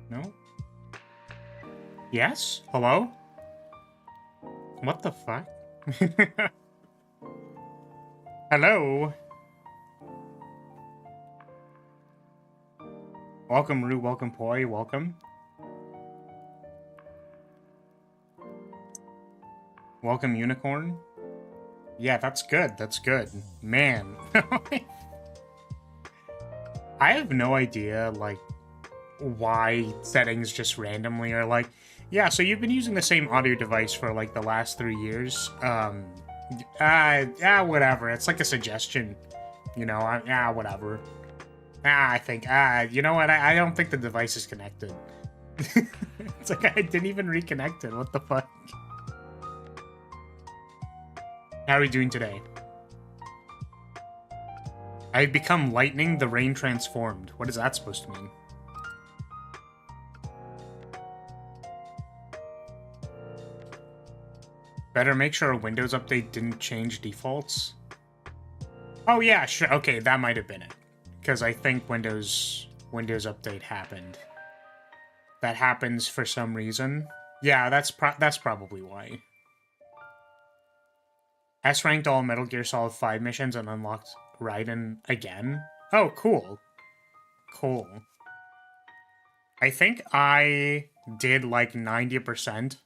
No? Yes? Hello? What the fuck? Hello? Welcome, Rue. Welcome, Poi. Welcome. Welcome, Unicorn. Yeah, that's good. That's good. Man. I have no idea, like, why settings just randomly are like, yeah, so you've been using the same audio device for, like, the last 3 years. Whatever. It's like a suggestion. You know, whatever. I think, you know what? I don't think the device is connected. It's like I didn't even reconnect it. What the fuck? How are we doing today? I've become lightning, the rain transformed. What is that supposed to mean? Better make sure a Windows update didn't change defaults. Oh yeah, sure. Okay, that might have been it. Because I think Windows update happened. That happens for some reason. Yeah, that's probably why. S-ranked all Metal Gear Solid 5 missions and unlocked Raiden again. Oh, cool. Cool. I think I did like 90%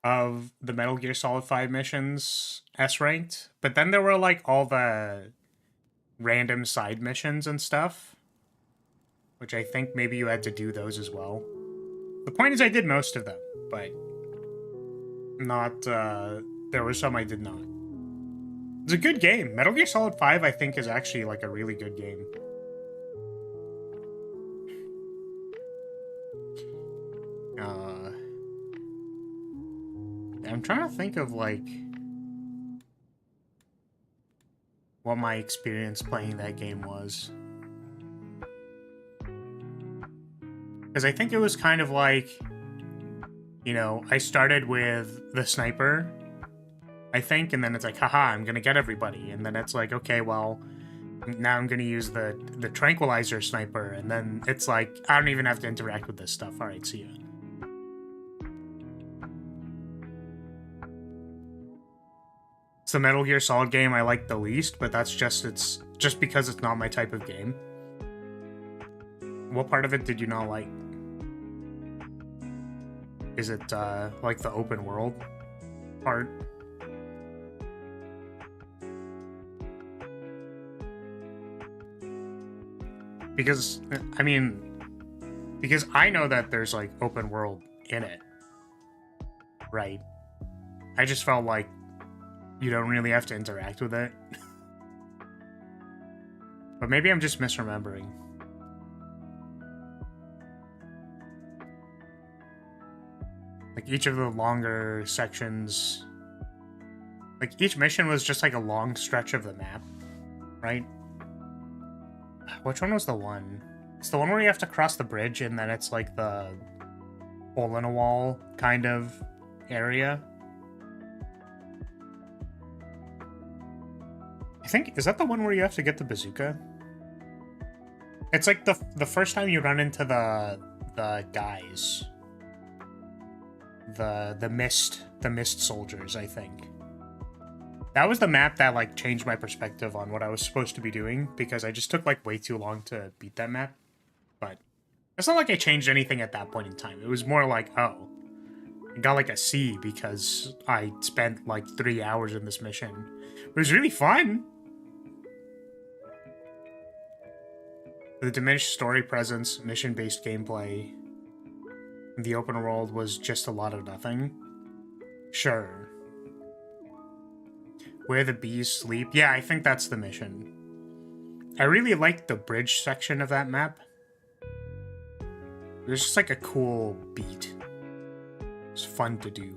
of the Metal Gear Solid 5 missions S-ranked, but then there were like all the random side missions and stuff, which I think maybe you had to do those as well. The point is I did most of them, but not, there were some I did not. It's a good game. Metal Gear Solid 5, I think, is actually like a really good game. I'm trying to think of, like, what my experience playing that game was. Because I think it was kind of like, you know, I started with the sniper, I think, and then it's like, haha, I'm gonna get everybody. And then it's like, okay, well, now I'm gonna use the tranquilizer sniper, and then it's like, I don't even have to interact with this stuff. Alright, see ya. It's the Metal Gear Solid game I like the least, but that's just, it's just because it's not my type of game. What part of it did you not like? Is it, like the open world part? Because, I mean, because I know that there's, like, open world in it, right? I just felt like you don't really have to interact with it. But maybe I'm just misremembering. Like, each of the longer sections... Like, each mission was just, like, a long stretch of the map, right? Which one was the one? It's the one where you have to cross the bridge, and then it's, like, the hole-in-a-wall kind of area. I think, is that the one where you have to get the bazooka? It's like the first time you run into the guys. The mist soldiers, I think. That was the map that, like, changed my perspective on what I was supposed to be doing, because I just took, like, way too long to beat that map. But it's not like I changed anything at that point in time. It was more like, oh, I got, like, a C because I spent, like, 3 hours in this mission. It was really fun! The diminished story presence, mission-based gameplay, the open world was just a lot of nothing. Sure. Where the bees sleep. Yeah, I think that's the mission. I really liked the bridge section of that map. It was just like a cool beat. It's fun to do.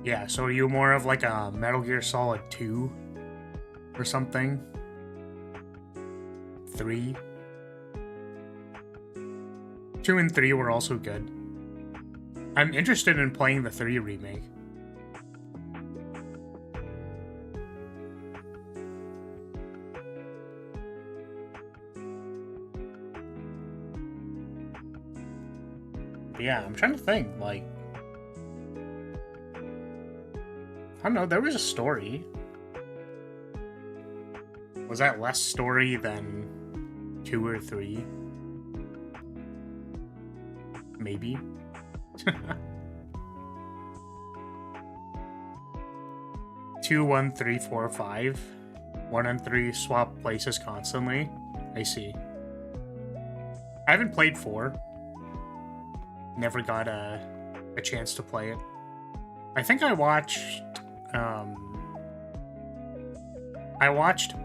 Yeah, so are you more of like a Metal Gear Solid 2 or something? 3? 2 and 3 were also good. I'm interested in playing the 3 remake. yeah, I'm trying to think, like... I don't know, there was a story. Was that less story than 2 or 3? Maybe? 2, 1, 3, 4, 5. 1 and 3 swap places constantly. I see. I haven't played 4. Never got a chance to play it. I think I watched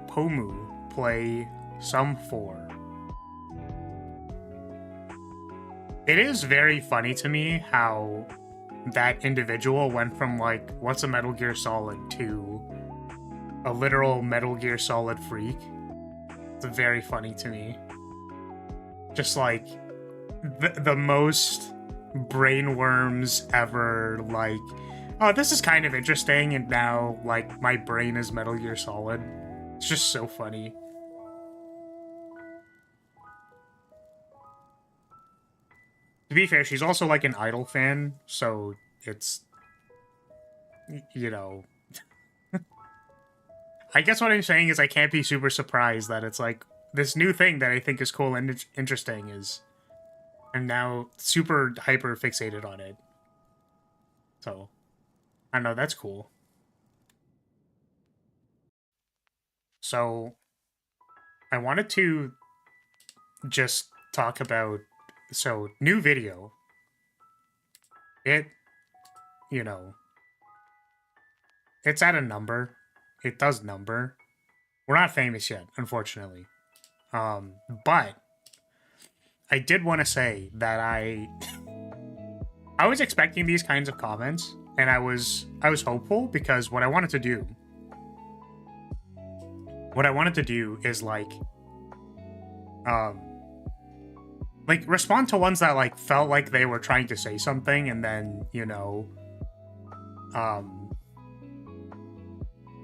Pomu play some 4. It is very funny to me how that individual went from, like, what's a Metal Gear Solid to a literal Metal Gear Solid freak. It's very funny to me. Just, like, the most brainworms ever, like, oh, this is kind of interesting, and now, like, my brain is Metal Gear Solid. It's just so funny. To be fair, she's also, like, an Idol fan, so it's, you know... I guess what I'm saying is I can't be super surprised that it's, like, this new thing that I think is cool and interesting is... I'm now super hyper fixated on it. So, I don't know, that's cool. So, I wanted to just talk about... So, new video. It, you know, it's at a number. It does number. We're not famous yet, unfortunately. But I did want to say that I was expecting these kinds of comments, and I was hopeful because what I wanted to do is like respond to ones that like felt like they were trying to say something, and then, you know, I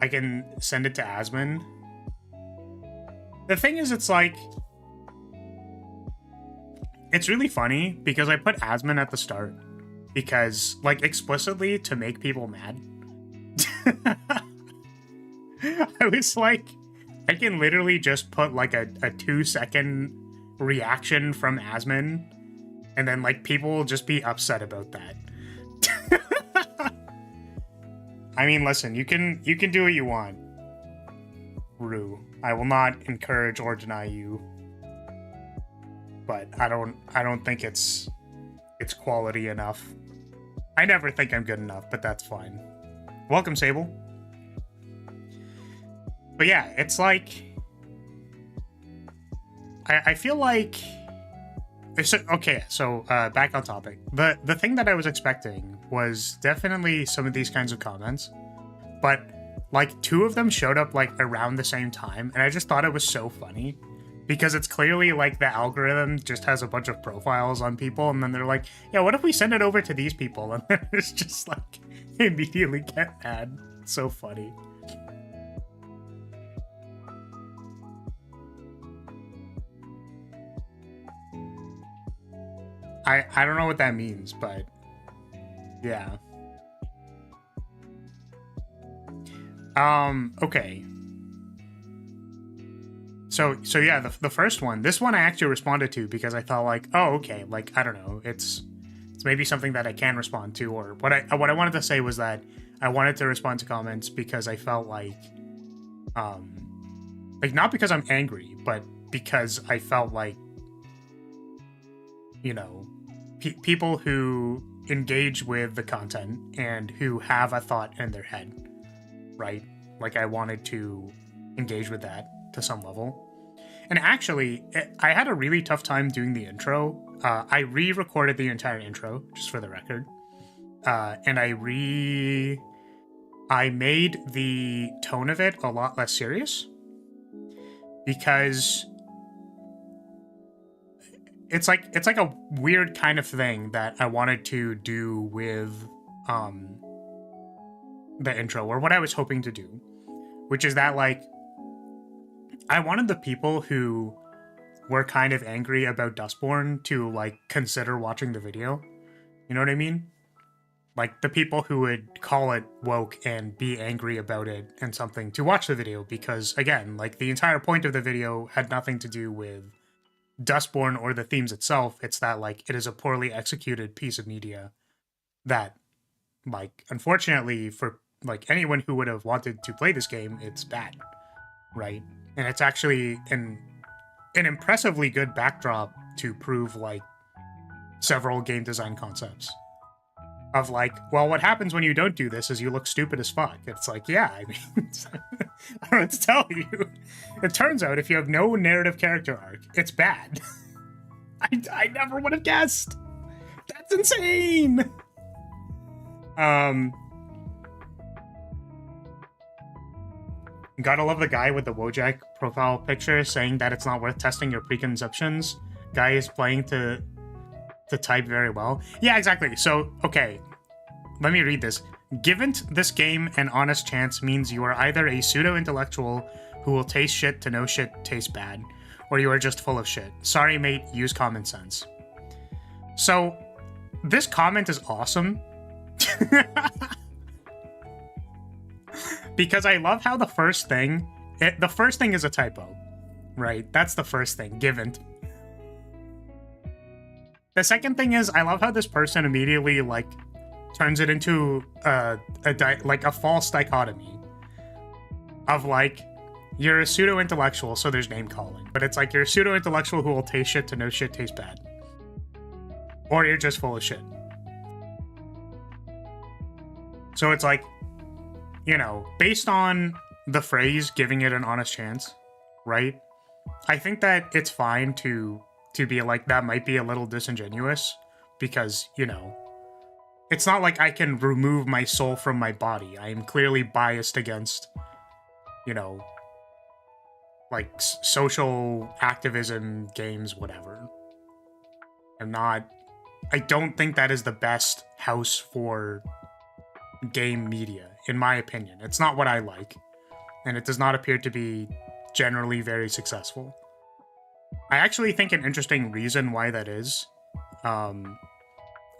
can send it to Asmon. The thing is, it's like, it's really funny because I put Asmon at the start because, like, explicitly to make people mad. I was like, I can literally just put like a 2-second reaction from Asmon, and then like people will just be upset about that. I mean, listen, you can do what you want, Rue. I will not encourage or deny you, but I don't think it's quality enough. I never think I'm good enough, but that's fine. Welcome, Sable. But yeah, it's like, I feel like, okay, so back on topic. The thing that I was expecting was definitely some of these kinds of comments, but like 2 of them showed up like around the same time, and I just thought it was so funny because it's clearly like the algorithm just has a bunch of profiles on people, and then they're like, yeah, what if we send it over to these people? And then it's just like immediately get mad. It's so funny. I don't know what that means, but yeah. Okay. So yeah, the first one, this one I actually responded to because I thought like, oh, okay, like, I don't know, it's maybe something that I can respond to, or what I wanted to say was that I wanted to respond to comments because I felt like not because I'm angry, but because I felt like, you know, people who engage with the content and who have a thought in their head, right? Like, I wanted to engage with that to some level. And actually, I had a really tough time doing the intro. I re-recorded the entire intro, just for the record. And I made the tone of it a lot less serious. Because it's like a weird kind of thing that I wanted to do with the intro, or what I was hoping to do, which is that, like, I wanted the people who were kind of angry about Dustborn to, like, consider watching the video, You know what I mean? Like, the people who would call it woke and be angry about it and something to watch the video, because, again, like, the entire point of the video had nothing to do with Dustborn or the themes itself. It's that, like, it is a poorly executed piece of media that, like, unfortunately for, like, anyone who would have wanted to play this game, it's bad, right? And it's actually an impressively good backdrop to prove, like, several game design concepts. Of like, well, what happens when you don't do this is you look stupid as fuck. It's like, yeah, I mean, I don't know what to tell you. It turns out if you have no narrative character arc, it's bad. I never would have guessed. That's insane. Gotta love the guy with the Wojak profile picture saying that it's not worth testing your preconceptions. Guy is playing to type very well. Yeah, exactly. So, okay, let me read this. Given this game an honest chance means you are either a pseudo-intellectual who will taste shit to know shit tastes bad, or you are just full of shit. Sorry, mate, use common sense. So, this comment is awesome. Because I love how the first thing is a typo, right? That's the first thing, given. The second thing is, I love how this person immediately, like, turns it into a false dichotomy of, like, you're a pseudo-intellectual, so there's name-calling. But it's like, you're a pseudo-intellectual who will taste shit to know shit tastes bad. Or you're just full of shit. So it's like, you know, based on the phrase, giving it an honest chance, right? I think that it's fine to be like, that might be a little disingenuous, because, you know, it's not like I can remove my soul from my body. I am clearly biased against, you know, like, social activism, games, whatever. I don't think that is the best house for game media, in my opinion. It's not what I like, and it does not appear to be generally very successful. I actually think an interesting reason why that is,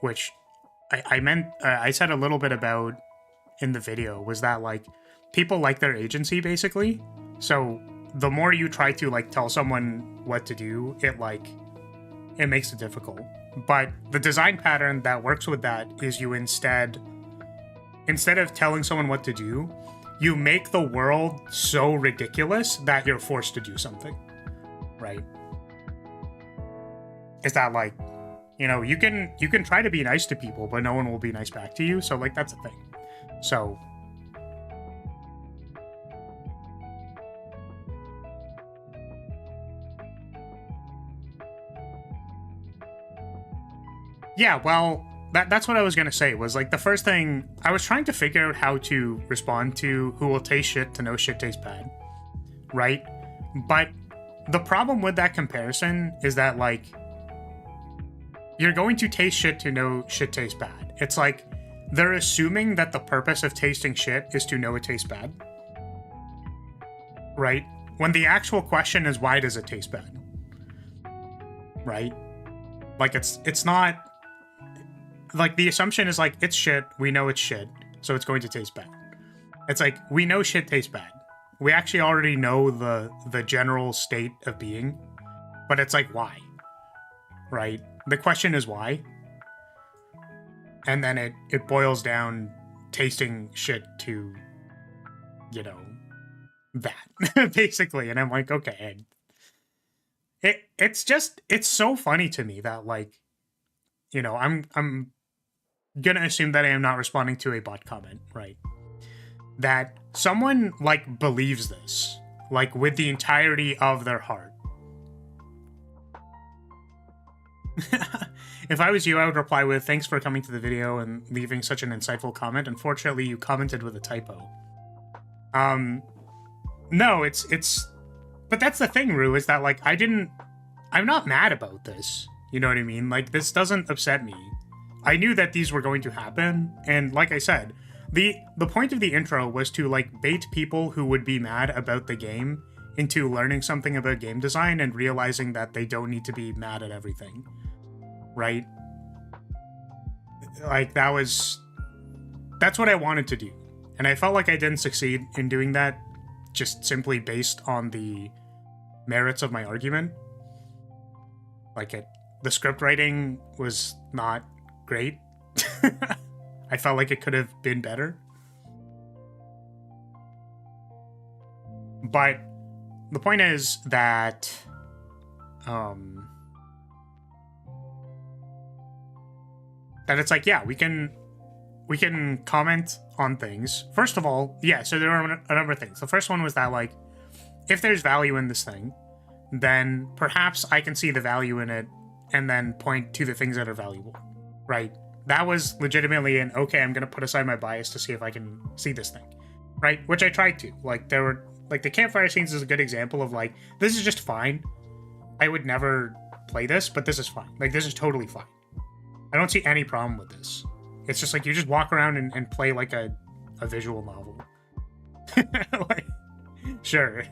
which I said a little bit about in the video, was that, like, people like their agency, basically. So the more you try to, like, tell someone what to do, it makes it difficult. But the design pattern that works with that is you instead of telling someone what to do, you make the world so ridiculous that you're forced to do something, right? Is that, like, you know, you can try to be nice to people, but no one will be nice back to you. So, like, that's a thing. So, yeah, well, that's what I was gonna say, was, like, the first thing, I was trying to figure out how to respond to who will taste shit to know shit tastes bad, right? But the problem with that comparison is that, like, you're going to taste shit to know shit tastes bad. It's like, they're assuming that the purpose of tasting shit is to know it tastes bad, right? When the actual question is, why does it taste bad? Right? Like, it's not... Like, the assumption is, like, it's shit, we know it's shit, so it's going to taste bad. It's like, we know shit tastes bad. We actually already know the general state of being, but it's like, why? Right? The question is why? And then it boils down tasting shit to, you know, that, basically. And I'm like, okay. It's so funny to me that, like, you know, I'm gonna assume that I am not responding to a bot comment, right? That someone, like, believes this, like, with the entirety of their heart. If I was you, I would reply with, thanks for coming to the video and leaving such an insightful comment. Unfortunately, you commented with a typo. No, but that's the thing, Rue, is that, like, I'm not mad about this. You know what I mean? Like, this doesn't upset me. I knew that these were going to happen, and like I said, the point of the intro was to, like, bait people who would be mad about the game into learning something about game design and realizing that they don't need to be mad at everything, right? like, that's what I wanted to do. And I felt like I didn't succeed in doing that just simply based on the merits of my argument. Like, the script writing was not great. I felt like it could have been better. But the point is that that it's like, yeah, we can comment on things. First of all, yeah, so there are a number of things. The first one was that, like, if there's value in this thing, then perhaps I can see the value in it and then point to the things that are valuable, right? That was legitimately an, okay, I'm going to put aside my bias to see if I can see this thing, right? Which I tried to. Like, there were, like, the campfire scenes is a good example of, like, this is just fine. I would never play this, but this is fine. Like, this is totally fine. I don't see any problem with this. It's just like you just walk around and play like a visual novel. Like, sure.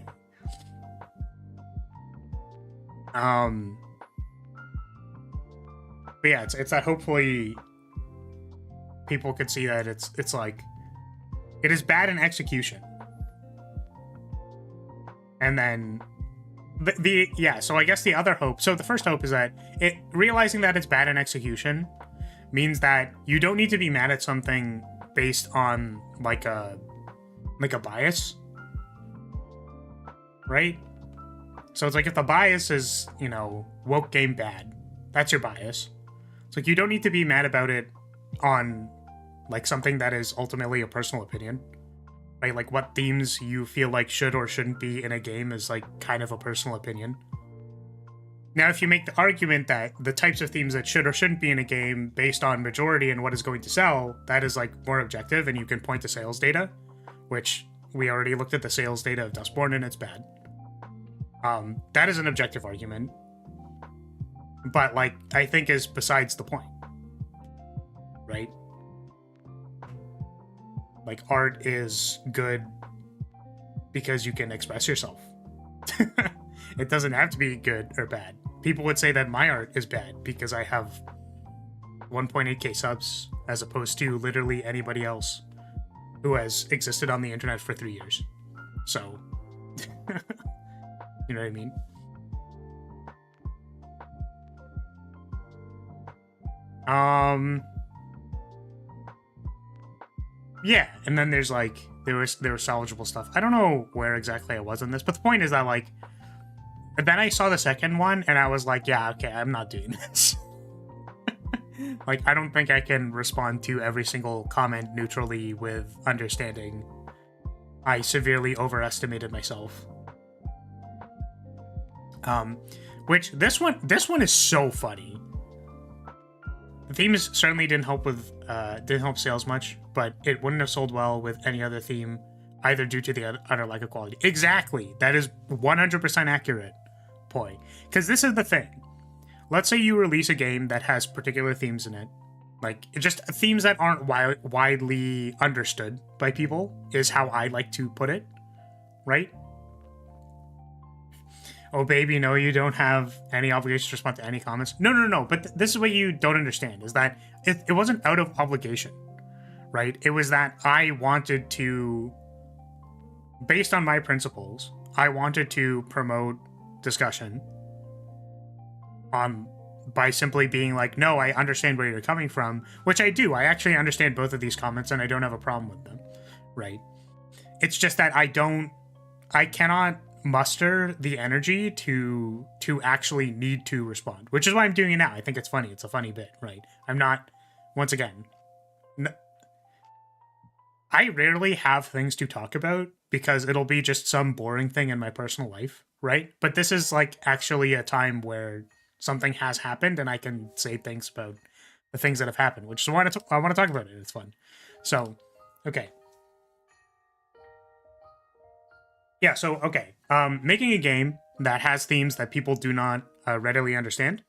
But yeah, it's that hopefully people could see that it's like, it is bad in execution. And then so I guess the other hope, so the first hope is that realizing that it's bad in execution means that you don't need to be mad at something based on like a bias, right? So it's like, if the bias is, you know, woke game bad, that's your bias. It's like, you don't need to be mad about it on like something that is ultimately a personal opinion, right? Like, what themes you feel like should or shouldn't be in a game is like kind of a personal opinion. Now, if you make the argument that the types of themes that should or shouldn't be in a game based on majority and what is going to sell, that is like more objective, and you can point to sales data, which we already looked at the sales data of Dustborn and it's bad. That is an objective argument, but like, I think is besides the point, right? Like, art is good because you can express yourself. It doesn't have to be good or bad. People would say that my art is bad because I have 1.8k subs as opposed to literally anybody else who has existed on the internet for 3 years. So, you know what I mean? Yeah, and then there's like, there was salvageable stuff. I don't know where exactly I was on this, but the point is that, like, then I saw the second one and I was like, yeah, okay, I'm not doing this. Like, I don't think I can respond to every single comment neutrally with understanding. I severely overestimated myself. Which this one is so funny. The themes certainly didn't help sales much, but it wouldn't have sold well with any other theme, either due to the utter lack of quality. Exactly, that is 100% accurate point. Because this is the thing. Let's say you release a game that has particular themes in it, like just themes that aren't widely understood by people, is how I like to put it, right? Oh, baby, no, you don't have any obligation to respond to any comments. No. But this is what you don't understand, is that it wasn't out of obligation, right? It was that I wanted to, based on my principles, I wanted to promote discussion by simply being like, no, I understand where you're coming from, which I do. I actually understand both of these comments and I don't have a problem with them, right? It's just that I cannot muster the energy to actually need to respond, which is why I'm doing it now. I think it's funny. It's a funny bit, right? I'm not, once again, I rarely have things to talk about because it'll be just some boring thing in my personal life, right? But this is like actually a time where something has happened and I can say things about the things that have happened, which is why I want to talk about it. It's fun. So, okay. Yeah, so, okay. Making a game that has themes that people do not readily understand.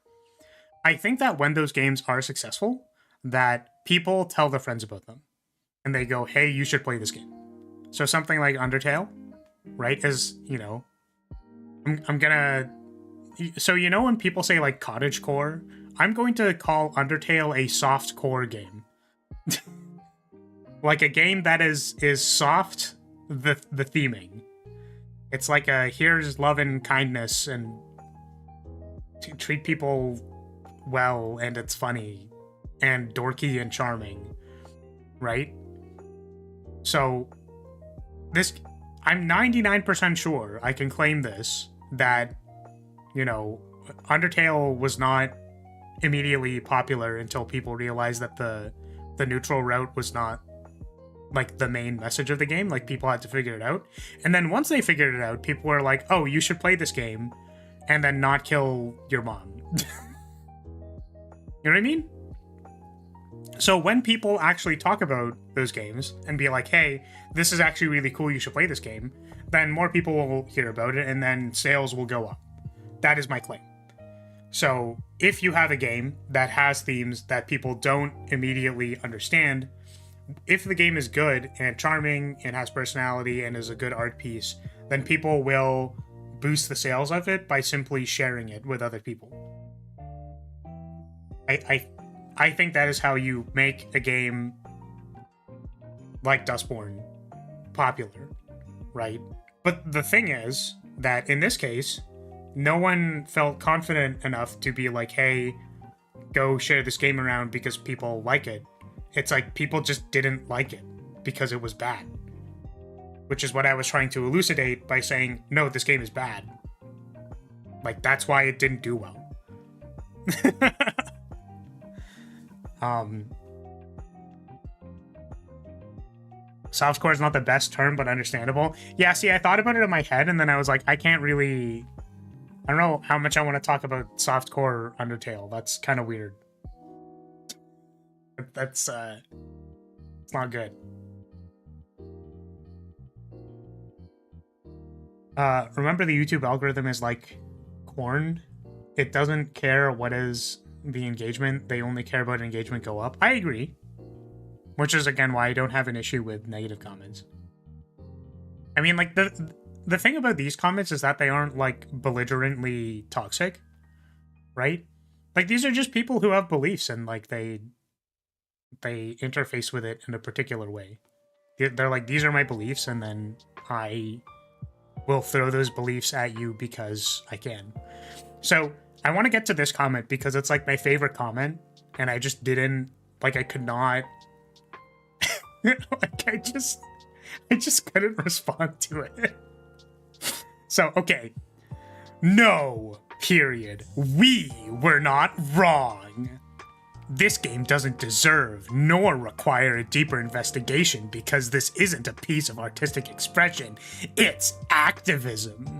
I think that when those games are successful, that people tell their friends about them. And they go, hey, you should play this game. So something like Undertale, right, is, you know, I'm gonna... So, you know, when people say, like, cottagecore, I'm going to call Undertale a soft core game. Like a game that is soft, the theming. It's like a here's love and kindness and to treat people well, and it's funny and dorky and charming, right? So this, I'm 99% sure I can claim this, that, you know, Undertale was not immediately popular until people realized that the neutral route was not like the main message of the game. Like, people had to figure it out, and then once they figured it out, people were like, oh, you should play this game and then not kill your mom. You know what I mean? So when people actually talk about those games and be like, hey, this is actually really cool, you should play this game, then more people will hear about it and then sales will go up. That is my claim. So if you have a game that has themes that people don't immediately understand, if the game is good and charming and has personality and is a good art piece, then people will boost the sales of it by simply sharing it with other people. I think that is how you make a game like Dustborn popular, right? But the thing is that in this case, no one felt confident enough to be like, hey, go share this game around because people like it. It's like people just didn't like it because it was bad. Which is what I was trying to elucidate by saying, no, this game is bad. Like, that's why it didn't do well. Softcore is not the best term, but understandable. Yeah, see, I thought about it in my head, and then I was like, I can't really... I don't know how much I want to talk about softcore Undertale. That's kind of weird. That's, it's not good. Remember the YouTube algorithm is like corn? It doesn't care what is the engagement. They only care about engagement go up. I agree. Which is, again, why I don't have an issue with negative comments. I mean, like, the thing about these comments is that they aren't, like, belligerently toxic, right? Like, these are just people who have beliefs and, like, they interface with it in a particular way. They're like, these are my beliefs, and then I will throw those beliefs at you because I can. So, I want to get to this comment because it's, like, my favorite comment, and I just didn't, like, I could not... like, I just couldn't respond to it. So, okay. No, period. We were not wrong. This game doesn't deserve nor require a deeper investigation because this isn't a piece of artistic expression. It's activism.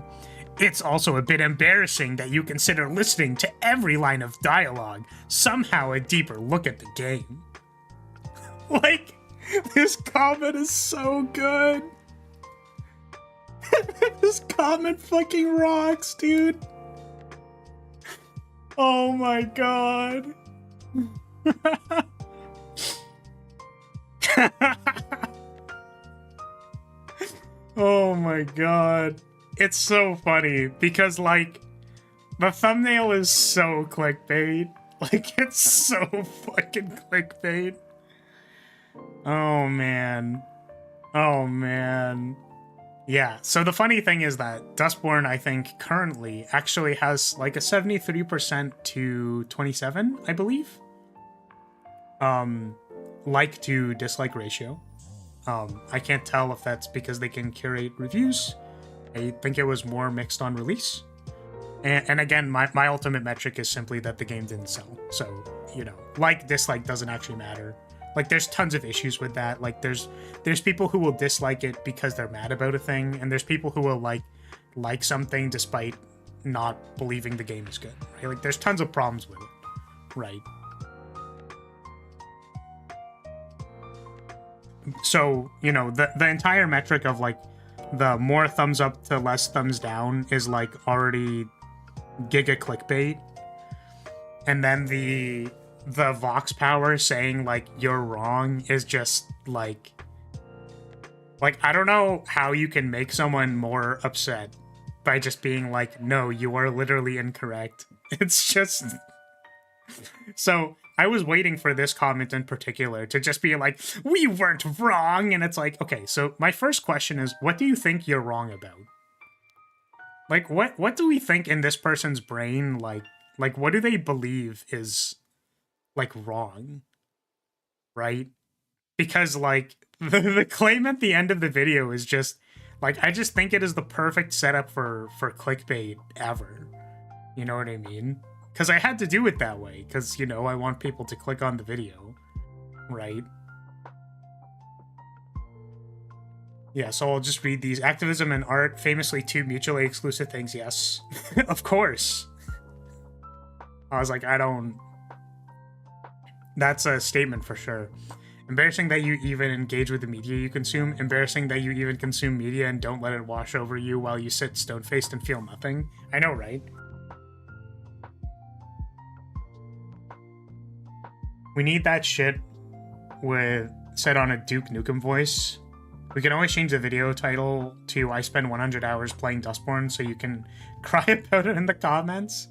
It's also a bit embarrassing that you consider listening to every line of dialogue somehow a deeper look at the game. Like... this comment is so good. This comment fucking rocks, dude. Oh my god. Oh my god. It's so funny because, like, the thumbnail is so clickbait. Like, it's so fucking clickbait. Oh, man. Oh, man. Yeah, so the funny thing is that Dustborn, I think, currently actually has, like, a 73% to 27, I believe. Like to dislike ratio. I can't tell if that's because they can curate reviews. I think it was more mixed on release. And again, my ultimate metric is simply that the game didn't sell. So, you know, like, dislike doesn't actually matter. Like, there's tons of issues with that. Like, there's people who will dislike it because they're mad about a thing, and there's people who will, like something despite not believing the game is good, right? Like, there's tons of problems with it, right? So, you know, the entire metric of, like, the more thumbs up to less thumbs down is, like, already giga clickbait. And then the Vox power saying, like, you're wrong is just, like, I don't know how you can make someone more upset by just being like, no, you are literally incorrect. It's just... So, I was waiting for this comment in particular to just be like, we weren't wrong. And it's like, okay, so my first question is, what do you think you're wrong about? Like, what do we think in this person's brain? Like, what do they believe is, like, wrong? Right? Because, like, the claim at the end of the video is just, like, I just think it is the perfect setup for clickbait ever. You know what I mean? Because I had to do it that way, because, you know, I want people to click on the video, right? Yeah, so I'll just read these. Activism and art, famously two mutually exclusive things, yes. Of course. I was like, I don't... That's a statement for sure. Embarrassing that you even engage with the media you consume. Embarrassing that you even consume media and don't let it wash over you while you sit stone-faced and feel nothing. I know, right? We need that shit with said on a Duke Nukem voice. We can always change the video title to I spend 100 hours playing Dustborn so you can cry about it in the comments.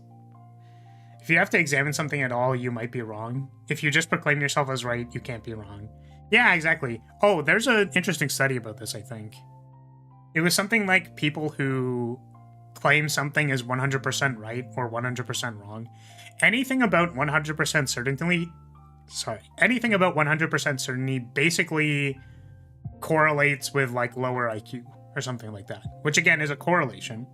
If you have to examine something at all, you might be wrong. If you just proclaim yourself as right, you can't be wrong. Yeah, exactly. Oh, there's an interesting study about this, I think. It was something like people who claim something is 100% right or 100% wrong. Anything about 100% certainty... anything about 100% certainty basically correlates with, like, lower IQ or something like that. Which, again, is a correlation,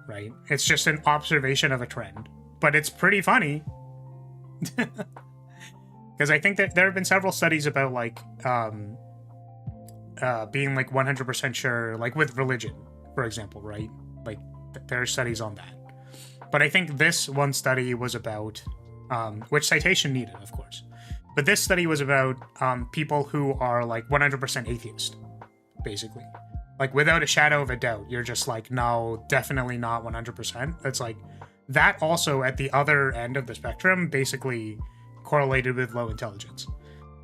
right? It's just an observation of a trend. But it's pretty funny. Because I think that there have been several studies about, like, being, like, 100% sure, like, with religion, for example, right? Like, there are studies on that. But I think this one study was about... which citation needed, of course. But this study was about people who are, like, 100% atheist, basically. Like, without a shadow of a doubt, you're just like, no, definitely not 100%. It's like, that also, at the other end of the spectrum, basically correlated with low intelligence.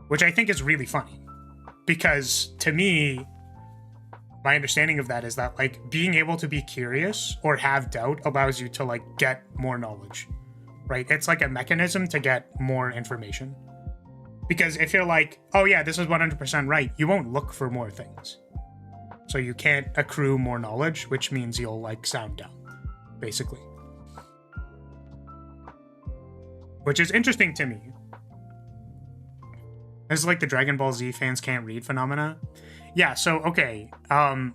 Which I think is really funny. Because, to me, my understanding of that is that, like, being able to be curious or have doubt allows you to, like, get more knowledge. Right? It's like a mechanism to get more information. Because if you're like, oh yeah, this is 100% right, you won't look for more things. So you can't accrue more knowledge, which means you'll, like, sound dumb, basically. Which is interesting to me. This is like the Dragon Ball Z fans can't read phenomena. Yeah, so, okay.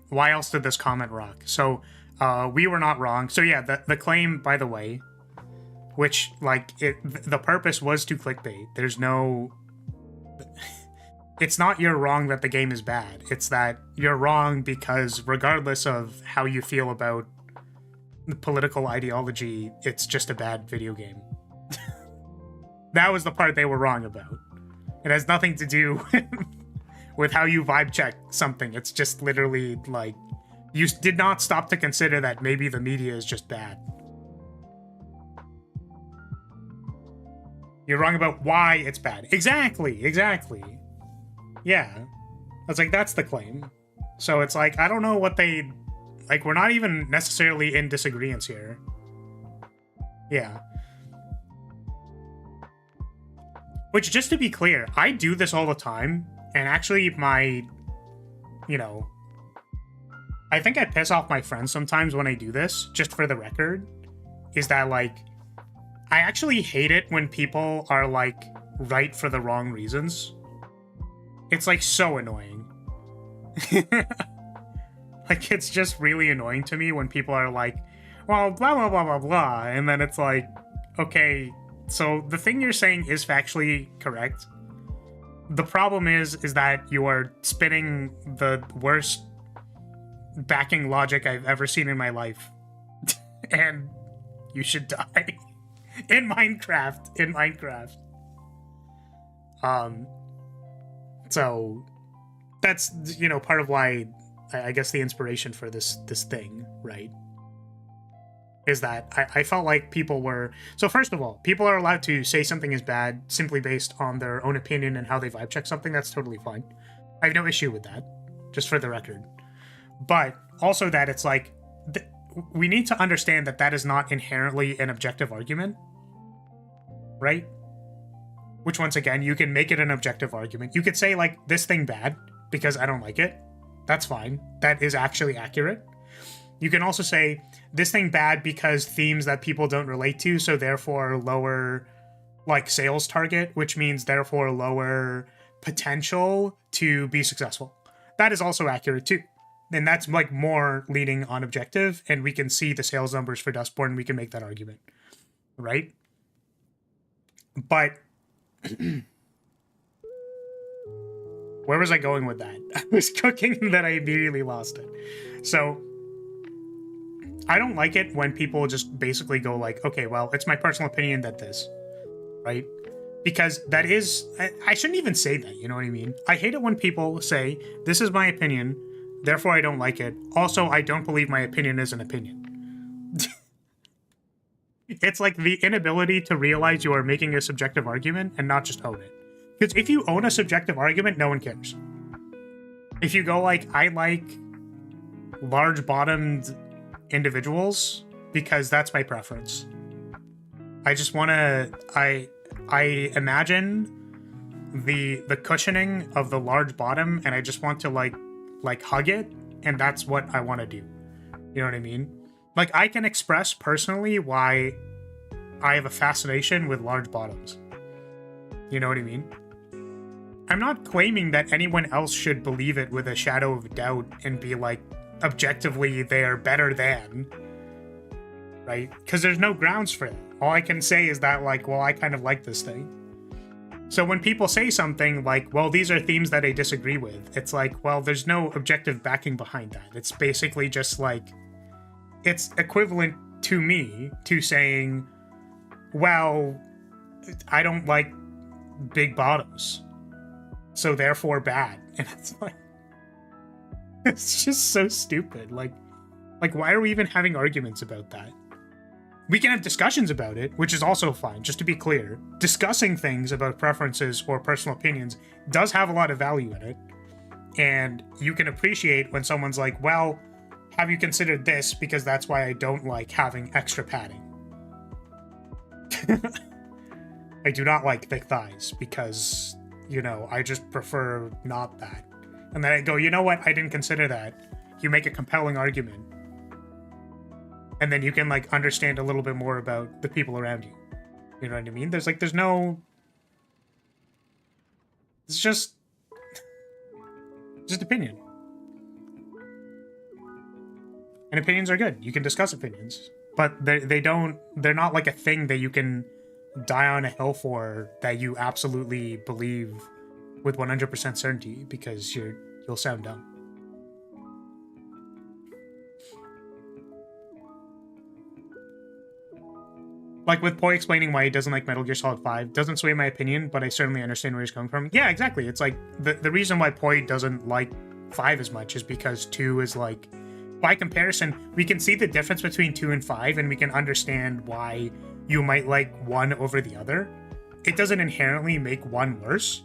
Why else did this comment rock? So, we were not wrong. So yeah, the claim, by the way, which, like, the purpose was to clickbait. There's no... It's not you're wrong that the game is bad. It's that you're wrong because regardless of how you feel about the political ideology, it's just a bad video game. That was the part they were wrong about. It has nothing to do with how you vibe check something. It's just literally, like, you did not stop to consider that maybe the media is just bad. You're wrong about why it's bad. Exactly. Yeah. It's like, that's the claim. So it's like, I don't know what they... Like, we're not even necessarily in disagreement here. Yeah. Which, just to be clear, I do this all the time. And actually, my... You know... I think I piss off my friends sometimes when I do this, just for the record. Is that, like... I actually hate it when people are, like, right for the wrong reasons. It's, like, so annoying. Like, it's just really annoying to me when people are like, well, blah, blah, blah, blah, blah. And then it's like, okay, so the thing you're saying is factually correct. The problem is that you are spinning the worst backing logic I've ever seen in my life. And you should die. In Minecraft. So that's, you know, part of why I guess the inspiration for this thing, right? Is that I felt like people were... So first of all, people are allowed to say something is bad simply based on their own opinion and how they vibe check something. That's totally fine. I have no issue with that, just for the record. But also that it's like... we need to understand that that is not inherently an objective argument, right? which once again, you can make it an objective argument. You could say, like, this thing bad because I don't like it. That's fine. That is actually accurate. You can also say, this thing bad because themes that people don't relate to, so therefore lower, like, sales target, which means therefore lower potential to be successful. That is also accurate too. And that's, like, more leaning on objective, and we can see the sales numbers for Dustborn, and we can make that argument, right? But where was I going with that? I was cooking and then I immediately lost it. So I don't like it when people just basically go like, okay, well, it's my personal opinion that this, right? Because that is, I shouldn't even say that, you know what I mean? I hate it when people say, this is my opinion, therefore I don't like it. Also, I don't believe my opinion is an opinion. It's like the inability to realize you are making a subjective argument and not just own it. Because if you own a subjective argument, no one cares. If you go like, I like large-bottomed individuals because that's my preference. I just want to... I imagine the cushioning of the large bottom, and I just want to like hug it, and that's what I want to do. You know what I mean? Like, I can express personally why I have a fascination with large bottoms. You know what I mean? I'm not claiming that anyone else should believe it with a shadow of doubt and be like, objectively, they are better than, right? Because there's no grounds for it. All I can say is that, like, well, I kind of like this thing. So when people say something like, well, these are themes that I disagree with, it's like, well, there's no objective backing behind that. It's basically just like, it's equivalent to me to saying, well, I don't like big bottoms, so therefore bad. And it's like, it's just so stupid. Like why are we even having arguments about that? We can have discussions about it, which is also fine. Just to be clear, discussing things about preferences or personal opinions does have a lot of value in it. And you can appreciate when someone's like, well, have you considered this? Because that's why I don't like having extra padding. I do not like thick thighs because, you know, I just prefer not that. And then I go, you know what? I didn't consider that. You make a compelling argument. And then you can, like, understand a little bit more about the people around you. You know what I mean? There's no... It's just opinion. And opinions are good. You can discuss opinions. But they're not like a thing that you can die on a hill for that you absolutely believe with 100% certainty, because you'll sound dumb. Like with Poi explaining why he doesn't like Metal Gear Solid 5, doesn't sway my opinion, but I certainly understand where he's coming from. Yeah, exactly. It's like, the reason why Poi doesn't like 5 as much is because 2 is like, by comparison, we can see the difference between 2 and 5, and we can understand why you might like one over the other. It doesn't inherently make one worse.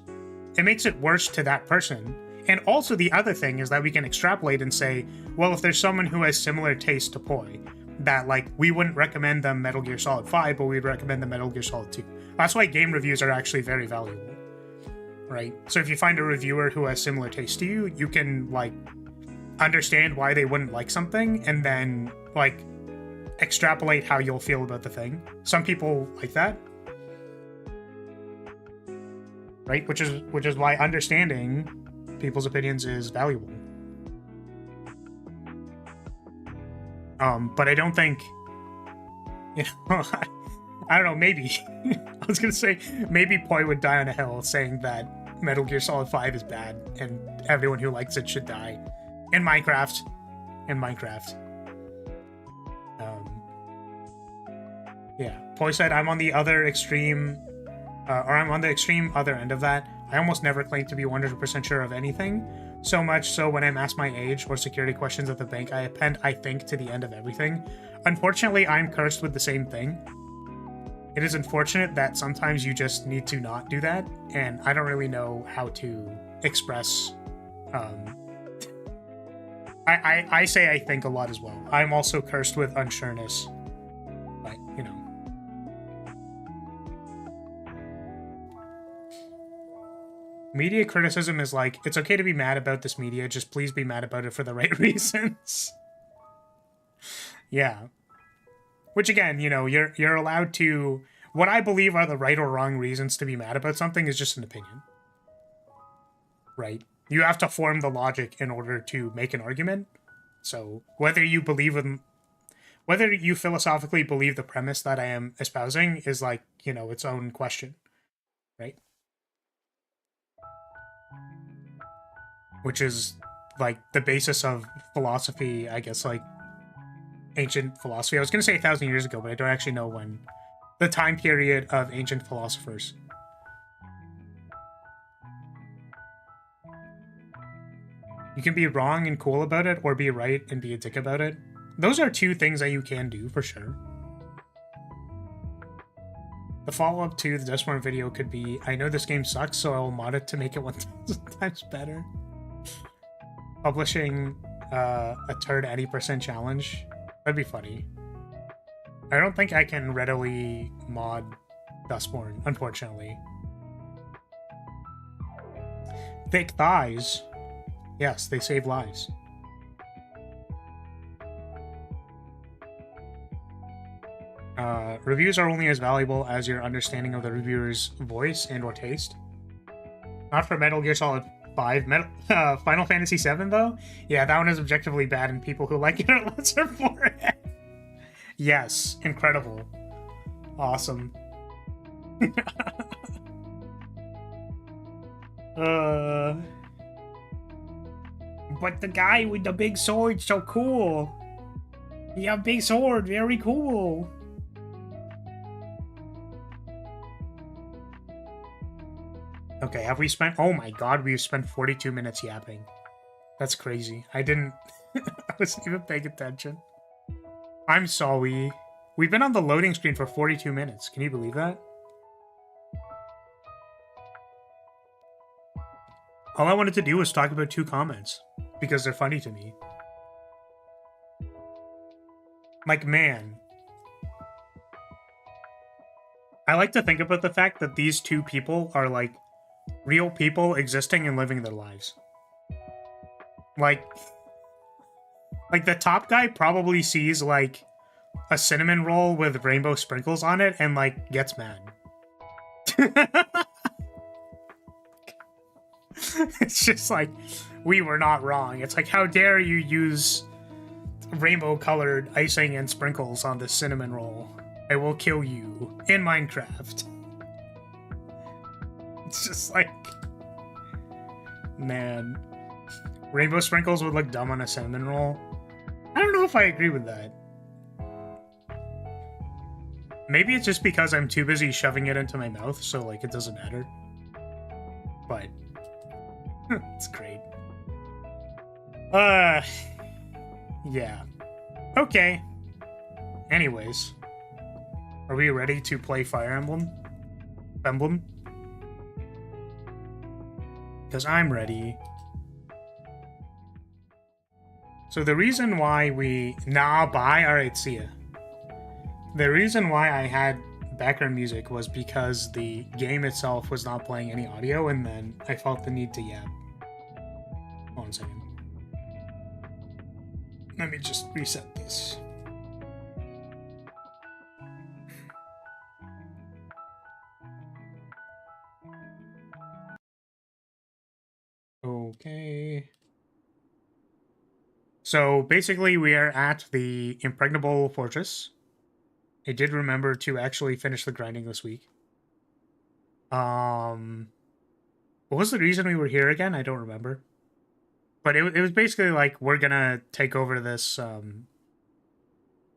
It makes it worse to that person. And also the other thing is that we can extrapolate and say, well, if there's someone who has similar taste to Poi, that, like, we wouldn't recommend them Metal Gear Solid 5, but we'd recommend them Metal Gear Solid 2. That's why game reviews are actually very valuable, right? So if you find a reviewer who has similar taste to you, you can, like, understand why they wouldn't like something, and then, like, extrapolate how you'll feel about the thing. Some people like that, right? Which is why understanding people's opinions is valuable. But I don't think, you know, I don't know, maybe. I was gonna say, maybe Poi would die on a hill saying that Metal Gear Solid 5 is bad and everyone who likes it should die. In Minecraft. Yeah, Poi said, I'm on the other extreme, or I'm on the extreme other end of that. I almost never claim to be 100% sure of anything. So much so when I'm asked my age or security questions at the bank, I append I think to the end of everything. Unfortunately, I'm cursed with the same thing. It is unfortunate that sometimes you just need to not do that, and I don't really know how to express... I say I think a lot as well. I'm also cursed with unsureness, but, you know. Media criticism is like, it's okay to be mad about this media, just please be mad about it for the right reasons. Yeah. Which again, you know, you're allowed to... What I believe are the right or wrong reasons to be mad about something is just an opinion. Right? You have to form the logic in order to make an argument. So whether you believe in... Whether you philosophically believe the premise that I am espousing is like, you know, its own question. Right? Which is like the basis of philosophy, I guess, like ancient philosophy. I was going to say 1,000 years ago, but I don't actually know when. The time period of ancient philosophers. You can be wrong and cool about it, or be right and be a dick about it. Those are two things that you can do, for sure. The follow-up to the Dustborn video could be, I know this game sucks, so I will mod it to make it 1,000 times better. Publishing a turd 80% challenge. That'd be funny. I don't think I can readily mod Dustborn, unfortunately. Thick thighs. Yes, they save lives. Reviews are only as valuable as your understanding of the reviewer's voice and or taste. Not for Metal Gear Solid 5. Final Fantasy 7, though? Yeah, that one is objectively bad, and people who like it are lesser for it. Yes, incredible. Awesome. But the guy with the big sword, so cool. He have big sword, very cool. Okay, have we spent... Oh my god, we've spent 42 minutes yapping. That's crazy. I didn't... I wasn't even paying attention. I'm sorry. We've been on the loading screen for 42 minutes. Can you believe that? All I wanted to do was talk about 2 comments. Because they're funny to me. Like, man. I like to think about the fact that these 2 people are, like, real people existing and living their lives. Like the top guy probably sees, like, a cinnamon roll with rainbow sprinkles on it and, like, gets mad. It's just like, we were not wrong. It's like, how dare you use rainbow-colored icing and sprinkles on this cinnamon roll? I will kill you in Minecraft. It's just like... Man. Rainbow sprinkles would look dumb on a cinnamon roll. I don't know if I agree with that. Maybe it's just because I'm too busy shoving it into my mouth, so, like, it doesn't matter. But... it's great. Yeah. Okay. Anyways. Are we ready to play Fire Emblem? Emblem? Because I'm ready. So the reason why we... Nah, bye. Alright, see ya. The reason why I had background music was because the game itself was not playing any audio, and then I felt the need to yap. Hold on a second. Let me just reset this. Okay. So basically we are at the impregnable fortress. I did remember to actually finish the grinding this week. What was the reason we were here again? I don't remember. But it was basically like, we're gonna take over this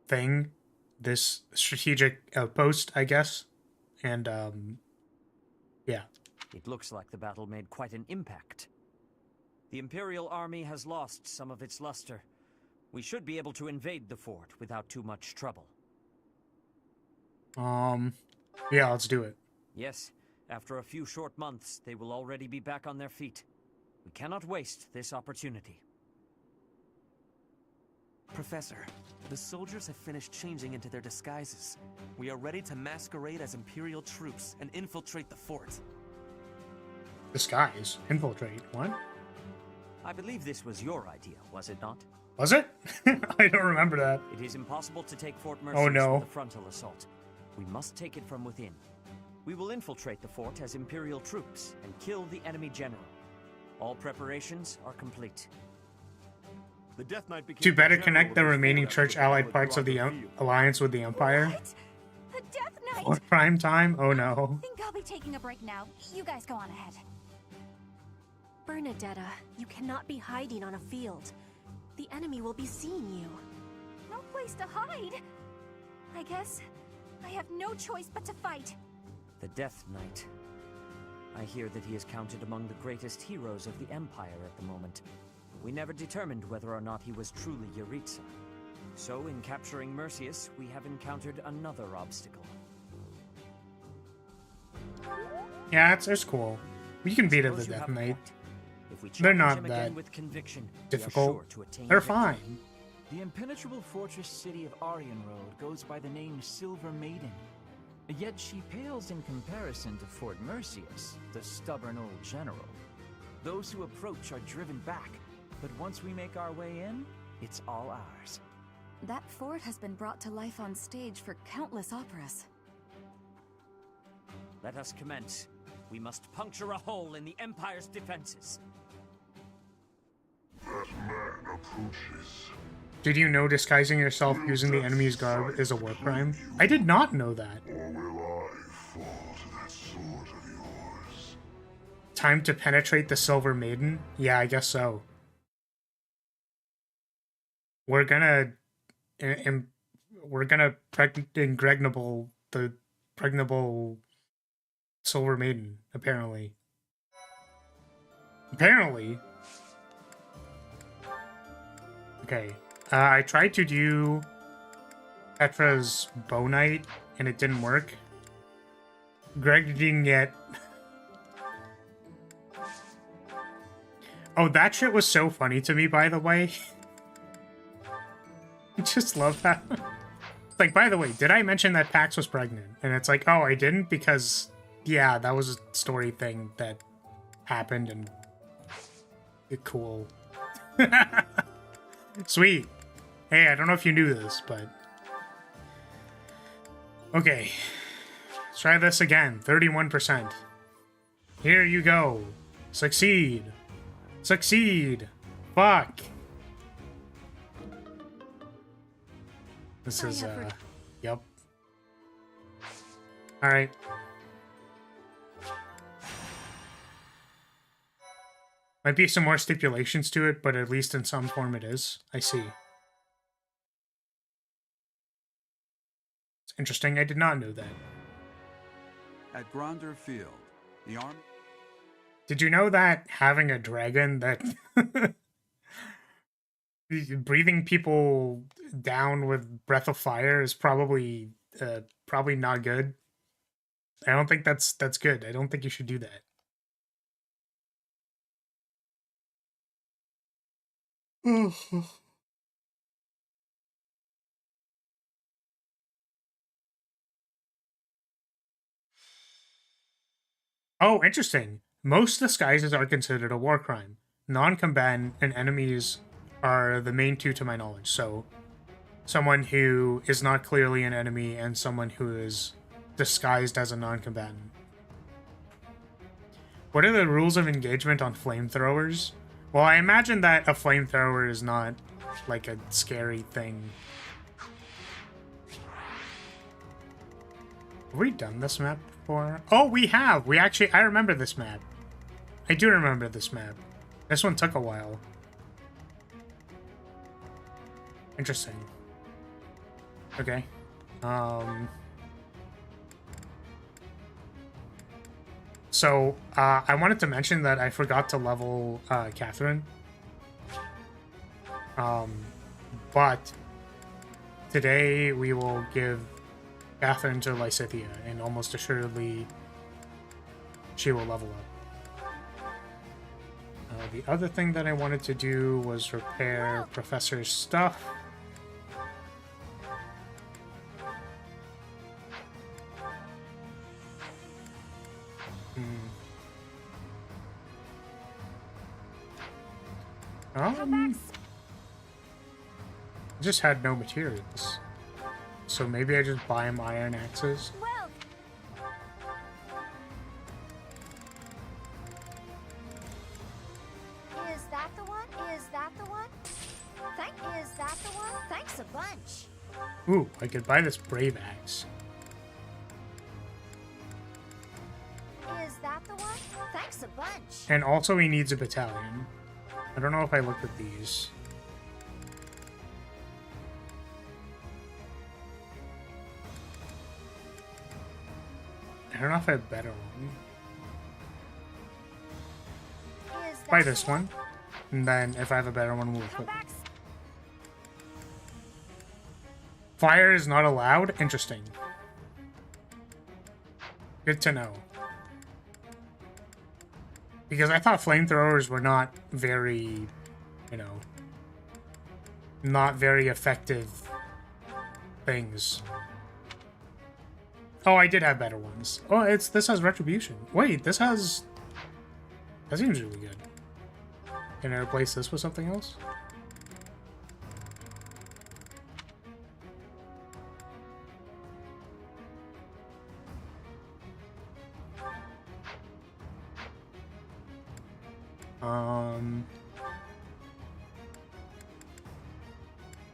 thing, this strategic outpost, I guess. And yeah. It looks like the battle made quite an impact. The Imperial army has lost some of its luster. We should be able to invade the fort without too much trouble. Yeah, let's do it. Yes, after a few short months, they will already be back on their feet. We cannot waste this opportunity. Professor, the soldiers have finished changing into their disguises. We are ready to masquerade as Imperial troops and infiltrate the fort. Disguise. Infiltrate. What? I believe this was your idea, was it not? Was it? I don't remember that. It is impossible to take Fort Oh, Mercedes no. with a frontal assault. We must take it from within. We will infiltrate the fort as Imperial troops and kill the enemy general. All preparations are complete. The Death Knight became To better the connect the general of remaining fort church-allied with parts of the Rocket Field. alliance with the Empire. What? The Death Knight? For prime time? Oh no. Think I'll be taking a break now. You guys go on ahead. Bernadetta, you cannot be hiding on a field. The enemy will be seeing you. No place to hide. I guess I have no choice but to fight. The Death Knight. I hear that he is counted among the greatest heroes of the Empire at the moment. We never determined whether or not he was truly Yuritsa. So, in capturing Merceus, we have encountered another obstacle. Yeah, it's cool. We can beat it Suppose with you Death have a Knight. point. If we They're challenge not him that again with conviction, we are difficult. sure to attain They're victory. fine. The impenetrable fortress city of Aryan Road goes by the name Silver Maiden. Yet she pales in comparison to Fort Merceus, the stubborn old general. Those who approach are driven back, but once we make our way in, it's all ours. That fort has been brought to life on stage for countless operas. Let us commence. We must puncture a hole in the Empire's defenses. That man approaches. Did you know disguising yourself using the enemy's garb is a war crime? I did not know that. Or will I fall to that sword of yours? Time to penetrate the Silver Maiden? Yeah, I guess so. We're gonna... we're gonna imgregnable the pregnable Silver Maiden, apparently. Apparently. Okay. I tried to do Petra's Bow Knight, and it didn't work. Greg didn't get... Oh, that shit was so funny to me, by the way. I just love that. Like, by the way, did I mention that Pax was pregnant? And it's like, oh, I didn't because, yeah, that was a story thing that happened and cool. Sweet. Hey, I don't know if you knew this, but... Okay. Let's try this again. 31%. Here you go. Succeed. Succeed. Fuck. This is, yep. Alright. Might be some more stipulations to it, but at least in some form it is. I see. It's interesting, I did not know that. At Gronder Field, the army... Did you know that having a dragon that... breathing people down with breath of fire is probably probably not good. I don't think that's good. I don't think you should do that. Oh, interesting. Most disguises are considered a war crime. Non-combatant and enemies are the main two to my knowledge. So, someone who is not clearly an enemy and someone who is disguised as a non-combatant. What are the rules of engagement on flamethrowers? Well, I imagine that a flamethrower is not like a scary thing. Have we done this map before? Oh, we have! We actually... I remember this map. I do remember this map. This one took a while. Interesting. Okay. So, I wanted to mention that I forgot to level, Catherine. But today we will give Catherine to Lysithea, and almost assuredly she will level up. The other thing that I wanted to do was repair Professor's stuff. I just had no materials. So maybe I just buy him iron axes. Well, is that the one? Is that the one? Is that the one? Thanks a bunch. Ooh, I could buy this brave axe. Is that the one? Thanks a bunch. And also he needs a battalion. I don't know if I looked at these. I don't know if I have a better one. Is that Buy the this one. And then if I have a better one, we'll Come flip back. it. Fire is not allowed? Interesting. Good to know. Because I thought flamethrowers were not very, you know, not very effective things. Oh, I did have better ones. Oh, this has retribution. Wait, this has... That seems really good. Can I replace this with something else?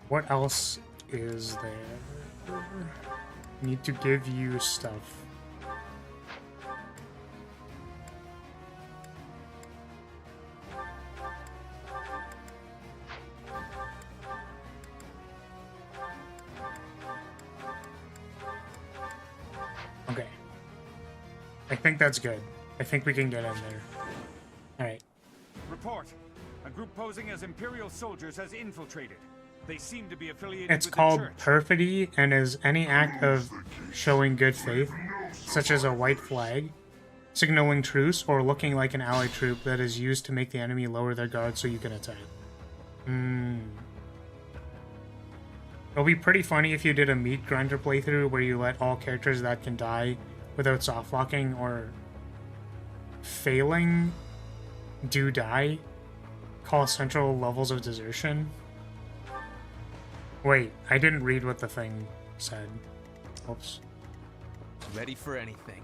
What else is there? Need to give you stuff. Okay. I think that's good. I think we can get in there. Alright. Report. A group posing as Imperial soldiers has infiltrated. They seem to be affiliated It's with called the church. perfidy and is any act of showing good faith, such as a white flag, signaling truce, or looking like an allied troop that is used to make the enemy lower their guard so you can attack. It'll be pretty funny if you did a meat grinder playthrough where you let all characters that can die without soft locking or failing do die call central levels of desertion. Wait, I didn't read what the thing said. Oops. Ready for anything.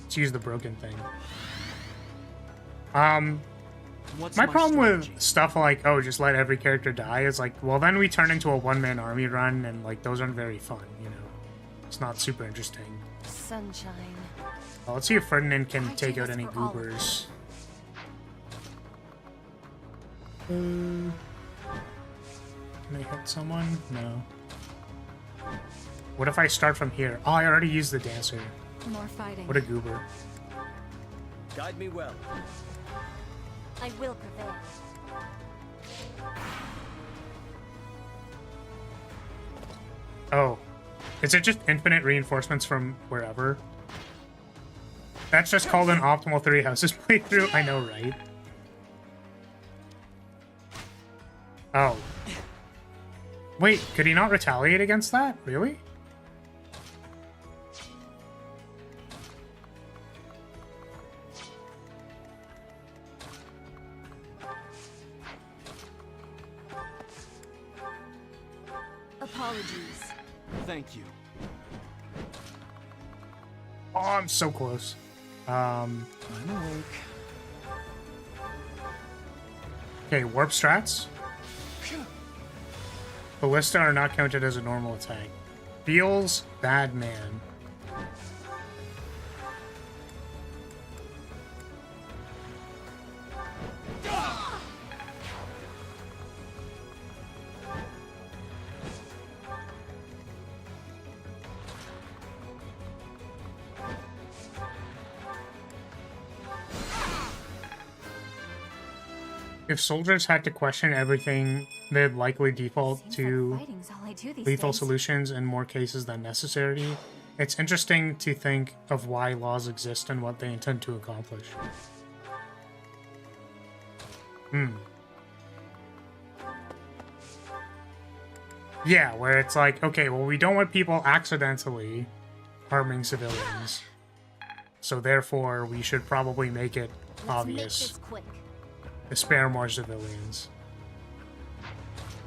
Let's use the broken thing. What's My problem strategy? with stuff like, oh, just let every character die is like, well, then we turn into a one-man army run, and like, those aren't very fun, you know? It's not super interesting. Sunshine. Well, let's see if Ferdinand can I take do out this any for all of goobers. Can I hit someone? No. What if I start from here? Oh, I already used the dancer. More fighting. What a goober. Guide me well. I will prevail. Oh. Is it just infinite reinforcements from wherever? That's just called an optimal 3 houses playthrough? I know, right? Oh. Wait, could he not retaliate against that? Really? Apologies. Thank you. Oh, I'm so close. I'm awake. Okay, warp strats. Ballista are not counted as a normal attack. Feels bad, man. If soldiers had to question everything, they'd likely default Seems to like fighting's all I do these lethal days. solutions in more cases than necessary. It's interesting to think of why laws exist and what they intend to accomplish. Yeah, where it's like, okay, well, we don't want people accidentally harming civilians. So therefore, we should probably make it Let's make obvious this quick. to spare more civilians.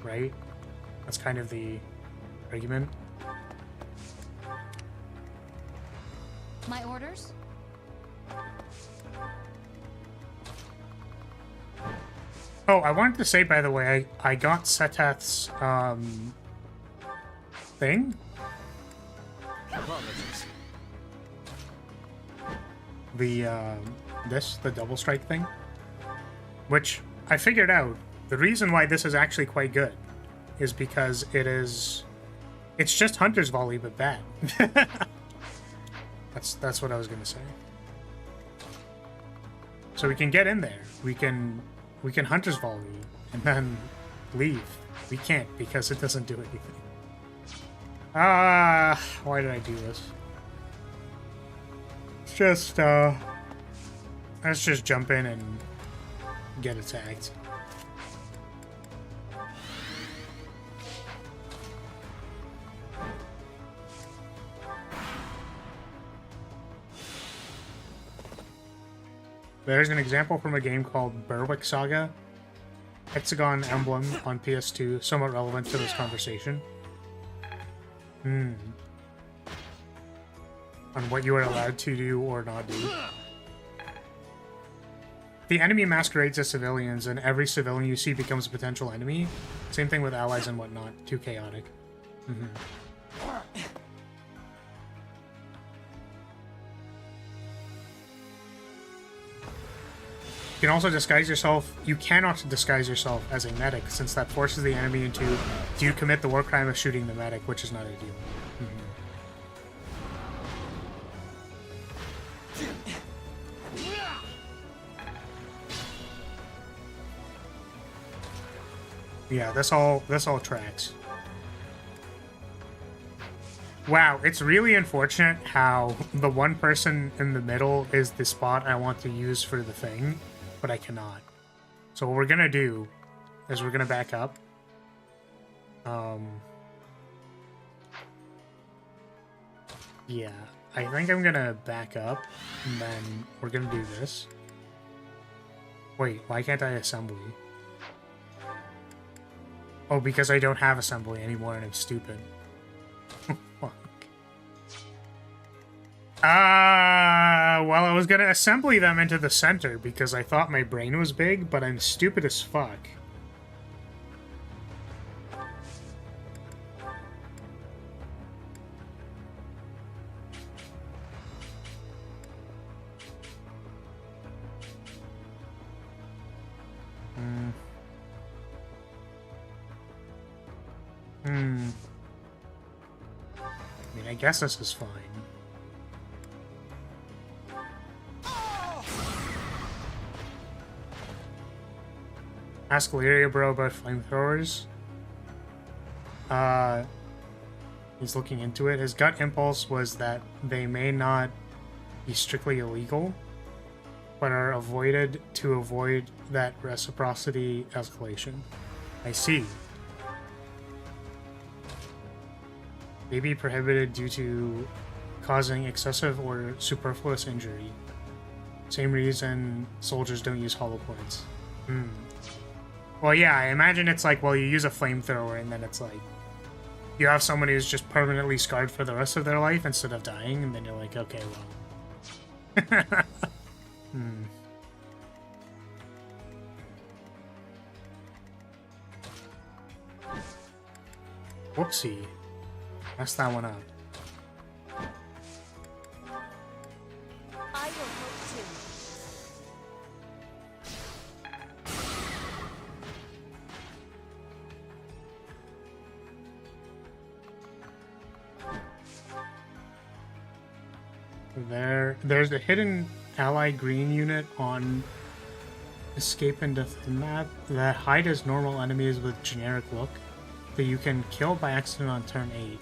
Right? That's kind of the argument. My orders? Oh, I wanted to say, by the way, I got Setath's, thing? Apologies. The double strike thing? Which, I figured out, the reason why this is actually quite good is because it's just Hunter's Volley, but bad. That's what I was gonna say. So we can get in there. We can Hunter's Volley and then leave. We can't because it doesn't do anything. Why did I do this? It's just, let's just jump in and get attacked. There's an example from a game called Berwick Saga. Hexagon Emblem on PS2, somewhat relevant to this conversation. On what you are allowed to do or not do. The enemy masquerades as civilians, and every civilian you see becomes a potential enemy. Same thing with allies and whatnot. Too chaotic. You can also disguise yourself. You cannot disguise yourself as a medic, since that forces the enemy into do you commit the war crime of shooting the medic, which is not ideal. Yeah, this all tracks. Wow, it's really unfortunate how the one person in the middle is the spot I want to use for the thing, but I cannot. So what we're gonna do is we're gonna back up. Yeah, I think I'm gonna back up, and then we're gonna do this. Wait, why can't I assembly? Oh, because I don't have assembly anymore and I'm stupid. Fuck. Well, I was gonna assembly them into the center because I thought my brain was big, but I'm stupid as fuck. I mean, I guess this is fine. Ask Lyria bro about flamethrowers. He's looking into it. His gut impulse was that they may not be strictly illegal, but are avoided to avoid that reciprocity escalation. I see. May be prohibited due to causing excessive or superfluous injury. Same reason soldiers don't use hollow points. Well, yeah, I imagine it's like, well, you use a flamethrower and then it's like, you have someone who's just permanently scarred for the rest of their life instead of dying, and then you're like, okay, well. Whoopsie. Messed that one up. I will help too. There's a hidden ally green unit on Escape and Death map that hide as normal enemies with generic look that you can kill by accident on turn 8.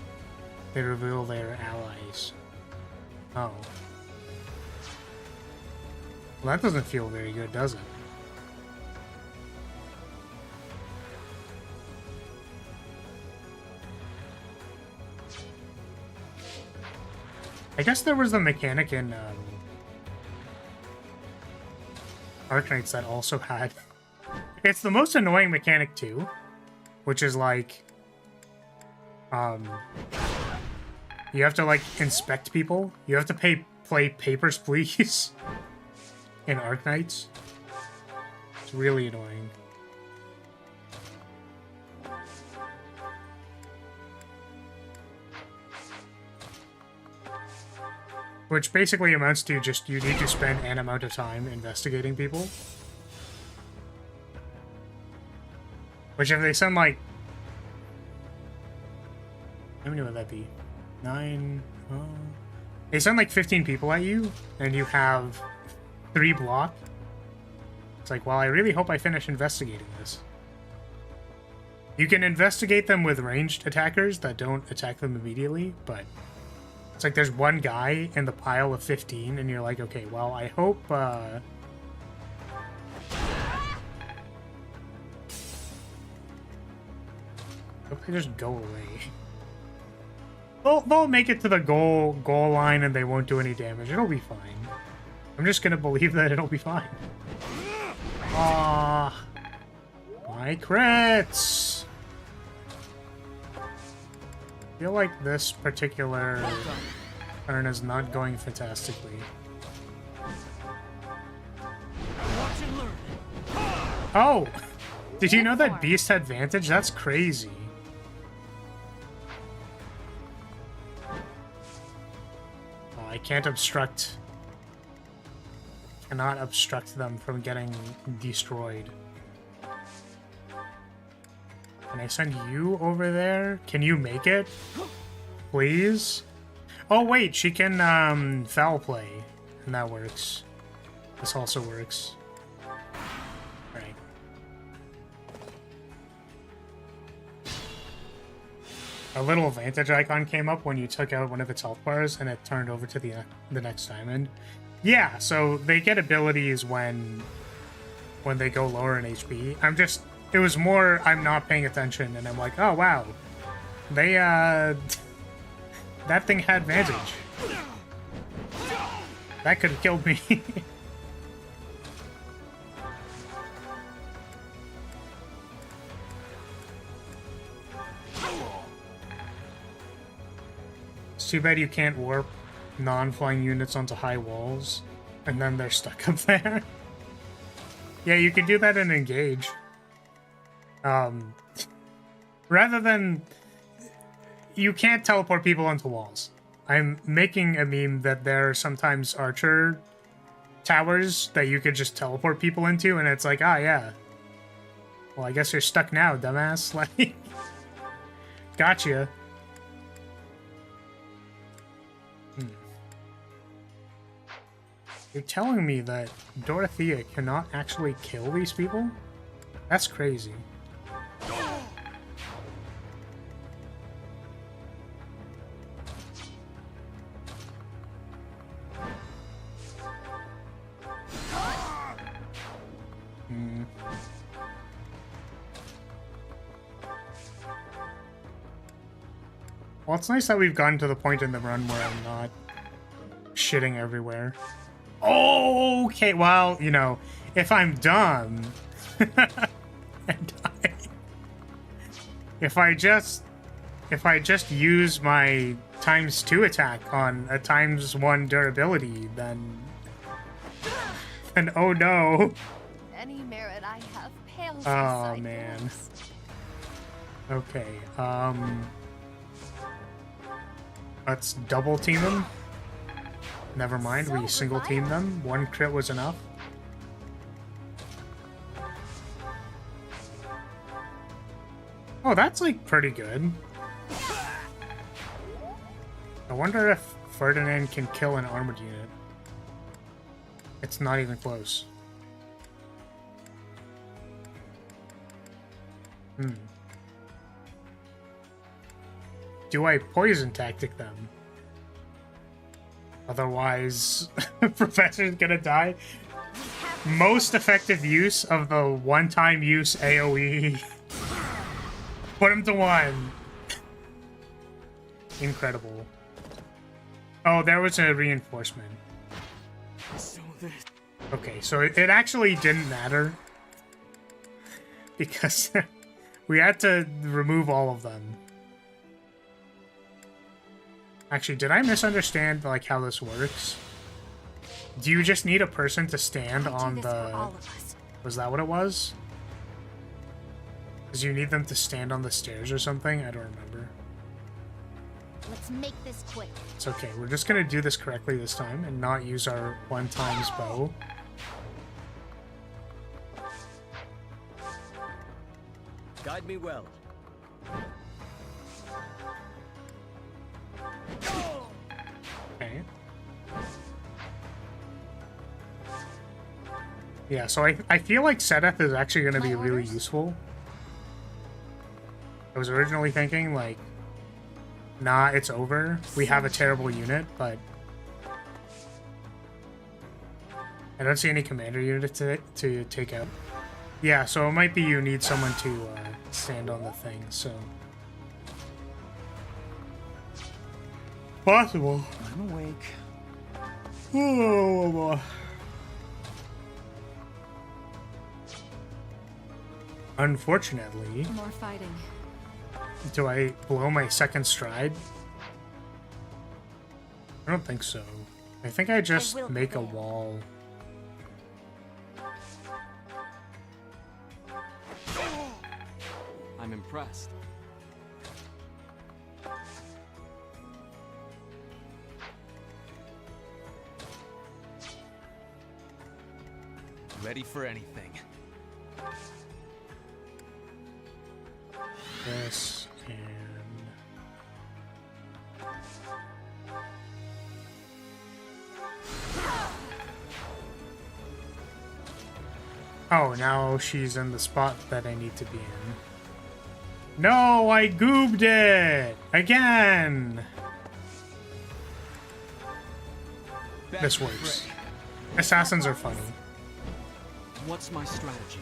They reveal their allies. Oh. Well, that doesn't feel very good, does it? I guess there was the mechanic in Arknights that also had... It's the most annoying mechanic too, which is like... You have to like inspect people. You have to play Papers, Please in Arknights. It's really annoying. Which basically amounts to just you need to spend an amount of time investigating people. Which if they send like... How many would that be? 9... They send like 15 people at you, and you have 3 block. It's like, well, I really hope I finish investigating this. You can investigate them with ranged attackers that don't attack them immediately, but... It's like there's one guy in the pile of 15, and you're like, okay, well, I hope, hope they just go away. They'll make it to the goal line, and they won't do any damage. It'll be fine. I'm just gonna believe that it'll be fine. Ah, my crits! I feel like this particular turn is not going fantastically. Oh! Did you know that Beast had Vantage? That's crazy. Oh, I can't obstruct... Cannot obstruct them from getting destroyed. Can I send you over there? Can you make it? Please? Oh wait, she can foul play. And that works. This also works. Right. A little Vantage icon came up when you took out one of its health bars and it turned over to the next diamond. Yeah, so they get abilities when they go lower in HP. It was more I'm not paying attention, and I'm like, oh, wow. They, that thing had Vantage. That could have killed me. It's too bad you can't warp non-flying units onto high walls, and then they're stuck up there. Yeah, you can do that in Engage. Rather than... You can't teleport people onto walls. I'm making a meme that there are sometimes archer towers that you could just teleport people into, and it's like, ah, yeah. Well, I guess you're stuck now, dumbass. Like, gotcha. You're telling me that Dorothea cannot actually kill these people? That's crazy. Well, it's nice that we've gotten to the point in the run where I'm not shitting everywhere. Okay, well, you know, if I'm dumb and if I just use my ×2 attack on a ×1 durability, then oh no. Any merit I have pales Oh man. Okay, let's double team them. Never mind, we single team them. 1 crit was enough. Oh, that's like pretty good. I wonder if Ferdinand can kill an armored unit. It's not even close. Do I poison tactic them? Otherwise, Professor's gonna die. Most effective use of the one-time use AoE. Put him to 1. Incredible. Oh, there was a reinforcement. So Okay, so it actually didn't matter. Because we had to remove all of them. Actually, did I misunderstand like how this works? Do you just need a person to stand on the... Was that what it was? Because you need them to stand on the stairs or something? I don't remember. Let's make this quick. It's okay. We're just gonna do this correctly this time and not use our 1x bow. Guide me well. Okay. Yeah, so I feel like Sedeth is actually going to be really useful. I was originally thinking, like, nah, it's over. We have a terrible unit, but... I don't see any commander unit to take out. Yeah, so it might be you need someone to stand on the thing, so... Possible. I'm awake. Oh, unfortunately... More fighting. Do I blow my second stride? I don't think so. I think I just make a wall. I'm impressed. Ready for anything. This and... Oh, now she's in the spot that I need to be in. No, I goobed it! Again! This works. Assassins are funny. What's my strategy?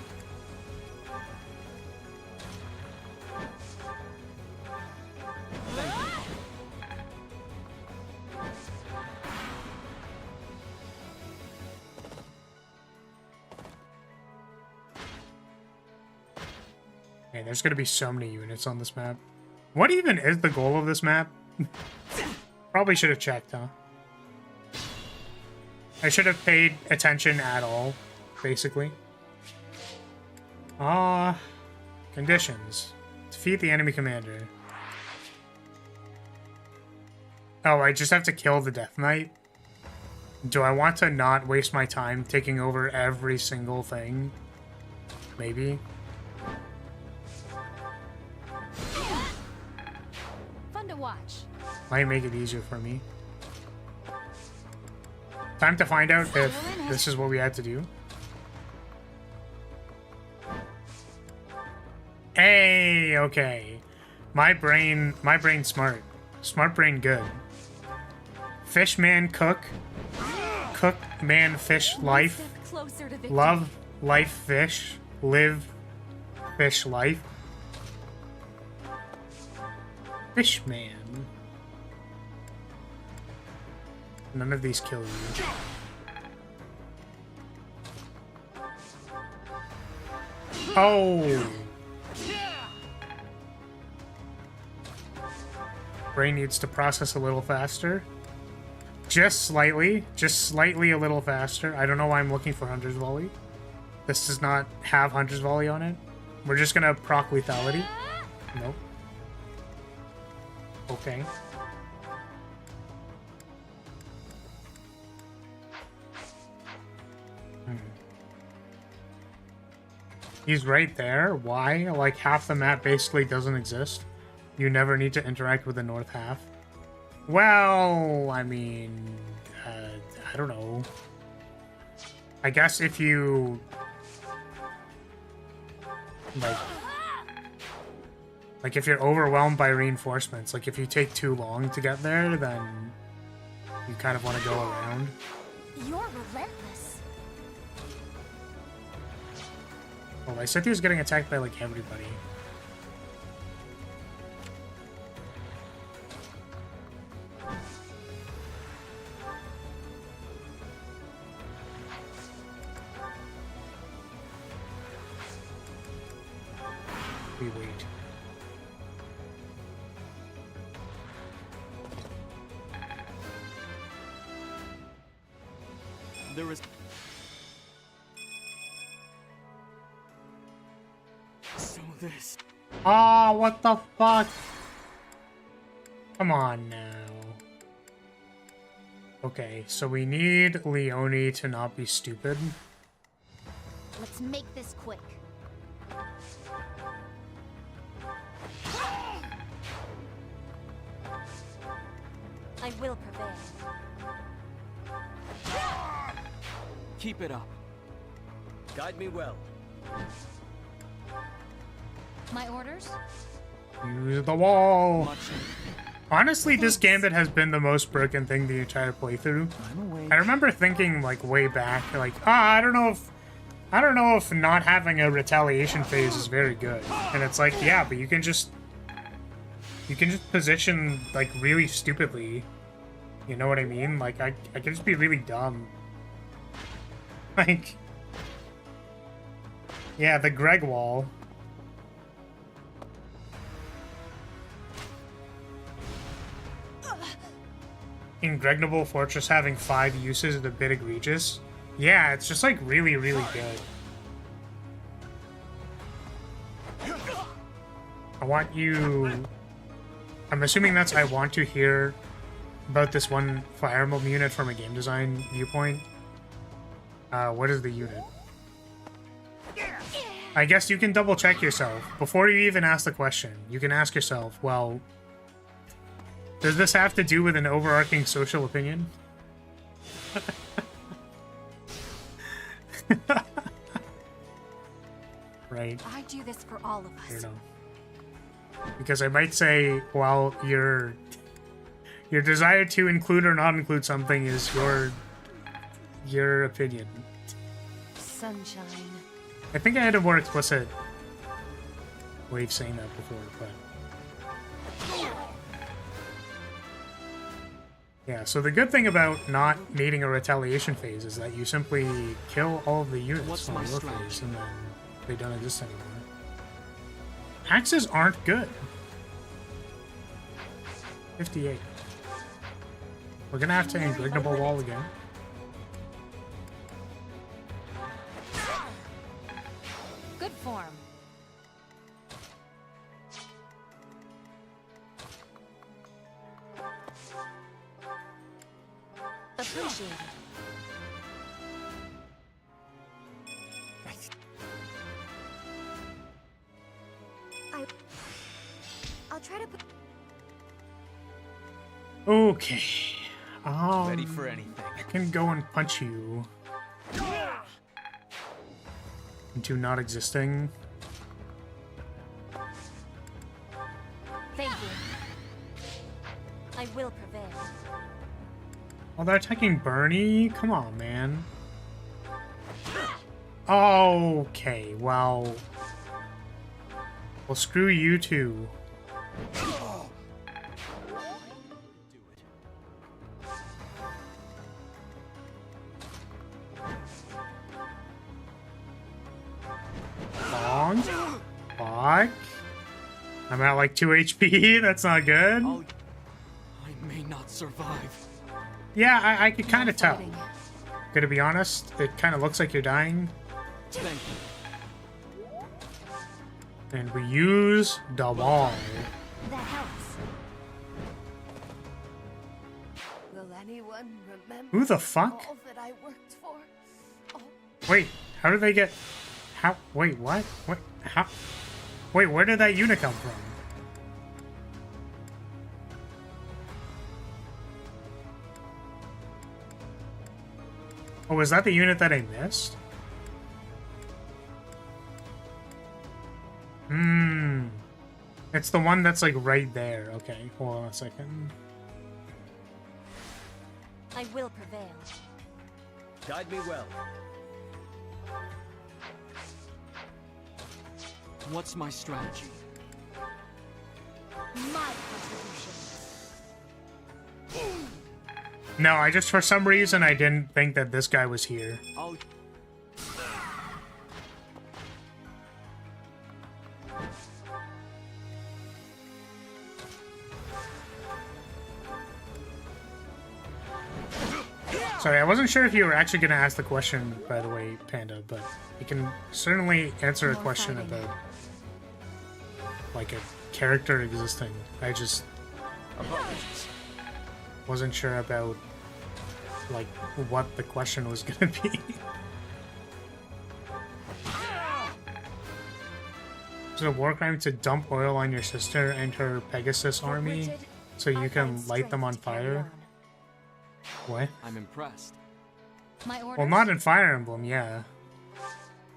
Thank you. Okay, there's gonna be so many units on this map. What even is the goal of this map? Probably should have checked, huh? I should have paid attention at all, basically. Conditions. Defeat the enemy commander. Oh, I just have to kill the Death Knight? Do I want to not waste my time taking over every single thing? Maybe. Fun to watch. Might make it easier for me. Time to find out if this is what we had to do. Hey, okay. My brain smart. Smart brain good. Fish man cook. Cook man fish life. Love life fish. Live fish life. Fish man. None of these kill you. Oh! Brain needs to process a little faster. Just slightly a little faster. I don't know why I'm looking for Hunter's Volley. This does not have Hunter's Volley on it. We're just gonna proc lethality. Nope. Okay. He's right there. Why? Like, half the map basically doesn't exist. You never need to interact with the north half. Well, I mean, I don't know. I guess if you... Like if you're overwhelmed by reinforcements, like if you take too long to get there, then you kind of want to go around. You're relentless. Oh, I said he was getting attacked by like everybody. wait. There is... So this... Ah, what the fuck? Come on now. Okay, so we need Leone to not be stupid. Let's make this quick. I will prevail. Keep it up. Guide me well. My orders? Use the wall. Much... Honestly, this gambit has been the most broken thing the entire playthrough. I'm awake. I remember thinking, like, way back, like, I don't know if not having a retaliation phase is very good. And it's like, yeah, but you can just position, like, really stupidly. You know what I mean? Like, I can just be really dumb. Like, yeah, the Greg wall. Imgregnable Fortress having 5 uses is a bit egregious. Yeah, it's just like really, really good. I want you... I'm assuming that's I want to hear about this one Fire Emblem unit from a game design viewpoint. What is the unit? I guess you can double check yourself. Before you even ask the question, you can ask yourself, well, does this have to do with an overarching social opinion? Right. I do this for all of us. I don't know. Because I might say, well, your desire to include or not include something is your opinion. Sunshine. I think I had a more explicit way of saying that before, but... Yeah, so the good thing about not needing a retaliation phase is that you simply kill all of the units on your phase, and then they don't exist anymore. Axes aren't good. 58. We're gonna have to imgregnable wall again. Good form. Appreciate it. I'll try to put... Okay. Ready for anything. I can go and punch you into not existing. Thank you. I will prevail. Oh, they're attacking Bernie? Come on, man. Okay, well... Well, screw you too. Long. Fuck. I'm at like 2 HP. That's not good. I may not survive. Yeah, I could kind of tell. Gonna be honest, it kind of looks like you're dying. Thank you. And we use the wall. That helps. Will anyone remember Who the fuck? all that I worked for? Oh. Wait, how did they get... How... Wait, what? What? How... Wait, where did that unit come from? Oh, was that the unit that I missed? It's the one that's like right there. Okay, hold on a second. I will prevail. Guide me well. What's my strategy? My contribution. No, I just, for some reason, I didn't think that this guy was here. I'll... Sorry, I wasn't sure if you were actually going to ask the question, by the way, Panda, but you can certainly answer a question about, like, a character existing. I just wasn't sure about, like, what the question was going to be. Is it a war crime to dump oil on your sister and her Pegasus army so you can light them on fire? What? I'm impressed. My orders? Well, not in Fire Emblem, yeah.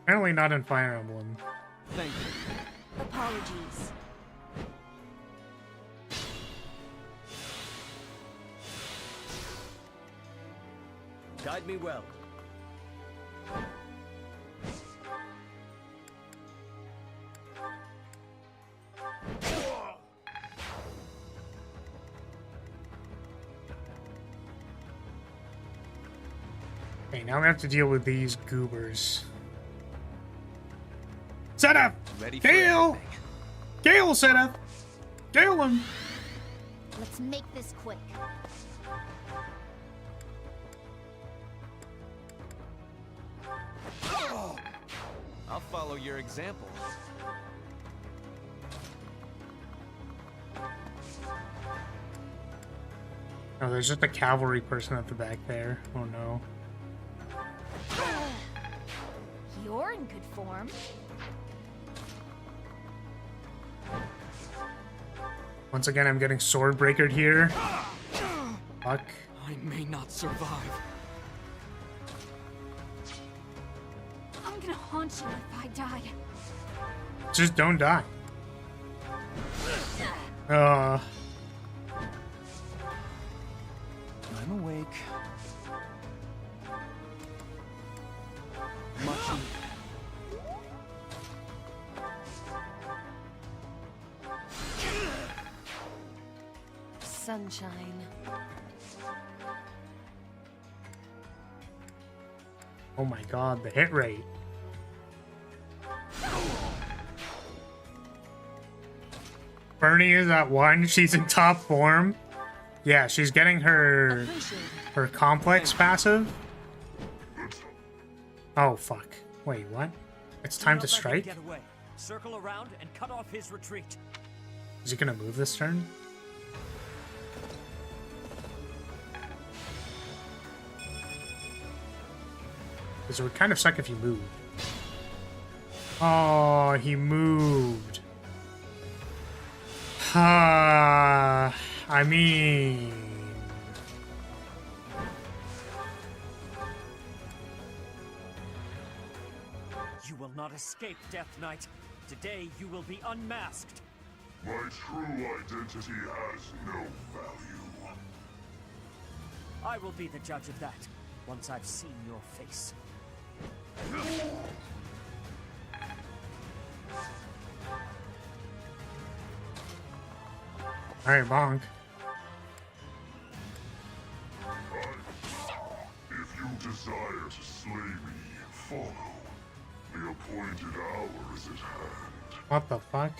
Apparently not in Fire Emblem. Thank you. Apologies. Guide me well. Okay, now we have to deal with these goobers. Set up! Ready for Gale! anything. Gale set up! Gale him! Let's make this quick. I'll follow your example. Oh, there's just a cavalry person at the back there. Oh no. You're in good form. Once again, I'm getting sword breakered here. Fuck. I may not survive. I'm gonna haunt you if I die. Just don't die. I'm awake. Much Sunshine. Oh my god, the hit rate. Bernie is at 1. She's in top form. Yeah, she's getting her complex passive. Oh fuck. Wait, what? It's time to strike? Get away. Circle around and cut off his retreat. Is he gonna move this turn? Because it would kind of suck if he moved. Oh, he moved. I mean... You will not escape, Death Knight. Today you will be unmasked. My true identity has no value. I will be the judge of that once I've seen your face. Alright, bonk. If you desire to slay me, follow. The appointed hour is at hand. What the fuck?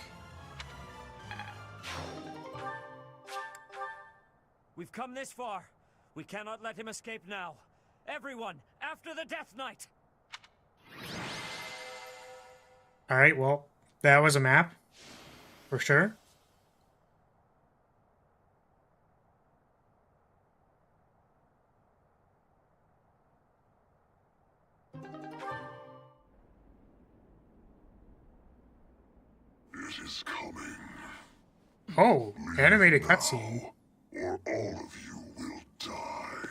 We've come this far. We cannot let him escape now. Everyone, after the Death Knight! Alright, well, that was a map. For sure. It is coming. Oh, animated cutscene. Or all of you will die.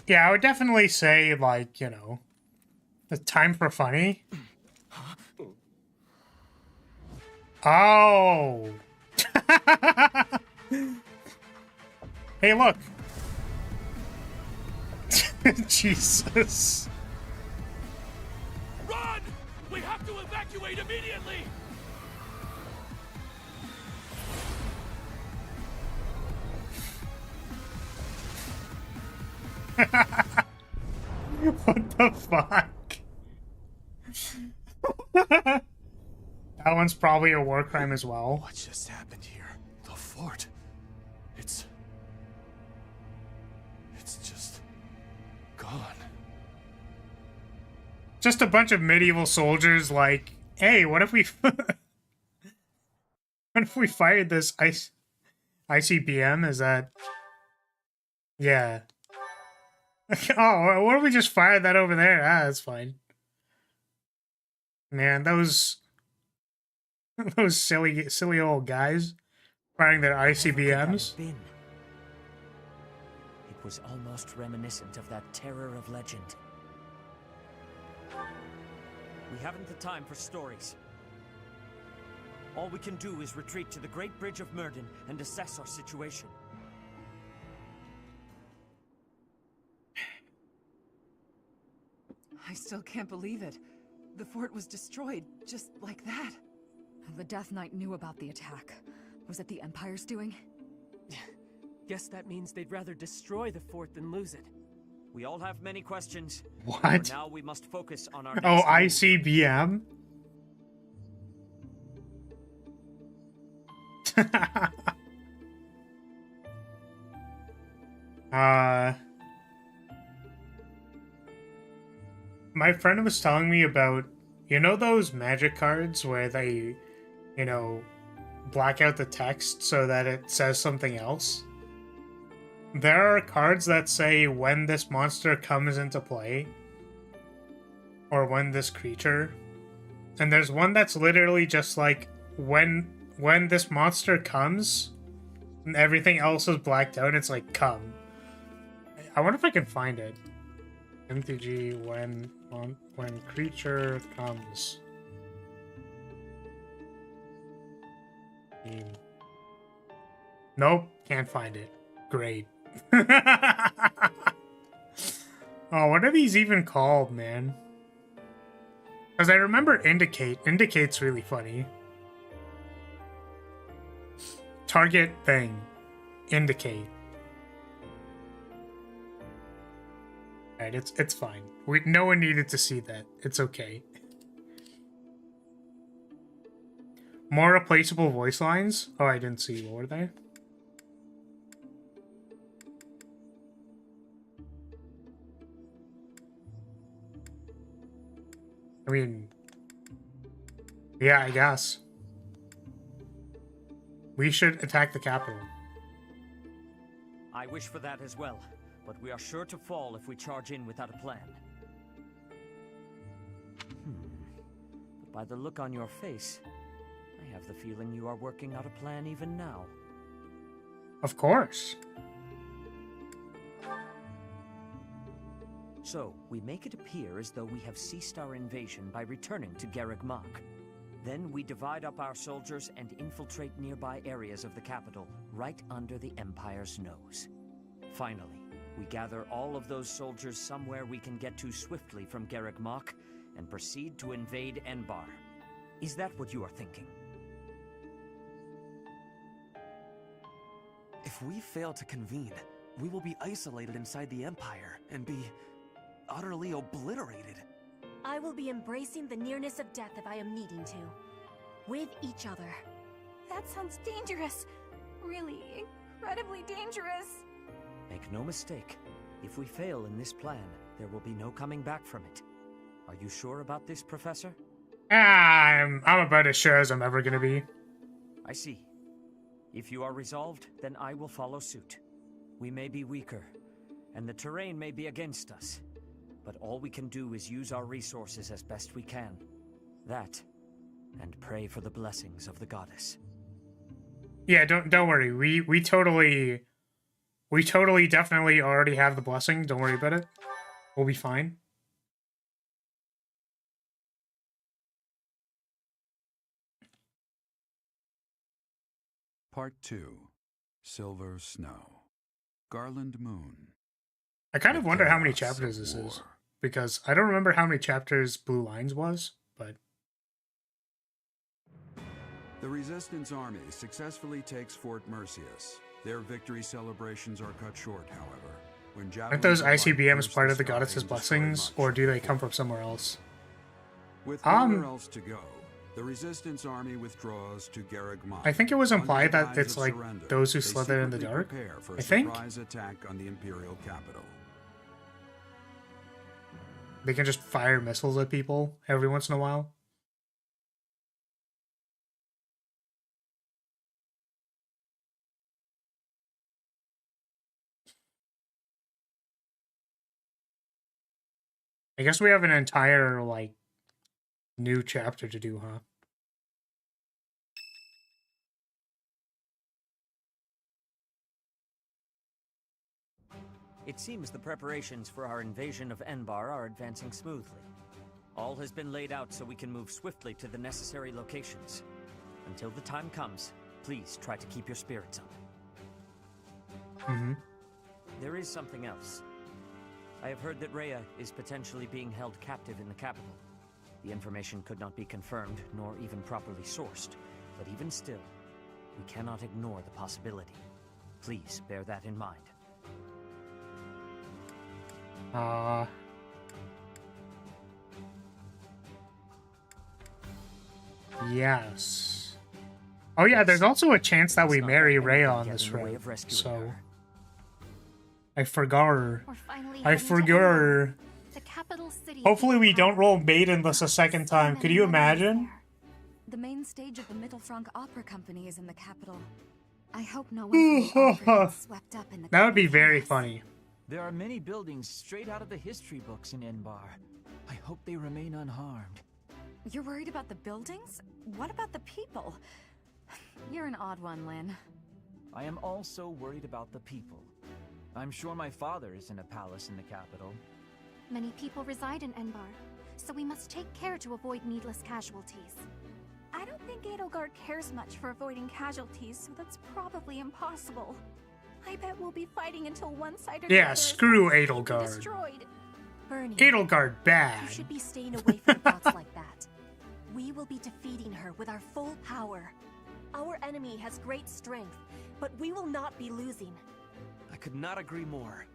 Yeah, I would definitely say, like, you know, the time for funny. Oh. Hey, look. Jesus. Run! We have to evacuate immediately! What the fuck? That one's probably a war crime as well. What just happened here? The fort. It's Just a bunch of medieval soldiers like, hey, what if we what if we fired this ICBM? Is that... Yeah. Oh, what if we just fired that over there? Ah, that's fine. Man, those silly old guys firing their ICBMs. It was almost reminiscent of that terror of legend. We haven't the time for stories. All we can do is retreat to the Great Bridge of Murden and assess our situation. I still can't believe it. The fort was destroyed, just like that. The Death Knight knew about the attack. Was it the Empire's doing? Guess that means they'd rather destroy the fort than lose it. We all have many questions. What? For now we must focus on our next Oh, move. ICBM? My friend was telling me about, you know those magic cards where they, you know, black out the text so that it says something else? There are cards that say when this monster comes into play, or when this creature, and there's one that's literally just like, when this monster comes, and everything else is blacked out, it's like, come. I wonder if I can find it. MTG when creature comes. Nope, can't find it. Great. Oh, what are these even called, man? Because I remember indicate. Indicate's really funny. Target thing. Indicate. Alright, it's fine. No one needed to see that. It's okay. More replaceable voice lines? Oh, I didn't see. What were they? I mean... Yeah, I guess. We should attack the capital. I wish for that as well, but we are sure to fall if we charge in without a plan. But by the look on your face, I have the feeling you are working out a plan even now. Of course. So, we make it appear as though we have ceased our invasion by returning to Garreg Mach. Then we divide up our soldiers and infiltrate nearby areas of the capital, right under the Empire's nose. Finally, we gather all of those soldiers somewhere we can get to swiftly from Garreg Mach and proceed to invade Enbar. Is that what you are thinking? If we fail to convene, we will be isolated inside the Empire and be utterly obliterated. I will be embracing the nearness of death if I am needing to. With each other. That sounds dangerous. Really, incredibly dangerous. Make no mistake, if we fail in this plan, there will be no coming back from it. Are you sure about this, Professor? I'm about as sure as I'm ever gonna be. I see. If you are resolved, then I will follow suit. We may be weaker, and the terrain may be against us, but all we can do is use our resources as best we can. That, and pray for the blessings of the goddess. Yeah, don't worry. We totally definitely already have the blessing. Don't worry about it. We'll be fine. Part 2. Silver Snow. Garland Moon. I kind of The wonder how many chaos chapters of this is, war. because I don't remember how many chapters Blue Lines was, but... The Resistance Army successfully takes Fort Mercius. Their victory celebrations are cut short, however. When Aren't those javelins of light ICBMs pierce part the of the sky goddess's and destroy blessings, much or do they of come the from somewhere else? With nowhere else to go, the Resistance Army withdraws to Garreg Mach. I think it was Under implied the that guise it's of like surrender, those who they slither in the secretly dark. prepare for a I think. surprise attack on the Imperial capital. they can just fire missiles at people every once in a while. I guess we have an entire, like, new chapter to do, huh? It seems the preparations for our invasion of Enbar are advancing smoothly. All has been laid out so we can move swiftly to the necessary locations. Until the time comes, please try to keep your spirits up. There is something else. I have heard that Rhea is potentially being held captive in the capital. The information could not be confirmed, nor even properly sourced, but even still, we cannot ignore the possibility. Please bear that in mind. Yes. Oh yeah, there's also a chance that we marry Rhea on this road, so... I forgot. I forgot. The capital city. Hopefully we don't roll maidenless a second time. Could you imagine? The main stage of the Mittelfrank Opera Company is in the capital. I hope no one gets swept up in the That would be very funny. There are many buildings straight out of the history books in Enbar. I hope they remain unharmed. You're worried about the buildings? What about the people? You're an odd one, Lynn. I am also worried about the people. I'm sure my father is in a palace in the capital. Many people reside in Enbar, so we must take care to avoid needless casualties. I don't think Edelgard cares much for avoiding casualties, so that's probably impossible. I bet we'll be fighting until one side or the other is screw completely Edelgard. destroyed. Bernie, Edelgard bad. you should be staying away from thoughts like that. We will be defeating her with our full power. Our enemy has great strength, but we will not be losing. I could not agree more.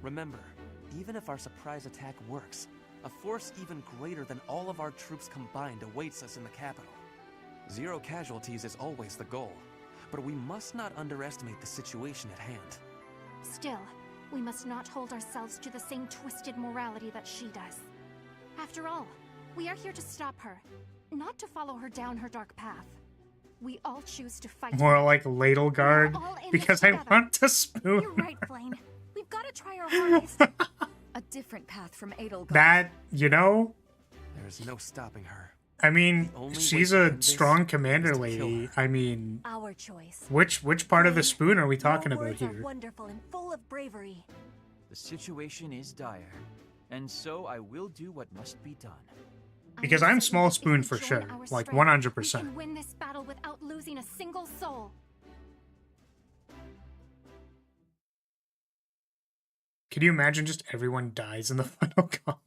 Remember, even if our surprise attack works, a force even greater than all of our troops combined awaits us in the capital. 0 casualties is always the goal, but we must not underestimate the situation at hand. Still, we must not hold ourselves to the same twisted morality that she does. After all, we are here to stop her, not to follow her down her dark path. We all choose to fight. More like ladle guard, because I want to spoon. You're right, Blaine. We've got to try our hardest. A different path from Edelgard. That, you know? There's no stopping her. I mean, she's a strong commander lady. I mean, Our choice. which part of the spoon are we talking Your about words are here? wonderful and full of bravery. The situation is dire, and so I will do what must be done. Because I'm small spoon for sure, like 100%. We can win this battle without losing a single soul. Could you imagine just everyone dies in the final combat?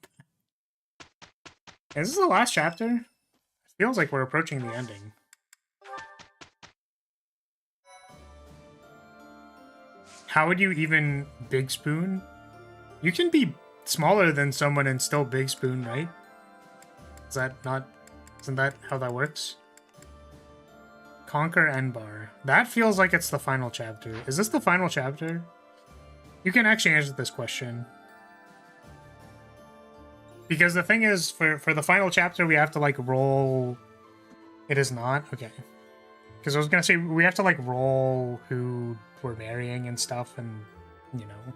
Is this the last chapter? It feels like we're approaching the ending. How would you even big spoon? You can be smaller than someone and still big spoon, right? Is that not... Isn't that how that works? Conquer Enbar. That feels like it's the final chapter. Is this the final chapter? You can actually answer this question. Because the thing is, for the final chapter, we have to, like, roll... It is not? Okay. Because I was gonna say, we have to, like, roll who we're marrying and stuff, and, you know...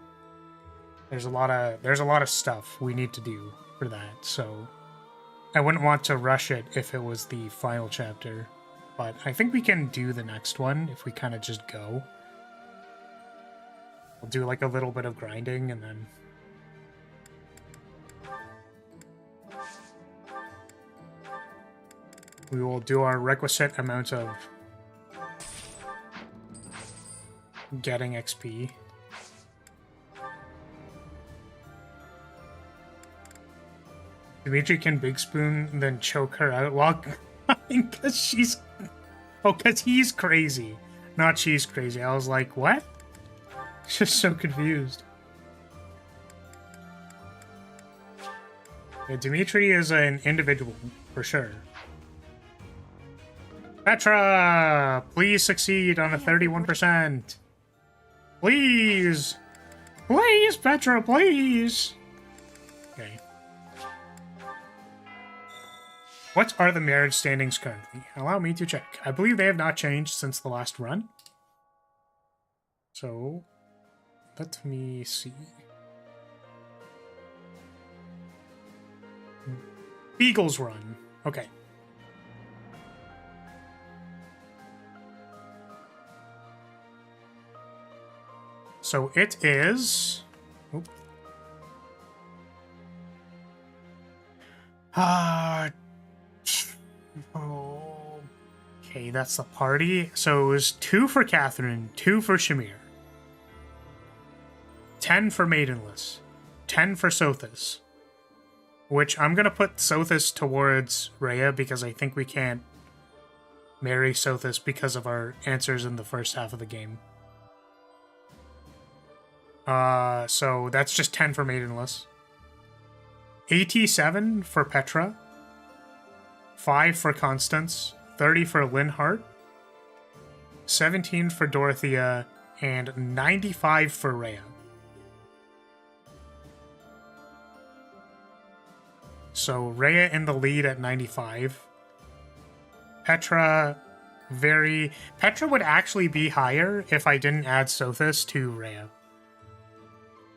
There's a lot of stuff we need to do for that, so... I wouldn't want to rush it if it was the final chapter. But I think we can do the next one if we kind of just go. We'll do, like, a little bit of grinding, and then... we will do our requisite amount of getting XP. Dimitri can big spoon and then choke her out while crying because she's... Oh, because he's crazy. Not she's crazy. I was like, what? Just so confused. Yeah, Dimitri is an individual, for sure. Petra! Please succeed on a 31%. Please! Please, Petra, please! What are the marriage standings currently? Allow me to check. I believe they have not changed since the last run. So, let me see. Beagle's run. Okay. So it is... Oop. Okay, that's the party. So it was 2 for Catherine, 2 for Shamir. 10 for Maidenless. 10 for Sothis. Which I'm going to put Sothis towards Rhea because I think we can't marry Sothis because of our answers in the first half of the game. So that's just 10 for Maidenless. 87 for Petra. 5 for Constance. 30 for Linhart. 17 for Dorothea. And 95 for Rhea. So Rhea in the lead at 95. Petra would actually be higher if I didn't add Sothis to Rhea.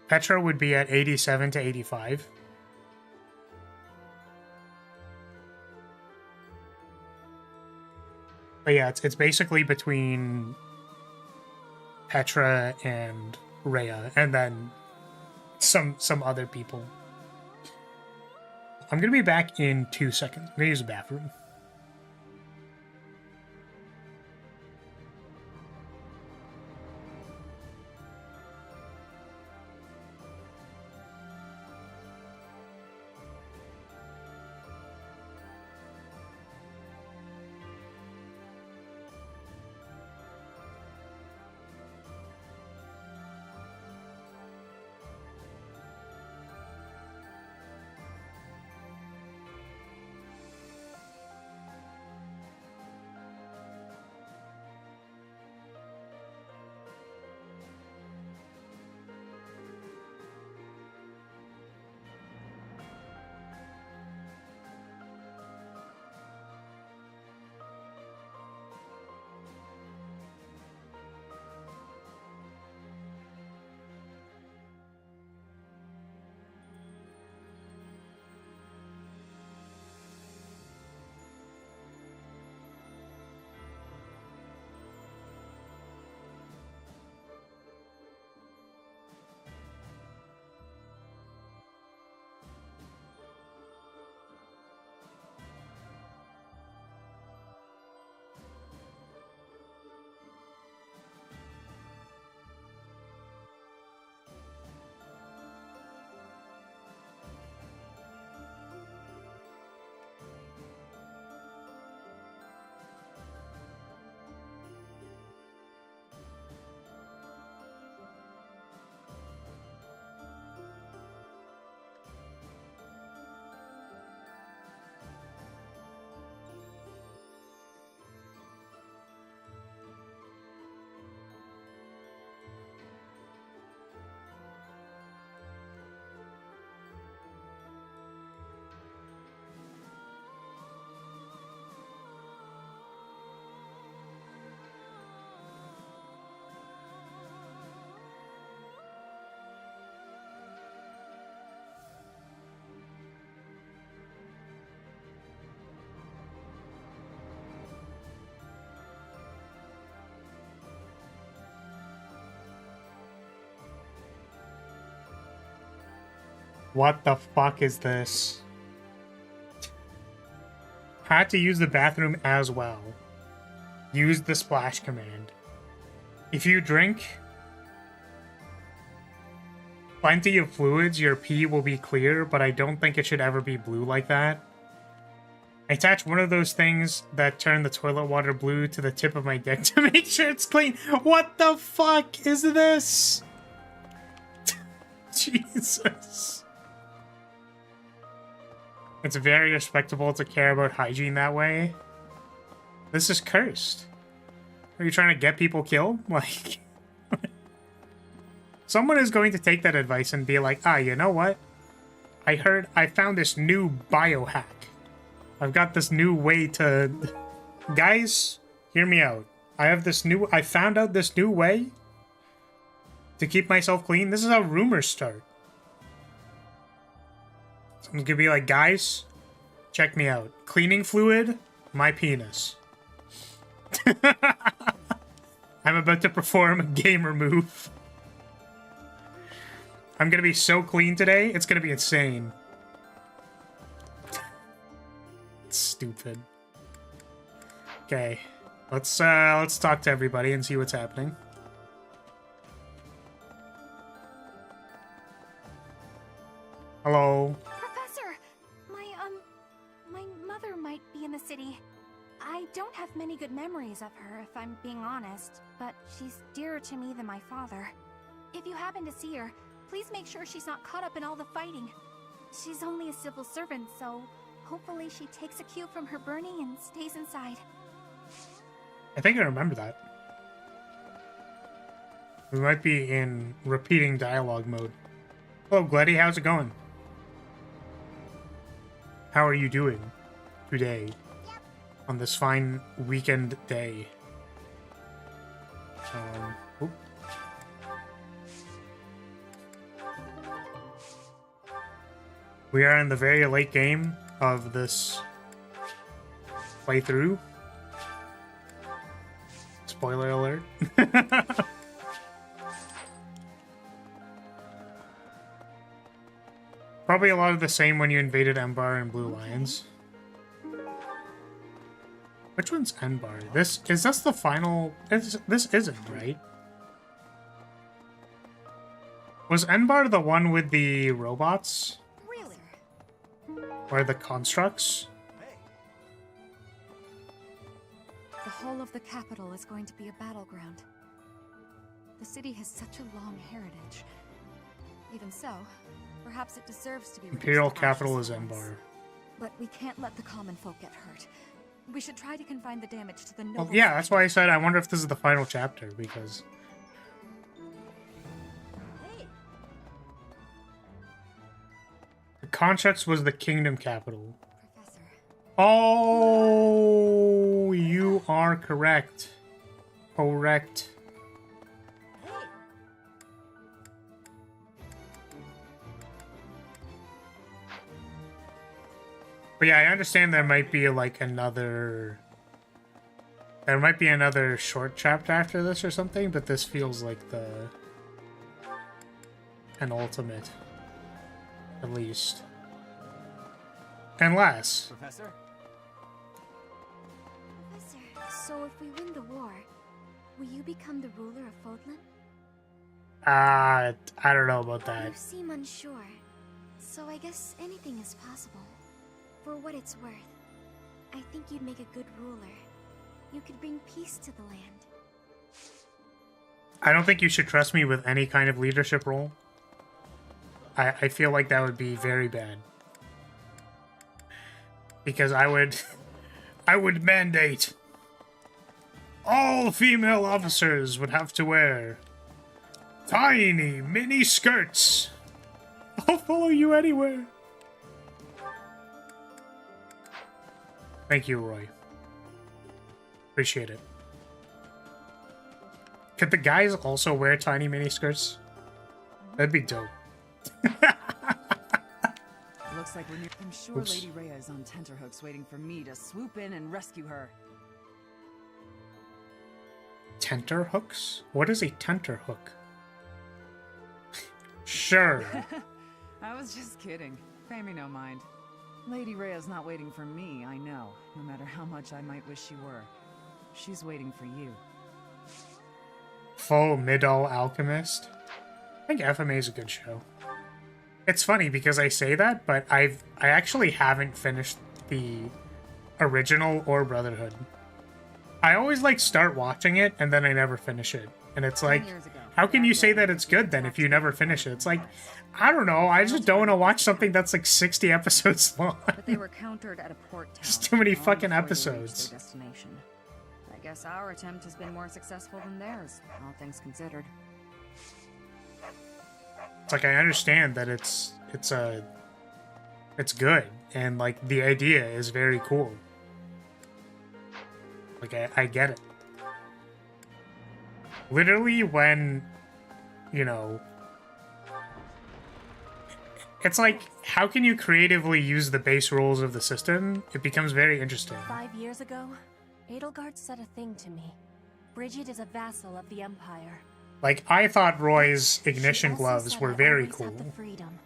Petra would be at 87 to 85. But yeah, it's basically between Petra and Rhea, and then some other people. I'm gonna be back in 2 seconds. I'm gonna use the bathroom. What the fuck is this? Had to use the bathroom as well. Use the splash command. If you drink plenty of fluids, your pee will be clear, but I don't think it should ever be blue like that. I attach one of those things that turn the toilet water blue to the tip of my dick to make sure it's clean. What the fuck is this? Jesus. It's very respectable to care about hygiene that way. This is cursed. Are you trying to get people killed? Like, someone is going to take that advice and be like, ah, you know what? I found this new biohack. I've got this new way to... Guys, hear me out. I found out this new way to keep myself clean. This is how rumors start. Someone's gonna be like, guys, check me out. Cleaning fluid, my penis. I'm about to perform a gamer move. I'm gonna be so clean today, it's gonna be insane. It's stupid. Okay, let's talk to everybody and see what's happening. Hello. Professor, my mother might be in the city. I don't have many good memories of her, if I'm being honest, but she's dearer to me than my father. If you happen to see her, please make sure she's not caught up in all the fighting. She's only a civil servant, so hopefully she takes a cue from her burning and stays inside. I think I remember that. We might be in repeating dialogue mode. Hello, Gleddy, how's it going? How are you doing today on this fine weekend day? Oop. We are in the very late game of this playthrough. Spoiler alert. Probably a lot of the same when you invaded Embar and Blue Lions. Which one's Embar? Is this the final? This isn't, right? Was Embar the one with the robots? Really? Or the constructs? The whole of the capital is going to be a battleground. The city has such a long heritage. Even so, perhaps it deserves to be Imperial reduced to capital ashes is once. Embar. But we can't let the common folk get hurt. We should try to confine the damage to the Well, noble. yeah, that's why I said I wonder if this is the final chapter, because... The constructs was the kingdom capital. Professor. Oh, you are correct. Correct. But yeah, I understand there might be like another... There might be another short chapter after this or something, but this feels like an ultimate. At least. Unless... Professor? Professor, so if we win the war, will you become the ruler of Fodlan? I don't know about that. You seem unsure, so I guess anything is possible. For what it's worth, I think you'd make a good ruler. You could bring peace to the land. I don't think you should trust me with any kind of leadership role. I feel like that would be very bad. Because I would mandate all female officers would have to wear tiny mini skirts. I'll follow you anywhere. Thank you, Roy. Appreciate it. Could the guys also wear tiny mini skirts? That'd be dope. Looks like we're near. I'm sure Oops. Lady Rhea is on tenterhooks waiting for me to swoop in and rescue her. Tenterhooks? What is a tenterhook? Sure. I was just kidding. Pay me no mind. Lady Rhea's not waiting for me, I know, no matter how much I might wish she were. She's waiting for you. Full Middle Alchemist. I think FMA is a good show. It's funny because I say that, but I actually haven't finished the original or Brotherhood. I always like start watching it and then I never finish it. And it's like, how can you say that it's good then if you never finish it? It's like, I don't know, I just don't want to watch something that's like 60 episodes long. But they were countered at a port town. There's too many long fucking before they reached episodes. their destination. I guess our attempt has been more successful than theirs, all things considered. It's like, I understand that it's a It's good, and like the idea is very cool. Like I get it. Literally when, you know, it's like, how can you creatively use the base rules of the system? It becomes very interesting. 5 years ago, Edelgard said a thing to me. Bridget is a vassal of the Empire. Like, I thought Roy's ignition She also gloves said were I very always cool. have the freedom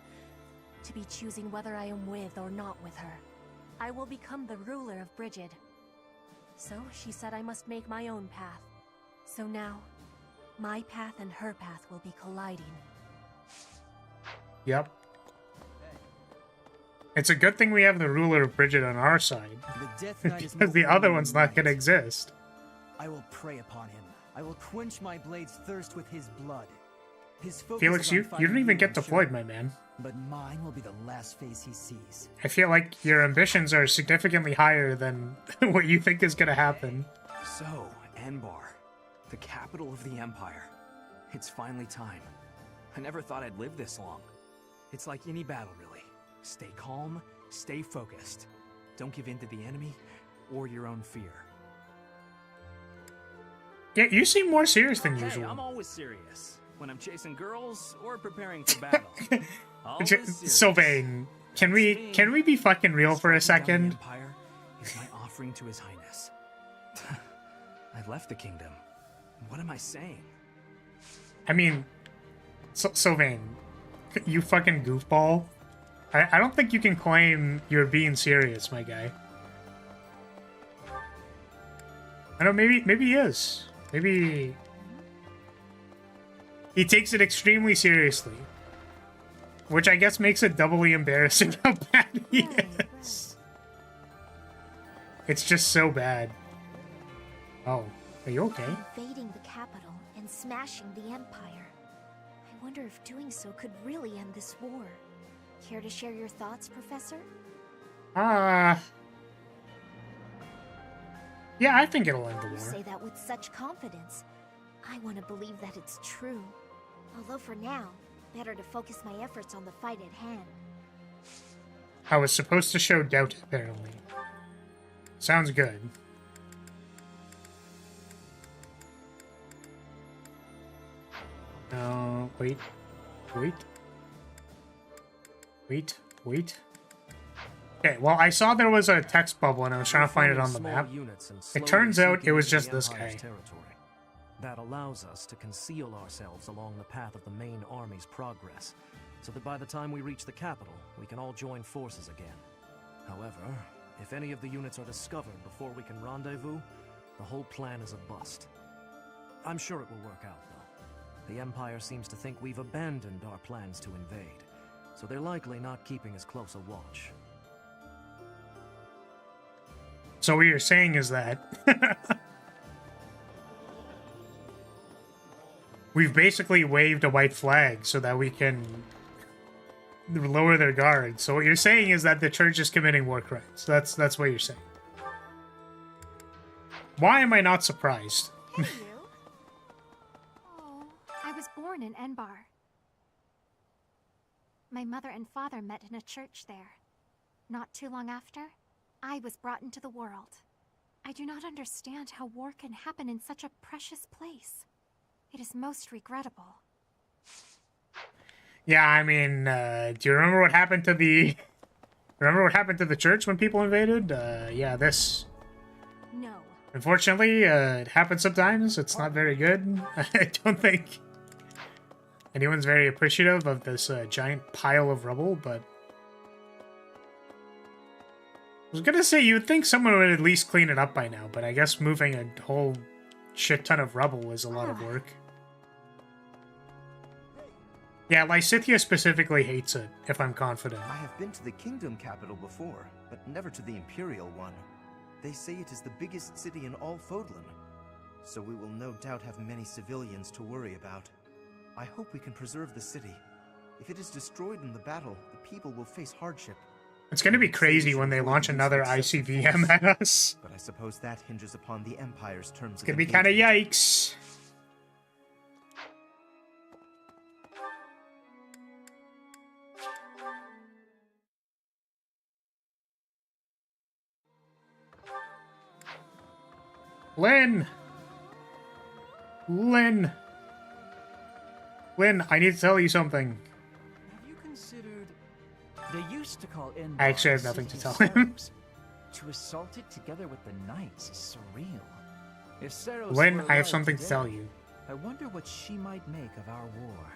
to be choosing whether I am with or not with her. I will become the ruler of Bridget. So she said I must make my own path. So now, my path and her path will be colliding. Yep. It's a good thing we have the ruler of Bridget on our side. The Death Knight is Because the no other longer one's not knight. gonna exist. I will prey upon him. I will quench my blade's thirst with his blood. His focus Felix, is on you finding don't even get I'm deployed, sure. my man. But mine will be the last face he sees. I feel like your ambitions are significantly higher than what you think is gonna happen. So, Enbar, the capital of the Empire. It's finally time. I never thought I'd live this long. It's like any battle, really. Stay calm, stay focused. Don't give in to the enemy or your own fear. Yeah, you seem more serious than Hey, usual. I'm always serious. When I'm chasing girls or preparing for battle. Always serious. Sylvain, can we be fucking real for a second? The Empire is my offering to His Highness. I left the kingdom. What am I saying? I mean, Sylvain, you fucking goofball. I don't think you can claim you're being serious, my guy. I don't know, maybe he is. Maybe he takes it extremely seriously. Which I guess makes it doubly embarrassing how bad he is. It's just so bad. Oh, are you okay? Invading the capital and smashing the Empire. I wonder if doing so could really end this war. Care to share your thoughts, Professor? Yeah, I think it'll end the You war. say that with such confidence. I want to believe that it's true. Although for now, better to focus my efforts on the fight at hand. I was supposed to show doubt, apparently. Sounds good. Wait. Okay, well, I saw there was a text bubble and I was trying to find it on the map. It turns out it was just this guy. That allows us to conceal ourselves along the path of the main army's progress, so that by the time we reach the capital, we can all join forces again. However, if any of the units are discovered before we can rendezvous, the whole plan is a bust. I'm sure it will work out, though. The Empire seems to think we've abandoned our plans to invade, so they're likely not keeping as close a watch. So what you're saying is that we've basically waved a white flag so that we can lower their guard. So what you're saying is that the church is committing war crimes. That's what you're saying. Why am I not surprised? Hey, you. Oh, I was born in Enbar. My mother and father met in a church there. Not too long after, I was brought into the world. I do not understand how war can happen in such a precious place. It is most regrettable. Yeah, I mean, do you remember what happened to the... Remember what happened to the church when people invaded? Yeah, this... No. Unfortunately, it happens sometimes. It's not very good. I don't think anyone's very appreciative of this giant pile of rubble, but... I was gonna say, you would think someone would at least clean it up by now, but I guess moving a whole shit ton of rubble is a lot of work. Yeah, Lysithia specifically hates it, if I'm confident. I have been to the kingdom capital before, but never to the imperial one. They say it is the biggest city in all Fodlan, so we will no doubt have many civilians to worry about. I hope we can preserve the city. If it is destroyed in the battle, the people will face hardship. It's gonna be crazy when they launch another ICVM at us. But I suppose that hinges upon the Empire's terms It's of gonna be kinda engagement. yikes. Lynn! Lynn! Lynn, I need to tell you something. Have you considered... They used to call Inbar I actually have the nothing to City of tell him. Saros. To assault it together with the Knights is surreal. If Saros Lynn, were I have alive something to today, tell you. I wonder what she might make of our war.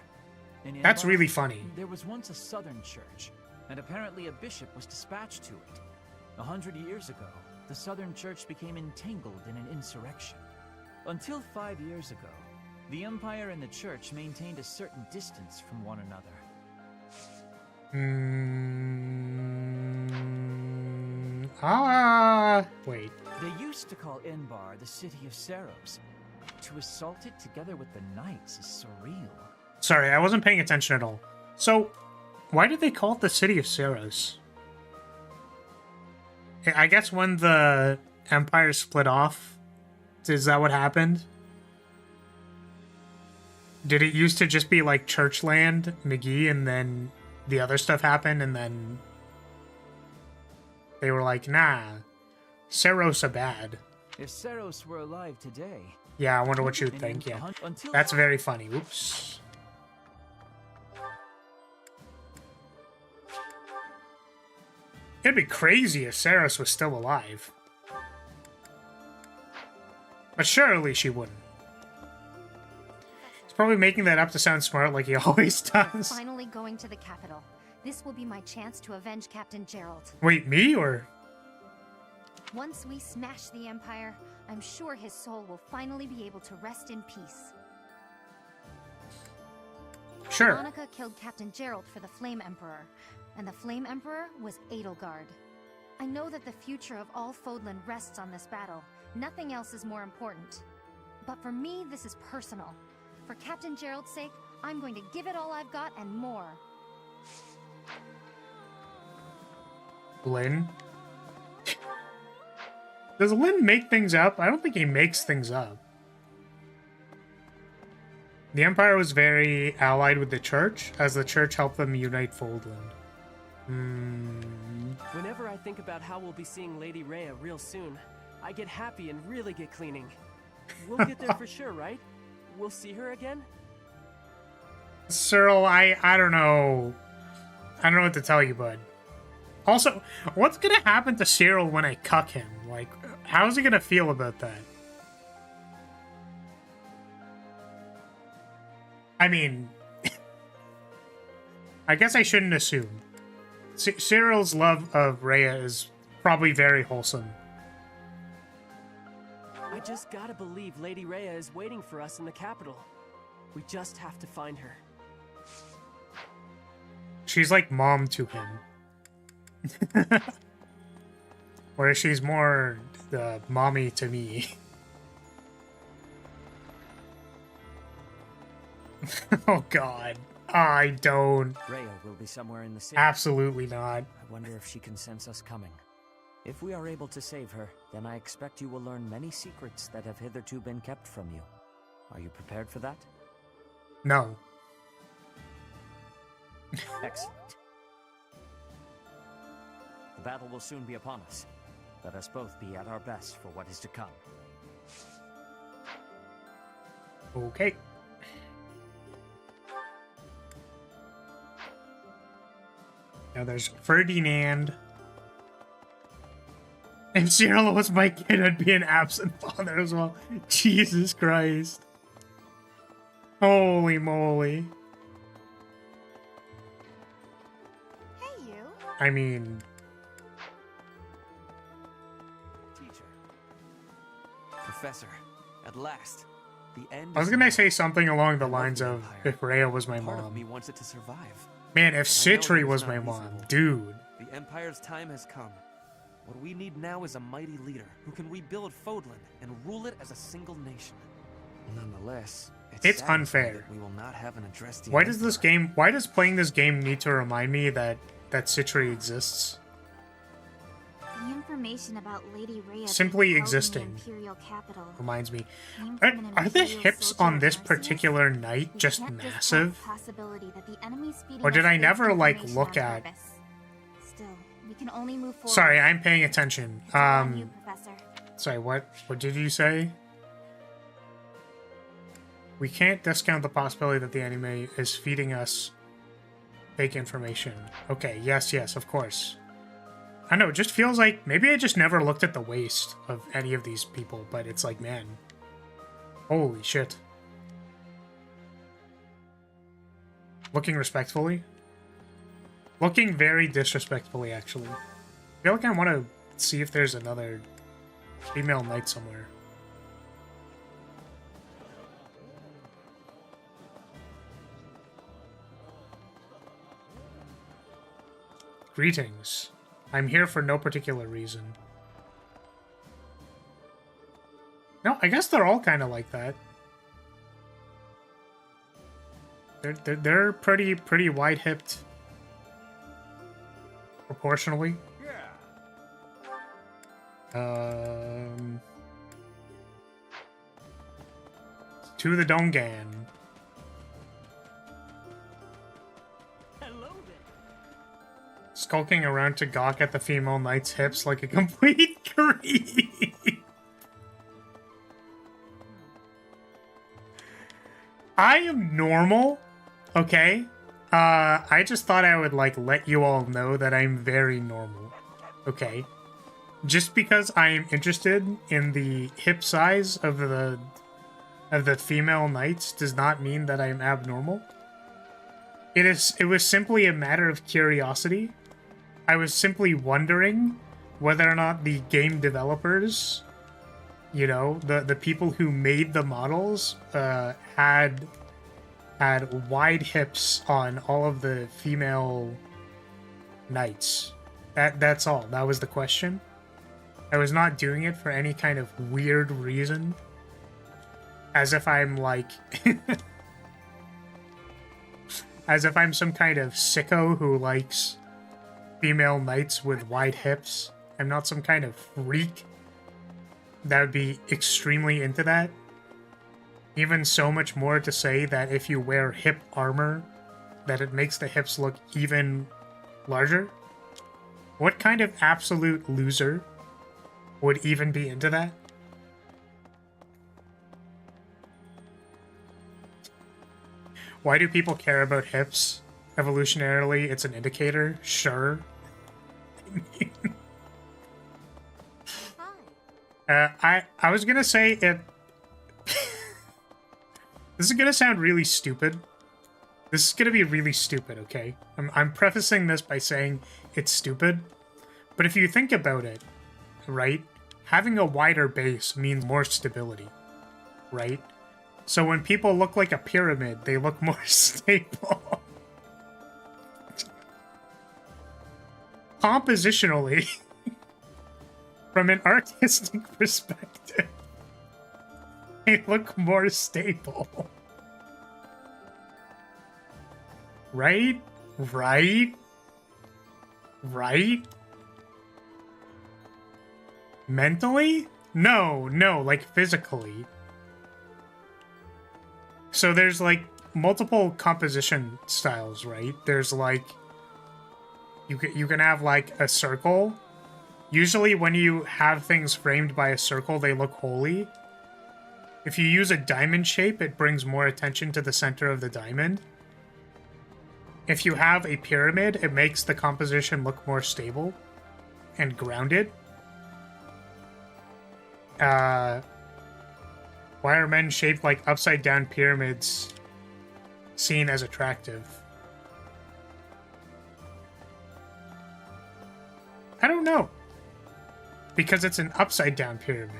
In That's Inbar, really funny. There was once a southern church, and apparently a bishop was dispatched to it. 100 years ago, the southern church became entangled in an insurrection. Until 5 years ago, the Empire and the church maintained a certain distance from one another. Wait. They used to call Inbar the City of Saros. To assault it together with the Knights is surreal. Sorry, I wasn't paying attention at all. So, why did they call it the City of Saros? I guess when the Empire split off, is that what happened? Did it used to just be like Churchland, McGee, and then the other stuff happened, and then they were like, nah, Saros are bad. If Saros were alive today... Yeah, I wonder what you would think, yeah. That's very funny. Oops. It'd be crazy if Saros was still alive. But surely she wouldn't. He's probably making that up to sound smart like he always does. Finally going to the capital. This will be my chance to avenge Captain Gerald. Wait, me or? Once we smash the Empire, I'm sure his soul will finally be able to rest in peace. Sure. Monica killed Captain Gerald for the Flame Emperor, and the Flame Emperor was Edelgard. I know that the future of all Fodlan rests on this battle. Nothing else is more important. But for me, this is personal. For Captain Gerald's sake, I'm going to give it all I've got and more. Lynn? Does Lynn make things up? I don't think he makes things up. The Empire was very allied with the Church, as the Church helped them unite Fodlan. Whenever I think about how we'll be seeing Lady Rhea real soon, I get happy and really get cleaning. We'll get there for sure, right? We'll see her again? Cyril, I don't know. I don't know what to tell you, bud. Also, what's gonna happen to Cyril when I cuck him? Like, how's he gonna feel about that? I mean, I guess I shouldn't assume. Cyril's love of Rhea is probably very wholesome. I just gotta believe Lady Rhea is waiting for us in the capital. We just have to find her. She's like mom to him. Whereas she's more mommy to me. Oh god. I don't. Rhea will be somewhere in the city. Absolutely not. I wonder if she can sense us coming. If we are able to save her, then I expect you will learn many secrets that have hitherto been kept from you. Are you prepared for that? No. Excellent. The battle will soon be upon us. Let us both be at our best for what is to come. Okay. Now there's Ferdinand. And Cyril was my kid, I'd be an absent father as well. Jesus Christ. Holy moly. Hey, you. I mean... Teacher. Professor. At last. The end. I was gonna say something along the lines of, if Rhea was my Part of mom. me wants it to survive. Man, if Citri was not my reasonable. mom, dude. The Empire's time has come. What we need now is a mighty leader who can rebuild Fodlan and rule it as a single nation. Nonetheless, It's unfair. we will not have an address to Why does this game, why does playing this game need to remind me that Citri exists? The information about Lady Rhea Simply being held in the existing. Imperial capital Reminds me. came from an Are the Imperial hips soldier on of this Mercius? particular knight We just can't discount massive? the possibility that the enemy's feeding Or did us I fake never, like, information look on at... purpose. Still, we can only move forward. Sorry, I'm paying attention. It's all on you, Professor. Sorry, what did you say? We can't discount the possibility that the anime is feeding us fake information. Okay, yes, of course. I know, it just feels like maybe I just never looked at the waist of any of these people, but it's like, man, holy shit. Looking respectfully? Looking very disrespectfully, actually. I feel like I want to see if there's another female knight somewhere. Greetings. I'm here for no particular reason. No, I guess they're all kind of like that. They're pretty wide-hipped. Proportionally. Yeah. To the Dongan. Skulking around to gawk at the female knight's hips like a complete creep. I am normal, okay? I just thought I would, like, let you all know that I'm very normal, okay? Just because I am interested in the hip size of the female knights does not mean that I'm abnormal. It was simply a matter of curiosity. I was simply wondering whether or not the game developers, you know, the people who made the models, had wide hips on all of the female knights. That's all. That was the question. I was not doing it for any kind of weird reason. As if I'm like... as if I'm some kind of sicko who likes female knights with wide hips. I'm not some kind of freak that would be extremely into that. Even so much more to say that if you wear hip armor, that it makes the hips look even larger. What kind of absolute loser would even be into that? Why do people care about hips? Evolutionarily, it's an indicator. Sure. I was gonna say it... This is gonna sound really stupid. This is gonna be really stupid, okay? I'm prefacing this by saying it's stupid. But if you think about it, right? Having a wider base means more stability, right? So when people look like a pyramid, they look more stable. Compositionally, from an artistic perspective, they look more stable. Right? Right? Right? Mentally? No, like physically. So there's like multiple composition styles, right? There's like you can have like a circle. Usually when you have things framed by a circle, they look holy. If you use a diamond shape, it brings more attention to the center of the diamond. If you have a pyramid, it makes the composition look more stable and grounded. Why are men shaped like upside-down pyramids seen as attractive? I don't know. Because it's an upside-down pyramid.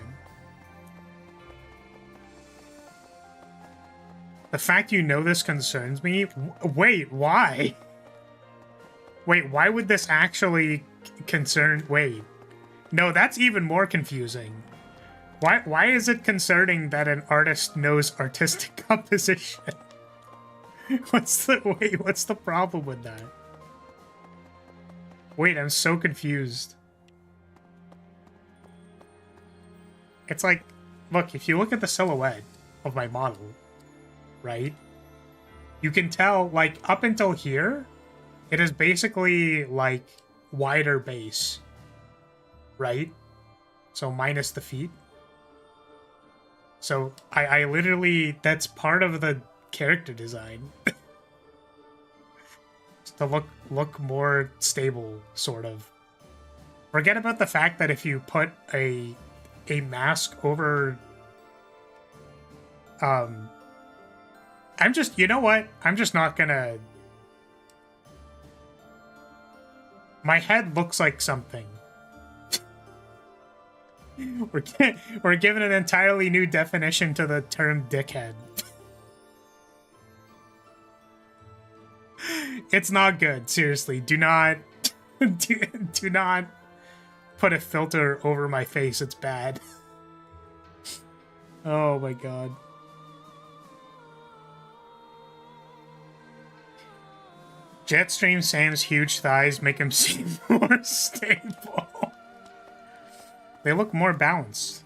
The fact you know this concerns me. Wait, why? Wait, why would this actually concern... Wait. No, that's even more confusing. Why is it concerning that an artist knows artistic composition? What's the problem with that? Wait, I'm so confused. It's like, look, if you look at the silhouette of my model, right? You can tell, like, up until here, it is basically, like, wider base, right? So minus the feet. So I literally, that's part of the character design. To look more stable, sort of. Forget about the fact that if you put a mask over... I'm just, you know what? I'm just not gonna... My head looks like something. We're giving an entirely new definition to the term dickhead. It's not good, seriously. Do not do not put a filter over my face. It's bad. Oh my god. Jetstream Sam's huge thighs make him seem more stable. They look more balanced.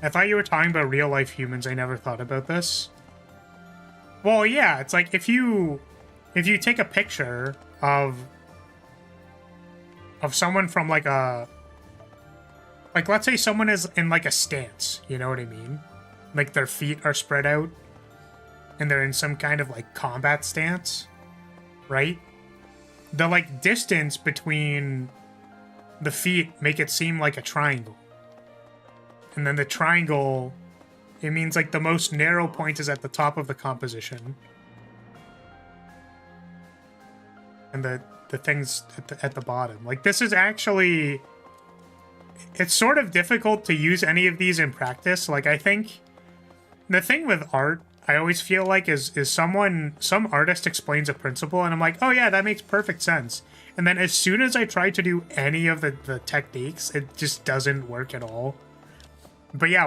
I thought you were talking about real-life humans. I never thought about this. Well, yeah, it's like if you take a picture of someone from like a... Like, let's say someone is in like a stance, you know what I mean? Like their feet are spread out and they're in some kind of like combat stance, right? The like distance between the feet make it seem like a triangle. And then the triangle, it means like the most narrow point is at the top of the composition. And the things at the bottom. Like this is actually, it's sort of difficult to use any of these in practice. Like I think the thing with art, I always feel like is some artist explains a principle and I'm like, oh yeah, that makes perfect sense. And then as soon as I try to do any of the techniques, it just doesn't work at all. But yeah,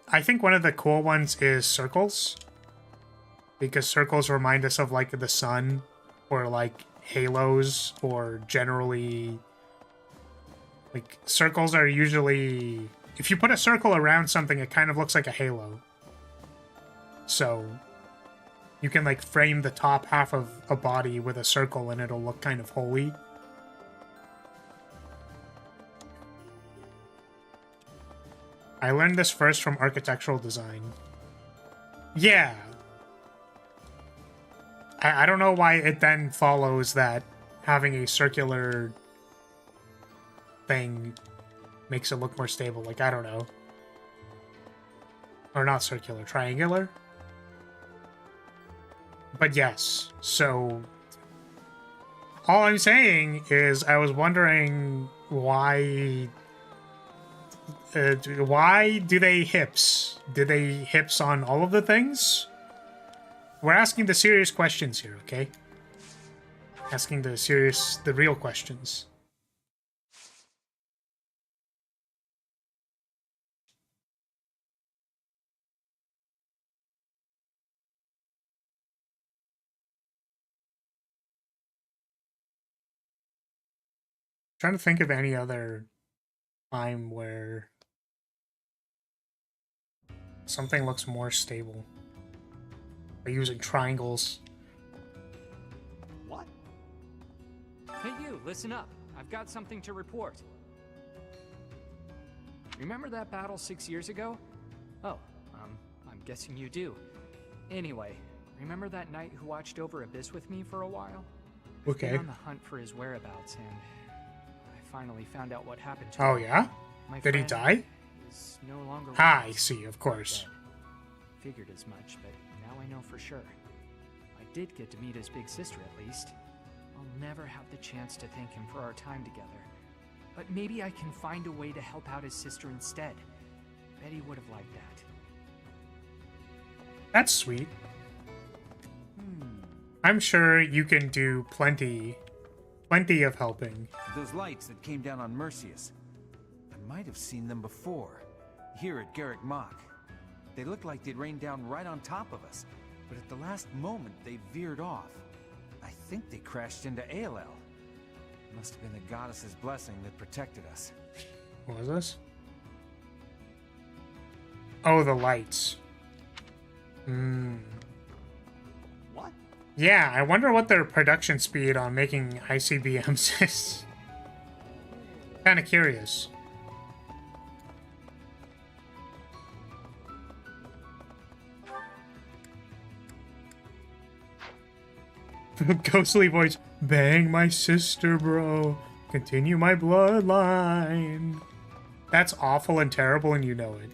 I think one of the cool ones is circles. Because circles remind us of like the sun or like halos or generally like circles are usually, if you put a circle around something, it kind of looks like a halo. So you can like frame the top half of a body with a circle and it'll look kind of holy. I learned this first from architectural design. Yeah. I don't know why it then follows that having a circular thing makes it look more stable. Like, I don't know. Or not circular, triangular? But yes, so all I'm saying is I was wondering why do they hips? Do they hips on all of the things? We're asking the serious questions here, okay? Asking the real questions. Trying to think of any other time where something looks more stable by using triangles. What? Hey you, listen up. I've got something to report. Remember that battle 6 years ago? Oh, I'm guessing you do. Anyway, remember that knight who watched over Abyss with me for a while? Okay. I've been on the hunt for his whereabouts, and I finally found out what happened to him. Oh yeah? Did he die? Is no longer Ah, I see, of course. Figured as much, but now I know for sure. I did get to meet his big sister at least. I'll never have the chance to thank him for our time together. But maybe I can find a way to help out his sister instead. Betty would have liked that. That's sweet. I'm sure you can do plenty of helping. Those lights that came down on Mercius. I might have seen them before, here at Garrick Mach. They looked like they'd rained down right on top of us, but at the last moment they veered off. I think they crashed into ALL. Must have been the goddess's blessing that protected us. What was this? Oh, the lights. What? Yeah, I wonder what their production speed on making ICBMs is. Kinda curious. Ghostly voice. Bang my sister, bro. Continue my bloodline. That's awful and terrible, and you know it.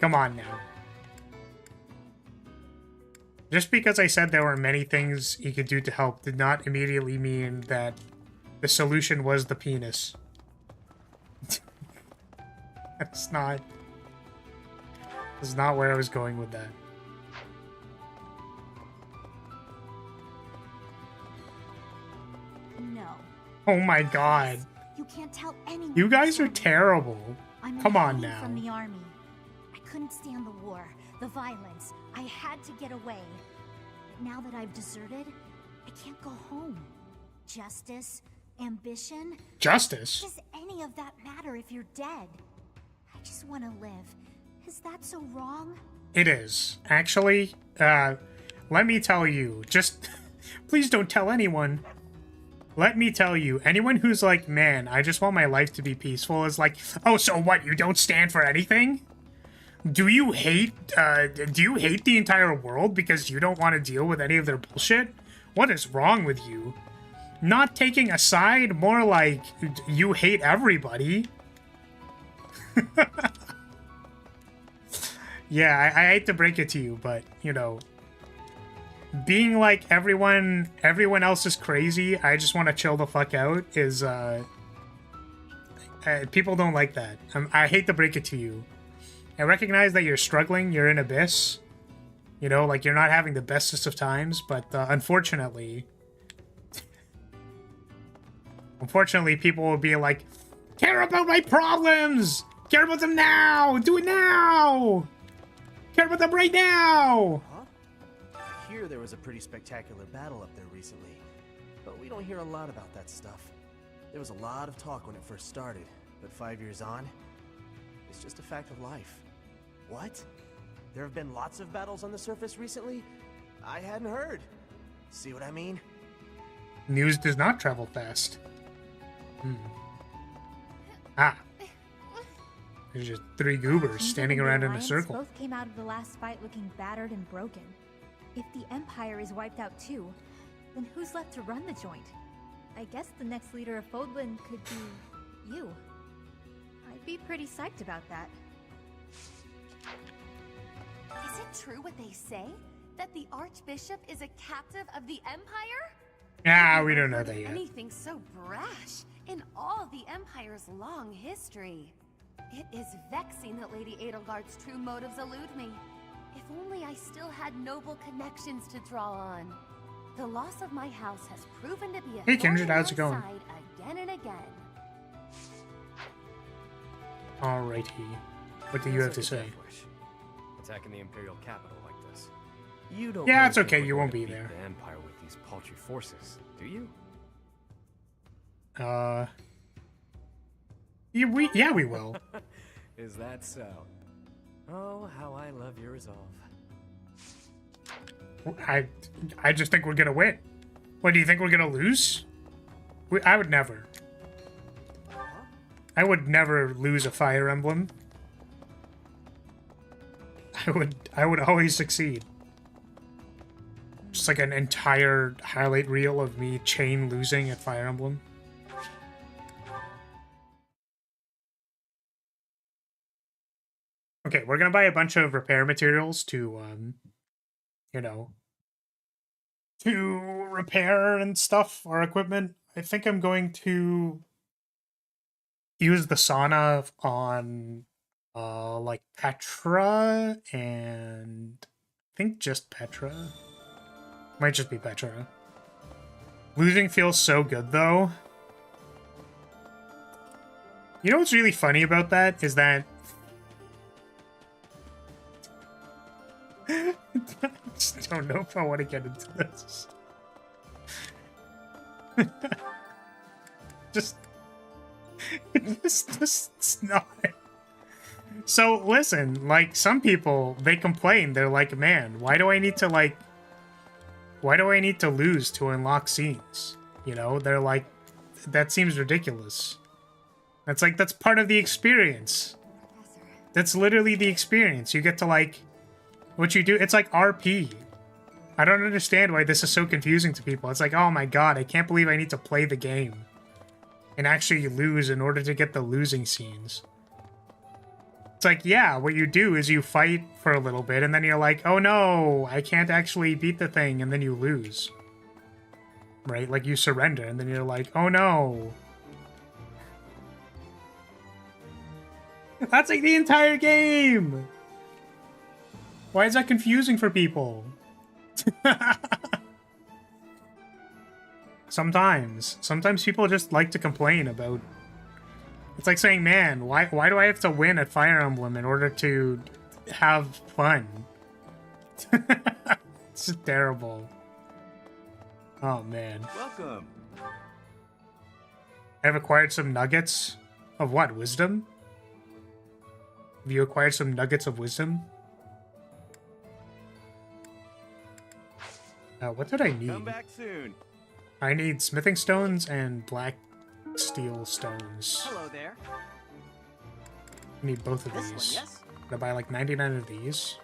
Come on now. Just because I said there were many things he could do to help did not immediately mean that the solution was the penis. That's not where I was going with that. No. Oh my god. You can't tell anyone. You guys are terrible. Come on now. From the army. I couldn't stand the war, the violence. I had to get away. But now that I've deserted, I can't go home. Justice, ambition. Justice? Does any of that matter if you're dead? I just want to live. Is that so wrong? It is. Actually, let me tell you. Just please don't tell anyone. Let me tell you, anyone who's like, man, I just want my life to be peaceful is like, oh, so what, you don't stand for anything? Do you hate the entire world because you don't want to deal with any of their bullshit? What is wrong with you? Not taking a side, more like, you hate everybody. Yeah, I hate to break it to you, but, you know, being like everyone else is crazy, I just want to chill the fuck out is, people don't like that. I hate to break it to you. I recognize that you're struggling, you're in abyss. You know, like you're not having the bestest of times, but unfortunately, people will be like, care about my problems! Care about them now! Do it now! Care about them right now! Huh? I hear there was a pretty spectacular battle up there recently, but we don't hear a lot about that stuff. There was a lot of talk when it first started, but 5 years on, it's just a fact of life. What? There have been lots of battles on the surface recently? I hadn't heard. See what I mean? News does not travel fast. Ah. There's just 3 goobers standing around in a circle. Both came out of the last fight looking battered and broken. If the Empire is wiped out too, then who's left to run the joint? I guess the next leader of Fodlan could be you. I'd be pretty psyched about that. Is it true what they say? That the Archbishop is a captive of the Empire? Ah, we don't know that yet. Anything so brash in all the Empire's long history. It is vexing that Lady Edelgard's true motives elude me. If only I still had noble connections to draw on. The loss of my house has proven to be a Hey Kindred, how's it going? side again and again. Alrighty. What do you have to say? Attacking the Imperial capital like this. You don't. Yeah, really it's okay. think You we're won't gonna be beat there. The Empire with these paltry forces, do you? Yeah, we will. Is that so? Oh, how I love your resolve. I just think we're gonna win. What, do you think we're gonna lose? I would never. I would never lose a Fire Emblem. I would always succeed. Just like an entire highlight reel of me chain losing at Fire Emblem. Okay, we're gonna buy a bunch of repair materials to, you know, to repair and stuff our equipment. I think I'm going to use the sauna on, like Petra and I think just Petra. Might just be Petra. Losing feels so good though. You know what's really funny about that is that I just don't know if I want to get into this. just not. So listen, like some people, they complain. They're like, man, why do I need to lose to unlock scenes? You know, they're like, that seems ridiculous. That's like, that's part of the experience. That's literally the experience. You get to like, what you do, it's like RP. I don't understand why this is so confusing to people. It's like, oh my god, I can't believe I need to play the game and actually lose in order to get the losing scenes. It's like, yeah, what you do is you fight for a little bit, and then you're like, oh no, I can't actually beat the thing, and then you lose. Right? Like, you surrender, and then you're like, oh no. That's like the entire game! Why is that confusing for people? Sometimes people just like to complain about... It's like saying, man, why do I have to win at Fire Emblem in order to have fun? It's just terrible. Oh, man. Welcome. I've acquired some nuggets of what? Wisdom? Have you acquired some nuggets of wisdom? What did I need? Come back soon. I need smithing stones and black steel stones. Hello there. I need both of This these. one, yes? I'm gonna buy like 99 of these.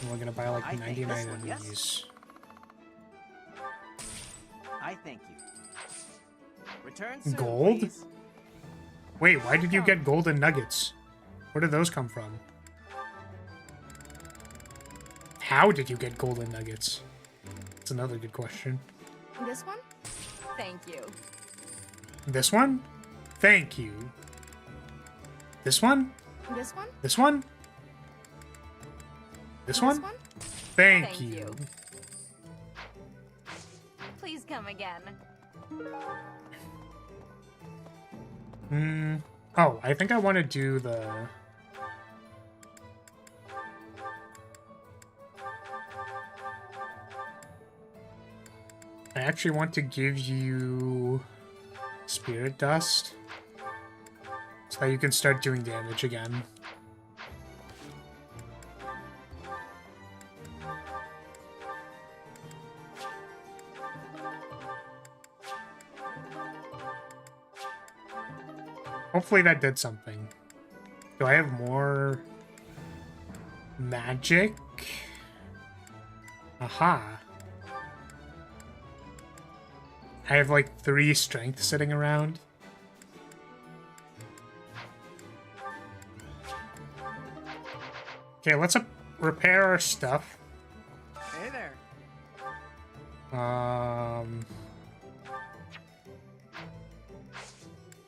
And we're gonna buy like 99 of yes? these. I thank you. Return soon, Gold? please. Wait, why did you get golden nuggets? Where did those come from? How did you get golden nuggets? That's another good question. This one? Thank you. This one? Thank you. This one? This one? This one? This one? Thank you. Please come again. Oh, I think I want to do the... I actually want to give you Spirit Dust so that you can start doing damage again. Hopefully that did something. Do I have more magic? Aha. I have like 3 strength sitting around. Okay, let's repair our stuff. Hey there.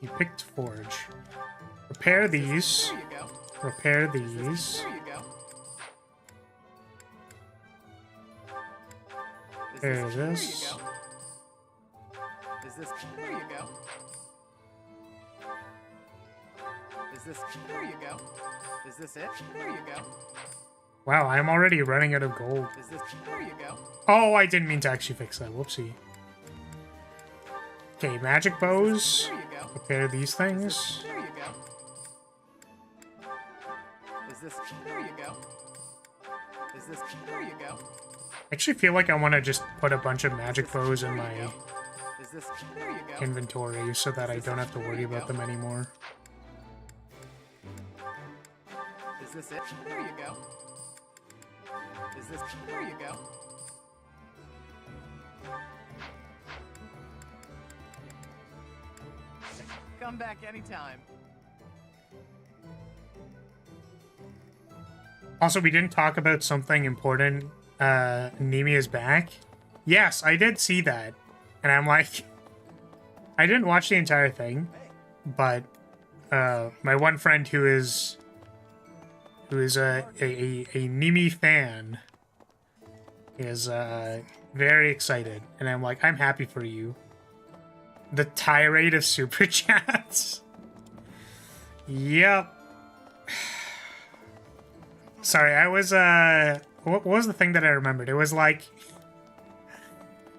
You picked Forge. Repair these. There you go. Repair these. There you go. There it There is. you go. Is this? There you go. Is this? There you go. Is this it? There you go. Wow, I'm already running out of gold. Is this? There you go. Oh, I didn't mean to actually fix that. Whoopsie. Okay, magic bows. There you go. Repair these things. There you go. Is this? There you go. Is this? There you go. I actually feel like I want to just put a bunch of magic bows in my Is this? There you go. inventory so that I don't have to worry about them anymore. Is this it? There you go. Is this? There you go. Come back anytime. Also, we didn't talk about something important. Nemi is back. Yes, I did see that. And I'm like... I didn't watch the entire thing. But my one friend who is a Nemi fan is very excited. And I'm like, I'm happy for you. The tirade of super chats. Yep. Sorry, I was, what was the thing that I remembered? It was like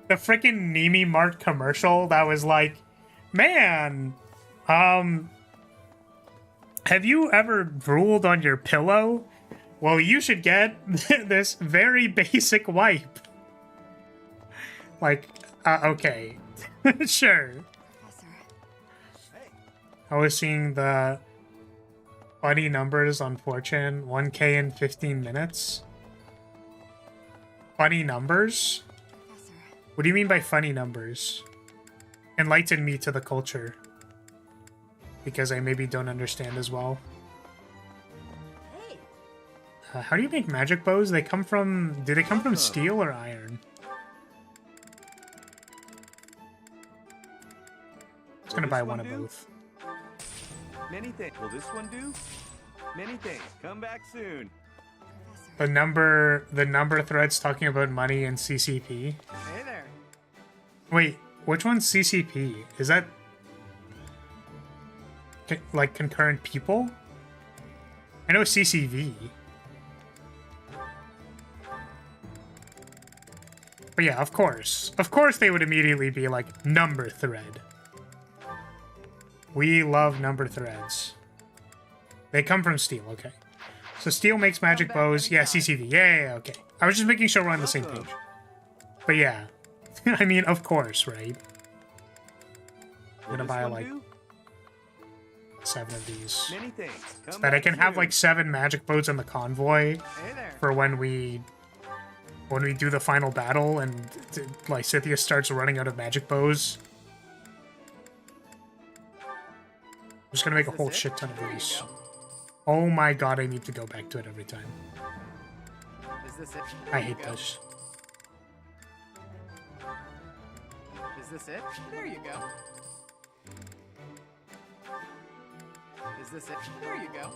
the freaking Nemi Mart commercial that was like, man, Have you ever drooled on your pillow? Well, you should get this very basic wipe. Like, okay. Sure. I was seeing the funny numbers on 4chan, 1K in 15 minutes. Funny numbers? What do you mean by funny numbers? Enlighten me to the culture. Because I maybe don't understand as well. How do you make magic bows? They come from... Do they come from steel or iron? I'm just gonna buy one of both. Many things. Will this one do? Many things. Come back soon. The number threads talking about money and CCP. Hey there. Wait, which one's CCP? Is that like concurrent people? I know CCV. But yeah, of course. Of course they would immediately be like number thread. We love number threads. They come from steel, okay. So steel makes magic bows. Yeah, CCV. Yeah, okay. I was just making sure we're on the same page. But yeah. I mean, of course, right? I'm gonna buy like 7 of these. Many things. So that I can have like 7 magic boats in the convoy for when we do the final battle and like Scythia starts running out of magic bows. I'm just gonna make a whole shit ton of these. Oh my god, I need to go back to it every time. Is this it? I hate those. Is this it? There you go. Is this it? There you go.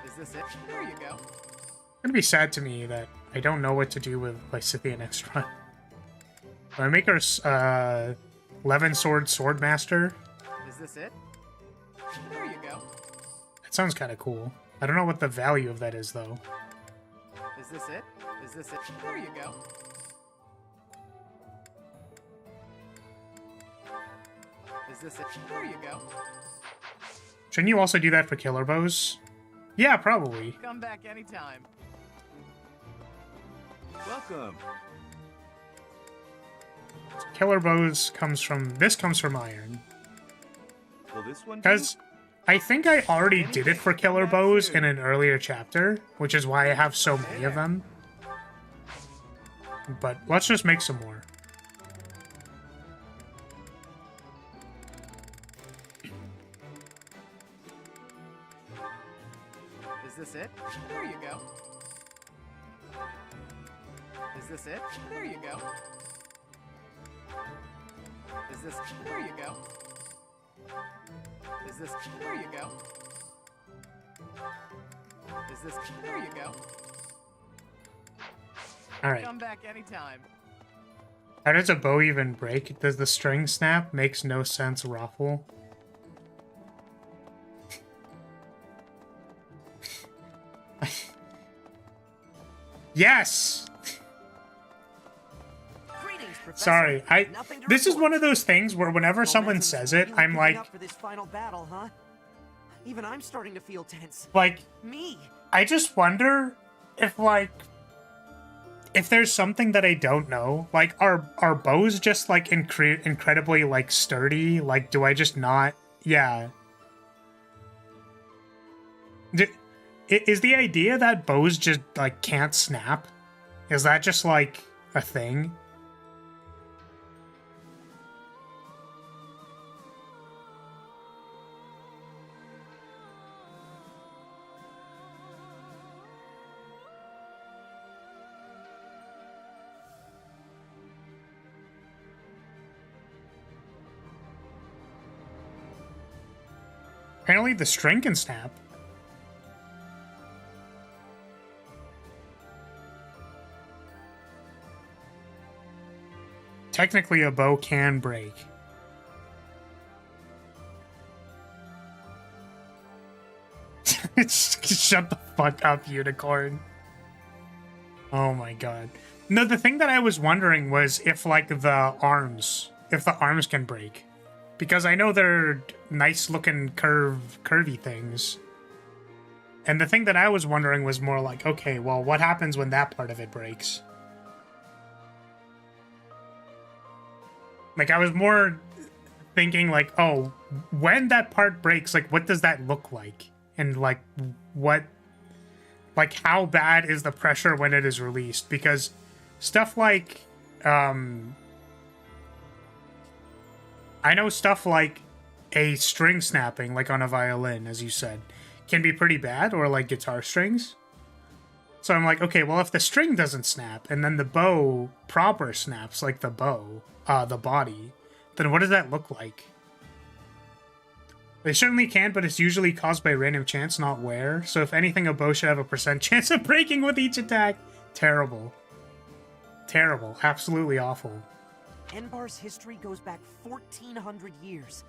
Is this it? There you go. It's gonna be sad to me that I don't know what to do with Lycidia next run. I make her 11 sword swordmaster. Is this it? There you go. That sounds kind of cool. I don't know what the value of that is though. Is this it? Is this it? There you go. Is this it? There you go. Shouldn't you also do that for killer bows? Yeah, probably. Come back anytime. Welcome. Killer bows comes from... This comes from iron. Will this one do? Because I think I already did it for killer bows in an earlier chapter, which is why I have so many of them. But let's just make some more. Is this it? There you go. Is this it? There you go. Is this... There you go. Is this... There you go. Is this... There you go. Alright. Come back anytime. How does a bow even break? Does the string snap? Makes no sense, Raffle. Yes! Sorry, this is one of those things where whenever someone says it, I'm like... For this final battle, huh? Even I'm starting to feel tense. Like... Me! I just wonder if, like... If there's something that I don't know. Like, are bows just, like, incredibly, like, sturdy? Like, do I just not... Yeah. Is the idea that bows just, like, can't snap? Is that just, like, a thing? Apparently the string can snap. Technically, a bow can break. Shut the fuck up, unicorn. Oh my god. No, the thing that I was wondering was if, like, if the arms can break. Because I know they're nice-looking curvy things. And the thing that I was wondering was more like, okay, well, what happens when that part of it breaks? Like, I was more thinking, like, oh, when that part breaks, like, what does that look like? And, like, what... Like, how bad is the pressure when it is released? Because stuff like... I know stuff like a string snapping, like on a violin, as you said, can be pretty bad, or like guitar strings. So I'm like, okay, well, if the string doesn't snap, and then the bow proper snaps, like the bow, the body, then what does that look like? They certainly can, but it's usually caused by random chance, not wear. So if anything, a bow should have a % chance of breaking with each attack. Terrible. Terrible. Absolutely awful. Enbar's history goes back 1,400 years.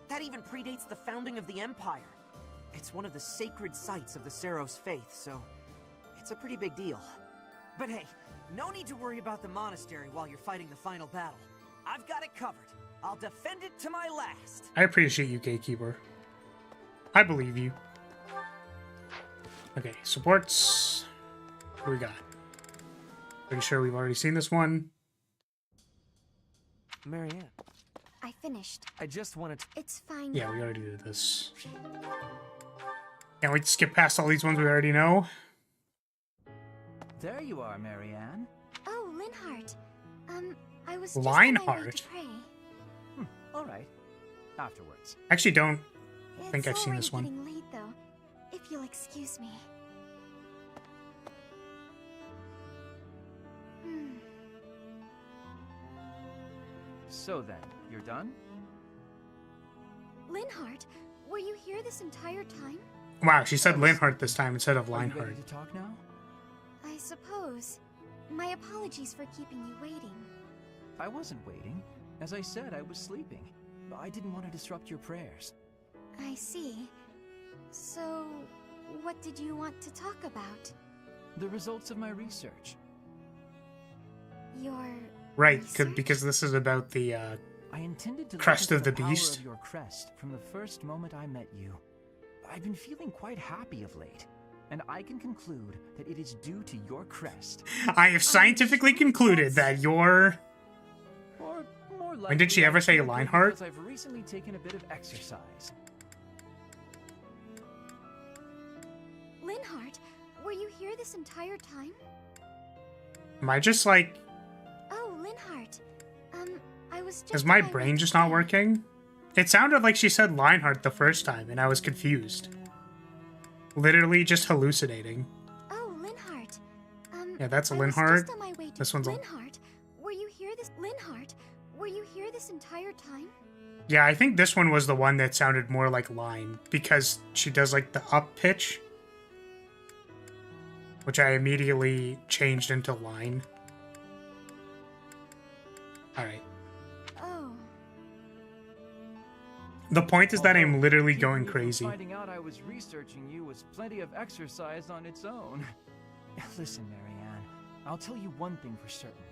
That even predates the founding of the Empire. It's one of the sacred sites of the Seros faith, so it's a pretty big deal. But hey, no need to worry about the monastery while you're fighting the final battle. I've got it covered. I'll defend it to my last. I appreciate you, Gatekeeper. I believe you. Okay, supports. What do we got? Pretty sure we've already seen this one. Marianne. I finished. I just wanted to... It's fine. Yeah, we already did this. Can't wait to skip past all these ones we already know. There you are, Marianne. Oh, Linhardt. I was Linhardt? just on my way to pray. All right. Afterwards. I actually don't It's think I've seen this already one. getting late, though. If you'll excuse me. So then, you're done? Linhardt, were you here this entire time? Wow, she said Linhardt this time instead of Are you ready Linhardt. to talk now? I suppose. My apologies for keeping you waiting. I wasn't waiting. As I said, I was sleeping. I didn't want to disrupt your prayers. I see. So, what did you want to talk about? The results of my research. Your... Right, because this is about the I intended to crest look of at the power beast. Of your crest from the first moment I met you. I've been feeling quite happy of late, and I can conclude that it is due to your crest. I have scientifically concluded that your... Or more likely, When did she ever say it's likely Linhardt? because I've recently taken a bit of exercise. Linhardt, were you here this entire time? Am I just like... Oh, Linhardt. I was just... Is my on way brain to just not pray. working? It sounded like she said Linhardt the first time, and I was confused. Literally just hallucinating. Oh, Linhardt. Yeah, that's a I was Linhardt. just on my way to... This one's a... Linhardt, were you here this... Linhardt, were you here this entire time? Yeah, I think this one was the one that sounded more like Line, because she does like the up pitch. Which I immediately changed into Line. Alright. Oh. The point is that I'm Although, literally keeping going you from crazy. Finding out I was researching you was plenty of exercise on its own. Listen, Marianne, I'll tell you one thing for certain.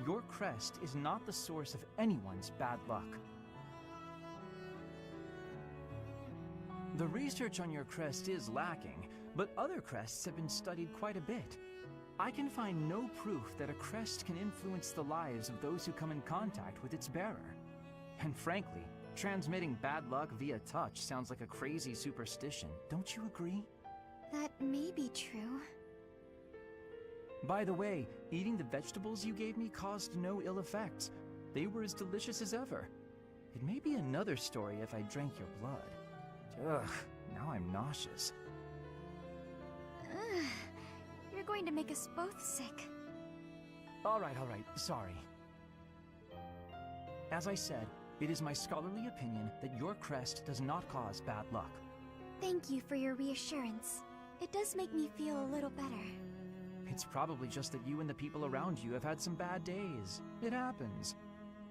Your crest is not the source of anyone's bad luck. The research on your crest is lacking, but other crests have been studied quite a bit. I can find no proof that a crest can influence the lives of those who come in contact with its bearer. And frankly, transmitting bad luck via touch sounds like a crazy superstition, don't you agree? That may be true. By the way, eating the vegetables you gave me caused no ill effects. They were as delicious as ever. It may be another story if I drank your blood. Ugh, now I'm nauseous. Ugh, you're going to make us both sick. All right, sorry. As I said, it is my scholarly opinion that your crest does not cause bad luck. Thank you for your reassurance. It does make me feel a little better. It's probably just that you and the people around you have had some bad days. It happens.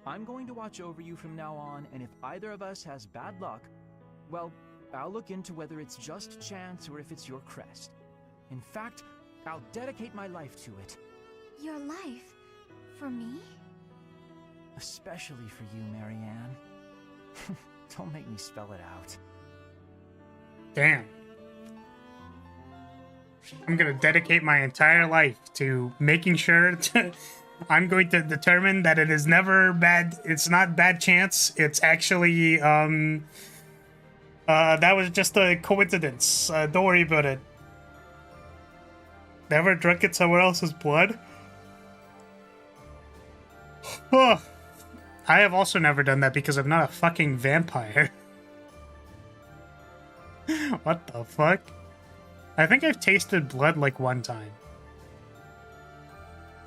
I'm going to watch over you from now on, and if either of us has bad luck, well, I'll look into whether it's just chance or if it's your crest. In fact, I'll dedicate my life to it. Your life? For me? Especially for you, Marianne. Don't make me spell it out. Damn. I'm gonna dedicate my entire life to making sure I'm going to determine that it is never bad. It's not bad chance. It's actually, that was just a coincidence. Don't worry about it. Never drunk it somewhere else's blood? Oh, I have also never done that because I'm not a fucking vampire. What the fuck? I think I've tasted blood like one time.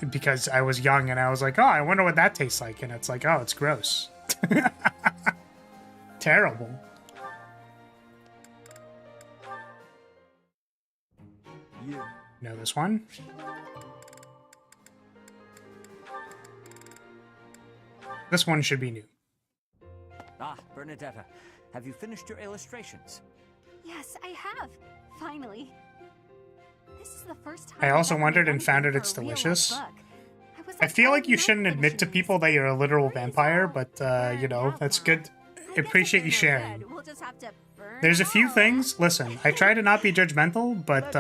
Because I was young and I was like, oh, I wonder what that tastes like. And it's like, oh, it's gross. Terrible. You know this one? This one should be new. Ah, Bernadetta, have you finished your illustrations? Yes, I have. Finally. This is the first time I also I've ever wondered done and found out something it's for a real-life delicious. book. Was I feel like you all shouldn't night admit to people that you're a literal vampire, but, you know, that's good. I appreciate you sharing. We'll just have to burn There's a few things. Listen, I try to not be judgmental, but,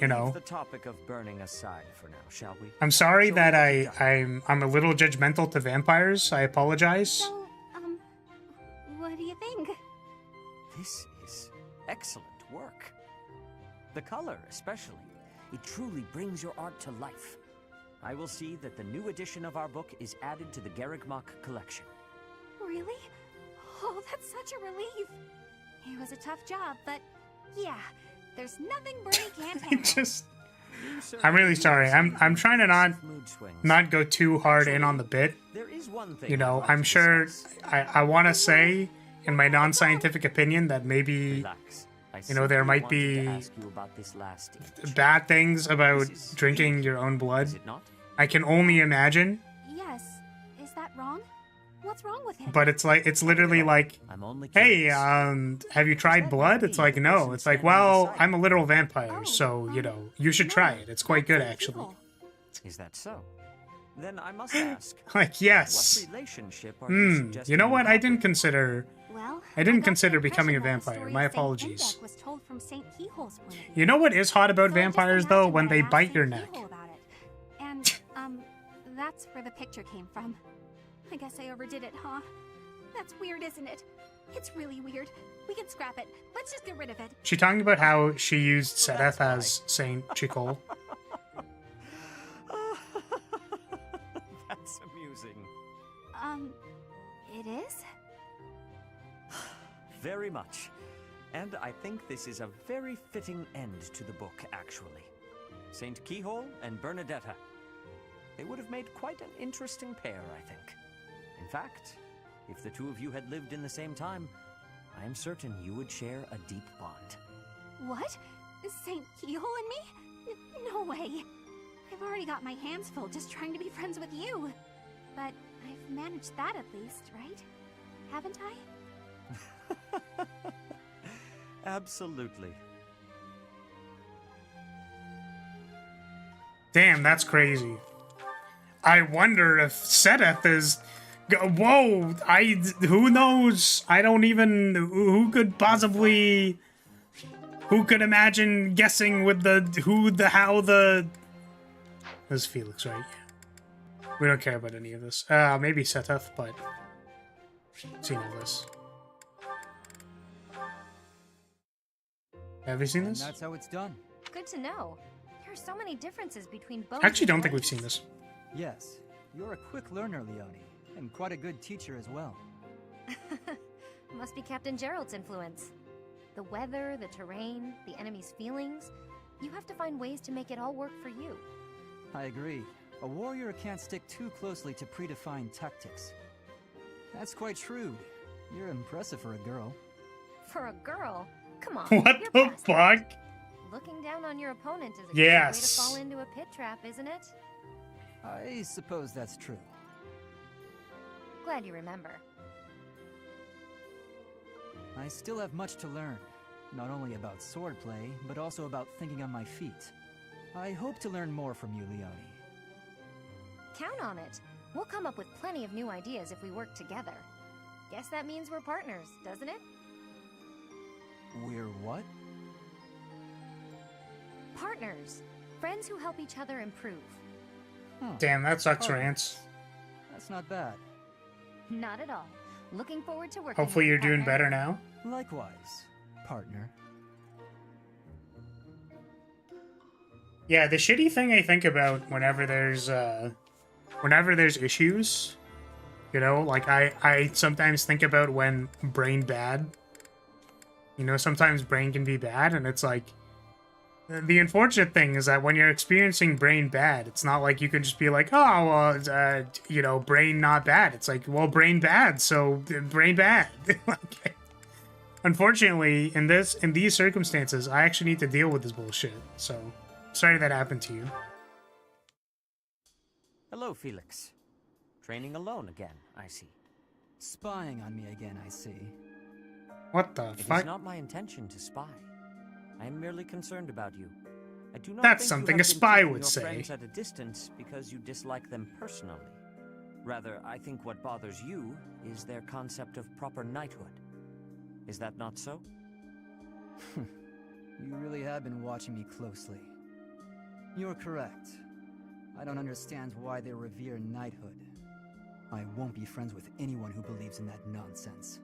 you know. Leave the topic of burning aside for now, shall we? I'm sorry that I'm a little judgmental to vampires. I apologize. So, what do you think? This is excellent work. The color, especially. It truly brings your art to life. I will see that the new edition of our book is added to the Garrigmach collection. Really? Oh, that's such a relief. It was a tough job, but yeah, there's nothing Bernie can't handle. I'm really sorry. I'm trying to not go too hard in on the bit. There is one thing You know, I'm sure I want to say in my non-scientific opinion that maybe you know there might be bad things about drinking your own blood. I can only imagine. Yes. Is that wrong? What's wrong with him? But it's literally like, hey, have you tried blood? It's like, no. It's like, well, I'm a literal vampire, so, you know, you should try it. It's quite good, actually. Is that so? Then I must ask. Like, yes. What relationship are you suggesting? You know what? I didn't consider becoming a vampire. My St. apologies. Indek was told from St. Keyhole's point of view. You know what is hot about vampires, though? When they bite your neck. About it. And, that's where the picture came from. I guess I overdid it, huh? That's weird, isn't it? It's really weird. We can scrap it. Let's just get rid of it. She talking about how she used Sedeth as Saint Chicol. That's amusing. It is? Very much. And I think this is a very fitting end to the book, actually. Saint Keyhole and Bernadetta. They would have made quite an interesting pair, I think. In fact, if the two of you had lived in the same time, I am certain you would share a deep bond. What? St. Keyhole and me? No way. I've already got my hands full just trying to be friends with you. But I've managed that at least, right? Haven't I? Absolutely. Damn, that's crazy. I wonder if Sedeth is... Whoa! Who knows? I don't even... Who could possibly... Who could imagine guessing with the... Who, the, how, the... This is Felix, right? Yeah. We don't care about any of this. Maybe Sedeth, but... Seen all this. Have you seen this? And that's how it's done. Good to know. There are so many differences between both. I actually don't think we've seen this. Yes, you're a quick learner, Leone, and quite a good teacher as well. Must be Captain Gerald's influence. The weather, the terrain, the enemy's feelings. You have to find ways to make it all work for you. I agree. A warrior can't stick too closely to predefined tactics. That's quite shrewd. You're impressive for a girl. For a girl? Come on. What you're the past fuck? it. Looking down on your opponent is a good Yes. way to fall into a pit trap, isn't it? I suppose that's true. Glad you remember. I still have much to learn. Not only about swordplay, but also about thinking on my feet. I hope to learn more from you, Leone. Count on it. We'll come up with plenty of new ideas if we work together. Guess that means we're partners, doesn't it? We're what? Partners. Friends who help each other improve. Damn, that sucks, Rance. That's not bad. Not at all. Looking forward to working Hopefully with you're you, doing partner. better now. Likewise, partner. Yeah, the shitty thing I think about whenever there's issues, you know, like I sometimes think about when brain bad. You know, sometimes brain can be bad, and it's like, the unfortunate thing is that when you're experiencing brain bad, it's not like you can just be like, oh, well, you know, brain not bad. It's like, well, brain bad, so brain bad. Like, unfortunately, in these circumstances, I actually need to deal with this bullshit. So, sorry that happened to you. Hello, Felix. Training alone again, I see. Spying on me again, I see. What the fuck? It is not my intention to spy. I am merely concerned about you. I do not That's think something you a have been spy keeping would your say. friends at a distance because you dislike them personally. Rather, I think what bothers you is their concept of proper knighthood. Is that not so? You really have been watching me closely. You're correct. I don't understand why they revere knighthood. I won't be friends with anyone who believes in that nonsense.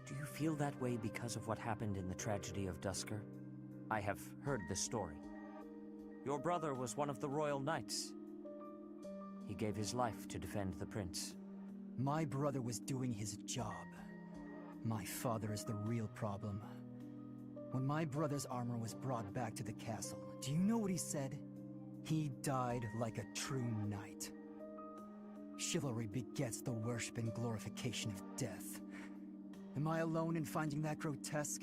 Do you feel that way because of what happened in the tragedy of Dusker? I have heard the story. Your brother was one of the royal knights. He gave his life to defend the prince. My brother was doing his job. My father is the real problem. When my brother's armor was brought back to the castle, do you know what he said? He died like a true knight. Chivalry begets the worship and glorification of death. Am I alone in finding that grotesque?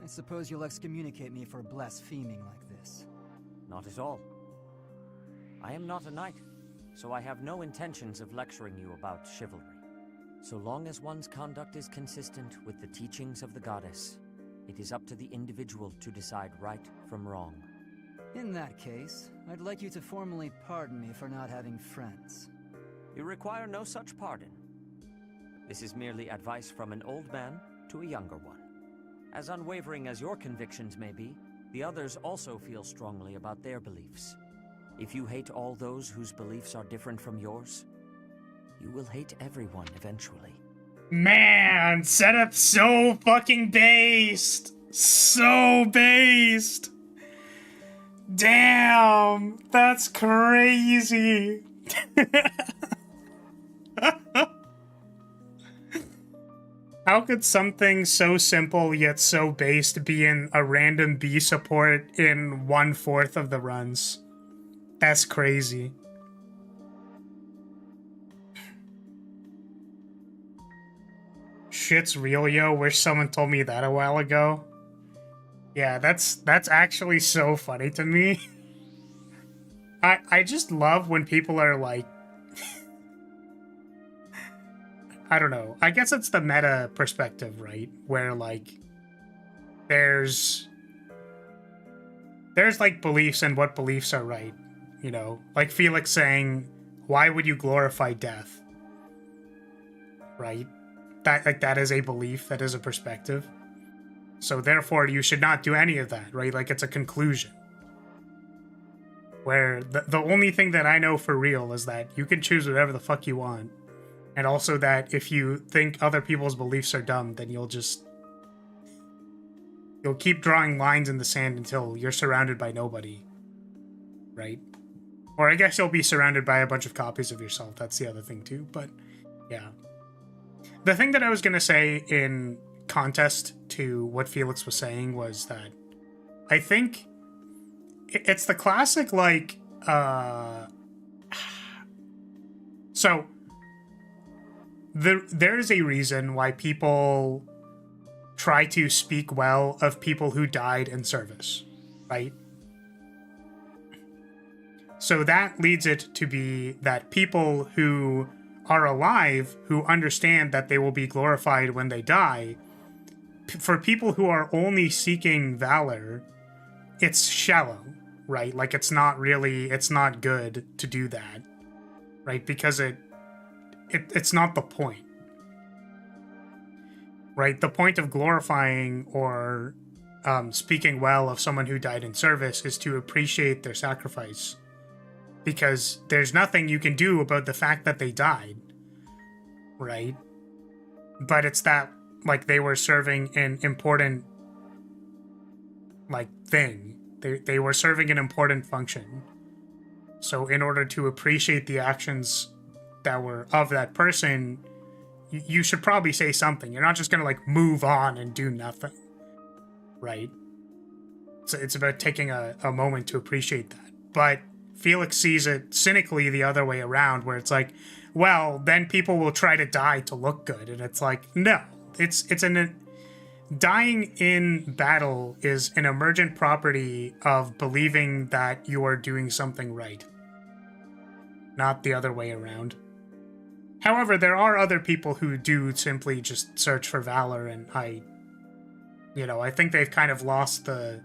I suppose you'll excommunicate me for blaspheming like this. Not at all. I am not a knight, so I have no intentions of lecturing you about chivalry. So long as one's conduct is consistent with the teachings of the goddess, it is up to the individual to decide right from wrong. In that case, I'd like you to formally pardon me for not having friends. You require no such pardon. This is merely advice from an old man to a younger one. As unwavering as your convictions may be, the others also feel strongly about their beliefs. If you hate all those whose beliefs are different from yours, you will hate everyone eventually. Man, setup so fucking based. So based. Damn, that's crazy. How could something so simple yet so based be in a random B support in 1/4 of the runs? That's crazy. Shit's real, yo. Wish someone told me that a while ago. Yeah, that's actually so funny to me. I just love when people are like, I don't know. I guess it's the meta perspective, right? Where like there's like beliefs and what beliefs are right, you know? Like Felix saying, "Why would you glorify death?" Right? That is a belief, that is a perspective. So therefore you should not do any of that, right? Like it's a conclusion. Where the only thing that I know for real is that you can choose whatever the fuck you want. And also that if you think other people's beliefs are dumb, then you'll keep drawing lines in the sand until you're surrounded by nobody. Right? Or I guess you'll be surrounded by a bunch of copies of yourself. That's the other thing too, but yeah. The thing that I was going to say in contest to what Felix was saying was that I think it's the classic, like, so there is a reason why people try to speak well of people who died in service, right? So that leads it to be that people who are alive, who understand that they will be glorified when they die, for people who are only seeking valor, it's shallow, right? Like it's not good to do that, right? Because it's not the point. Right? The point of glorifying or speaking well of someone who died in service is to appreciate their sacrifice. Because there's nothing you can do about the fact that they died. Right? But it's that, like, they were serving an important, like, thing. They were serving an important function. So in order to appreciate the actions that were of that person, you should probably say something. You're not just gonna, like, move on and do nothing. Right? So it's about taking a moment to appreciate that. But Felix sees it cynically the other way around, where it's like, well, then people will try to die to look good. And it's like, no. Dying in battle is an emergent property of believing that you are doing something right. Not the other way around. However, there are other people who do simply just search for valor, and I think they've kind of lost the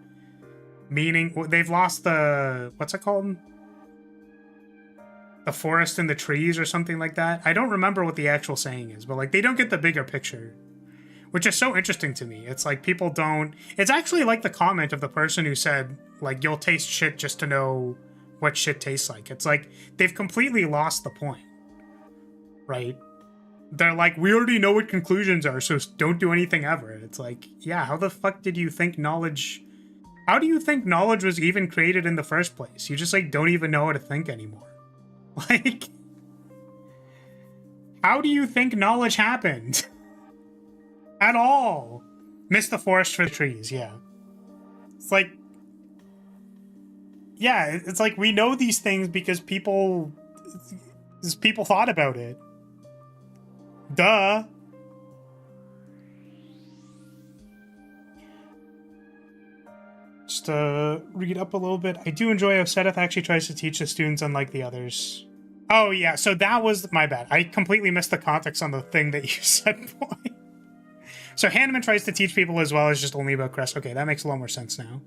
meaning. They've lost the, what's it called? The forest and the trees or something like that. I don't remember what the actual saying is, but like they don't get the bigger picture, which is so interesting to me. It's like people don't, it's actually like the comment of the person who said, like, you'll taste shit just to know what shit tastes like. It's like they've completely lost the point. Right? They're like, we already know what conclusions are, so don't do anything ever. It's like, yeah, how the fuck did you think knowledge... How do you think knowledge was even created in the first place? You just, like, don't even know how to think anymore. Like... How do you think knowledge happened? At all. Miss the forest for the trees, yeah. It's like... Yeah, it's like we know these things because people thought about it. Duh. Just to read up a little bit. I do enjoy how Seth actually tries to teach the students unlike the others. Oh yeah, so that was my bad. I completely missed the context on the thing that you said, boy. So Hanneman tries to teach people as well as just only about Crest. Okay, that makes a lot more sense now.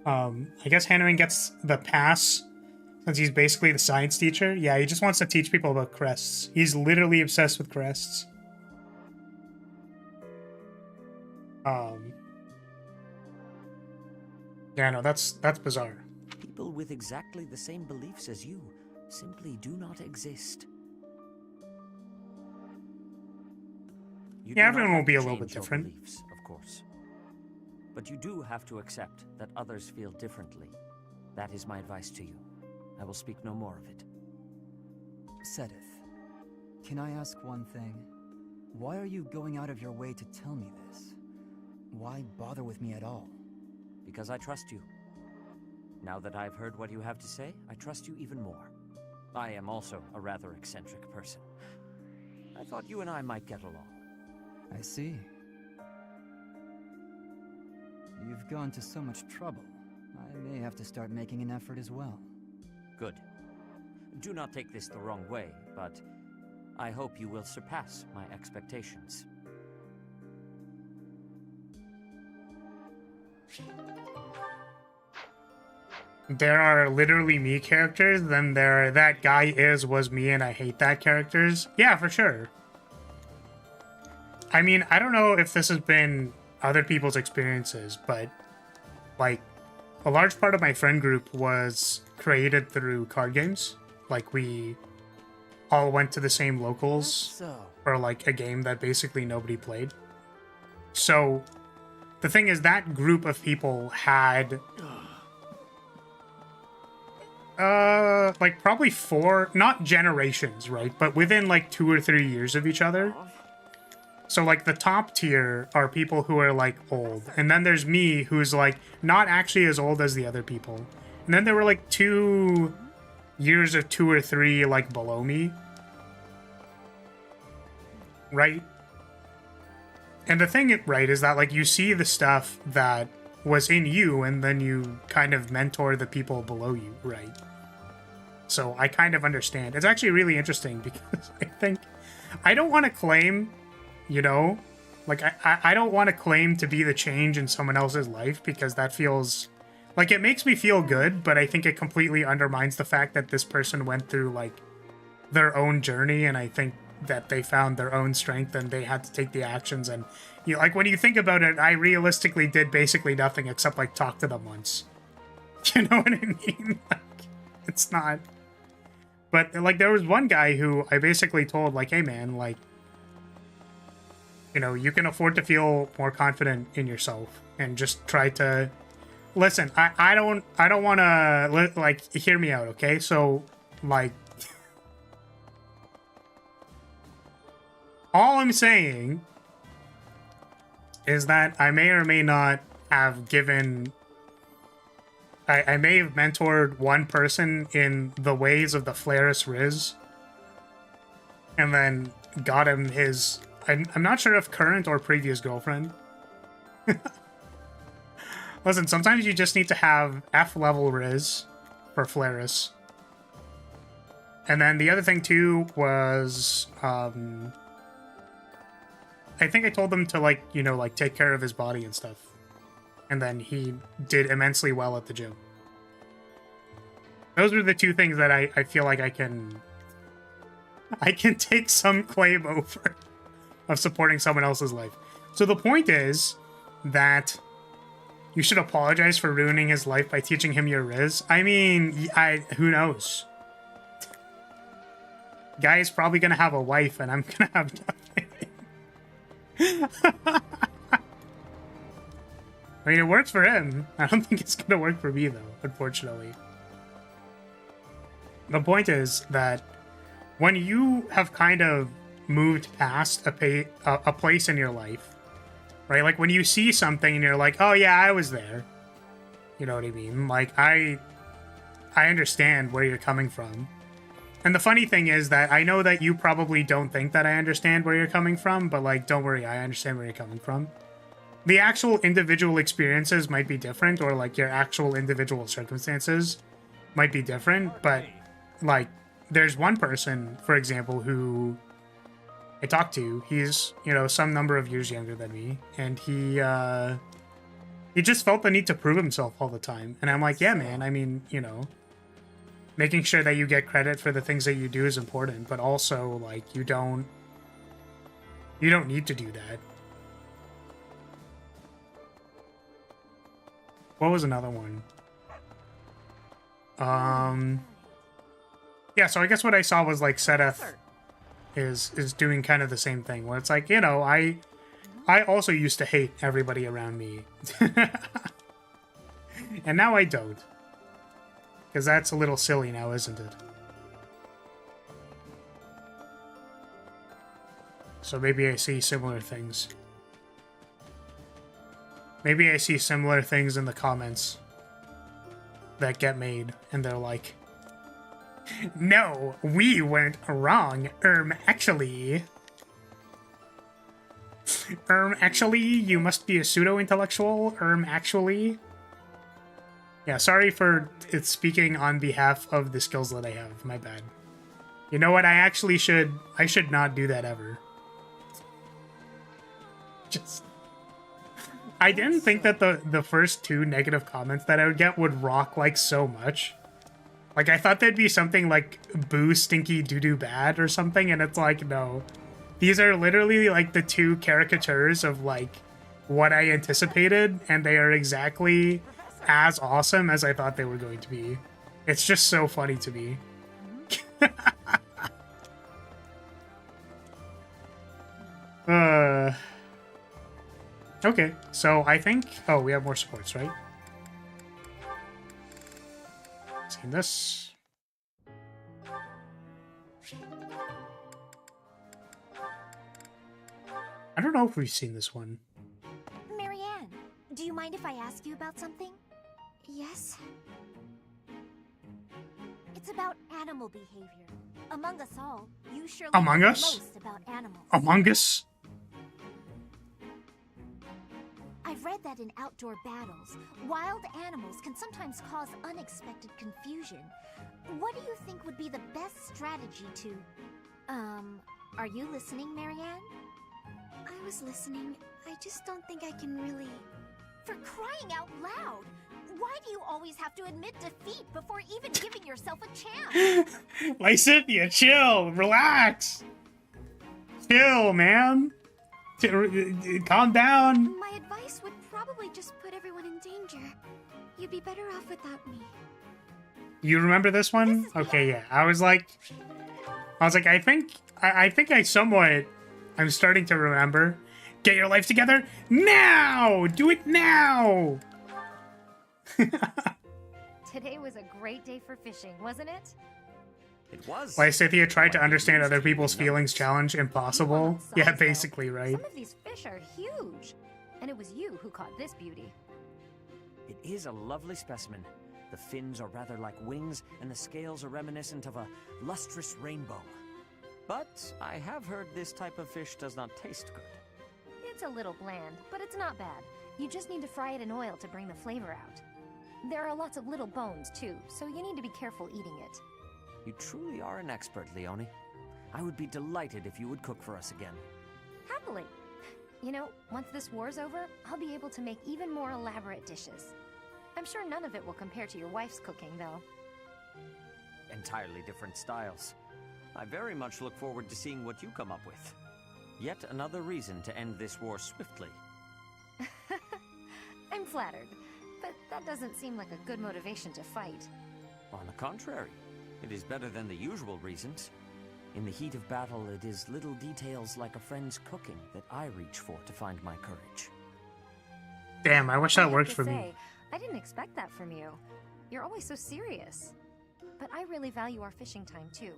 I guess Hanneman gets the pass since he's basically the science teacher. Yeah, he just wants to teach people about crests. He's literally obsessed with crests. Yeah, no, that's bizarre. People with exactly the same beliefs as you simply do not exist. Yeah, everyone will be a little bit different. Beliefs, of course. But you do have to accept that others feel differently. That is my advice to you. I will speak no more of it. Sedith, can I ask one thing? Why are you going out of your way to tell me this? Why bother with me at all? Because I trust you. Now that I've heard what you have to say, I trust you even more. I am also a rather eccentric person. I thought you and I might get along. I see. You've gone to so much trouble. I may have to start making an effort as well. Good. Do not take this the wrong way, but I hope you will surpass my expectations. There are literally me characters, then there are that guy was me and I hate that characters. Yeah, for sure. I mean, I don't know if this has been other people's experiences, but like a large part of my friend group was created through card games. Like we all went to the same locals for like a game that basically nobody played. So the thing is that group of people had like probably 4, not generations, right? But within like 2 or 3 years of each other. So like the top tier are people who are like old. And then there's me who's like not actually as old as the other people. And then there were like 2 years or 2 or 3 like below me. Right? And the thing, right, is that like you see the stuff that was in you and then you kind of mentor the people below you, right? So I kind of understand. It's actually really interesting because I think I don't want to claim, you know, like I don't want to claim to be the change in someone else's life because that feels like it makes me feel good, but I think it completely undermines the fact that this person went through like their own journey, and I think that they found their own strength and they had to take the actions. And you like, when you think about it, I realistically did basically nothing except like talk to them once. You know what I mean? Like, it's not. But like, there was one guy who I basically told, like, hey man, like, you know, you can afford to feel more confident in yourself and just try to listen. I don't want to like, hear me out, okay? So like, all I'm saying is that I may or may not have given... I may have mentored one person in the ways of the Flaris Riz, and then got him his... I'm not sure if current or previous girlfriend. Listen, sometimes you just need to have F-level Riz for Flaris. And then the other thing, too, was... I think I told them to, like, you know, like, take care of his body and stuff. And then he did immensely well at the gym. Those are the two things that I feel like I can take some claim over of supporting someone else's life. So the point is that you should apologize for ruining his life by teaching him your Riz. I mean, who knows? Guy is probably gonna have a wife and I'm gonna have nothing. I mean, it works for him. I don't think it's gonna work for me, though, unfortunately. The point is that when you have kind of moved past a place in your life, right? Like, when you see something and you're like, oh, yeah, I was there. You know what I mean? Like, I understand where you're coming from. And the funny thing is that I know that you probably don't think that I understand where you're coming from, but, like, don't worry, I understand where you're coming from. The actual individual experiences might be different, or like your actual individual circumstances might be different, but like there's one person, for example, who I talked to. He's, you know, some number of years younger than me, and he just felt the need to prove himself all the time. And I'm like, yeah, man, I mean, you know, making sure that you get credit for the things that you do is important, but also like you don't need to do that. What was another one? Yeah, so I guess what I saw was like Sedeth is doing kind of the same thing, where it's like, you know, I also used to hate everybody around me. And now I don't. Because that's a little silly now, isn't it? So maybe I see similar things. Maybe I see similar things in the comments that get made, and they're like, no, we weren't wrong. Actually, you must be a pseudo-intellectual. Actually. Yeah, sorry for speaking on behalf of the skills that I have. My bad. You know what? I should not do that ever. I didn't think that the first two negative comments that I would get would rock like so much. Like, I thought there'd be something like boo stinky doo-doo bad or something, and it's like, no. These are literally like the two caricatures of like what I anticipated, and they are exactly as awesome as I thought they were going to be. It's just so funny to me. Okay, so I think... Oh, we have more supports, right? Seen this. I don't know if we've seen this one. Marianne, do you mind if I ask you about something? Yes? It's about animal behavior. Among us all, you surely Among know Us? most about animals. Among Us? I've read that in outdoor battles, wild animals can sometimes cause unexpected confusion. What do you think would be the best strategy to... are you listening, Marianne? I was listening. I just don't think I can really... For crying out loud! Why Why do you always have to admit defeat before even giving yourself a chance? Lysithia, chill, relax. Chill, man. Calm down. My advice would probably just put everyone in danger. You'd be better off without me. You remember this one? Okay, yeah. I was like, I think I somewhat, I'm starting to remember. Get your life together now! Do it now! Today was a great day for fishing, wasn't it? It was. Lysithia tried to understand other people's feelings challenge impossible. Yeah, basically, right? Some of these fish are huge. And it was you who caught this beauty. It is a lovely specimen. The fins are rather like wings, and the scales are reminiscent of a lustrous rainbow. But I have heard this type of fish does not taste good. It's a little bland, but it's not bad. You just need to fry it in oil to bring the flavor out. There are lots of little bones, too, so you need to be careful eating it. You truly are an expert, Leonie. I would be delighted if you would cook for us again. Happily. You know, once this war's over, I'll be able to make even more elaborate dishes. I'm sure none of it will compare to your wife's cooking, though. Entirely different styles. I very much look forward to seeing what you come up with. Yet another reason to end this war swiftly. I'm flattered, but that doesn't seem like a good motivation to fight. On the contrary, it is better than the usual reasons. In the heat of battle, it is little details like a friend's cooking that I reach for to find my courage. Damn, I wish that worked for me. I didn't expect that from you. You're always so serious. But I really value our fishing time, too.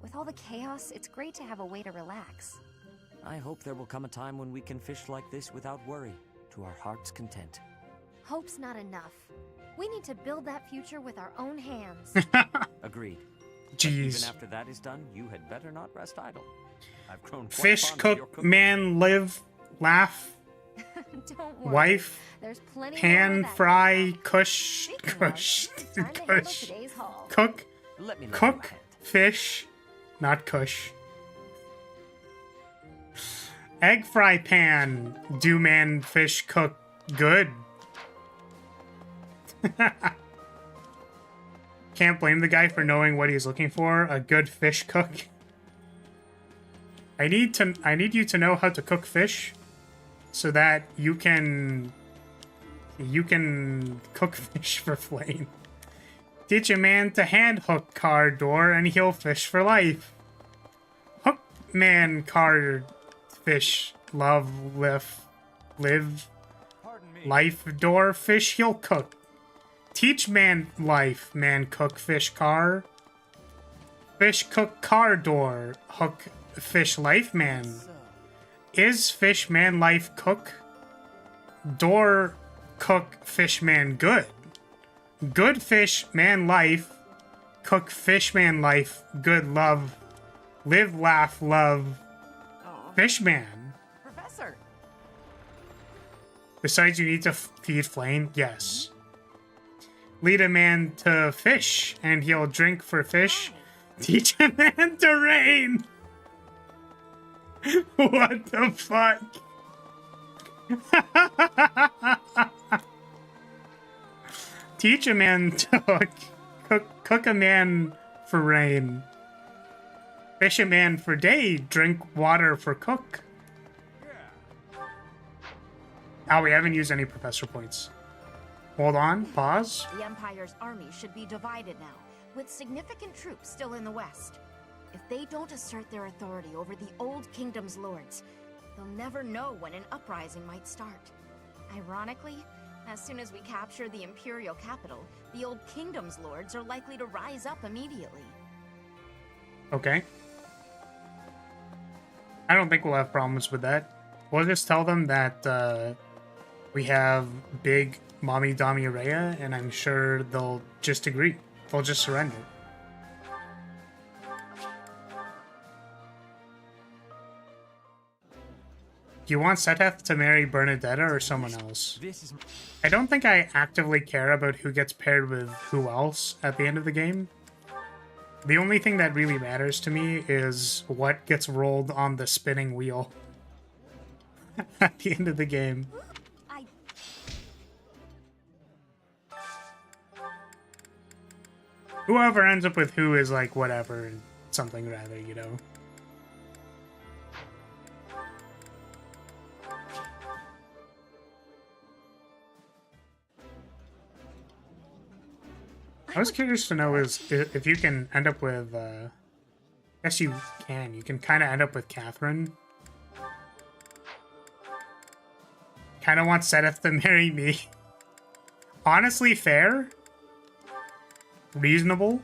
With all the chaos, it's great to have a way to relax. I hope there will come a time when we can fish like this without worry, to our heart's content. Hope's not enough. We need to build that future with our own hands. Agreed. Jeez. Even after that is done, you had better not rest idle. I've grown quite Fish, fond of your cook, cooking. man, live, laugh, Don't worry. wife, There's plenty pan, more of that. fry, kush, Speaking of, kush, it's time to handle kush, today's haul. cook, Let me lend you a cook, hand. fish, not kush. Egg fry pan, do man, fish, cook, good. Can't blame the guy for knowing what he's looking for, a good fish cook. I need you to know how to cook fish so that you can cook fish for Flame. Teach a man to hand hook car door and he'll fish for life. Hook man car fish love live life door fish he'll cook. Teach man life man cook fish car. Fish cook car door hook fish life man. Is fish man life cook? Door cook fish man good. Good fish man life. Cook fish man life. Good love. Live laugh love. Fish man. Professor! Besides, you need to feed Flame. Yes. Lead a man to fish, and he'll drink for fish. Teach a man to rain. What the fuck? Teach a man to cook a man for rain. Fish a man for day, drink water for cook. Oh, we haven't used any professor points. Hold on, pause. The Empire's army should be divided now, with significant troops still in the west. If they don't assert their authority over the Old Kingdom's lords, they'll never know when an uprising might start. Ironically, as soon as we capture the Imperial capital, the Old Kingdom's lords are likely to rise up immediately. Okay. I don't think we'll have problems with that. We'll just tell them that we have big mommy Dami Rhea, and I'm sure they'll just agree. They'll just surrender. Do you want Seteth to marry Bernadetta or someone else? I don't think I actively care about who gets paired with who else at the end of the game. The only thing that really matters to me is what gets rolled on the spinning wheel at the end of the game. Whoever ends up with who is like whatever, something rather, you know. I was curious to know is if you can end up with, yes you can. You can kind of end up with Catherine. Kind of want Sedith to marry me. Honestly, fair. Reasonable.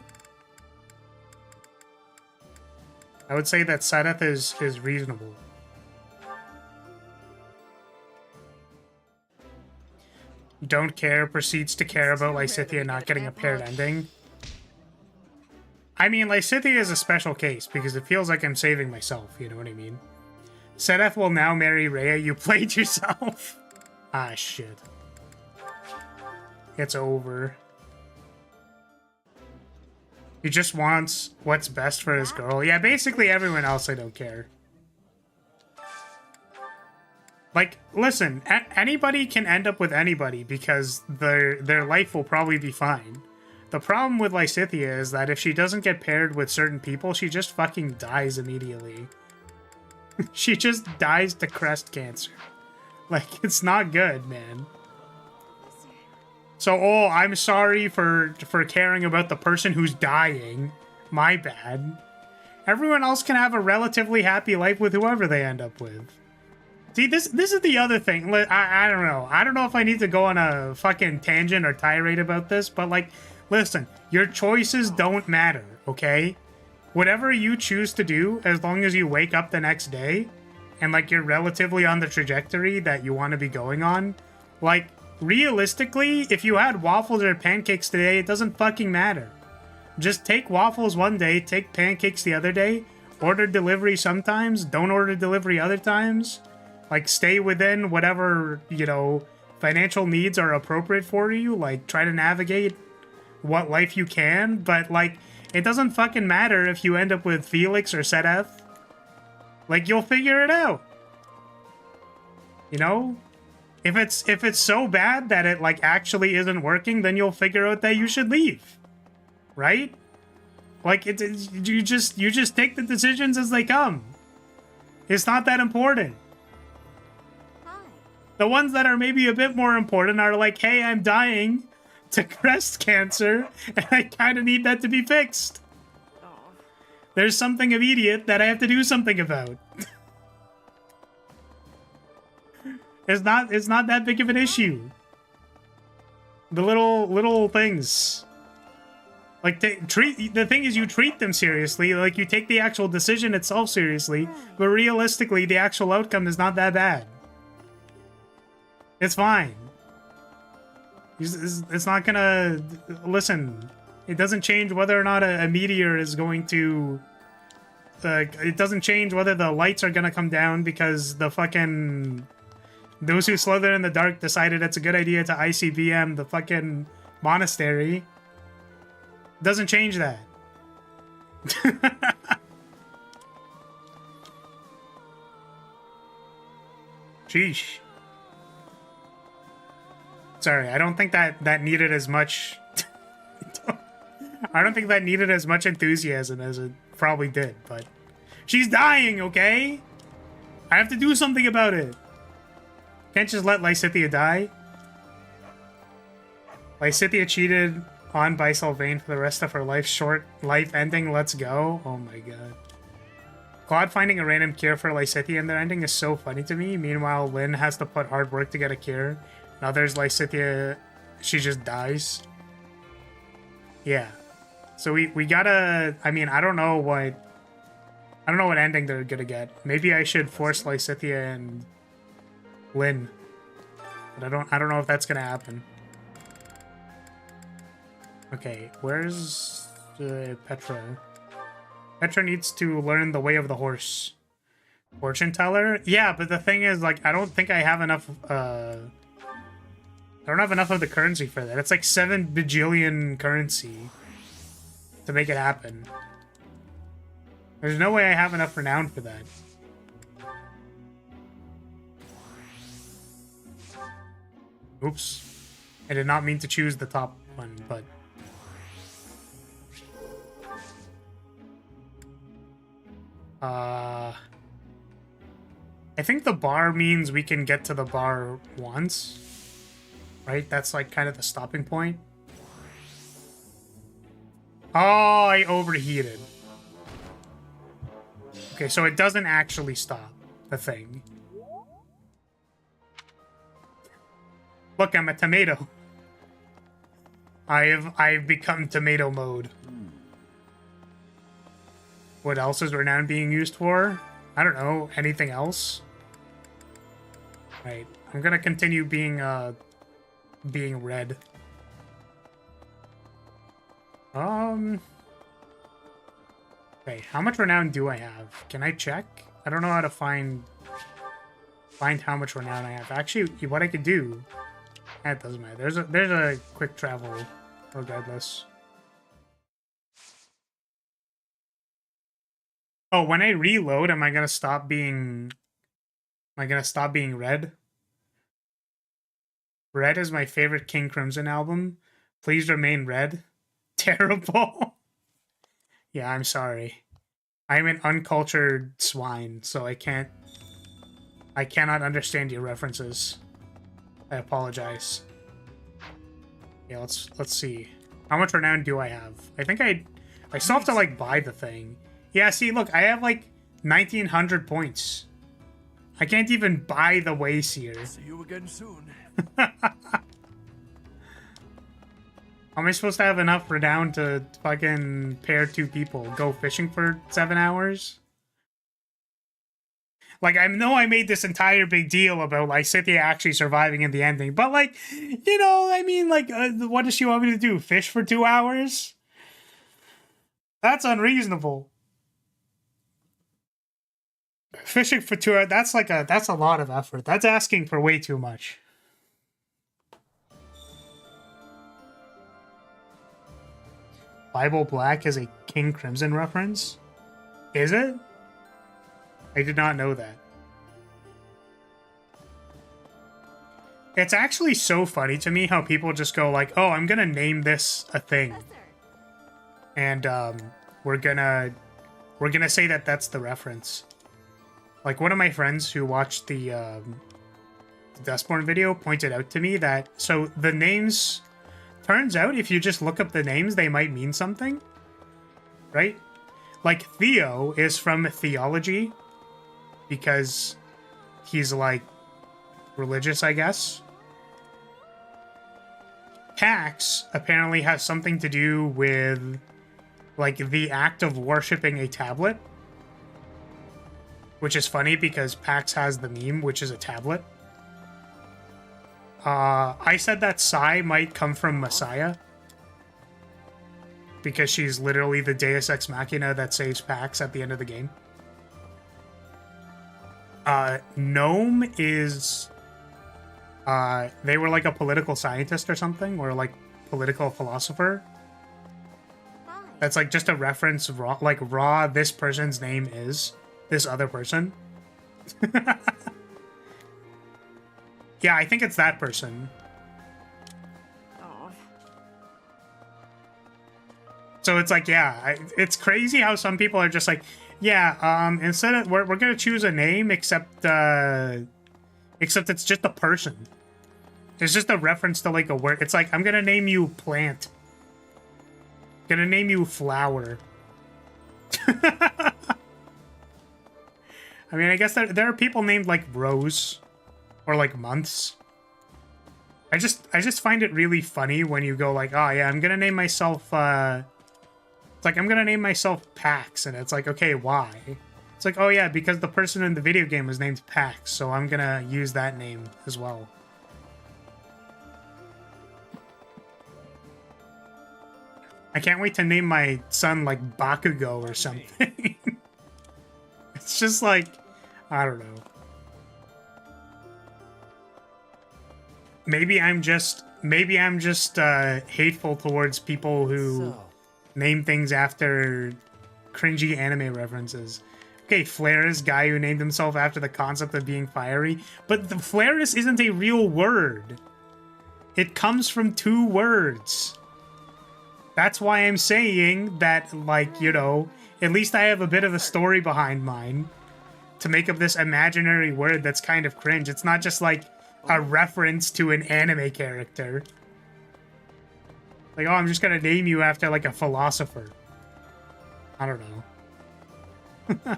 I would say that Sedith is reasonable. Don't care proceeds to care about Lysithea not getting a paired ending. I mean, Lysithea is a special case because it feels like I'm saving myself, you know what I mean? Sedith will now marry Rhea, you played yourself. Ah, shit. It's over. He just wants what's best for his girl. Yeah, basically everyone else I don't care. Like, listen, anybody can end up with anybody because their life will probably be fine. The problem with Lysithea is that if she doesn't get paired with certain people, she just fucking dies immediately. She just dies to crest cancer. Like, it's not good, man. So, oh, I'm sorry for caring about the person who's dying. My bad. Everyone else can have a relatively happy life with whoever they end up with. See, this is the other thing. I don't know. I don't know if I need to go on a fucking tangent or tirade about this, but, like, listen, your choices don't matter, okay? Whatever you choose to do, as long as you wake up the next day, and, like, you're relatively on the trajectory that you want to be going on, like, realistically, if you had waffles or pancakes today, it doesn't fucking matter. Just take waffles one day, take pancakes the other day, order delivery sometimes, don't order delivery other times. Like, stay within whatever, you know, financial needs are appropriate for you. Like, try to navigate what life you can. But, like, it doesn't fucking matter if you end up with Felix or Sedith. Like, you'll figure it out. You know? If it's so bad that it, like, actually isn't working, then you'll figure out that you should leave. Right? Like, you just take the decisions as they come. It's not that important. The ones that are maybe a bit more important are like, hey, I'm dying to breast cancer, and I kind of need that to be fixed. There's something immediate that I have to do something about. It's not that big of an issue. The little things. Like, the thing is, you treat them seriously. Like, you take the actual decision itself seriously, but realistically, the actual outcome is not that bad. It's fine. It's not gonna... Listen, it doesn't change whether or not a meteor is going to... it doesn't change whether the lights are gonna come down because the fucking... Those who slither in the dark decided it's a good idea to ICBM the fucking monastery. Doesn't change that. Sheesh. Sorry, I don't think that needed as much... I don't think that needed as much enthusiasm as it probably did, but... She's dying, okay? I have to do something about it. Can't just let Lysithea die. Lysithea cheated on by Sylvain for the rest of her life. Short life ending, let's go. Oh my god. Claude finding a random cure for Lysithea in their ending is so funny to me. Meanwhile, Lynn has to put hard work to get a cure. Now there's Lysithea, she just dies. Yeah. So we gotta, I mean, I don't know what ending they're gonna get. Maybe I should force Lysithea and Lynn. But I don't know if that's gonna happen. Okay, where's Petra? Petra needs to learn the way of the horse. Fortune teller? Yeah, but the thing is, like, I don't think I have enough, I don't have enough of the currency for that. It's like 7 bajillion currency to make it happen. There's no way I have enough renown for that. Oops. I did not mean to choose the top one, but... I think the bar means we can get to the bar once. Right? That's like kind of the stopping point. Oh, I overheated. Okay, so it doesn't actually stop the thing. Look, I'm a tomato. I've become tomato mode. What else is renown being used for? I don't know. Anything else? Right. I'm gonna continue being red. Okay, how much renown do I have? Can I check? I don't know how to find how much renown I have. Actually, what I could do, that doesn't matter. There's a quick travel regardless. Oh, when I reload, am I gonna stop being red? Red is my favorite King Crimson album. Please remain red. Terrible. Yeah, I'm sorry. I'm an uncultured swine, so I cannot understand your references. I apologize. Yeah, let's see. How much renown do I have? I think I still have to like buy the thing. Yeah, see, look, I have like 1900 points. I can't even buy the Wayseer. See you again soon. How am I supposed to have enough renown to fucking pair two people? Go fishing for 7 hours? Like, I know I made this entire big deal about, like, Cynthia actually surviving in the ending, but, like, you know, I mean, like, what does she want me to do? Fish for 2 hours? That's unreasonable. Fishing for 2 hours, that's a lot of effort. That's asking for way too much. Bible Black is a King Crimson reference? Is it? I did not know that. It's actually so funny to me how people just go like, oh, I'm gonna name this a thing. And we're gonna say that that's the reference. Like, one of my friends who watched the Dustborn video pointed out to me that, so the names, turns out if you just look up the names, they might mean something, right? Like, Theo is from theology, because he's, like, religious, I guess. Pax apparently has something to do with, like, the act of worshipping a tablet. Which is funny because Pax has the meme, which is a tablet. I said that Sai might come from Messiah. Because she's literally the Deus Ex Machina that saves Pax at the end of the game. Gnome is... they were like a political scientist or something, or like political philosopher. That's like just a reference, raw, this person's name is this other person. Yeah, I think it's that person. Oh. So it's like, yeah, it's crazy how some people are just like, yeah, instead of, we're gonna choose a name, except it's just a person. It's just a reference to like a word. It's like, I'm gonna name you plant. Gonna name you flower. I mean, I guess there are people named like Rose or like Months. I just find it really funny when you go like, oh yeah, I'm gonna name myself it's like, I'm gonna name myself Pax, and it's like, okay, why? It's like, oh yeah, because the person in the video game was named Pax, so I'm gonna use that name as well. I can't wait to name my son like Bakugo or something. It's just like, I don't know. Maybe I'm just hateful towards people who name things after cringy anime references. Okay, Flareus, guy who named himself after the concept of being fiery, but the Flareus isn't a real word. It comes from 2 words. That's why I'm saying that, like, you know, at least I have a bit of a story behind mine to make up this imaginary word that's kind of cringe. It's not just like a reference to an anime character. Like, oh, I'm just gonna name you after like a philosopher. I don't know.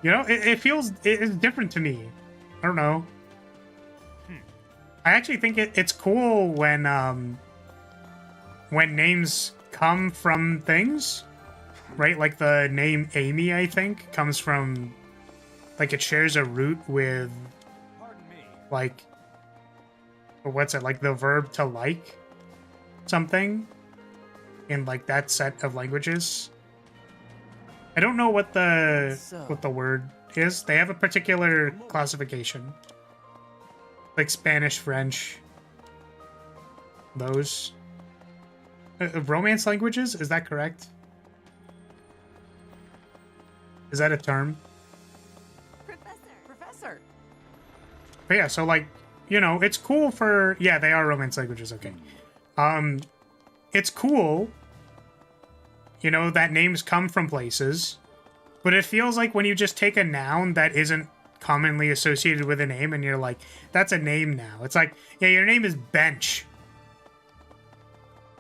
You know, it feels, it's different to me. I don't know. I actually think it's cool when names come from things, right? Like the name Amy, I think, comes from, like, it shares a root with, like, what's it, like the verb to like something in like that set of languages. I don't know what the word is. They have a particular classification. Like Spanish, French. Those. Romance languages? Is that correct? Is that a term? Professor! But yeah, so like, you know, it's cool for... Yeah, they are Romance languages, okay. It's cool, you know, that names come from places, but it feels like when you just take a noun that isn't commonly associated with a name and you're like, that's a name now. It's like, yeah, your name is Bench.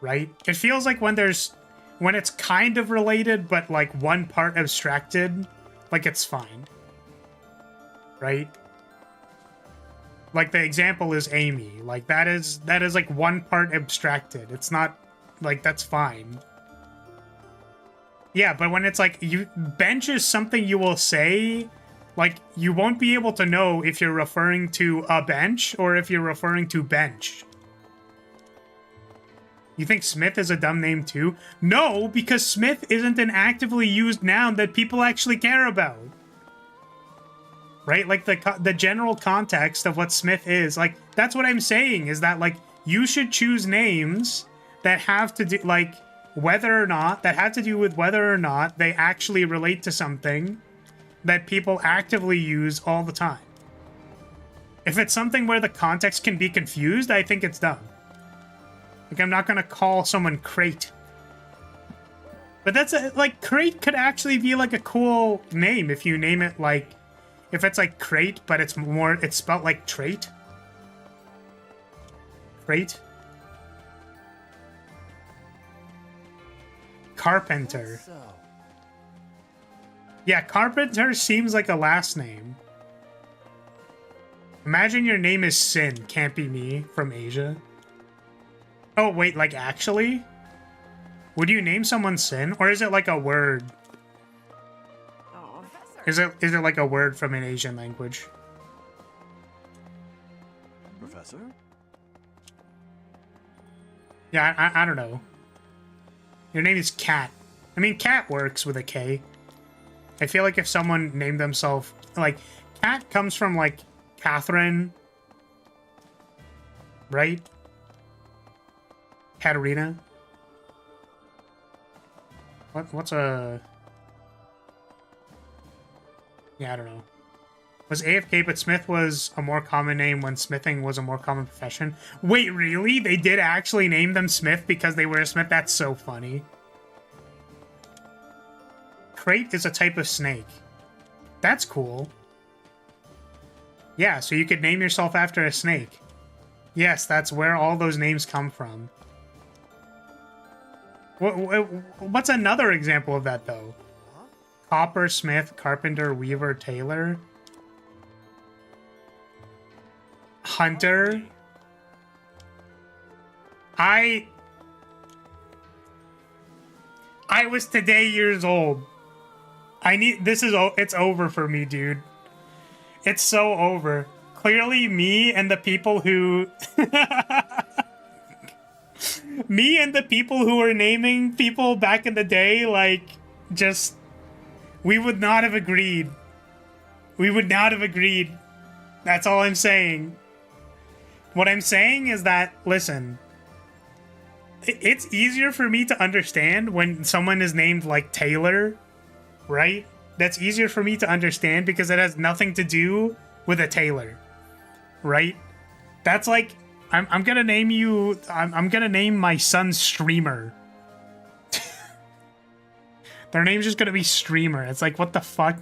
Right? It feels like when it's kind of related, but like one part abstracted, like it's fine. Right? Like the example is Amy. Like that is like one part abstracted. It's not like, that's fine. Yeah, but when it's like, bench is something you will say, like, you won't be able to know if you're referring to a bench or if you're referring to bench. You think Smith is a dumb name too? No, because Smith isn't an actively used noun that people actually care about. Right? Like, the general context of what Smith is, like, that's what I'm saying, is that, like, you should choose names that have to do, like, that have to do with whether or not they actually relate to something that people actively use all the time. If it's something where the context can be confused, I think it's dumb. Like, I'm not gonna call someone Crate. But that's, like, Crate could actually be, like, a cool name if you name it, like, if it's, like, Crate, but it's spelled like trait. Crate. Carpenter. Yeah, Carpenter seems like a last name. Imagine your name is Sin, can't be me, from Asia. Oh, wait, like, actually? Would you name someone Sin? Or is it like a word? Oh, Is it like a word from an Asian language? Professor? Yeah, I don't know. Your name is Cat. I mean, Cat works with a K. I feel like if someone named themselves... Like, Cat comes from, like, Catherine. Right? Katerina? What's a... Yeah, I don't know. Was AFK, but Smith was a more common name when smithing was a more common profession. Wait, really? They did actually name them Smith because they were a smith? That's so funny. Crate is a type of snake. That's cool. Yeah, so you could name yourself after a snake. Yes, that's where all those names come from. What's another example of that, though? Copper, Smith, Carpenter, Weaver, Taylor... Hunter. I was today years old. It's over for me, dude. It's so over. Clearly me and the people who were naming people back in the day, like, just, we would not have agreed. We would not have agreed. That's all I'm saying. What I'm saying is that, listen, it's easier for me to understand when someone is named, like, Taylor, right? That's easier for me to understand because it has nothing to do with a tailor, right? That's like I'm gonna name you. I'm gonna name my son Streamer. Their name's just gonna be Streamer. It's like, what the fuck?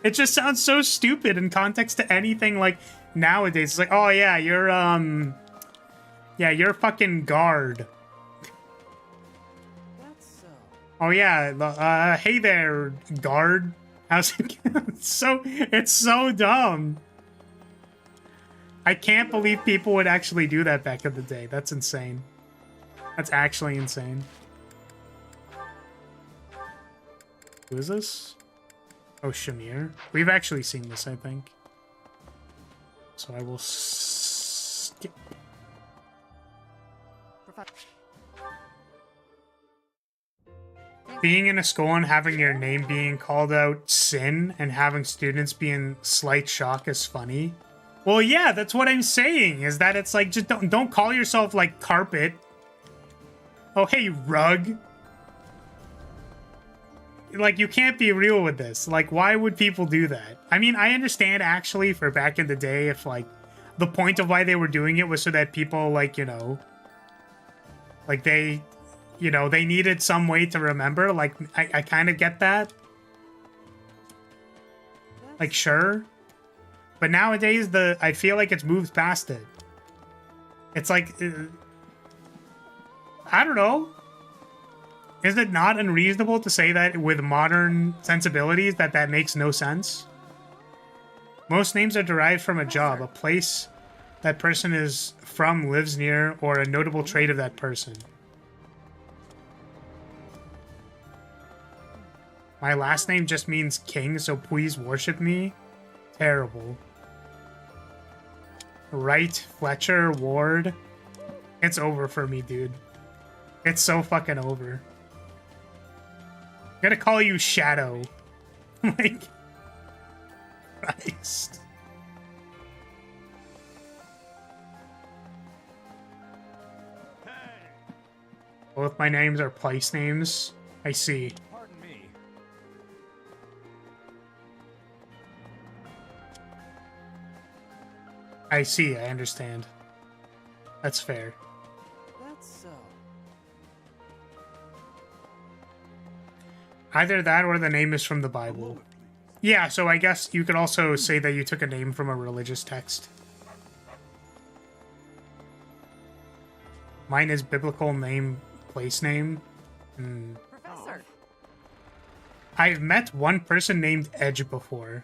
It just sounds so stupid in context to anything like nowadays. It's like, oh yeah, you're you're fucking guard. Oh yeah, hey there, guard. How's it going? It's so dumb. I can't believe people would actually do that back in the day. That's insane. That's actually insane. Who is this? Oh, Shamir. We've actually seen this, I think. So I will skip. Being in a school and having your name being called out sin and having students be in slight shock is funny. Well, yeah, that's what I'm saying, is that it's like, just don't call yourself like Carpet. Oh, hey, Rug. Like, you can't be real with this. Like, why would people do that? I mean, I understand, actually, for back in the day, if, like, the point of why they were doing it was so that people, like, you know, like, they, you know, they needed some way to remember. Like, I kind of get that. Like, sure. But nowadays, I feel like it's moved past it. It's like, I don't know. Is it not unreasonable to say that with modern sensibilities that makes no sense? Most names are derived from a job, a place that person is from, lives near, or a notable trait of that person. My last name just means king, so please worship me. Terrible. Wright, Fletcher, Ward. It's over for me, dude. It's so fucking over. I'm gonna call you Shadow. Like, Christ. Both my names are place names. I see. Pardon me. I see, I understand. That's fair. That's so. Either that or the name is from the Bible. Yeah, so I guess you could also say that you took a name from a religious text. Mine is biblical name, place name. Professor. I've met one person named Edge before.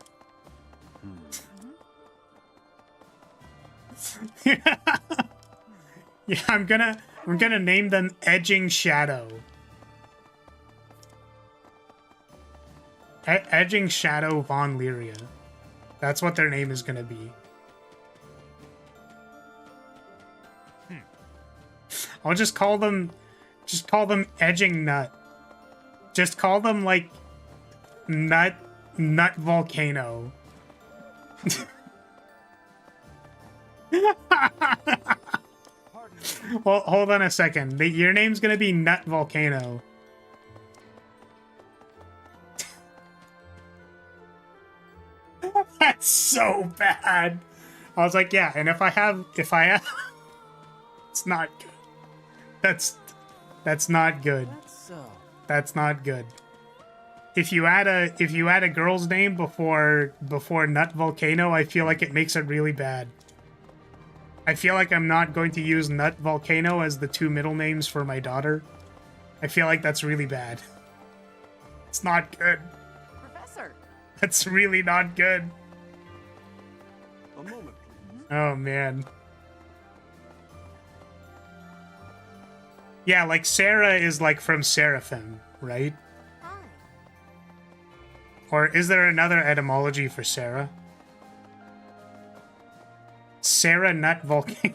Yeah, I'm gonna name them Edging Shadow. Edging Shadow Von Lyria. That's what their name is gonna be. I'll just call them Edging Nut. Just call them like Nut Volcano. Well, hold on a second. Your name's gonna be Nut Volcano. That's so bad. I was like, yeah, and if I have it's not good. That's not good. That's not good. If you add a girl's name before Nut Volcano, I feel like it makes it really bad. I feel like I'm not going to use Nut Volcano as the two middle names for my daughter. I feel like that's really bad. It's not good. Professor. That's really not good. A moment, please. Oh, man. Yeah, like Sarah is like from Seraphim, right? Or is there another etymology for Sarah? Sarah Nut Volcano.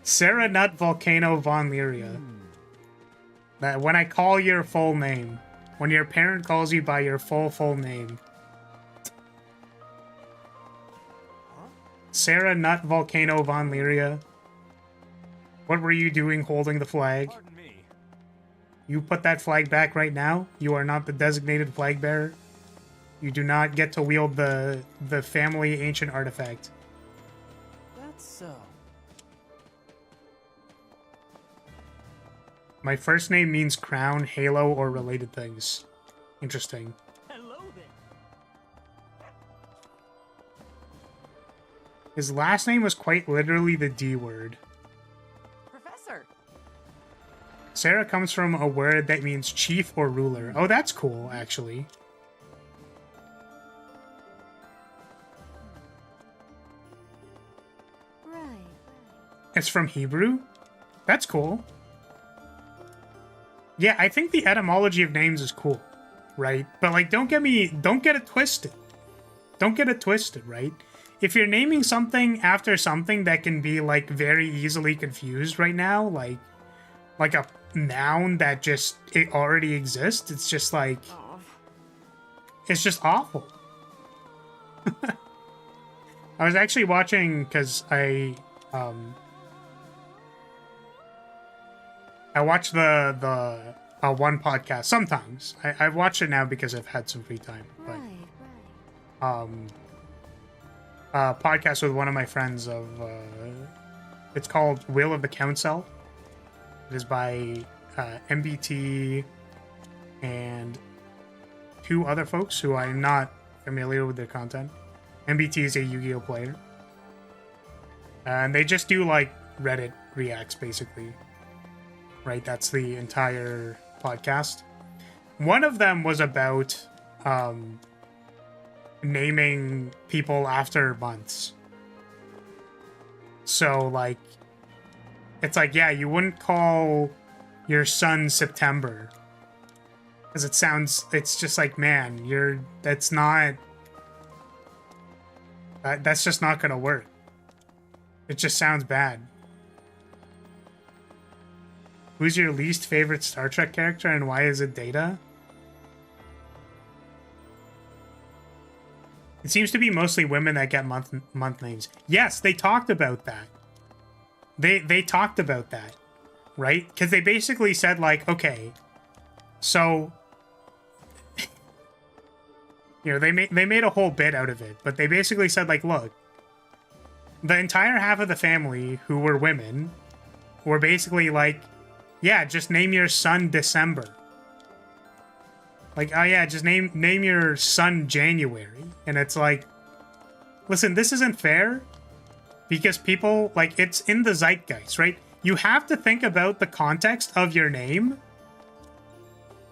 Sarah Nut Volcano Von Lyria. That when I call your full name. When your parent calls you by your full name. Sarah Nut Volcano Von Lyria. What were you doing holding the flag? Pardon me. You put that flag back right now. You are not the designated flag bearer. You do not get to wield the family ancient artifact. My first name means crown, halo, or related things. Interesting. Hello there. His last name was quite literally the D word. Professor. Sarah comes from a word that means chief or ruler. Oh, that's cool, actually. Right. It's from Hebrew? That's cool. Yeah, I think the etymology of names is cool, right? But, like, don't get it twisted. Don't get it twisted, right? If you're naming something after something that can be, like, very easily confused right now, like a noun that just, it already exists, it's just, like, it's just awful. I was actually watching, because I watch the one podcast sometimes. I've watched it now because I've had some free time. But podcast with one of my friends of it's called Will of the Council. It is by MBT and two other folks who I'm not familiar with their content. MBT is a Yu-Gi-Oh player. And they just do like Reddit reacts basically. Right, that's the entire podcast. One of them was about naming people after months. So, like, it's like, yeah, you wouldn't call your son September. Because it's just like, man, that's just not gonna work. It just sounds bad. Who's your least favorite Star Trek character and why is it Data? It seems to be mostly women that get month names. Yes, they talked about that. They talked about that, right? Because they basically said like, okay, so you know, they made a whole bit out of it, but they basically said like, look, the entire half of the family who were women were basically like, yeah, just name your son December. Like, oh yeah, just name your son January. And it's like, listen, this isn't fair because people, like, it's in the zeitgeist, right? You have to think about the context of your name.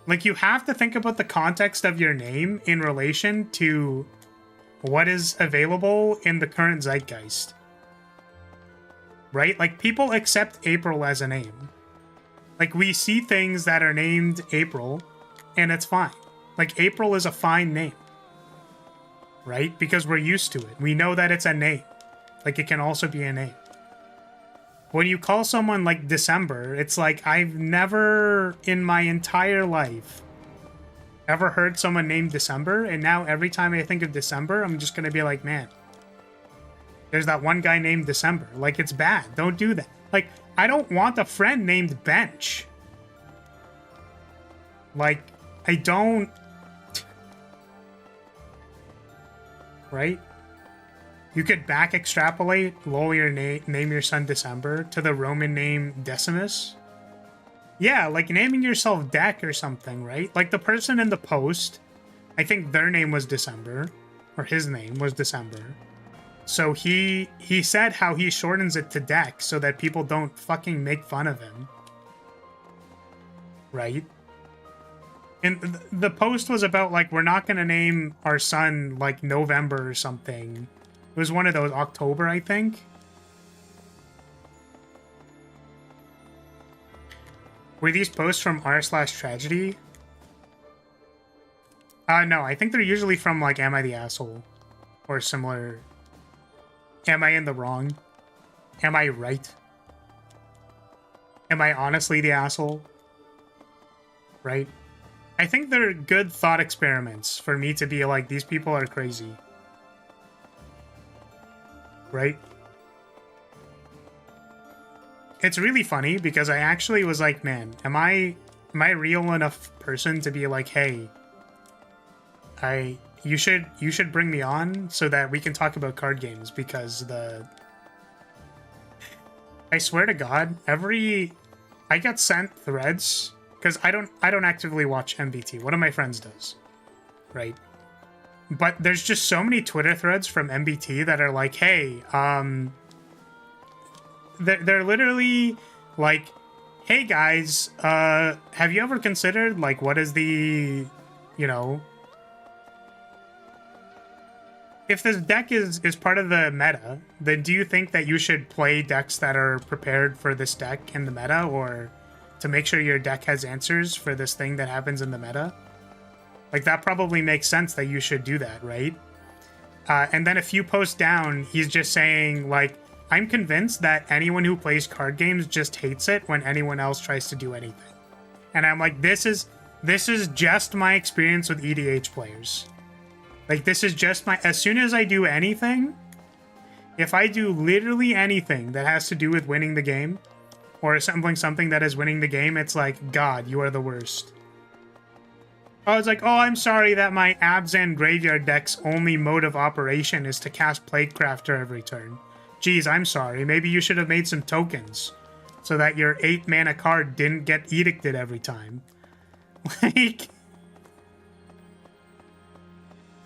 Like, you have to think about the context of your name in relation to what is available in the current zeitgeist. Right? Like, people accept April as a name. Like, we see things that are named April, and it's fine. Like, April is a fine name. Right? Because we're used to it. We know that it's a name. Like, it can also be a name. When you call someone, like, December, it's like, I've never, in my entire life, ever heard someone named December, and now every time I think of December, I'm just gonna be like, man, there's that one guy named December. Like, it's bad. Don't do that. Like, I don't want a friend named Bench. Like, I don't... Right? You could back extrapolate, lol your name your son December, to the Roman name Decimus. Yeah, like naming yourself Deck or something, right? Like the person in the post, I think their name was December, or his name was December. So he said how he shortens it to Deck so that people don't fucking make fun of him. Right? And the post was about, like, we're not gonna name our son, like, November or something. It was one of those, October, I think. Were these posts from r/tragedy? No, I think they're usually from, like, Am I the Asshole? Or similar. Am I in the wrong? Am I right? Am I honestly the asshole? Right? I think they're good thought experiments for me to be like, these people are crazy. Right? It's really funny because I actually was like, man, am I real enough person to be like, hey, you should bring me on so that we can talk about card games, because I swear to God, I get sent threads because I don't actively watch MBT. One of my friends does, right? But there's just so many Twitter threads from MBT that are like, hey, they're literally like, hey guys, have you ever considered like what is the, you know, if this deck is part of the meta, then do you think that you should play decks that are prepared for this deck in the meta, or to make sure your deck has answers for this thing that happens in the meta? Like, that probably makes sense that you should do that, right? And then a few posts down, he's just saying, like, I'm convinced that anyone who plays card games just hates it when anyone else tries to do anything. And I'm like, this is just my experience with EDH players. Like, this is just my... As soon as I do anything, if I do literally anything that has to do with winning the game, or assembling something that is winning the game, it's like, God, you are the worst. I was like, oh, I'm sorry that my Abzan Graveyard deck's only mode of operation is to cast Plaguecrafter every turn. Geez, I'm sorry. Maybe you should have made some tokens so that your 8-mana card didn't get edicted every time. Like...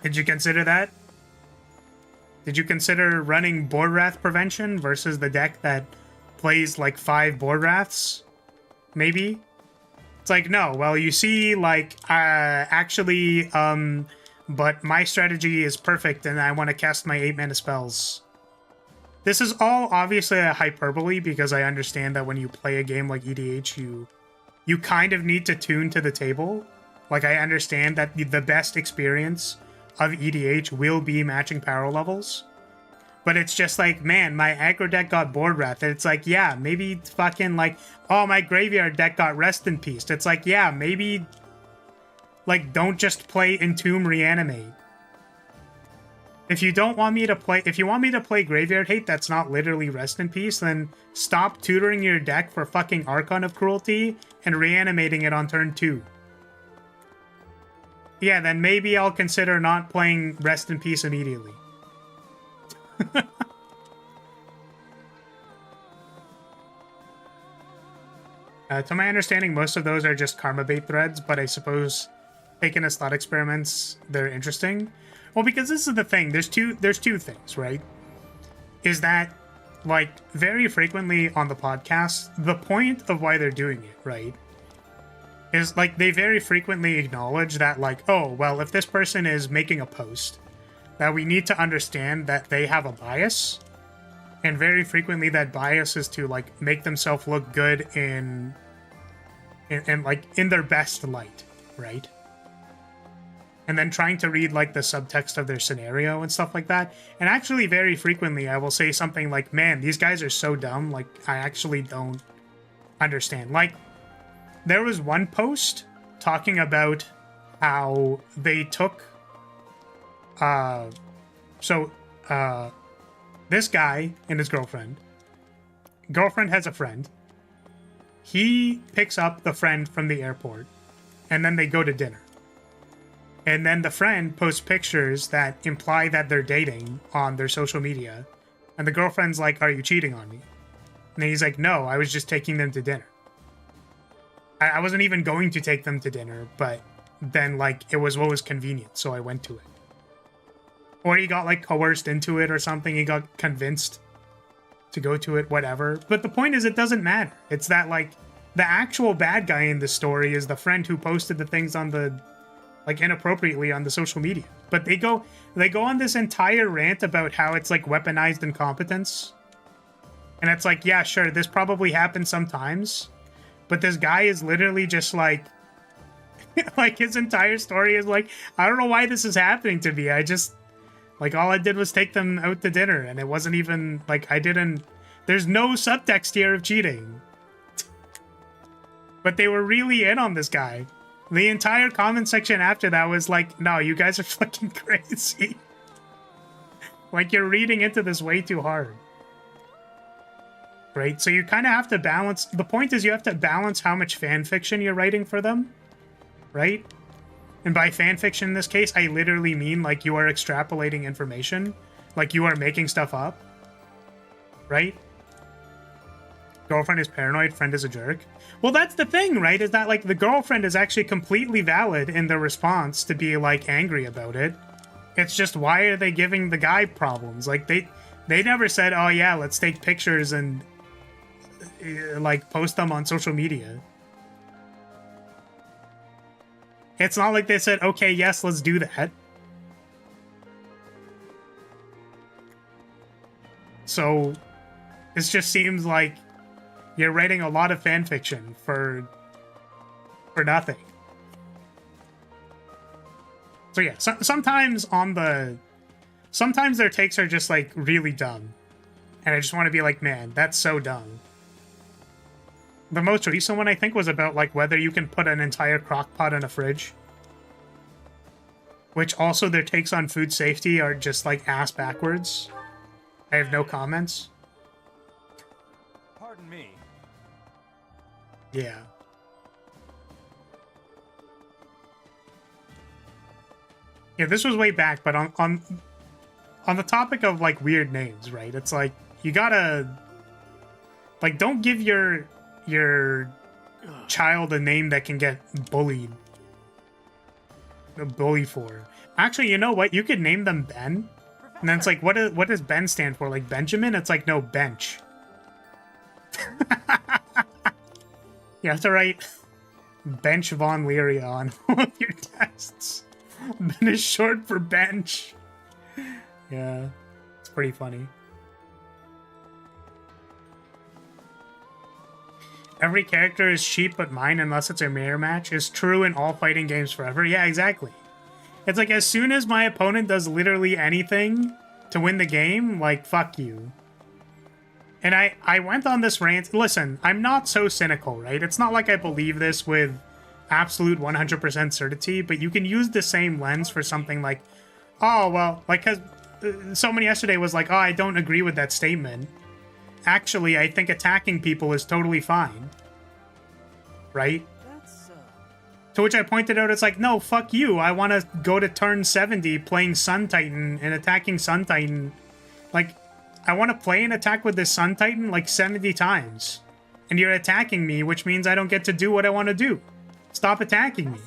Did you consider that? Did you consider running Board Wrath Prevention versus the deck that plays like 5 Board Wraths? Maybe? It's like, no, well, you see, like, actually, but my strategy is perfect and I want to cast my 8-mana spells. This is all obviously a hyperbole because I understand that when you play a game like EDH, you kind of need to tune to the table. Like, I understand that the best experience of EDH will be matching power levels. But it's just like, man, my aggro deck got Board Wrath. It's like, yeah, maybe fucking like, oh, my graveyard deck got Rest in Peace. It's like, yeah, maybe, like, don't just play Entomb Reanimate. If you don't want me to play, if you want me to play Graveyard Hate that's not literally Rest in Peace, then stop tutoring your deck for fucking Archon of Cruelty and reanimating it on turn 2. Yeah, then maybe I'll consider not playing Rest in Peace immediately. To my understanding, most of those are just karma bait threads, but I suppose taken as thought experiments, they're interesting. Well, because this is the thing, there's two things, right? Is that, like, very frequently on the podcast, the point of why they're doing it, right, is, like, they very frequently acknowledge that, like, oh, well, if this person is making a post, that we need to understand that they have a bias, and very frequently that bias is to, like, make themselves look good in like, in their best light, right? And then trying to read, like, the subtext of their scenario and stuff like that. And actually, very frequently, I will say something like, man, these guys are so dumb, like, I actually don't understand. Like, there was one post talking about how they took, this guy and his girlfriend has a friend. He picks up the friend from the airport, and then they go to dinner. And then the friend posts pictures that imply that they're dating on their social media. And the girlfriend's like, are you cheating on me? And he's like, no, I was just taking them to dinner. I wasn't even going to take them to dinner, but then, like, it was what was convenient, so I went to it. Or he got, like, coerced into it or something. He got convinced to go to it, whatever. But the point is, it doesn't matter. It's that, like, the actual bad guy in the story is the friend who posted the things on the, like, inappropriately on the social media. But they go on this entire rant about how it's, like, weaponized incompetence. And it's like, yeah, sure, this probably happens sometimes. But this guy is literally just like, like, his entire story is like, I don't know why this is happening to me. I just, like, all I did was take them out to dinner. And it wasn't even, like, there's no subtext here of cheating. But they were really in on this guy. The entire comment section after that was like, no, you guys are fucking crazy. Like, you're reading into this way too hard. Right? So you kind of have to balance... The point is you have to balance how much fan fiction you're writing for them. Right? And by fan fiction in this case, I literally mean, like, you are extrapolating information. Like, you are making stuff up. Right? Girlfriend is paranoid, friend is a jerk. Well, that's the thing, right? Is that, like, the girlfriend is actually completely valid in their response to be, like, angry about it. It's just, why are they giving the guy problems? Like, they never said, oh yeah, let's take pictures and, like, post them on social media. It's not like they said, okay, yes, let's do that. So, this just seems like you're writing a lot of fan fiction for nothing. So yeah, sometimes their takes are just like really dumb. And I just want to be like, man, that's so dumb. The most recent one I think was about like whether you can put an entire crock pot in a fridge. Which also their takes on food safety are just like ass backwards. I have no comments. Pardon me. Yeah. Yeah, this was way back, but on the topic of like weird names, right? It's like you gotta like don't give your child a name that can get bullied for. Actually, you know what? You could name them Ben. And then it's like, what does Ben stand for? Like Benjamin? It's like, no, bench. You have to write Bench Von Lyria on all of your tests. Ben is short for bench. Yeah, it's pretty funny. Every character is cheap but mine unless it's a mirror match is true in all fighting games forever. Yeah, exactly. It's like as soon as my opponent does literally anything to win the game, like, fuck you. And I went on this rant. Listen, I'm not so cynical, right? It's not like I believe this with absolute 100% certainty, but you can use the same lens for something like, oh, well, like, because someone yesterday was like, oh, I don't agree with that statement. Actually, I think attacking people is totally fine. Right? To which I pointed out, it's like, no, fuck you. I want to go to turn 70 playing Sun Titan and attacking Sun Titan. Like, I want to play and attack with this Sun Titan like 70 times. And you're attacking me, which means I don't get to do what I want to do. Stop attacking me.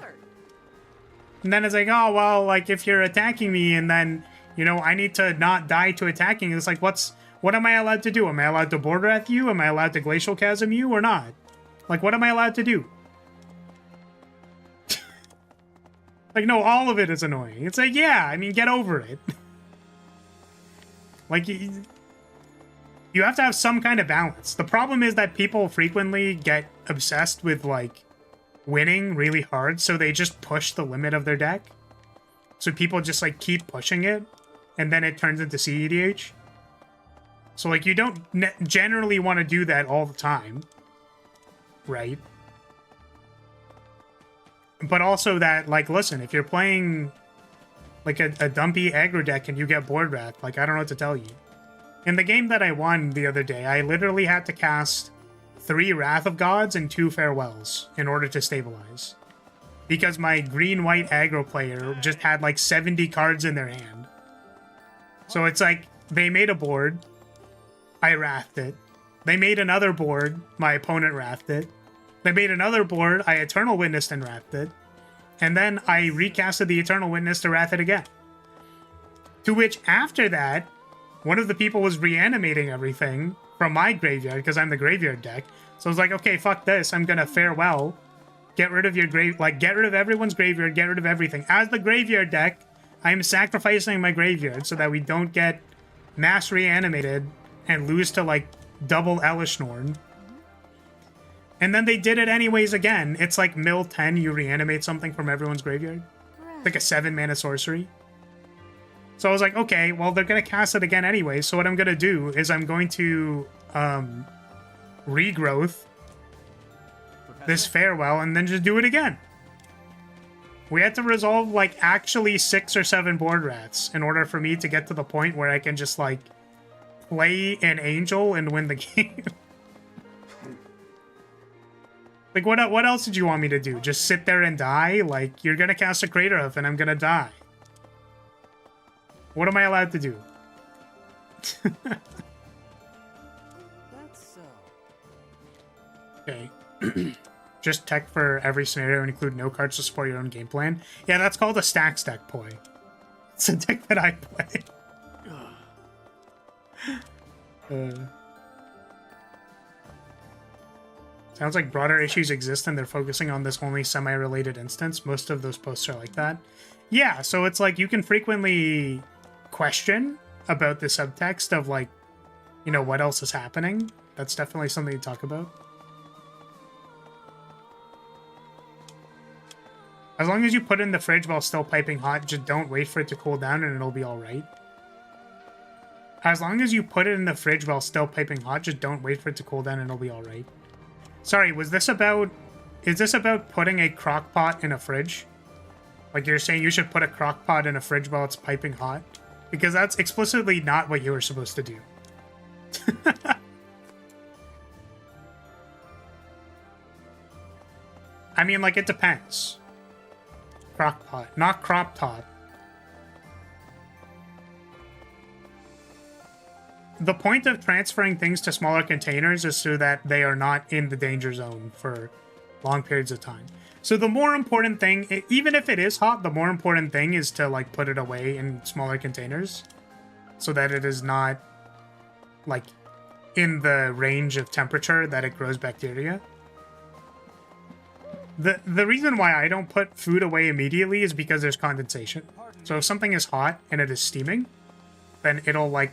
And then it's like, oh, well, like, if you're attacking me and then, you know, I need to not die to attacking, it's like, what am I allowed to do? Am I allowed to board wrath you? Am I allowed to glacial chasm you or not? Like, what am I allowed to do? Like, no, all of it is annoying. It's like, yeah, I mean, get over it. Like, you have to have some kind of balance. The problem is that people frequently get obsessed with, like, winning really hard, so they just push the limit of their deck. So people just, like, keep pushing it, and then it turns into CEDH. So, like, you don't generally want to do that all the time. Right? But also that, like, listen, if you're playing, like, a dumpy aggro deck and you get board wrath, like, I don't know what to tell you. In the game that I won the other day, I literally had to cast 3 Wrath of Gods and 2 Farewells in order to stabilize. Because my green-white aggro player just had, like, 70 cards in their hand. So it's like, they made a board, I wrathed it. They made another board, my opponent wrathed it. They made another board, I Eternal Witnessed and wrathed it. And then I recasted the Eternal Witness to wrath it again. To which, after that, one of the people was reanimating everything from my graveyard, because I'm the graveyard deck. So I was like, okay, fuck this, I'm gonna farewell. Get rid of your get rid of everyone's graveyard, get rid of everything. As the graveyard deck, I'm sacrificing my graveyard so that we don't get mass reanimated and lose to, like, double Elishnorn. And then they did it anyways again. It's like mill 10, you reanimate something from everyone's graveyard. Like a 7-mana sorcery. So I was like, okay, well, they're going to cast it again anyway, so what I'm going to do is I'm going to regrowth this farewell and then just do it again. We had to resolve, like, actually 6 or 7 board rats in order for me to get to the point where I can just, like, play an angel and win the game. Like, what else did you want me to do? Just sit there and die? Like, you're gonna cast a Crater Hoof and I'm gonna die. What am I allowed to do? Okay. Just tech for every scenario and include no cards to support your own game plan. Yeah, that's called a stacks deck, poi. It's a deck that I play. Sounds like broader issues exist and they're focusing on this only semi-related instance. Most of those posts are like that. Yeah, so it's like you can frequently question about the subtext of like, you know, what else is happening. That's definitely something to talk about. As long as you put it in the fridge while still piping hot, just don't wait for it to cool down and it'll be alright. As long as you put it in the fridge while still piping hot, just don't wait for it to cool down and it'll be alright. Sorry, was this about... Is this about putting a crock pot in a fridge? Like you're saying you should put a crock pot in a fridge while it's piping hot? Because that's explicitly not what you were supposed to do. I mean, like, it depends. Crock pot, not crop top. The point of transferring things to smaller containers is so that they are not in the danger zone for long periods of time. So the more important thing, even if it is hot, the more important thing is to like put it away in smaller containers so that it is not like in the range of temperature that it grows bacteria. The reason why I don't put food away immediately is because there's condensation. So if something is hot and it is steaming, then it'll like,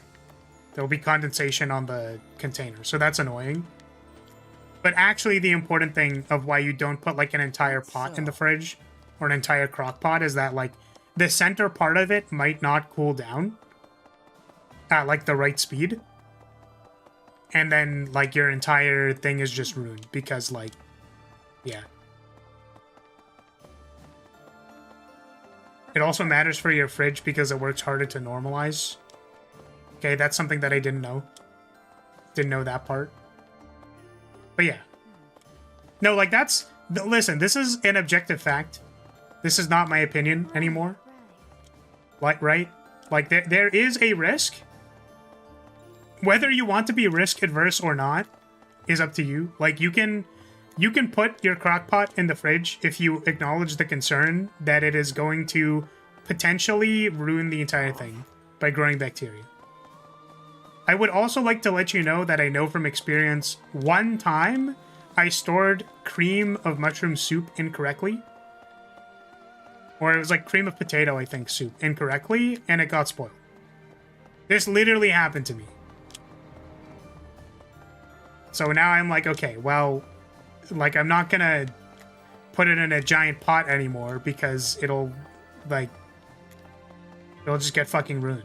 there'll be condensation on the container. So that's annoying. But actually the important thing of why you don't put like an entire pot in the fridge or an entire crock pot is that like the center part of it might not cool down at like the right speed. And then like your entire thing is just ruined because like, yeah. It also matters for your fridge because it works harder to normalize. Okay, that's something that I didn't know. Didn't know that part. But yeah. No, like that's... Listen, this is an objective fact. This is not my opinion anymore. Like, right? Like, there is a risk. Whether you want to be risk adverse or not is up to you. Like, you can put your crock pot in the fridge if you acknowledge the concern that it is going to potentially ruin the entire thing by growing bacteria. I would also like to let you know that I know from experience, one time I stored cream of mushroom soup incorrectly. Or it was like cream of potato, I think, soup incorrectly, and it got spoiled. This literally happened to me. So now I'm like, okay, well, like I'm not gonna put it in a giant pot anymore because it'll, like, it'll just get fucking ruined.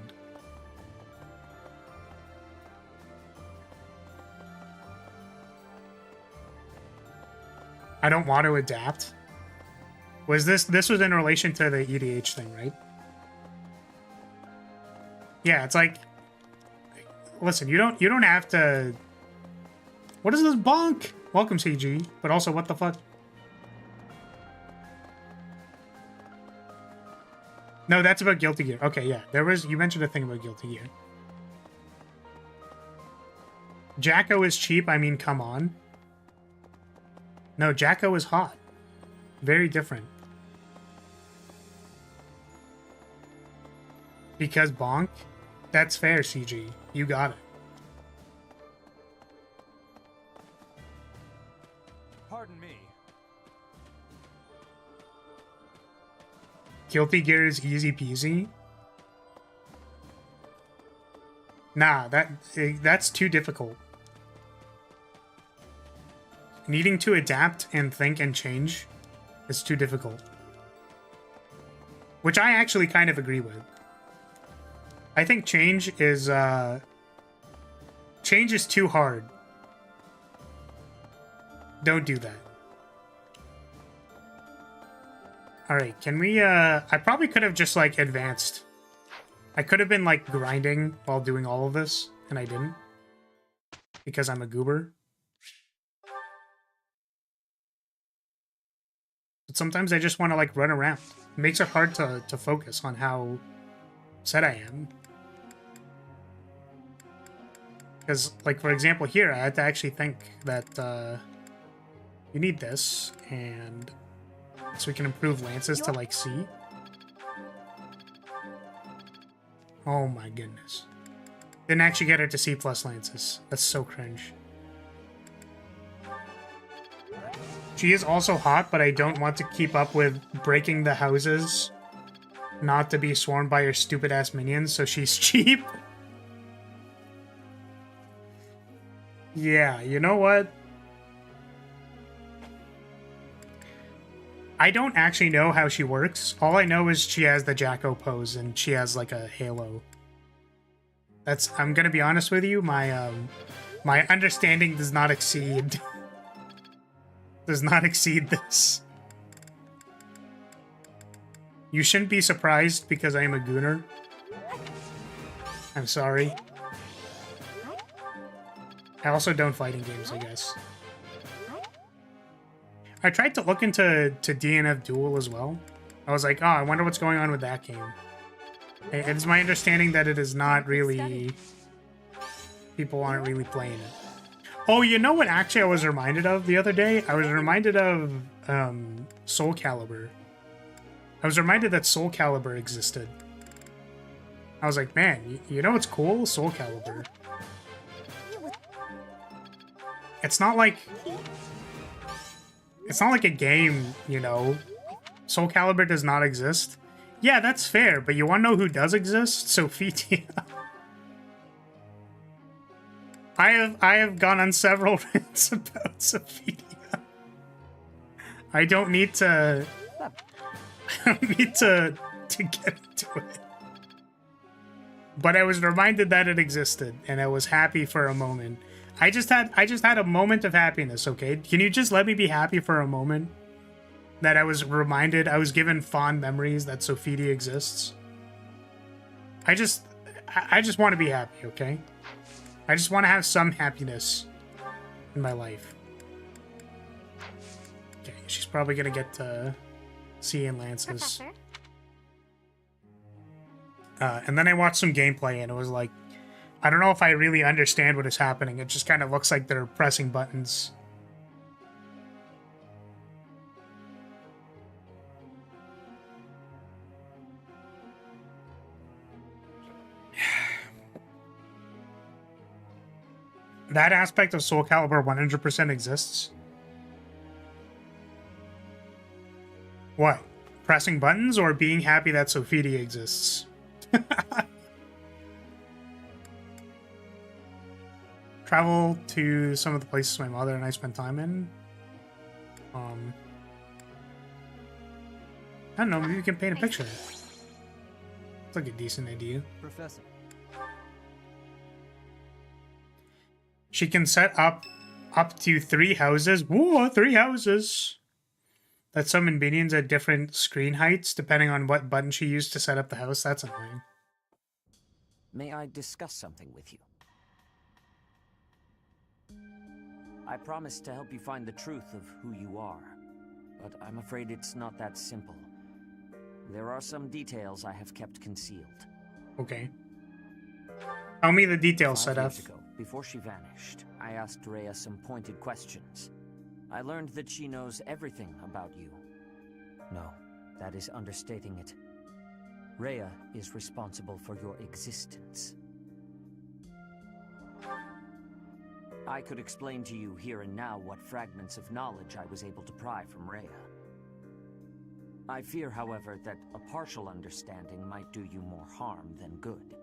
I don't want to adapt. Was this was in relation to the EDH thing, right? Yeah, it's like, listen, you don't have to. What is this bonk? Welcome, CG. But also, what the fuck? No, that's about Guilty Gear. Okay, yeah, you mentioned a thing about Guilty Gear. Jacko is cheap. I mean, come on. No, Jacko is hot. Very different. Because bonk? That's fair, CG. You got it. Pardon me. Guilty Gear is easy peasy? Nah, that's too difficult. Needing to adapt and think and change is too difficult. Which I actually kind of agree with. I think change is too hard. Don't do that. Alright, can we, I probably could have just, like, advanced. I could have been, like, grinding while doing all of this, and I didn't. Because I'm a goober. But sometimes I just want to, like, run around. It makes it hard to focus on how set I am. Because, like, for example, here, I had to actually think that, You need this, and so we can improve lances to like C. Oh my goodness. Didn't actually get her to C+ lances. That's so cringe. She is also hot, but I don't want to keep up with breaking the houses not to be swarmed by her stupid ass minions, so she's cheap. Yeah, you know what? I don't actually know how she works. All I know is she has the Jacko pose and she has like a halo. That's, I'm gonna be honest with you, my my understanding does not exceed this. You shouldn't be surprised because I am a gooner. I'm sorry. I also don't fight in games, I guess. I tried to look into DNF Duel as well. I was like, oh, I wonder what's going on with that game. It's my understanding that it is not really... People aren't really playing it. Oh, you know what actually I was reminded of the other day? I was reminded of Soul Calibur. I was reminded that Soul Calibur existed. I was like, man, you know what's cool? Soul Calibur. It's not like a game, you know. Soul Calibur does not exist. Yeah, that's fair, but you want to know who does exist? Sophia. I have gone on several rants about Sophia. I don't need to get into it. But I was reminded that it existed, and I was happy for a moment. I just had a moment of happiness, okay? Can you just let me be happy for a moment? That I was reminded, I was given fond memories that Sophia exists. I just want to be happy, okay? I just want to have some happiness in my life. Okay, she's probably gonna get to C and Lances. And then I watched some gameplay and it was like, I don't know if I really understand what is happening. It just kind of looks like they're pressing buttons. That aspect of Soul Calibur 100% exists. What? Pressing buttons or being happy that Sophia exists? Travel to some of the places my mother and I spent time in. I don't know, maybe we can paint a picture. It's like a decent idea. Professor. She can set up to 3 houses. Whoa, 3 houses! That summon minions at different screen heights, depending on what button she used to set up the house. That's annoying. May I discuss something with you? I promised to help you find the truth of who you are, but I'm afraid it's not that simple. There are some details I have kept concealed. Okay. Tell me the details, Sedef. 5 years ago, before she vanished, I asked Rhea some pointed questions. I learned that she knows everything about you. No, that is understating it. Rhea is responsible for your existence. I could explain to you here and now what fragments of knowledge I was able to pry from Rhea. I fear, however, that a partial understanding might do you more harm than good.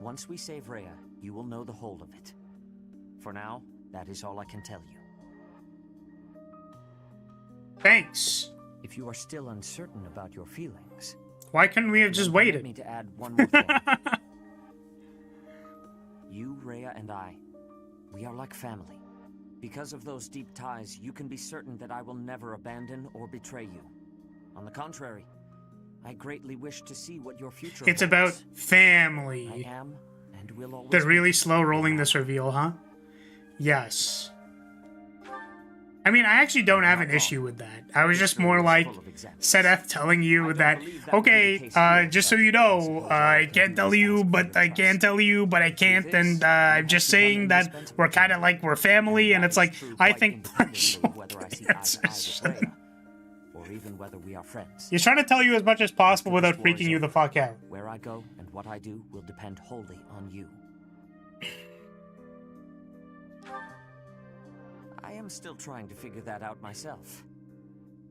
Once we save Rhea, you will know the whole of it. For now, that is all I can tell you. Thanks. If you are still uncertain about your feelings, why couldn't we have just waited? Me to add one more thing. You, Rhea, and I, we are like family. Because of those deep ties, you can be certain that I will never abandon or betray you. On the contrary, I greatly wish to see what your future It's holds. about family. I am and will always They're really be slow rolling this reveal, huh? Yes. I mean, I actually don't have an issue with that. I was just more like Sedeth telling you that, okay, just so you know, I can't tell you, but I can tell you, but I can't, and I'm just saying that we're kind of like we're family, and it's like, I think partial answers. Or even whether we are friends. He's trying to tell you as much as possible without freaking you the fuck out. Where I go and what I do will depend wholly on you. I am still trying to figure that out myself.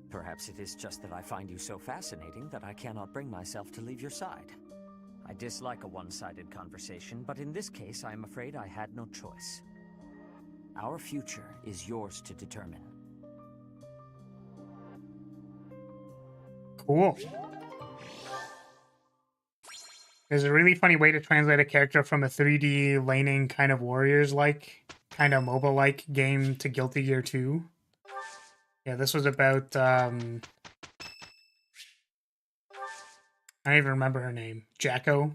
Perhaps it is just that I find you so fascinating that I cannot bring myself to leave your side. I dislike a one-sided conversation, but in this case, I am afraid I had no choice. Our future is yours to determine. Cool. There's a really funny way to translate a character from a 3D laning kind of Warriors-like, kind of MOBA-like game to Guilty Gear 2. Yeah, this was about, I don't even remember her name. Jacko?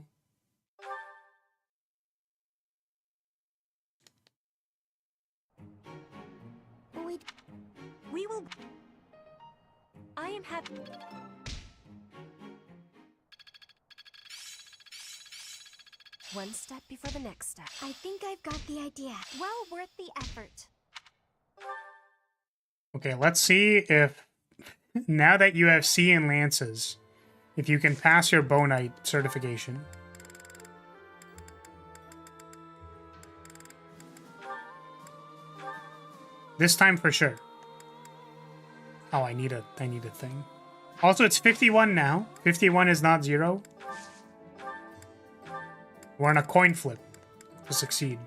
We will... I am happy... One step before the next step. I think I've got the idea. Well worth the effort. Okay, let's see if, now that you have C and Lances, if you can pass your Bow Knight certification. This time for sure. Oh, I need a thing. Also, it's 51 now. 51 is not 0. We're on a coin flip to succeed.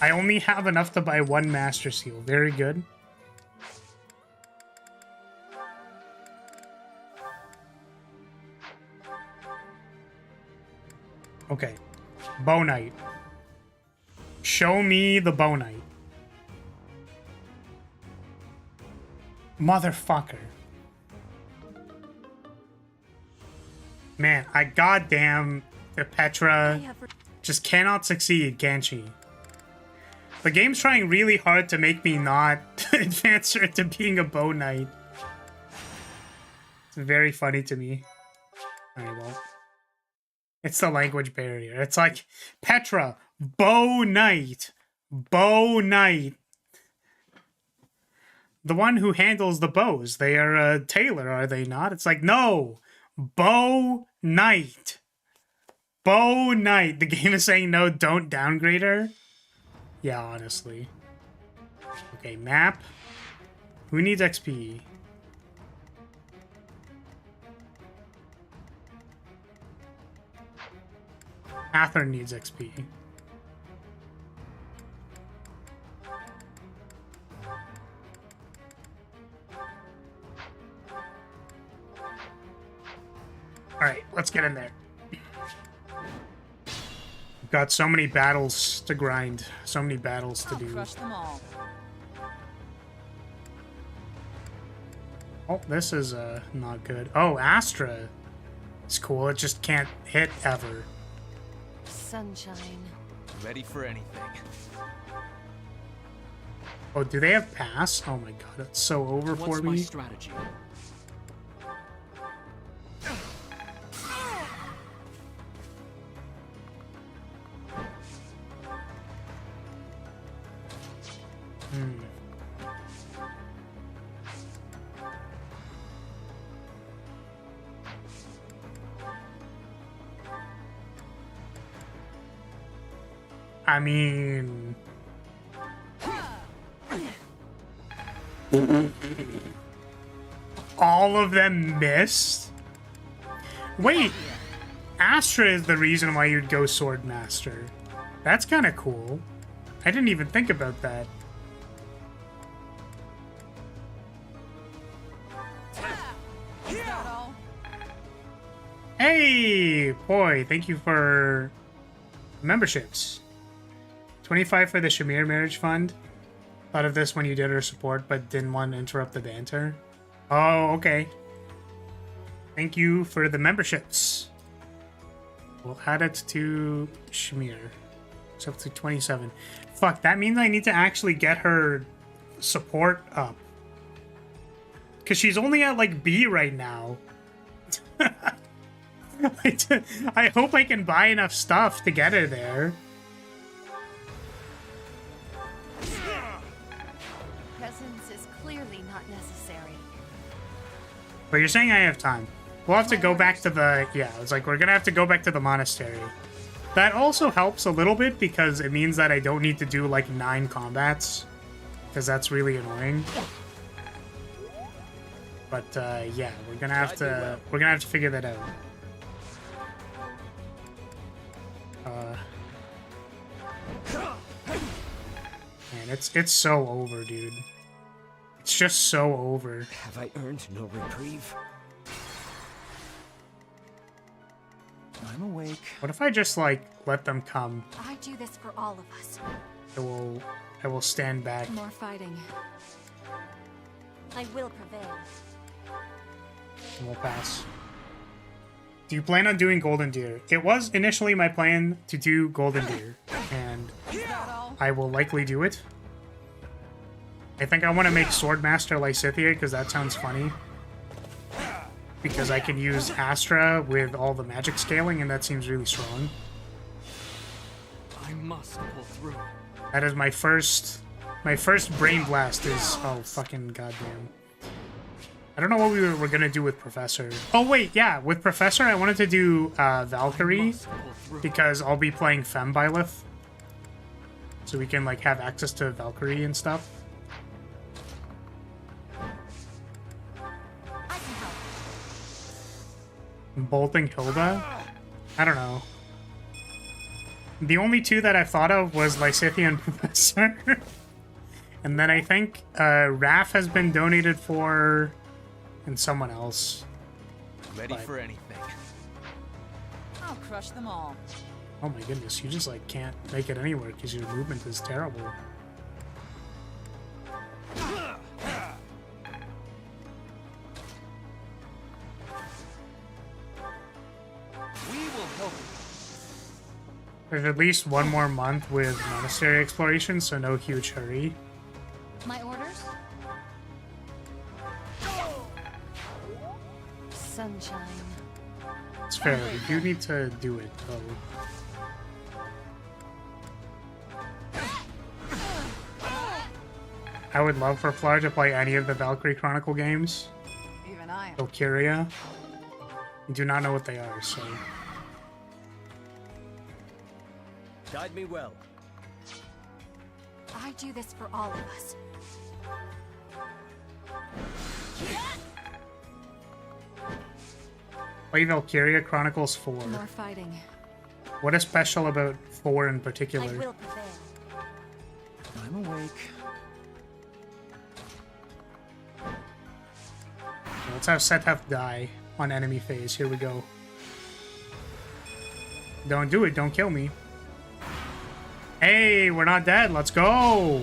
I only have enough to buy 1 Master Seal. Very good. Okay. Bow Knight. Show me the Bow Knight. Motherfucker. Man, I goddamn the Petra just cannot succeed, can she? The game's trying really hard to make me not advance her to being a Bow Knight. It's very funny to me. Alright, well. It's the language barrier. It's like, Petra, Bow Knight. Bow Knight. The one who handles the bows. They are a tailor, are they not? It's like, no! Bow Knight. Bow Knight. The game is saying, no, don't downgrade her. Yeah, honestly. Okay, map. Who needs XP? Catherine needs XP. Alright, let's get in there. We've got so many battles to grind. So many battles to do. Crush them all. Oh, this is not good. Oh, Astra. It's cool. It just can't hit ever. Sunshine. Ready for anything. Oh, do they have pass? Oh my god, it's so over for me. What's my strategy? I mean... All of them missed? Wait! Astra is the reason why you'd go Swordmaster. That's kind of cool. I didn't even think about that. Hey! Boy, thank you for memberships. 25 for the Shamir Marriage Fund. Thought of this when you did her support, but didn't want to interrupt the banter. Oh, okay. Thank you for the memberships. We'll add it to Shamir. It's up to 27. Fuck, that means I need to actually get her support up. Because she's only at, like, B right now. I hope I can buy enough stuff to get her there. Presence is clearly not necessary. But you're saying I have time. We'll have to go back to the... Yeah, it's like we're gonna have to go back to the monastery. That also helps a little bit because it means that I don't need to do, like, 9 combats. Because that's really annoying. But, yeah, we're gonna have to figure that out. Man, it's so over, dude. It's just so over. Have I earned no reprieve? I'm awake. What if I just, like, let them come? I do this for all of us. I will stand back. More fighting. I will prevail. And we'll pass. Do you plan on doing Golden Deer? It was initially my plan to do Golden Deer, and I will likely do it. I think I want to make Swordmaster Lysithea because that sounds funny. Because I can use Astra with all the magic scaling, and that seems really strong. I must pull through. That is my first Brain Blast is... Oh, fucking goddamn. I don't know what we were gonna do with Professor. Oh, wait, yeah. With Professor, I wanted to do Valkyrie, because I'll be playing Fembyleth. So we can, like, have access to Valkyrie and stuff. Bolting Hilda? I don't know. The only two that I thought of was Lysithea and Professor. And then I think Raph has been donated for... and someone else. Ready for anything. I'll crush them all. Oh my goodness, you just like can't make it anywhere because your movement is terrible. We will help. There's at least one more month with monastery exploration, so no huge hurry. My orders? Sunshine. It's fair, we do need to do it, though. I would love for Flar to play any of the Valkyrie Chronicle games. Even I. Valkyria. I do not know what they are, so... Guide me well. I do this for all of us. Play Valkyria Chronicles 4. More fighting. What is special about 4 in particular? I will prevail. I'm awake. Let's have Sethef die on enemy phase. Here we go. Don't do it. Don't kill me. Hey, we're not dead. Let's go.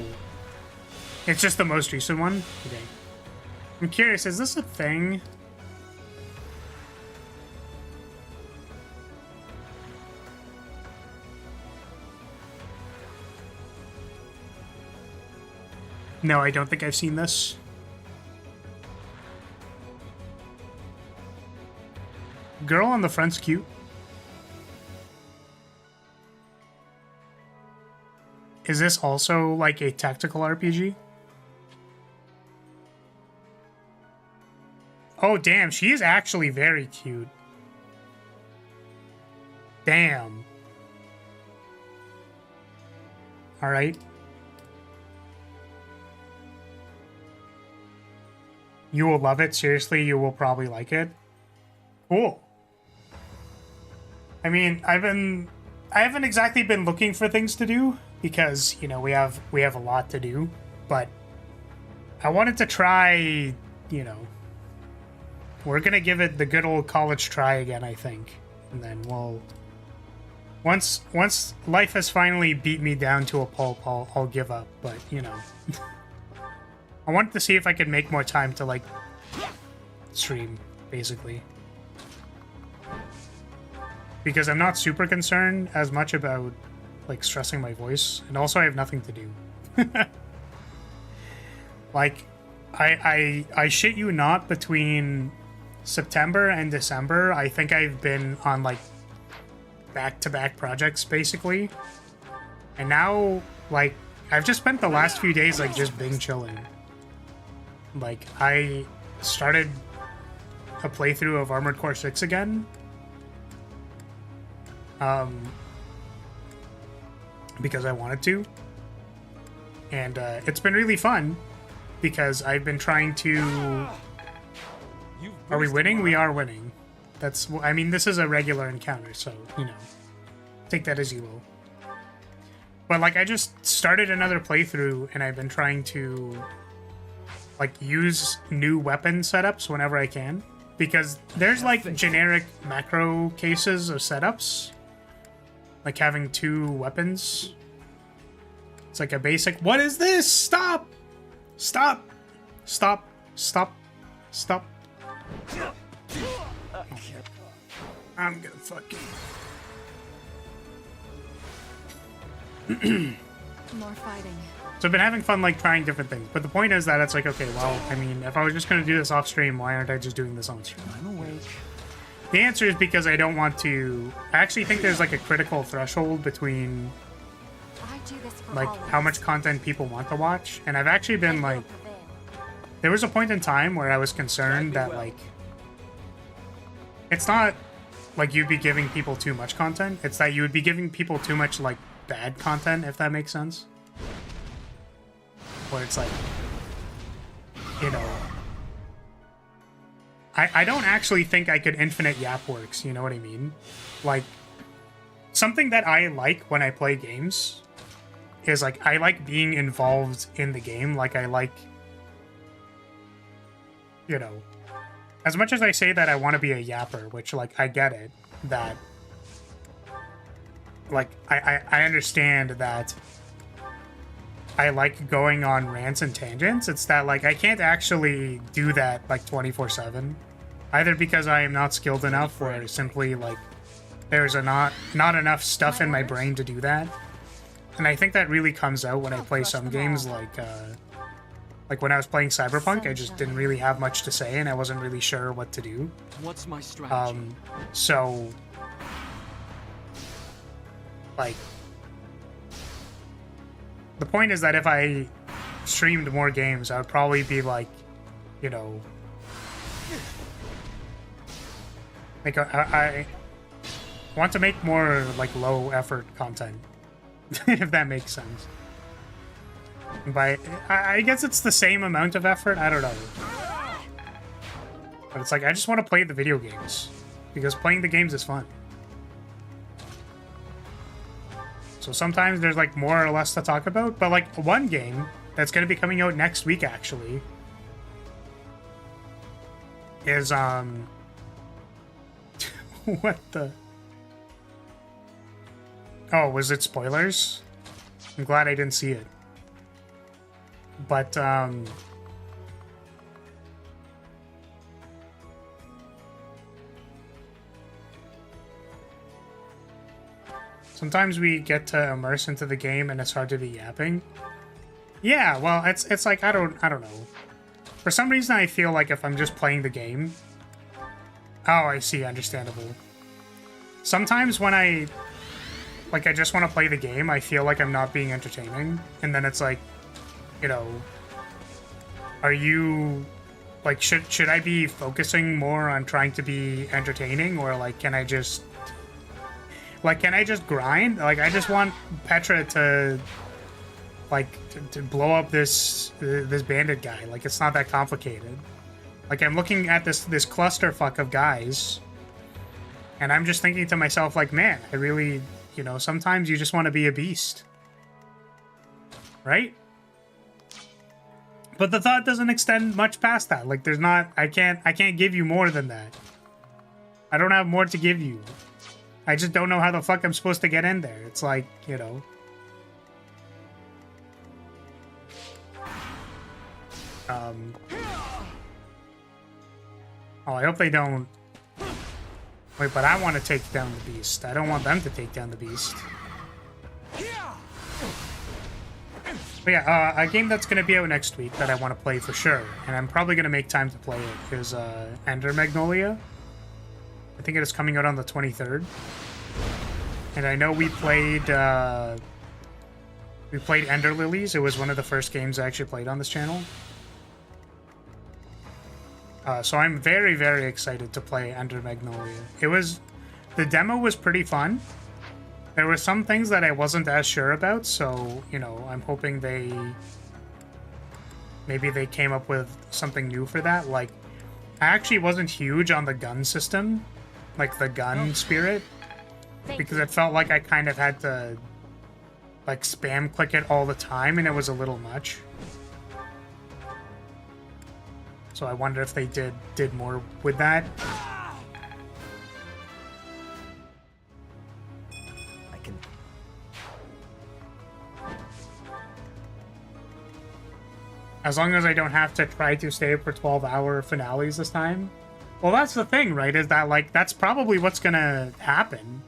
It's just the most recent one. Okay. I'm curious, is this a thing? No, I don't think I've seen this. Girl on the front's cute. Is this also like a tactical RPG? Oh, damn, she is actually very cute. Damn. Alright. You will love it. Seriously, you will probably like it. Cool. I mean, I haven't exactly been looking for things to do because, you know, we have a lot to do, but I wanted to try, you know, we're going to give it the good old college try again, I think. And then we'll once life has finally beat me down to a pulp, I'll give up, but, you know. I wanted to see if I could make more time to, like, stream, basically. Because I'm not super concerned as much about, like, stressing my voice. And also I have nothing to do. Like, I shit you not, between September and December, I think I've been on, like, back-to-back projects, basically. And now, like, I've just spent the last few days, like, just being chilling. Like, I started a playthrough of Armored Core 6 again. Because I wanted to. And it's been really fun because I've been trying to... Are we winning? We are winning. That's... I mean, this is a regular encounter, so, you know. Take that as you will. But, like, I just started another playthrough and I've been trying to, like, use new weapon setups whenever I can. Because there's, like, generic macro cases of setups. Like having 2 weapons. It's like a basic, what is this? Stop! Stop! Stop! Stop! Stop! I'm gonna fucking... More fighting. So I've been having fun, like, trying different things. But the point is that it's like, okay, well, I mean, if I was just gonna do this off stream, why aren't I just doing this on stream? I'm awake. The answer is because I don't want to... I actually think there's, like, a critical threshold between, like, how much content people want to watch. And I've actually been, like... There was a point in time where I was concerned that, like... It's not, like, you'd be giving people too much content. It's that you would be giving people too much, like, bad content, if that makes sense. Where it's like... You know... I don't actually think I could infinite yap works, you know what I mean? Like, something that I like when I play games is, like, I like being involved in the game. Like, I like, you know, as much as I say that I want to be a yapper, which, like, I get it, that, like, I understand that I like going on rants and tangents. It's that, like, I can't actually do that, like, 24/7. Either because I am not skilled enough, or simply, like, there's not enough stuff in my brain to do that. And I think that really comes out when I play some games, like when I was playing Cyberpunk, I just didn't really have much to say, and I wasn't really sure what to do. What's my strategy? So, like... The point is that if I streamed more games, I would probably be like, you know... Like, I want to make more, like, low-effort content, if that makes sense. But I guess it's the same amount of effort, I don't know. But it's like, I just want to play the video games, because playing the games is fun. So sometimes there's, like, more or less to talk about, but, like, one game that's going to be coming out next week, actually, is, what the... Oh, was it spoilers? I'm glad I didn't see it. But, sometimes we get to immerse into the game and it's hard to be yapping. Yeah, well, it's like, I don't know. For some reason, I feel like if I'm just playing the game... Oh, I see, understandable. Sometimes when I just want to play the game, I feel like I'm not being entertaining. And then it's like, you know, are you... Like, should I be focusing more on trying to be entertaining? Or, like, can I just... Like, can I just grind? Like, I just want Petra to... Like, to blow up this bandit guy. Like, it's not that complicated. Like, I'm looking at this clusterfuck of guys, and I'm just thinking to myself, like, man, I really, you know, sometimes you just want to be a beast. Right? But the thought doesn't extend much past that. Like, there's not, I can't give you more than that. I don't have more to give you. I just don't know how the fuck I'm supposed to get in there. It's like, you know. Oh, I hope they don't... Wait, but I want to take down the beast. I don't want them to take down the beast. But yeah, a game that's going to be out next week that I want to play for sure, and I'm probably going to make time to play it, is Ender Magnolia. I think it is coming out on the 23rd. And I know we played Ender Lilies. It was one of the first games I actually played on this channel. So I'm very, very excited to play Ender Magnolia. The demo was pretty fun. There were some things that I wasn't as sure about, so, you know, I'm hoping maybe they came up with something new for that. Like, I actually wasn't huge on the gun system, like the gun spirit, because it felt like I kind of had to, like, spam click it all the time, and it was a little much. So I wonder if they did more with that. As long as I don't have to try to stay up for 12-hour finales this time. Well, that's the thing, right? Is that, like, that's probably what's gonna happen.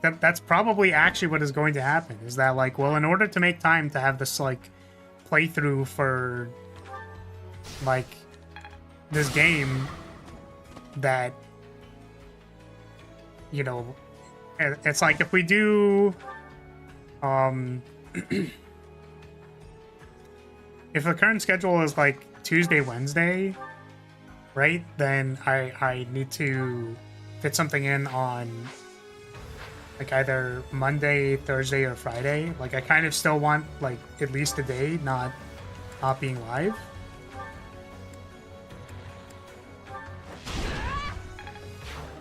That's probably actually what is going to happen. Is that, like, well, in order to make time to have this, like, playthrough for, like, this game that, you know, it's like if we do, if the current schedule is like Tuesday, Wednesday, right, then I need to fit something in on like either Monday, Thursday, or Friday. Like I kind of still want like at least a day not being live.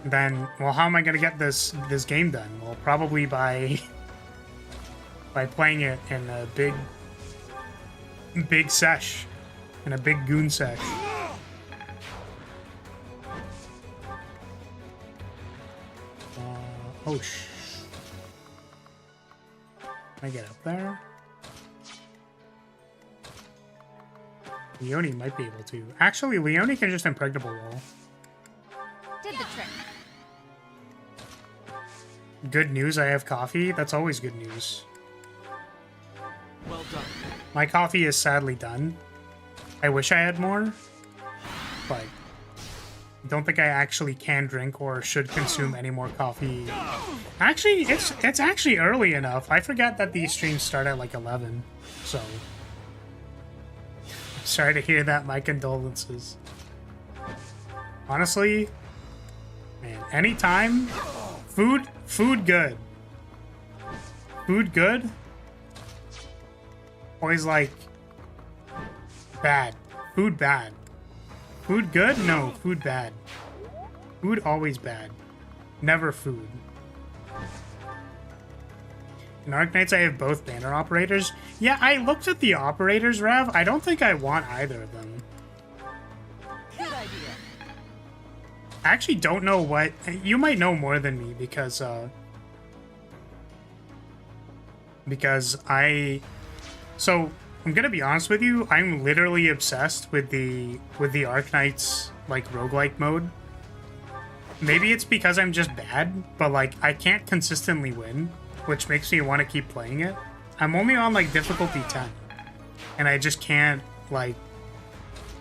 Then, well, how am I gonna get this game done? Well, probably by playing it in a big sesh, in a big goon sesh. Oh can I get up there? Leone might be able to. Actually, Leone can just impregnable wall. Did the trick. Good news, I have coffee. That's always good news. Well done. My coffee is sadly done. I wish I had more, but I don't think I actually can drink or should consume any more coffee. Actually, it's actually early enough. I forgot that these streams start at like 11, so sorry to hear that. My condolences. Honestly, man, anytime, food good. Food good. Always like bad. Food bad. Food good? No, food bad. Food always bad. Never food. In Arknights, I have both banner operators. Yeah, I looked at the operators, Rev. I don't think I want either of them. Good idea. I actually don't know what... You might know more than me because I... So, I'm gonna be honest with you, I'm literally obsessed with the Arknights, like, roguelike mode. Maybe it's because I'm just bad, but, like, I can't consistently win, which makes me want to keep playing it. I'm only on, like, difficulty 10, and I just can't, like...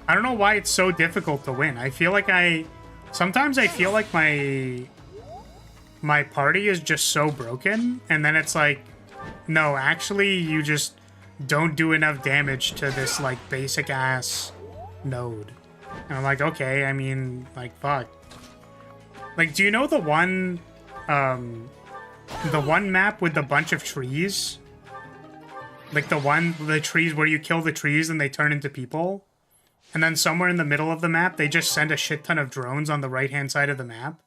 I don't know why it's so difficult to win. I feel like sometimes I feel like my party is just so broken, and then it's like, no, actually, you just don't do enough damage to this, like, basic-ass node. And I'm like, okay, I mean, like, fuck. Like, do you know the one map with the bunch of trees? Like, the trees where you kill the trees and they turn into people? And then somewhere in the middle of the map, they just send a shit ton of drones on the right-hand side of the map?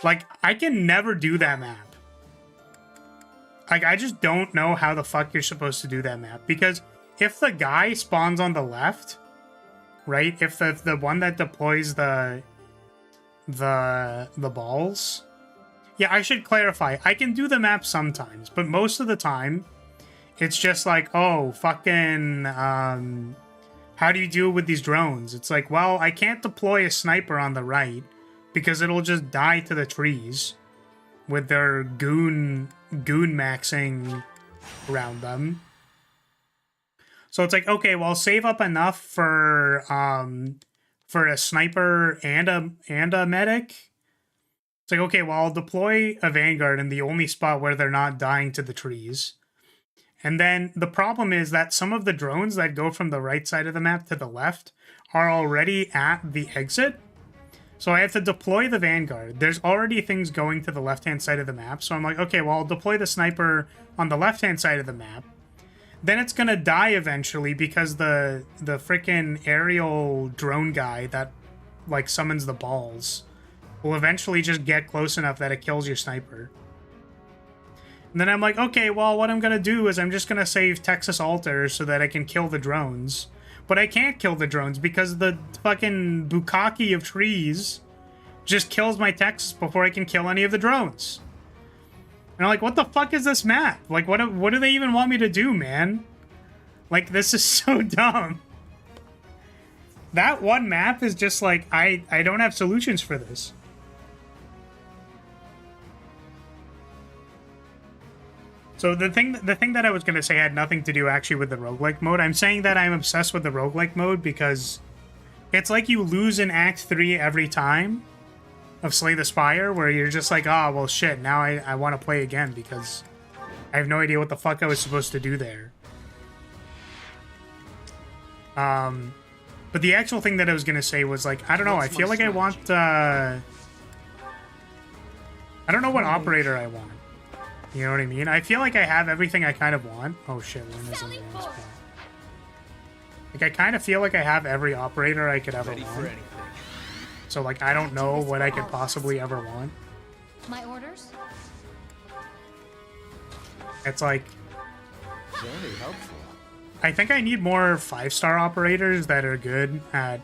Like, I can never do that map. Like, I just don't know how the fuck you're supposed to do that map. Because if the guy spawns on the left, right? If the one that deploys the balls... Yeah, I should clarify. I can do the map sometimes, but most of the time, it's just like, oh, fucking... how do you deal with these drones? It's like, well, I can't deploy a sniper on the right because it'll just die to the trees with their goon maxing around them. So it's like, okay, well, I'll save up enough for a sniper and a medic. It's like, okay, well, I'll deploy a Vanguard in the only spot where they're not dying to the trees. And then the problem is that some of the drones that go from the right side of the map to the left are already at the exit. So I have to deploy the Vanguard. There's already things going to the left-hand side of the map. So I'm like, okay, well, I'll deploy the sniper on the left-hand side of the map. Then it's going to die eventually because the freaking aerial drone guy that, like, summons the balls will eventually just get close enough that it kills your sniper. And then I'm like, okay, well, what I'm going to do is I'm just going to save Texas Alter so that I can kill the drones. But I can't kill the drones because the fucking bukkake of trees just kills my Texas before I can kill any of the drones. And I'm like, what the fuck is this map? Like, what do they even want me to do, man? Like, this is so dumb. That one map is just like, I don't have solutions for this. So the thing that I was going to say had nothing to do actually with the roguelike mode. I'm saying that I'm obsessed with the roguelike mode because it's like you lose in Act 3 every time of Slay the Spire, where you're just like, oh, well, shit, now I want to play again because I have no idea what the fuck I was supposed to do there. But the actual thing that I was going to say was, like, I don't know, I feel like I want, I don't know what operator I want. You know what I mean? I feel like I have everything I kind of want. Oh shit, Luna's in the wrong spot. Like, I kind of feel like I have every operator I could ever want. So, like, I don't know what I could possibly ever want. My orders? It's like... Very helpful. I think I need more 5-star operators that are good at,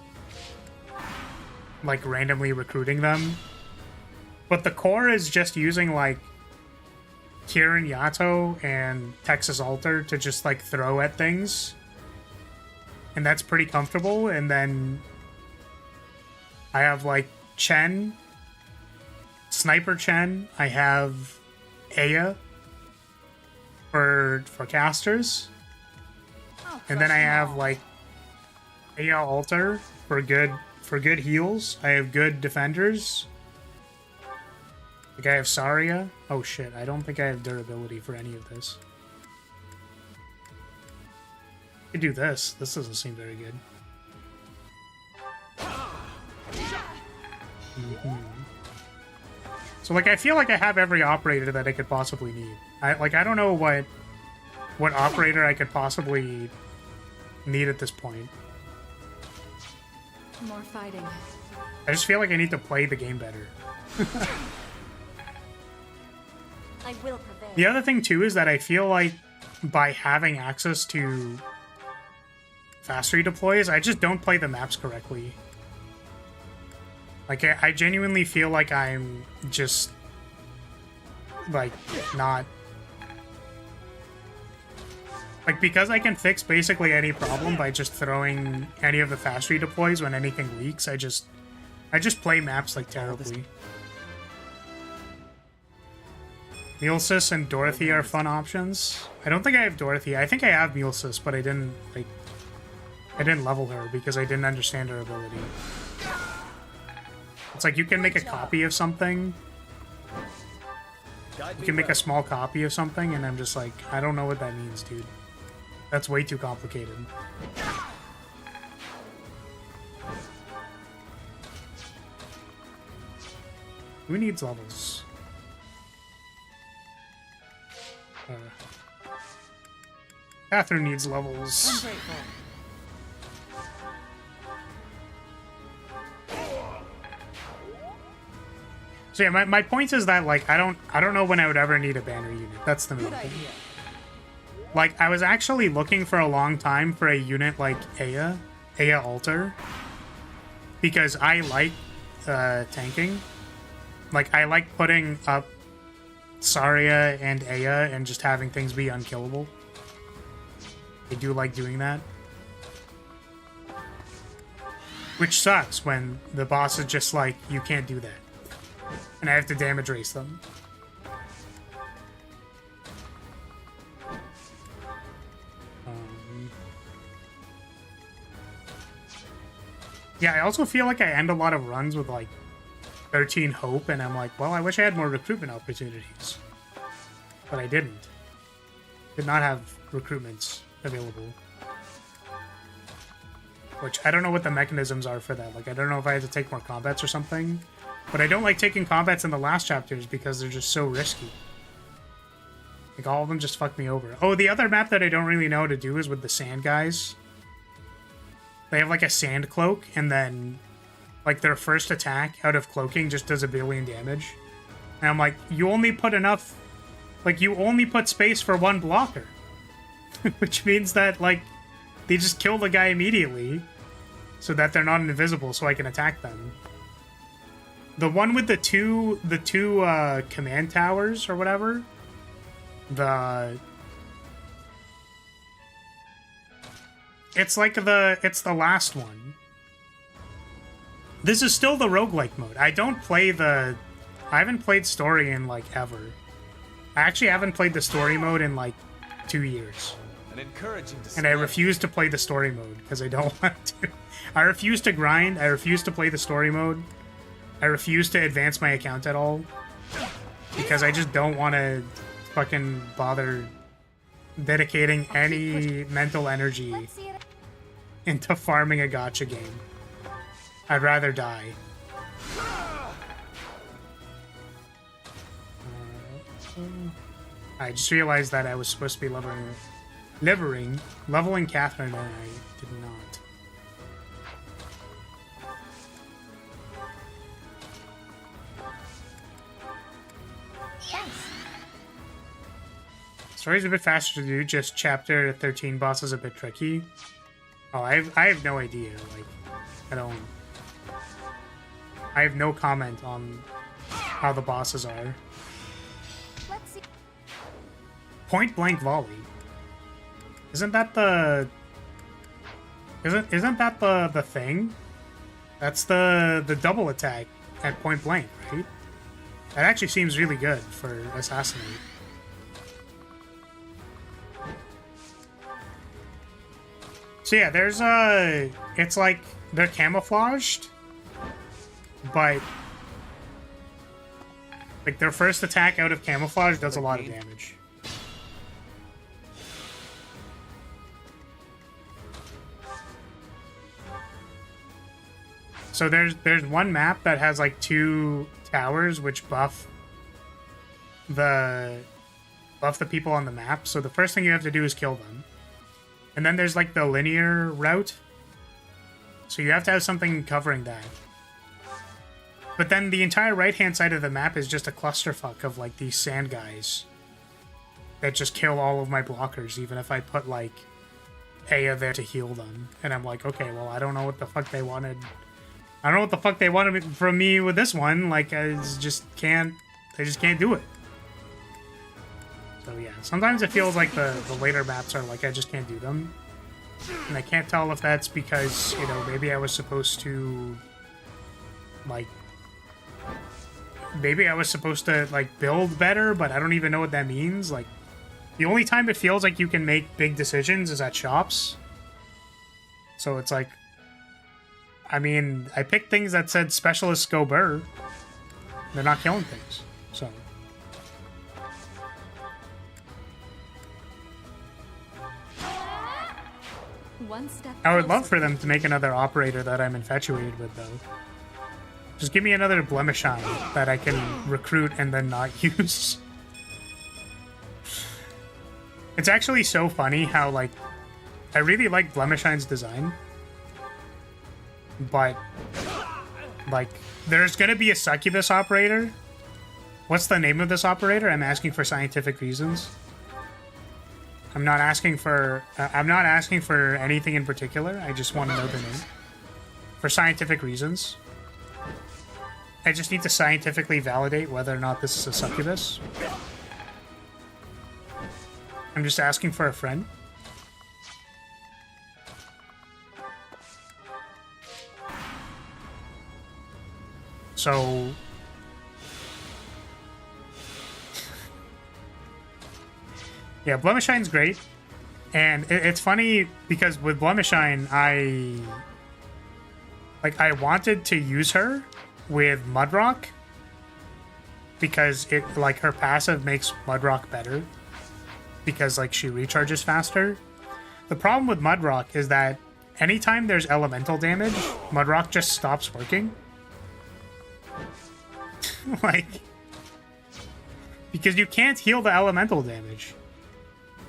like, randomly recruiting them. But the core is just using, like, Kirin Yato and Texas Alter to just, like, throw at things. And that's pretty comfortable. And then I have, like, Chen, Sniper Chen. I have Aya for casters. And then I have, like, Aya Alter for good heals. I have good defenders. Like, I have Saria. Oh shit, I don't think I have durability for any of this. I could do this. This doesn't seem very good. So, like, I feel like I have every operator that I could possibly need. I don't know what operator I could possibly need at this point. More fighting. I just feel like I need to play the game better. I will prevail. The other thing, too, is that I feel like by having access to fast redeploys, I just don't play the maps correctly. Like, I genuinely feel like I'm just, like, not... Like, because I can fix basically any problem by just throwing any of the fast redeploys when anything leaks, I just play maps, like, terribly. Mulesis and Dorothy are fun options. I don't think I have Dorothy. I think I have Mulesis, but I didn't level her because I didn't understand her ability. It's like you can make a copy of something. You can make a small copy of something, and I'm just like, I don't know what that means, dude. That's way too complicated. Who needs levels? Catherine needs levels. So yeah, my point is that, like, I don't know when I would ever need a banner unit. That's the main thing. Like, I was actually looking for a long time for a unit like Aya Alter, because I like tanking. Like, I like putting up Saria and Aya and just having things be unkillable. I do like doing that. Which sucks when the boss is just like, you can't do that. And I have to damage race them. Yeah, I also feel like I end a lot of runs with like 13 hope, and I'm like, well, I wish I had more recruitment opportunities. But I didn't. Did not have recruitments available. Which, I don't know what the mechanisms are for that. Like, I don't know if I had to take more combats or something. But I don't like taking combats in the last chapters because they're just so risky. Like, all of them just fuck me over. Oh, the other map that I don't really know how to do is with the sand guys. They have, like, a sand cloak, and then, like, their first attack out of cloaking just does 1 billion damage. And I'm like, you only put enough... Like, you only put space for 1 blocker. Which means that, like, they just kill the guy immediately so that they're not invisible so I can attack them. The one with the two command towers or whatever, it's the last one. This is still the roguelike mode. I haven't played story in like ever. I actually haven't played the story mode in like 2 years. And I refuse to play the story mode because I don't want to. I refuse to grind. I refuse to play the story mode. I refuse to advance my account at all. Because I just don't want to fucking bother dedicating any mental energy into farming a gacha game. I'd rather die. I just realized that I was supposed to be leveling Catherine, and I did not. Story's a bit faster to do, just chapter 13 boss is a bit tricky. Oh, I have no idea, like, I have no comment on how the bosses are. Let's see. Point blank volley. Isn't that the thing? That's the double attack at point blank, right? That actually seems really good for assassinate. So yeah, there's it's like they're camouflaged, but like their first attack out of camouflage does a lot of damage. So there's one map that has like 2 towers which buff the people on the map. So the first thing you have to do is kill them. And then there's like the linear route. So you have to have something covering that. But then the entire right-hand side of the map is just a clusterfuck of like these sand guys that just kill all of my blockers, even if I put like Aya there to heal them. And I'm like, okay, well, I don't know what the fuck they wanted. I don't know what the fuck they wanted from me with this one. Like, I just can't do it. So yeah, sometimes it feels like the later maps are like I just can't do them. And I can't tell if that's because, you know, maybe I was supposed to, like, maybe I was supposed to, like, build better, but I don't even know what that means. Like, the only time it feels like you can make big decisions is at shops. So it's like, I mean, I picked things that said Specialist Go Burr. They're not killing things, so... One step I would love for them to make another operator that I'm infatuated with, though. Just give me another Blemishine that I can recruit and then not use. It's actually so funny how, like, I really like Blemishine's design. But, like, there's gonna be a succubus operator. What's the name of this operator? I'm asking for scientific reasons. I'm not asking for anything in particular. I just want to know the name. For scientific reasons. I just need to scientifically validate whether or not this is a succubus. I'm just asking for a friend. So... yeah, Blemishine's great. And it's funny because with Blemishine, Like, I wanted to use her with Mudrock because it, like, her passive makes Mudrock better because, like, she recharges faster. The problem with Mudrock is that anytime there's elemental damage, Mudrock just stops working. Like, because you can't heal the elemental damage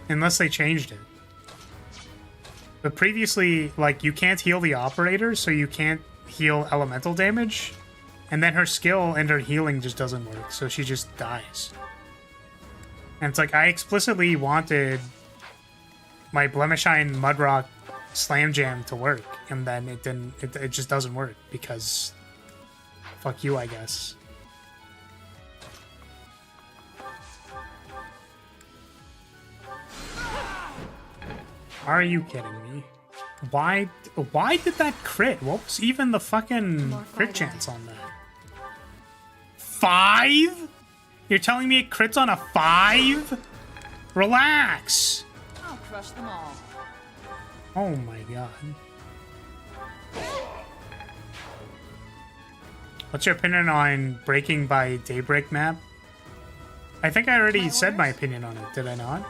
unless they changed it. But previously, like, you can't heal the operator, so you can't heal elemental damage. And then her skill and her healing just doesn't work, so she just dies. And it's like, I explicitly wanted my Blemishine Mudrock Slam Jam to work, and then it didn't, it just doesn't work, because fuck you, I guess. Are you kidding me? Why did that crit? What was even the fucking crit chance on that? 5? You're telling me it crits on a 5? Relax. I'll crush them all. Oh my god. What's your opinion on Breaking by Daybreak map? I think I already said my opinion on it, did I not?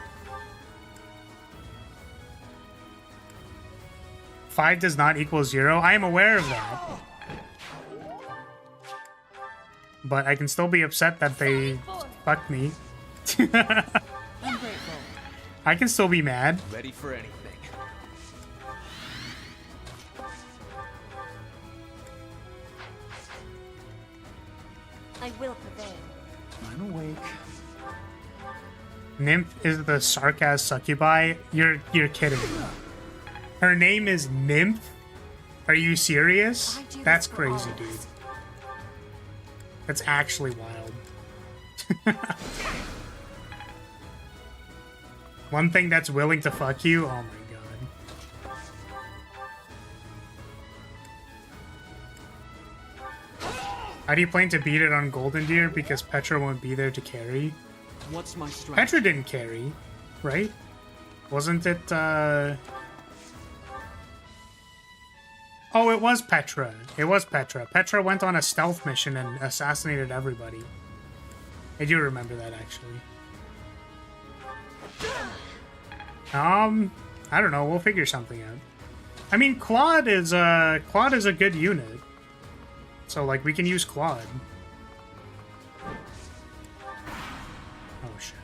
5 does not equal 0. I am aware of that. But I can still be upset that they fucked me. I can still be mad. Ready for anything. I will prevail. I'm awake. Nymph is the sarcasm succubi? You're kidding me. Her name is Nymph? Are you serious? That's crazy, dude. That's actually wild. One thing that's willing to fuck you? Oh my god. How do you plan to beat it on Golden Deer? Because Petra won't be there to carry. What's my strength? Petra didn't carry, right? Wasn't it, Oh, it was Petra. It was Petra. Petra went on a stealth mission and assassinated everybody. I do remember that, actually. I don't know. We'll figure something out. I mean, Claude is a good unit. So, like, we can use Claude. Oh, shit.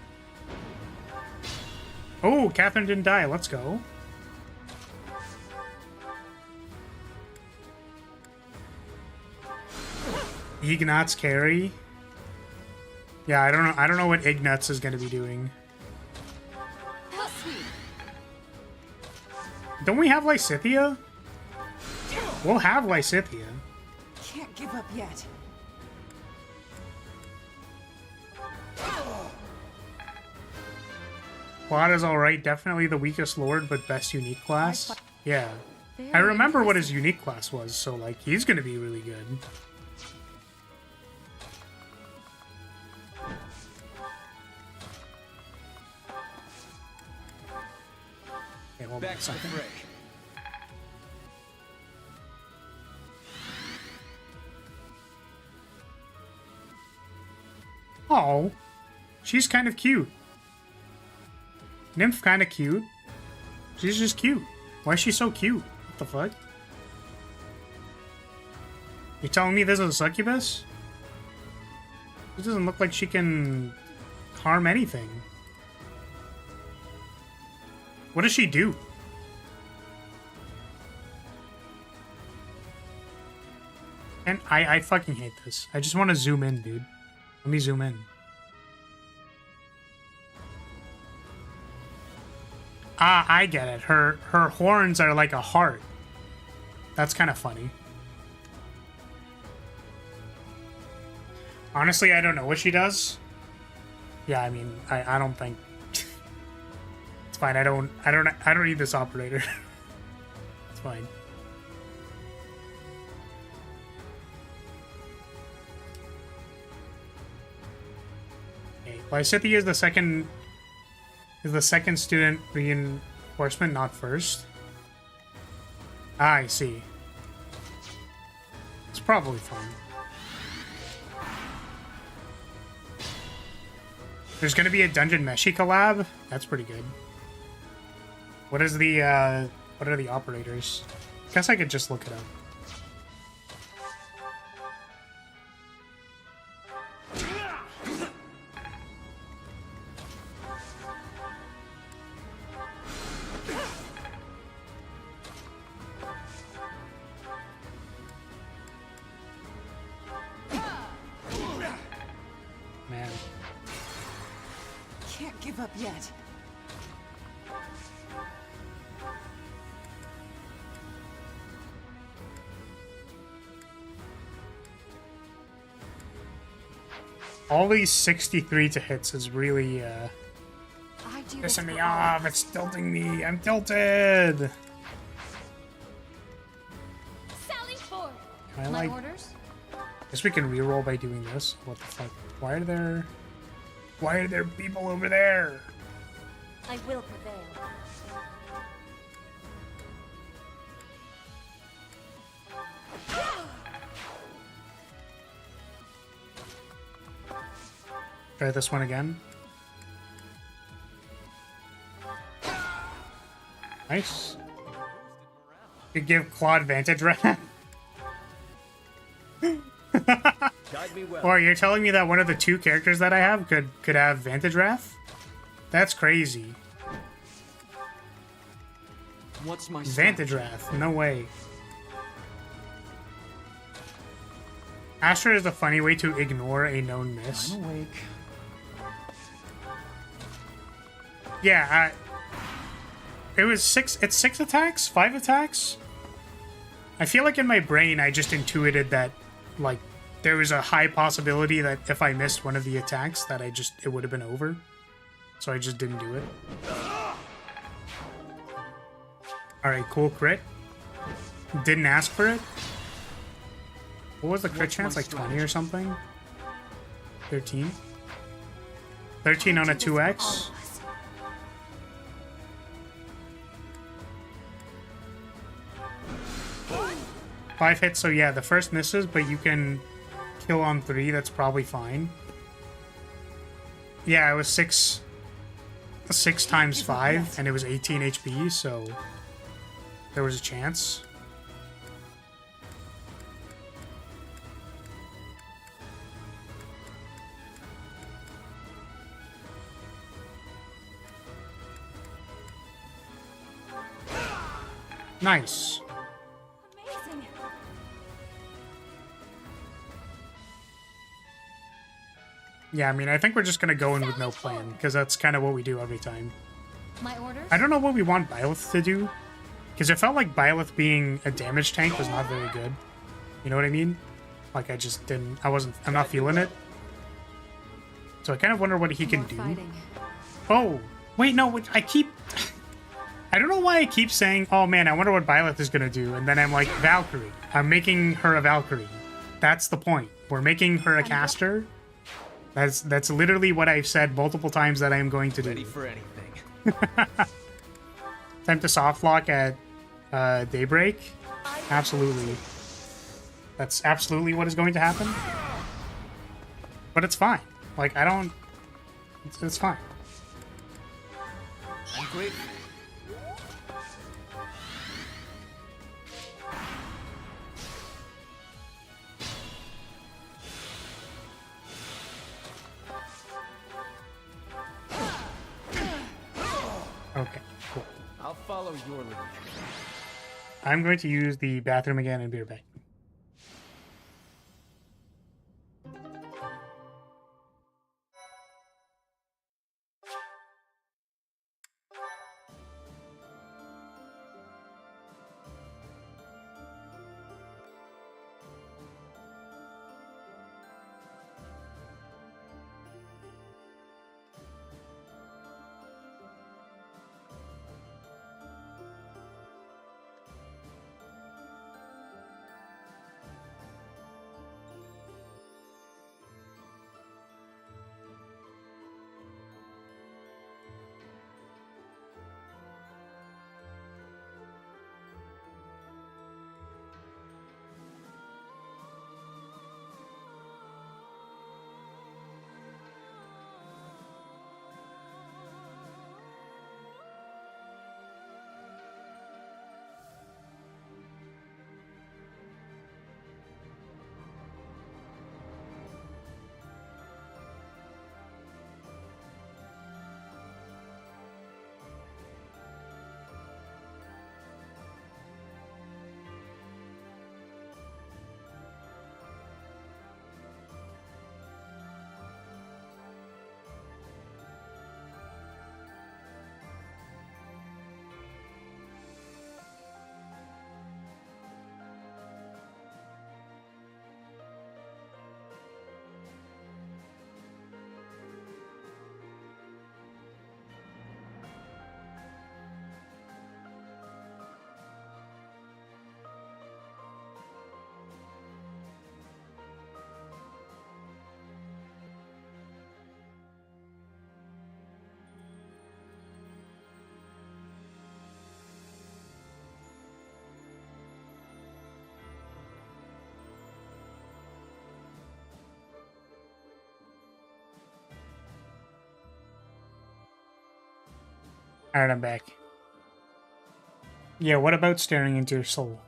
Oh, Catherine didn't die. Let's go. Ignatz carry. Yeah, I don't know what Ignatz is gonna be doing. Don't we have Lysithea? We'll have Lysithea. Can't give up yet. Claude is alright, definitely the weakest lord, but best unique class. Yeah. I remember what his unique class was, so like he's gonna be really good. Okay, hold on a second. Oh, she's kind of cute. Nymph kind of cute. She's just cute. Why is she so cute? What the fuck? You telling me this is a succubus? This doesn't look like she can harm anything. What does she do? And I fucking hate this. I just want to zoom in, dude. Let me zoom in. Ah, I get it. Her horns are like a heart. That's kind of funny. Honestly, I don't know what she does. Yeah, I mean, I don't think it's fine. I don't need this operator. It's fine. Okay, Lysithea is the second student reinforcement, not first. Ah, I see. probably fine. There's gonna be a Dungeon Meshi collab? That's pretty good. What is the, what are the operators? Guess I could just look it up. Man. Can't give up yet. All these 63 to hits is really, I do this pissing me for all off. of It's us. tilting me. I'm tilted. Sally forth. Can I, My like... orders? Guess we can reroll by doing this. What the fuck? Why are there people over there? I will prevail. Try this one again. Nice. Could give Claude Vantage right. Guide me well. Or you're telling me that one of the two characters that I have could have Vantage Wrath? That's crazy. What's my Vantage Wrath? No way. Astra is a funny way to ignore a known miss. I'm awake. Yeah, it was 6. It's 6 attacks? 5 attacks? I feel like in my brain I just intuited that, like, there was a high possibility that if I missed one of the attacks that it would have been over. So I just didn't do it. Alright, cool crit. Didn't ask for it. What was the crit chance? Like 20 or something? 13? 13 on a 2x? Five hits, so yeah, the first misses, but you can kill on 3, that's probably fine. Yeah, it was 6 times 5, and it was 18 HP, so there was a chance. Nice. Amazing. Yeah, I mean, I think we're just gonna go in with no plan, because that's kind of what we do every time. My orders? I don't know what we want Byleth to do, because it felt like Byleth being a damage tank was not very good. You know what I mean? Like, I'm not feeling it. So I kind of wonder what he can do. Fighting. Oh, wait, no, I don't know why I keep saying, oh man, I wonder what Byleth is gonna do, and then I'm like, Valkyrie. I'm making her a Valkyrie. That's the point. We're making her a caster. That's literally what I've said multiple times that I am going to do. Ready for anything. Time to softlock at daybreak? Absolutely. That's absolutely what is going to happen. But it's fine. Like, I don't... It's fine. I'm grateful. Okay, cool. I'll follow your lead. I'm going to use the bathroom again and be right back. Alright, I'm back. Yeah, what about staring into your soul?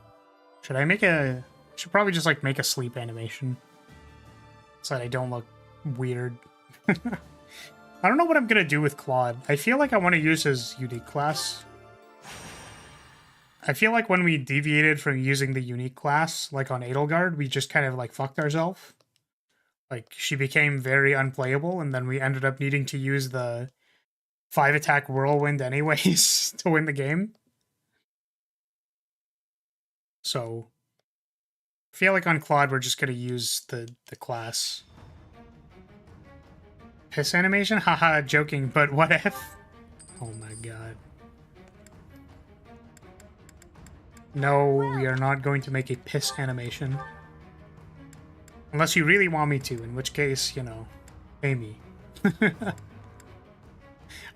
Should I make a... should probably just, like, make a sleep animation. So that I don't look weird. I don't know what I'm gonna do with Claude. I feel like I want to use his unique class. I feel like when we deviated from using the unique class, like on Edelgard, we just kind of, like, fucked ourselves. Like, she became very unplayable, and then we ended up needing to use the 5-attack Whirlwind anyways to win the game. So, I feel like on Claude, we're just gonna use the class. Piss animation? Haha, joking, but what if? Oh my god. No, we are not going to make a piss animation. Unless you really want me to, in which case, you know, pay me.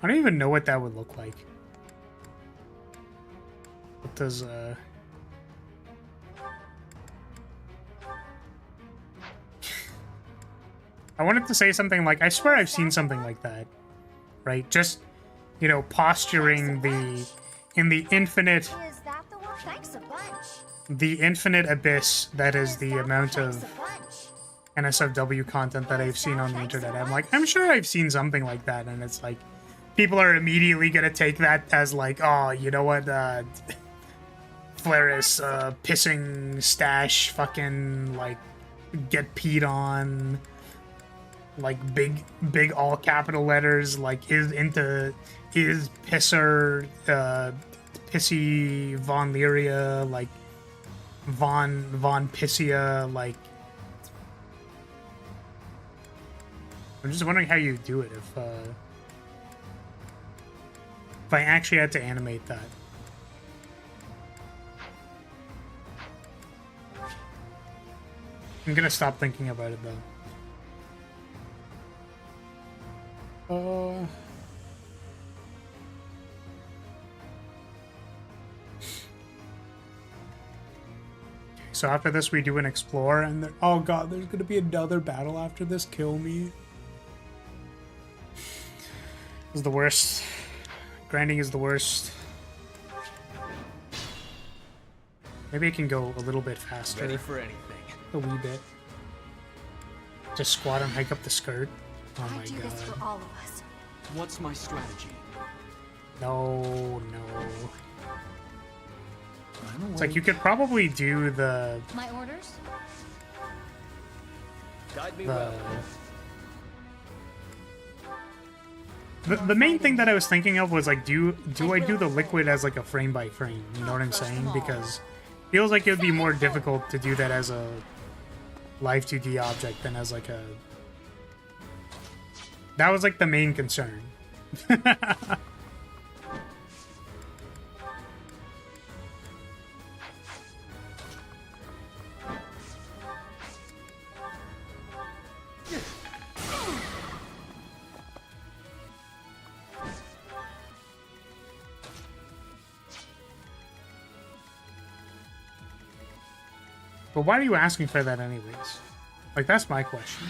I don't even know what that would look like. What does, I wanted to say something like, I swear I've seen something like that. Right? Just, you know, posturing in the infinite... the infinite abyss that is the amount of NSFW content that I've seen on the internet. I'm like, I'm sure I've seen something like that, and it's like, people are immediately gonna take that as like, oh, you know what, Flaris, pissing stash, fucking, like, get peed on, like, big all capital letters, like, is pisser, pissy Von Lyria, like, Von Pissia, like... I'm just wondering how you do it if I actually had to animate that. I'm gonna stop thinking about it though. So after this we do an explore and oh god, there's gonna be another battle after this. Kill me. This is the worst. Grinding is the worst. Maybe I can go a little bit faster. Ready for anything. A wee bit. Just squat and hike up the skirt. Oh my god. This for all of us. What's my strategy? No. It's like you could probably do the... My orders? Guide me well. The main thing that I was thinking of was like, do I do the liquid as like a frame by frame? You know what I'm saying? Because it feels like it would be more difficult to do that as a live 2D object than as like a... That was like the main concern. But why are you asking for that anyways? Like, that's my question.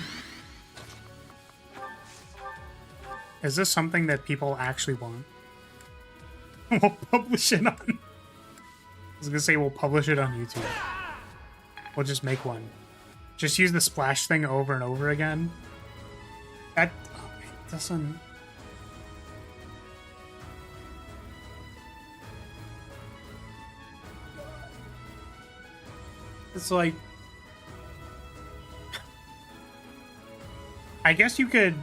Is this something that people actually want? We'll publish it on... I was gonna say we'll publish it on YouTube. We'll just make one. Just use the splash thing over and over again. That... Oh, it doesn't... It's like... I guess you could...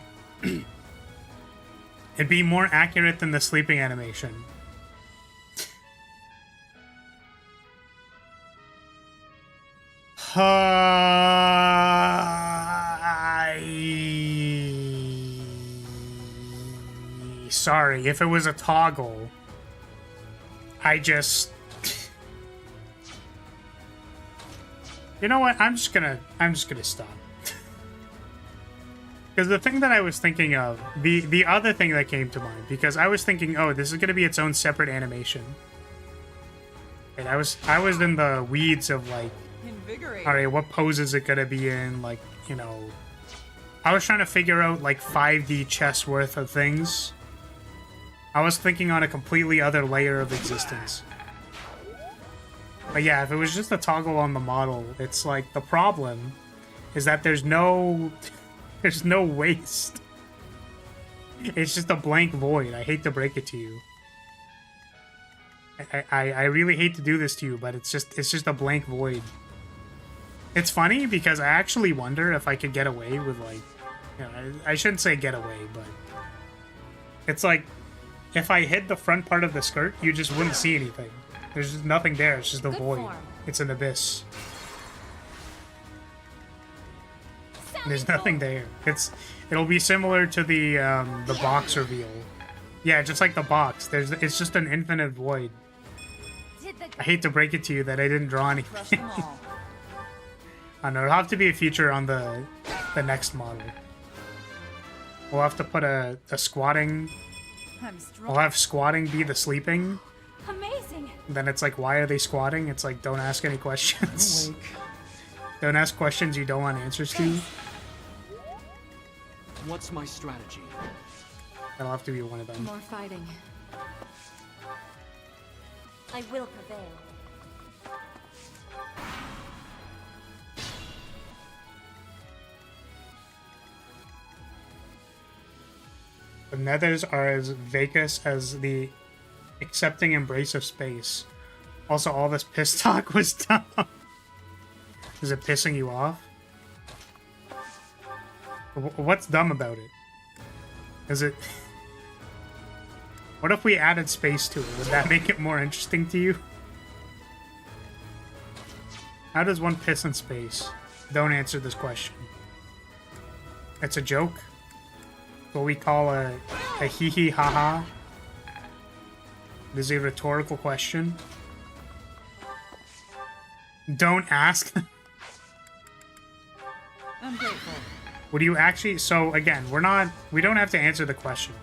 It'd be more accurate than the sleeping animation. Sorry, if it was a toggle, I just... You know what? I'm just gonna stop. Because the thing that I was thinking of, the other thing that came to mind, because I was thinking, oh, this is gonna be its own separate animation. And I was in the weeds of like, alright, what pose is it gonna be in? Like, you know, I was trying to figure out like 5D chess worth of things. I was thinking on a completely other layer of existence. But yeah, if it was just a toggle on the model, it's like the problem is that there's no waste. It's just a blank void. I hate to break it to you. I really hate to do this to you, but it's just a blank void. It's funny because I actually wonder if I could get away with, like, you know, I shouldn't say get away, but it's like if I hid the front part of the skirt, you just wouldn't see anything. There's just nothing there. It's just a void. It's an abyss. There's nothing there. It'll be similar to the box reveal. Yeah, just like the box. It's just an infinite void. I hate to break it to you that I didn't draw anything. I know, it'll have to be a feature on the next model. We'll have to put a squatting. We'll have squatting be the sleeping. Amazing. Then it's like, why are they squatting? It's like, don't ask any questions. Don't ask questions you don't want answers to. What's my strategy? That'll have to be one of them. More fighting. I will prevail. The nethers are as vacuous as the accepting embrace of space. Also, all this piss talk was dumb. Is it pissing you off? What's dumb about it? Is it... What if we added space to it? Would that make it more interesting to you? How does one piss in space? Don't answer this question. It's a joke? What we call a hee-hee ha-ha? It is a rhetorical question. Don't ask. I'm grateful. Would you actually... So, again, we don't have to answer the question.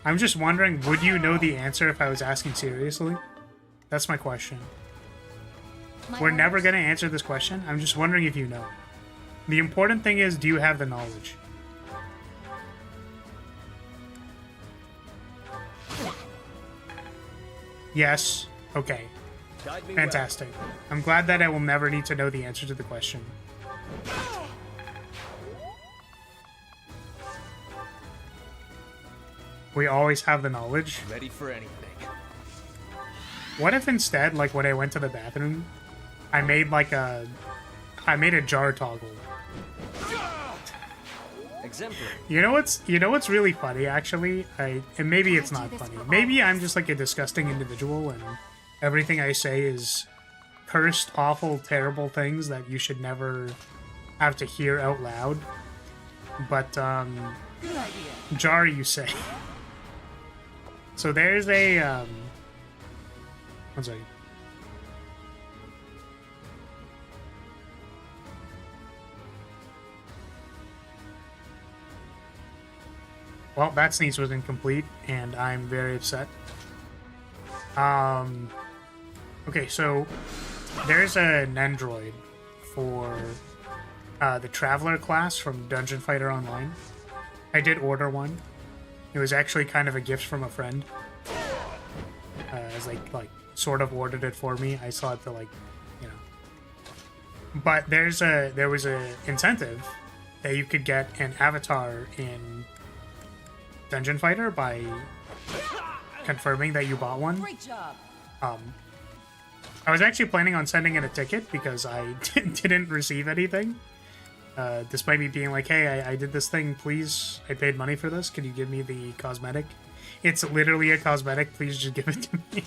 I'm just wondering, would you know the answer if I was asking seriously? That's my question. We're never going to answer this question. I'm just wondering if you know. The important thing is, do you have the knowledge? Yes. Okay. Fantastic. I'm glad that I will never need to know the answer to the question. We always have the knowledge. Ready for anything. What if instead, like when I went to the bathroom, I made like a jar toggle. Exemplary. You know what's really funny actually? And maybe it's not funny. Maybe I'm just like a disgusting individual and everything I say is cursed, awful, terrible things that you should never have to hear out loud. But jar you say. So there's a one second. Well, that sneeze was incomplete, and I'm very upset. Okay, so there's an android for the Traveler class from Dungeon Fighter Online. I did order one. It was actually kind of a gift from a friend. As like sort of ordered it for me. I saw it to like, you know. But there was a incentive that you could get an avatar in Dungeon Fighter by confirming that you bought one. Great job. I was actually planning on sending in a ticket because I didn't receive anything. Despite me being like, hey, I did this thing, please. I paid money for this. Can you give me the cosmetic? It's literally a cosmetic. Please just give it to me.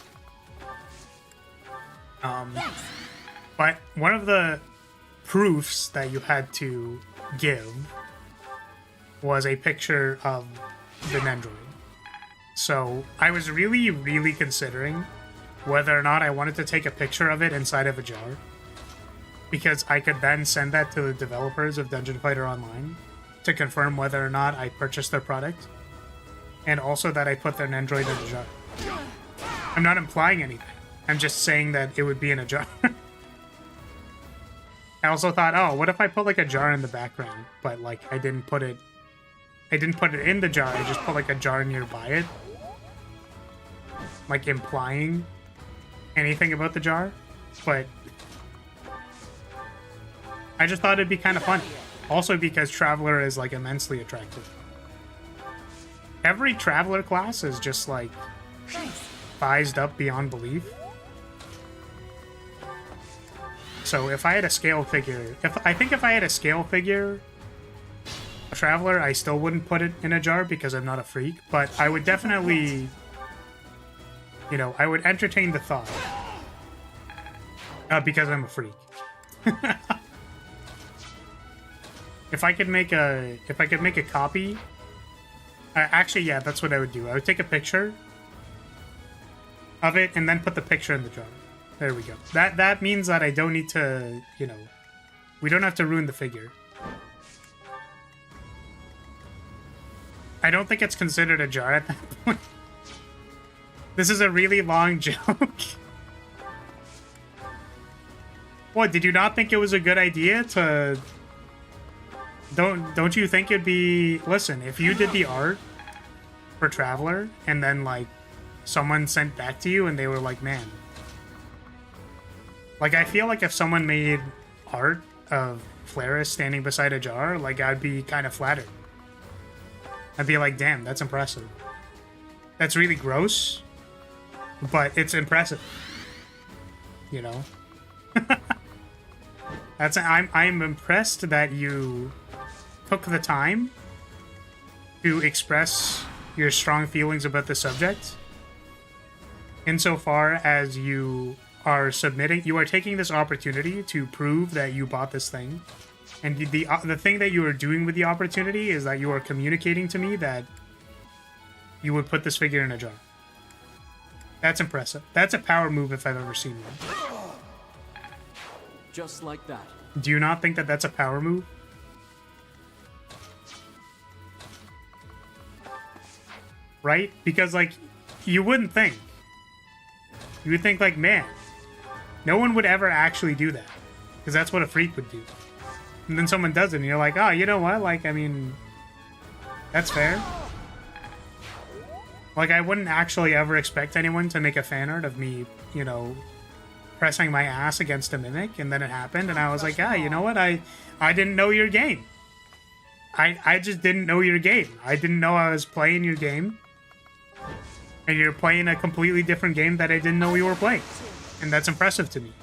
But one of the proofs that you had to give was a picture of the Nendroid. So I was really, really considering whether or not I wanted to take a picture of it inside of a jar. Because I could then send that to the developers of Dungeon Fighter Online to confirm whether or not I purchased their product. And also that I put their Nendroid in a jar. I'm not implying anything. I'm just saying that it would be in a jar. I also thought, oh, what if I put like a jar in the background? But like I didn't put it in the jar, I just put like a jar nearby it. like, implying anything about the jar, but I just thought it'd be kind of funny. Also because Traveler is, like, immensely attractive. Every Traveler class is just, like, sized up beyond belief. So if I had a scale figure, I think if I had a scale figure Traveler, I still wouldn't put it in a jar because I'm not a freak, but I would definitely, you know, I would entertain the thought because I'm a freak. If I could make a copy, actually, yeah, that's what I would do. I would take a picture of it and then put the picture in the jar. There we go. That means that I don't need to, you know, we don't have to ruin the figure. I don't think it's considered a jar at that point. This is a really long joke. What, did you not think it was a good idea to... Don't you think it'd be... Listen, if you did the art for Traveler, and then, like, someone sent back to you and they were like, man... Like, I feel like if someone made art of Flaris standing beside a jar, like, I'd be kind of flattered. I'd be like, damn, that's impressive. That's really gross, but it's impressive. You know? I'm impressed that you took the time to express your strong feelings about the subject. Insofar as you are taking this opportunity to prove that you bought this thing. And the thing that you are doing with the opportunity is that you are communicating to me that you would put this figure in a jar. That's impressive. That's a power move if I've ever seen one. Just like that. Do you not think that that's a power move? Right? Because, like, you wouldn't think. You would think, like, man, no one would ever actually do that. Because that's what a freak would do. And then someone does it, and you're like, oh, you know what? Like, I mean, that's fair. Like, I wouldn't actually ever expect anyone to make a fan art of me, you know, pressing my ass against a mimic, and then it happened, and I was like, you know what? I didn't know your game. I just didn't know your game. I didn't know I was playing your game. And you're playing a completely different game that I didn't know you were playing. And that's impressive to me.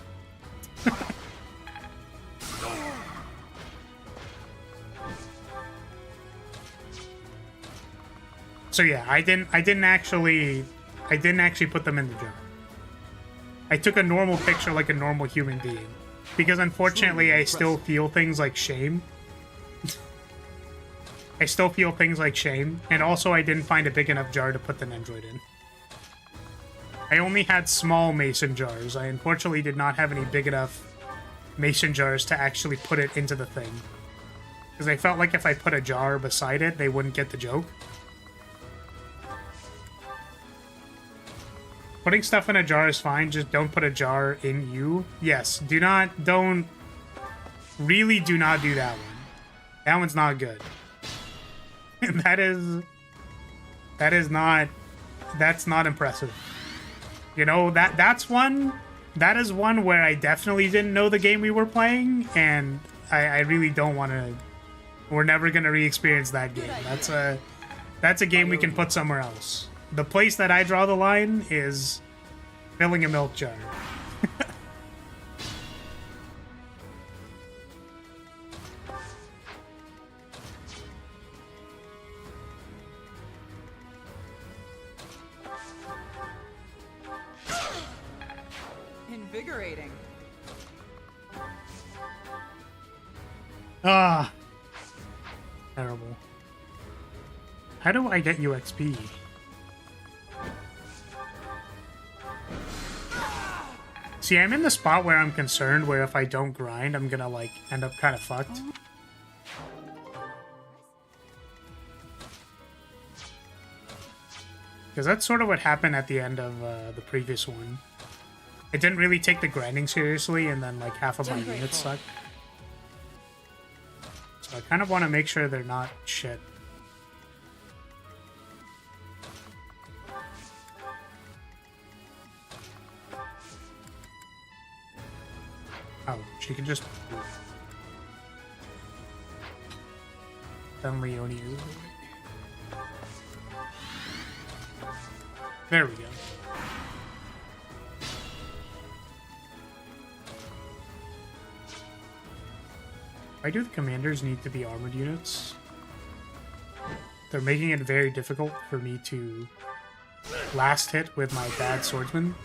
So yeah, I didn't actually put them in the jar. I took a normal picture like a normal human being. Because unfortunately I still feel things like shame. I still feel things like shame, and also I didn't find a big enough jar to put the Nendroid in. I only had small mason jars. I unfortunately did not have any big enough mason jars to actually put it into the thing. Because I felt like if I put a jar beside it, they wouldn't get the joke. Putting stuff in a jar is fine, just don't put a jar in you. Yes, really do not do that one. That one's not good. That's not impressive. You know, that is one where I definitely didn't know the game we were playing, and I really don't want to. We're never gonna re-experience that game. That's a game we can put somewhere else. The place that I draw the line is filling a milk jar. Invigorating. Ah. Terrible. How do I get you XP? See, I'm in the spot where I'm concerned where if I don't grind, I'm gonna, like, end up kind of fucked. Because that's sort of what happened at the end of the previous one. I didn't really take the grinding seriously, and then, like, half of my units suck. So I kind of want to make sure they're not shit. She can just... Then Leonie is... There we go. Why do the commanders need to be armored units? They're making it very difficult for me to last hit with my bad swordsman.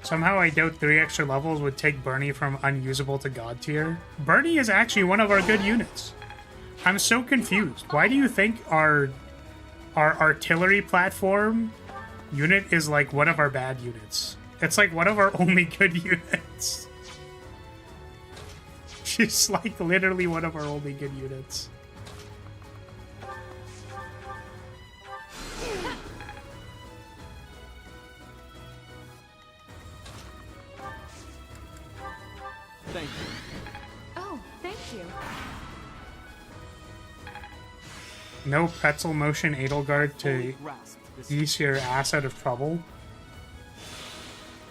Somehow I doubt 3 extra levels would take Bernie from unusable to god tier. Bernie is actually one of our good units. I'm so confused. Why do you think our artillery platform unit is like one of our bad units? It's like one of our only good units. She's like literally one of our only good units. Thank you. Oh, thank you. No pretzel motion Edelgard to ease your ass out of trouble.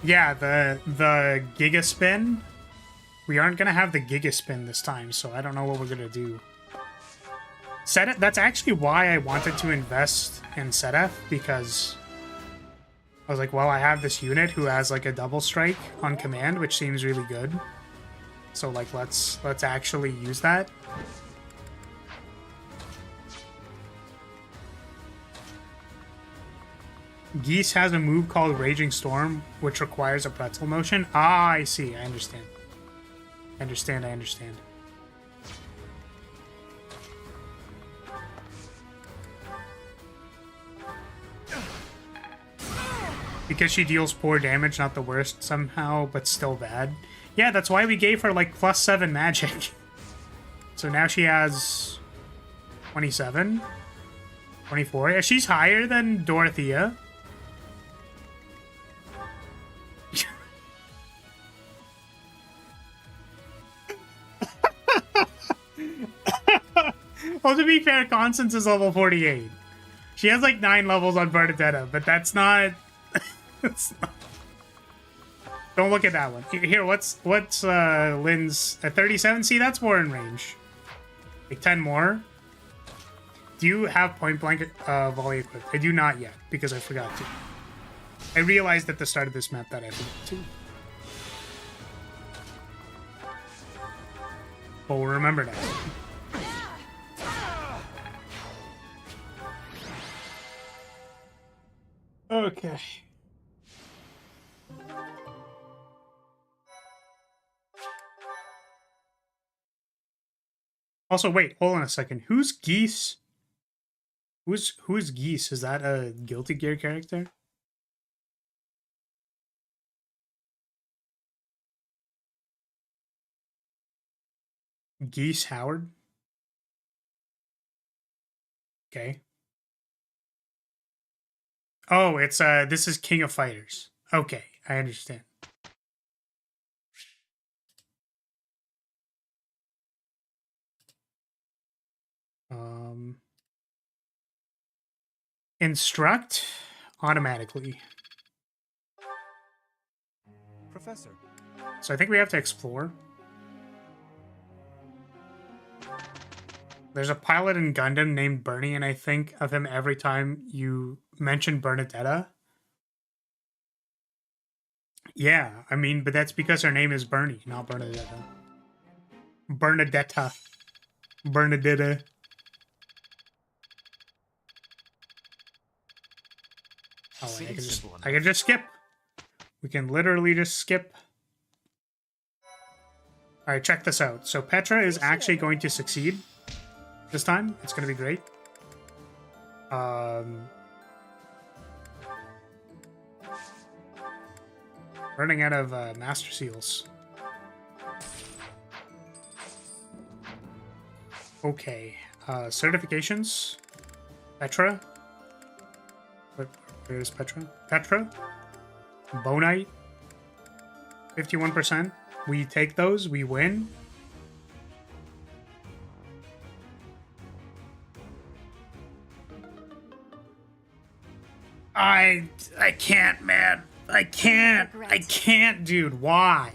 Yeah, the Giga Spin. We aren't gonna have the Giga Spin this time, so I don't know what we're gonna do. That's actually why I wanted to invest in Sedef, because I was like, well, I have this unit who has like a double strike on command, which seems really good. So like, let's actually use that. Geese has a move called Raging Storm, which requires a pretzel motion. Ah, I see. I understand. I understand. Because she deals poor damage, not the worst somehow, but still bad. Yeah, that's why we gave her like +7 magic. So now she has 27, 24. Yeah, she's higher than Dorothea. Well, to be fair, Constance is level 48. She has like 9 levels on Bernadetta, but that's not... That's not... Don't look at that one. Here, what's Lynn's at 37? See, that's more in range. Like 10 more. Do you have point blank volley equipped? I do not yet, because I forgot to. I realized at the start of this map that I forgot to. But we'll remember now. Okay. Also, wait, hold on a second. Who's Geese? Who's Geese? Is that a Guilty Gear character? Geese Howard? Okay. Oh, it's this is King of Fighters. Okay, I understand. Instruct automatically. Professor. So I think we have to explore. There's a pilot in Gundam named Bernie, and I think of him every time you mention Bernadetta. Yeah, I mean, but that's because her name is Bernie, not Bernadetta. Bernadetta. Bernadetta. Oh, wait, I can just skip. We can literally just skip. Alright, check this out. So Petra is actually going to succeed this time. It's going to be great. Running out of Master Seals. Okay. Certifications. Petra. Where's Petra? Petra. Bonite. 51%. We take those. We win. I can't, man. I can't, dude. Why?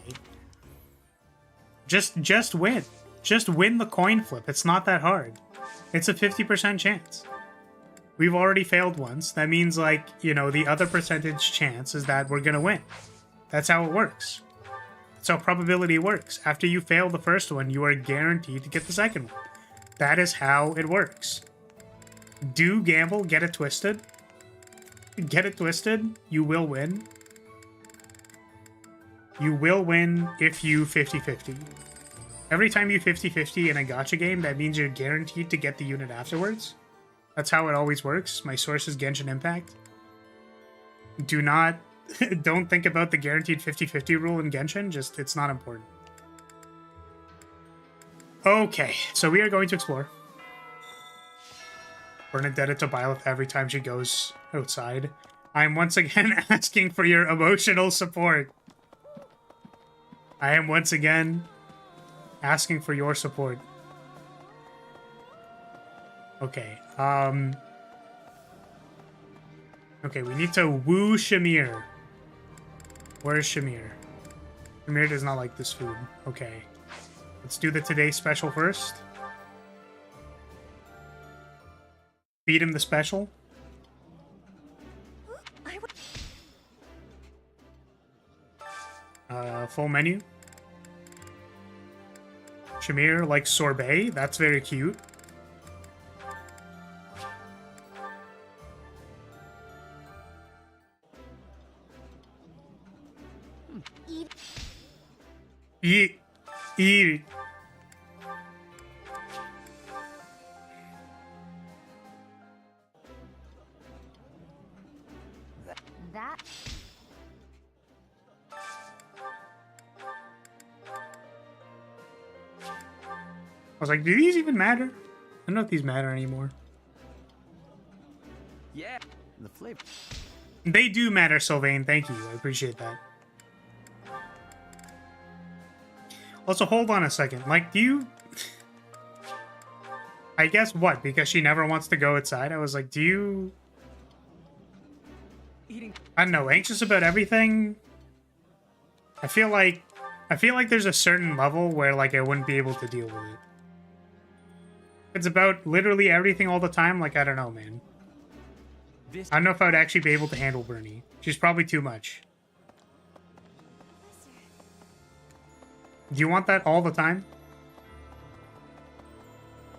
Just win. Just win the coin flip. It's not that hard. It's a 50% chance. We've already failed once. That means, like, you know, the other percentage chance is that we're gonna win. That's how it works. That's how probability works. After you fail the first one, you are guaranteed to get the second one. That is how it works. Do gamble, get it twisted. Get it twisted, you will win. You will win if you 50-50. Every time you 50-50 in a gacha game, that means you're guaranteed to get the unit afterwards. That's how it always works. My source is Genshin Impact. Don't think about the guaranteed 50-50 rule in Genshin, just, it's not important. Okay, so we are going to explore. Bernadetta to Byleth every time she goes outside. I'm once again asking for your emotional support. I am once again asking for your support. Okay, okay, we need to woo Shamir. Where's Shamir? Shamir does not like this food. Okay. Let's do the Today Special first. Feed him the special. Full menu. Shamir likes sorbet. That's very cute. Eat. Eat. That. I was like, do these even matter? I don't know if these matter anymore. Yeah, the flavor. They do matter, Sylvain. Thank you. I appreciate that. Also, hold on a second. Like, do you... I guess what? Because she never wants to go outside? I was like, do you... I don't know, anxious about everything? I feel like there's a certain level where, like, I wouldn't be able to deal with it. It's about literally everything all the time. Like, I don't know, man. I don't know if I would actually be able to handle Bernie. She's probably too much. Do you want that all the time?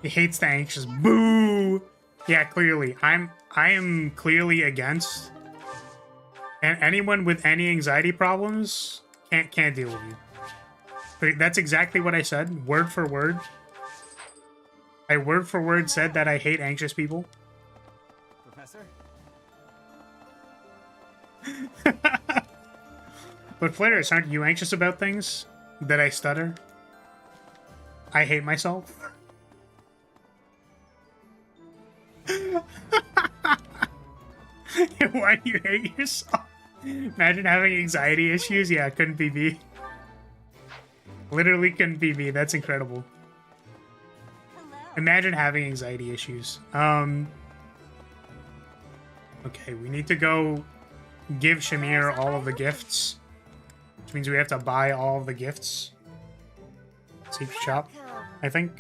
He hates the anxious. Boo! Yeah, clearly. I am clearly against. And anyone with any anxiety problems can't deal with you. But that's exactly what I said, word for word. I word for word said that I hate anxious people. Professor? But Flares, aren't you anxious about things? That I stutter? I hate myself. Why do you hate yourself? Imagine having anxiety issues. Yeah, couldn't be me. Literally couldn't be me. That's incredible. Imagine having anxiety issues. Okay, we need to go give Shamir all of the gifts. Which means we have to buy all of the gifts. Secret shop. I think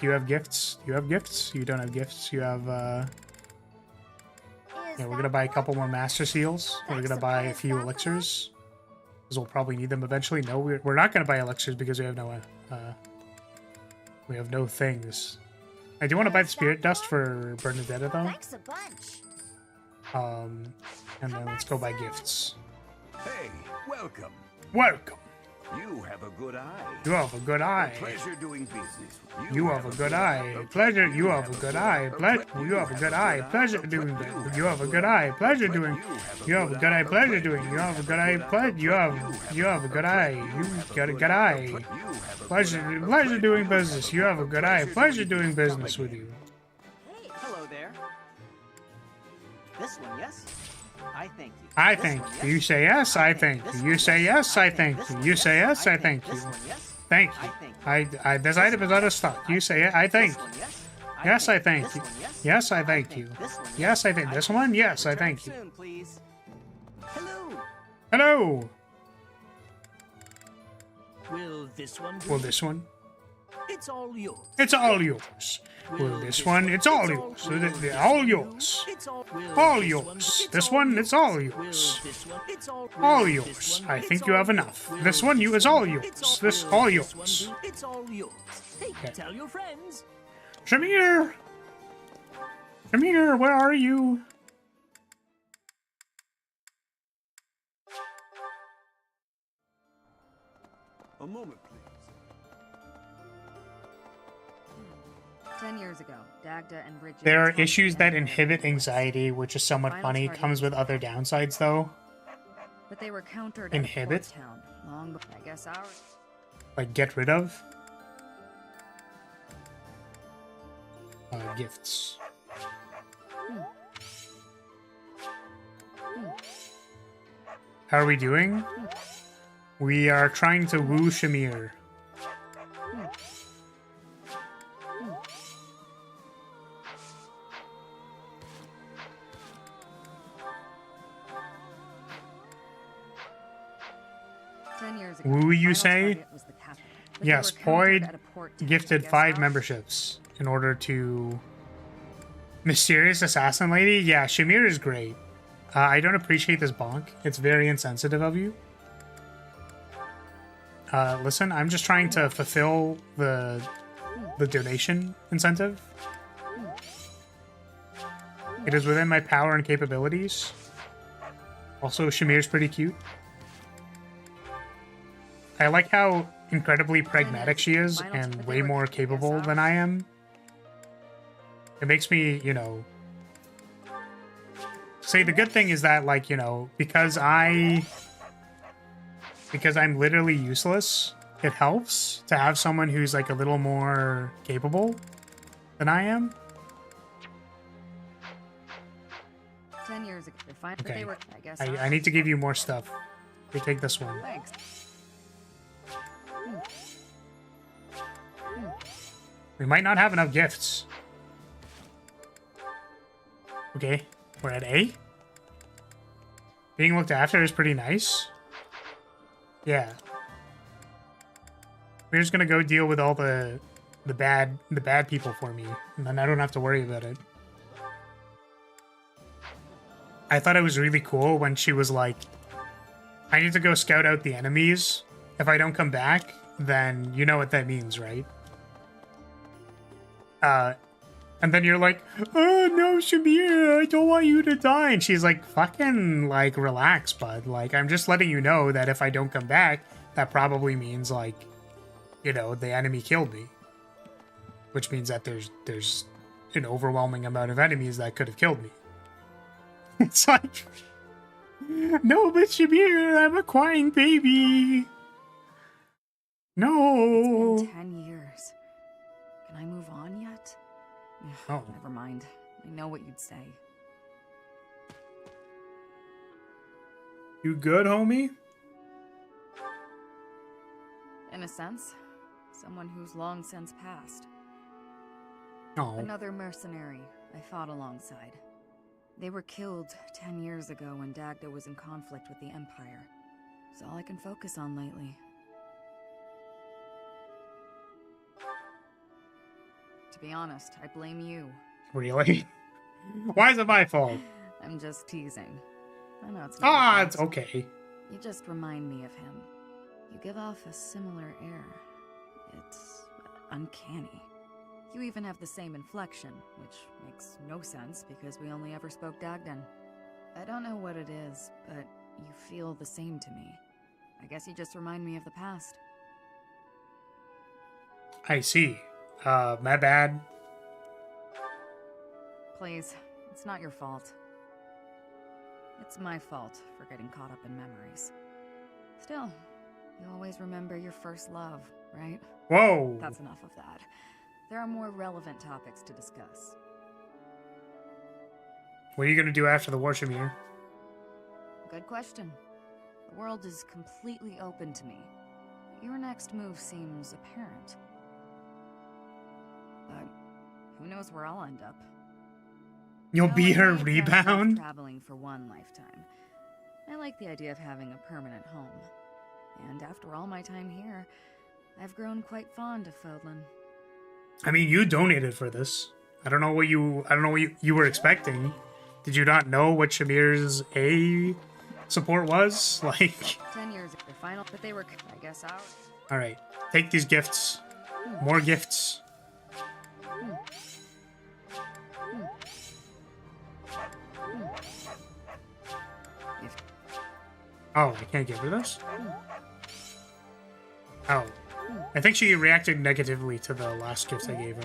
you have gifts. You have gifts? You don't have gifts. You have, yeah, we're gonna buy a couple more Master Seals. We're gonna buy a few elixirs. Because we'll probably need them eventually. No, we're not gonna buy elixirs because we have no things. I do want to buy the Spirit Dust for Bernadetta, though. Thanks a bunch. And then let's go buy gifts. Hey, welcome. Welcome. You have a good eye. You have a good eye. Pleasure doing business. You have a good eye. Pleasure. You have a good eye. Pleasure. You have a good eye. Pleasure doing business. You have a good eye. Pleasure doing. You have a good eye. Pleasure doing. You have a good eye. Pleasure. You have a good eye. You got a good eye. Pleasure doing business. You have a good eye. Pleasure doing business with you. Hey, hello there. This one, yes? I thank you. I think you say yes. I think you say yes. I think you say yes. I thank you. Thank you. I this item is out of stock. You say it. I think. Yes, I thank you. Yes, I thank you. Yes, I think this one. Yes, I thank you. Hello. Hello. Will this one do? Will this one? It's all yours. It's all yours. Will this one? It's all yours. They're all yours. All yours. This one, it's all yours. All yours. I think you have enough. This one, you is all yours. This, all yours. It's all yours. Hey, Okay. tell your friends. Shamir! Shamir, where are you? A moment, please. 10 years ago, Dagda and Bridget... There are issues that inhibit anxiety, which is somewhat Final funny. target Comes with was other downsides, though. But they were countered Inhibit? at Town long before, I guess, ours. Like, get rid of. Gifts. How are we doing? We are trying to woo Shamir. Woo, you say? Yes, Poyd gifted 5 memberships in order to... Mysterious Assassin Lady? Yeah, Shamir is great. I don't appreciate this bonk. It's very insensitive of you. Listen, I'm just trying to fulfill the donation incentive. It is within my power and capabilities. Also, Shamir's pretty cute. I like how incredibly pragmatic she is and way more capable than I am. It makes me, you know... Say, the good thing is that, like, you know, because I'm literally useless, it helps to have someone who's, like, a little more capable than I am. 10 years ago, Okay. they were, I guess. I need to give you more stuff. You take this one. Thanks. We might not have enough gifts. Okay, we're at A. Being looked after is pretty nice. Yeah. We're just gonna go deal with all the bad people for me, and then I don't have to worry about it. I thought it was really cool when she was like, I need to go scout out the enemies. If I don't come back, then you know what that means, right? And then you're like, oh no, Shamir, I don't want you to die. And she's like, fucking, like, relax, bud. Like, I'm just letting you know that if I don't come back, that probably means, like, you know, the enemy killed me. Which means that there's an overwhelming amount of enemies that could have killed me. It's like, no, but Shamir, I'm a crying baby. No. It's been 10 years. Can I move on yet? Oh. Never mind. I know what you'd say. You good, homie? In a sense, someone who's long since passed. Oh. Another mercenary I fought alongside. They were killed 10 years ago when Dagda was in conflict with the Empire. It's all I can focus on lately. To be honest, I blame you. Really? Why is it my fault? I'm just teasing. I know it's not your fault. It's okay. You just remind me of him. You give off a similar air. It's uncanny. You even have the same inflection, which makes no sense because we only ever spoke Dagdan. I don't know what it is, but you feel the same to me. I guess you just remind me of the past. I see. My bad. Please, it's not your fault. It's my fault for getting caught up in memories. Still, you always remember your first love, right? Whoa! That's enough of that. There are more relevant topics to discuss. What are you gonna do after the war, Shamir? Good question. The world is completely open to me. Your next move seems apparent. But who knows where I'll end up. You'll be her I can't rebound? traveling for one lifetime. I like the idea of having a permanent home. And after all my time here, I've grown quite fond of Fodlan. I mean, you donated for this. I don't know what you were expecting. Did you not know what Shamir's A support was? Like, 10 years ago, final, but they were, I guess, out. all right, take these gifts. More gifts. Oh, I can't give her this? Oh. I think she reacted negatively to the last gift I gave her.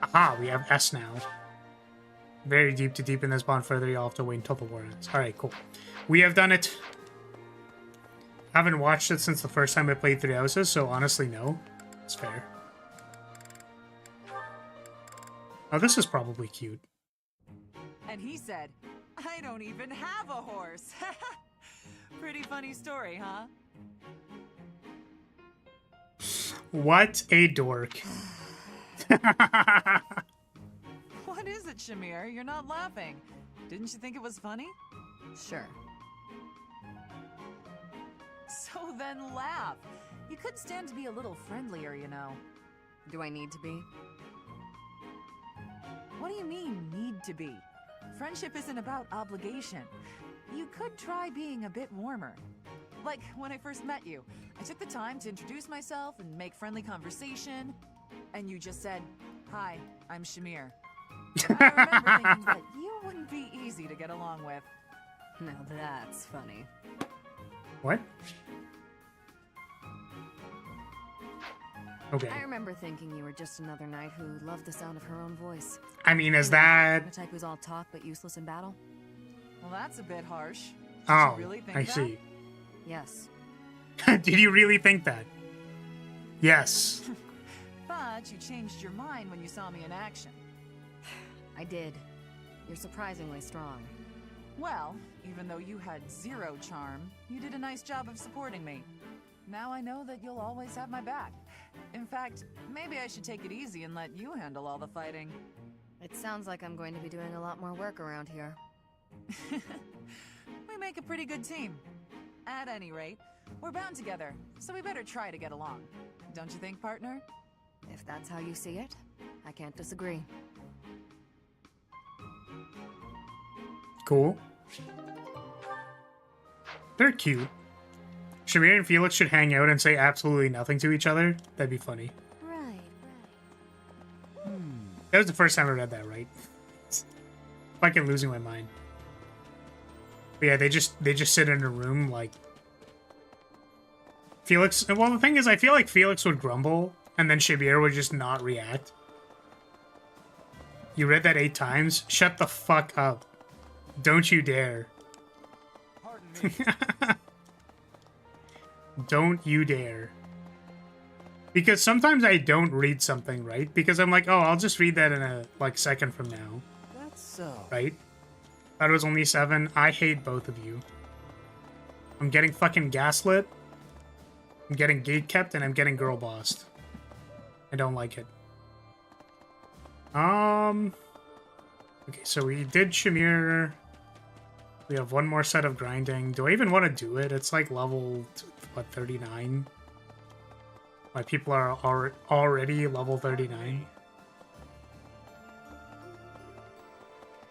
Aha, we have S now. Very deep to deepen this bond further, you'll have to wait until the war ends. Alright, cool. We have done it. Haven't watched it since the first time I played Three Houses, so honestly, no. It's fair. Oh, this is probably cute. And he said, I don't even have a horse. Pretty funny story, huh? What a dork. What is it, Shamir? You're not laughing. Didn't you think it was funny? Sure. So then laugh. You could stand to be a little friendlier, you know. Do I need to be? What do you mean, need to be? Friendship isn't about obligation. You could try being a bit warmer. Like when I first met you, I took the time to introduce myself and make friendly conversation, and you just said, "Hi, I'm Shamir." I remember thinking that you wouldn't be easy to get along with. Now that's funny. What? Okay. I remember thinking you were just another knight who loved the sound of her own voice. I mean, is that... The type who's all talk but useless in battle? Well, that's a bit harsh. Did Oh, you really think I that? see. Yes. Did you really think that? Yes. But you changed your mind when you saw me in action. I did. You're surprisingly strong. Well, even though you had zero charm, you did a nice job of supporting me. Now I know that you'll always have my back. In fact, maybe I should take it easy and let you handle all the fighting. It sounds like I'm going to be doing a lot more work around here. We make a pretty good team. At any rate, we're bound together, so we better try to get along. Don't you think, partner? If that's how you see it, I can't disagree. Cool. They're cute. Shamir and Felix should hang out and say absolutely nothing to each other. That'd be funny. Right. That was the first time I read that, right? Fucking losing my mind. But yeah, they just sit in a room like Felix. Well, the thing is, I feel like Felix would grumble and then Shamir would just not react. You read that 8 times? Shut the fuck up. Don't you dare. Don't you dare. Because sometimes I don't read something, right? Because I'm like, oh, I'll just read that in a, second from now. That's so. Right? Thought it was only 7. I hate both of you. I'm getting fucking gaslit. I'm getting gatekept, and I'm getting girl bossed. I don't like it. Okay, so we did Shamir. We have one more set of grinding. Do I even want to do it? It's like level, what, 39? My people are already level 39.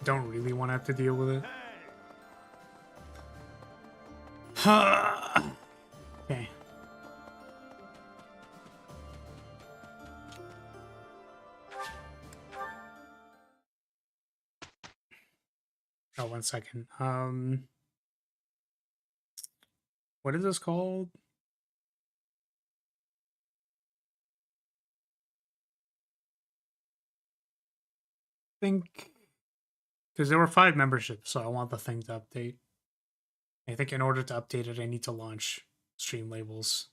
Don't really want to have to deal with it. Okay. Oh, 1 second. What is this called? Think, because there were 5 memberships, so I want the thing to update. I think in order to update it, I need to launch stream labels.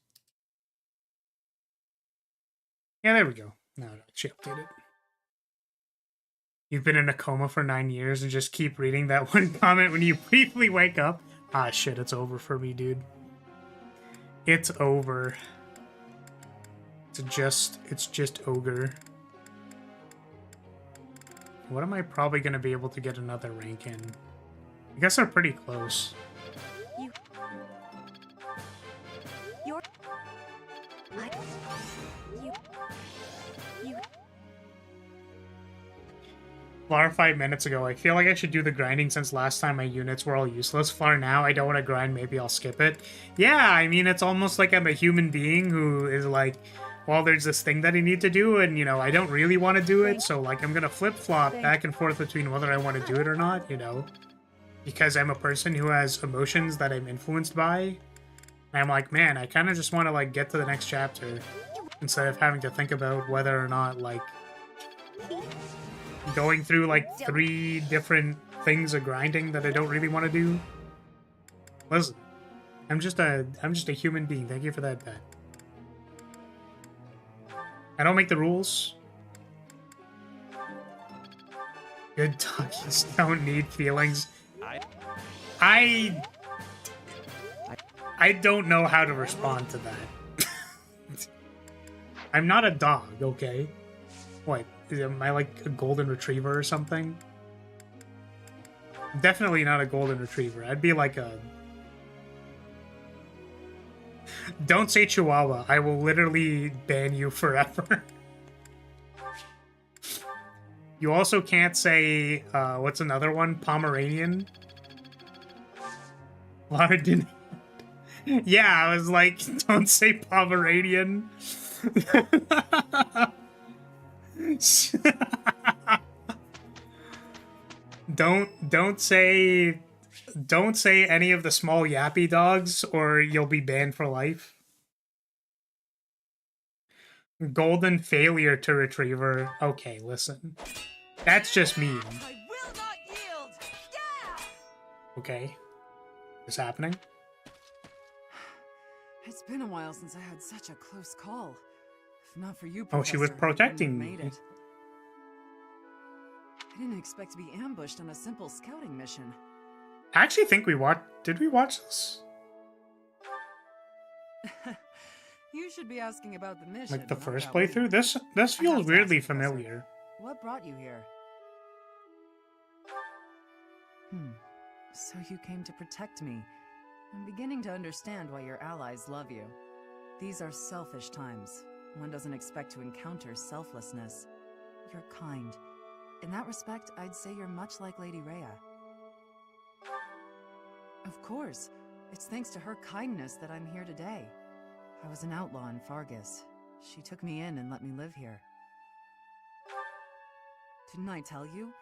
Yeah, there we go. Now it actually updated. You've been in a coma for 9 years and just keep reading that one comment when you briefly wake up. Ah, shit, it's over for me, dude. It's over. It's just ogre. What am I probably gonna be able to get another rank in? I guess they're pretty close. Flar 5 minutes ago. I feel like I should do the grinding since last time my units were all useless. Flar now, I don't want to grind, maybe I'll skip it. Yeah, I mean, it's almost like I'm a human being who is like, well, there's this thing that I need to do, and, you know, I don't really want to do it, so, like, I'm gonna flip-flop back and forth between whether I want to do it or not, you know? Because I'm a person who has emotions that I'm influenced by. And I'm like, man, I kind of just want to, like, get to the next chapter instead of having to think about whether or not, like, going through like 3 different things of grinding that I don't really want to do. Listen, I'm just a human being. Thank you for that bet. I don't make the rules. Good doggies don't need feelings. I don't know how to respond to that. I'm not a dog, okay? What? Am I like a golden retriever or something? Definitely not a golden retriever. I'd be like a... Don't say Chihuahua. I will literally ban you forever. You also can't say, what's another one? Pomeranian? Lara didn't... Yeah, I was like, don't say Pomeranian. Don't say any of the small yappy dogs or you'll be banned for life. Golden failure to retriever. Okay, listen. That's just mean. I will not yield. Yeah! Okay. What's happening? It's been a while since I had such a close call. If not for you, Oh, she was Professor, I protecting wouldn't have me. made it. I didn't expect to be ambushed on a simple scouting mission. I actually think we watched... Did we watch this? You should be asking about the mission. Like the not first about playthrough? me. This I have feels to weirdly ask, Professor, familiar. What brought you here? So you came to protect me. I'm beginning to understand why your allies love you. These are selfish times. One doesn't expect to encounter selflessness. You're kind. In that respect, I'd say you're much like Lady Rhea. Of course. It's thanks to her kindness that I'm here today. I was an outlaw in Fargus. She took me in and let me live here. Didn't I tell you?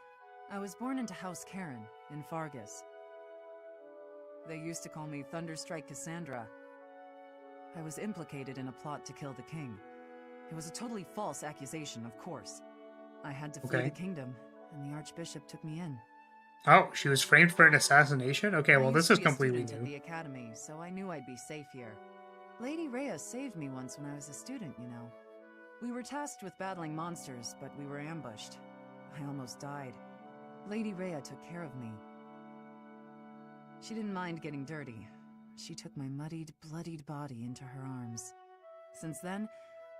I was born into House Karen in Fargus. They used to call me Thunderstrike Cassandra. I was implicated in a plot to kill the king. It was a totally false accusation, of course. I had to flee the kingdom, and the Archbishop took me in. Oh, she was framed for an assassination? Okay, well, I this used is to be a completely student new. at the academy, so I knew I'd be safe here. Lady Rhea saved me once when I was a student, you know. We were tasked with battling monsters, but we were ambushed. I almost died. Lady Rhea took care of me. She didn't mind getting dirty. She took my muddied, bloodied body into her arms. Since then,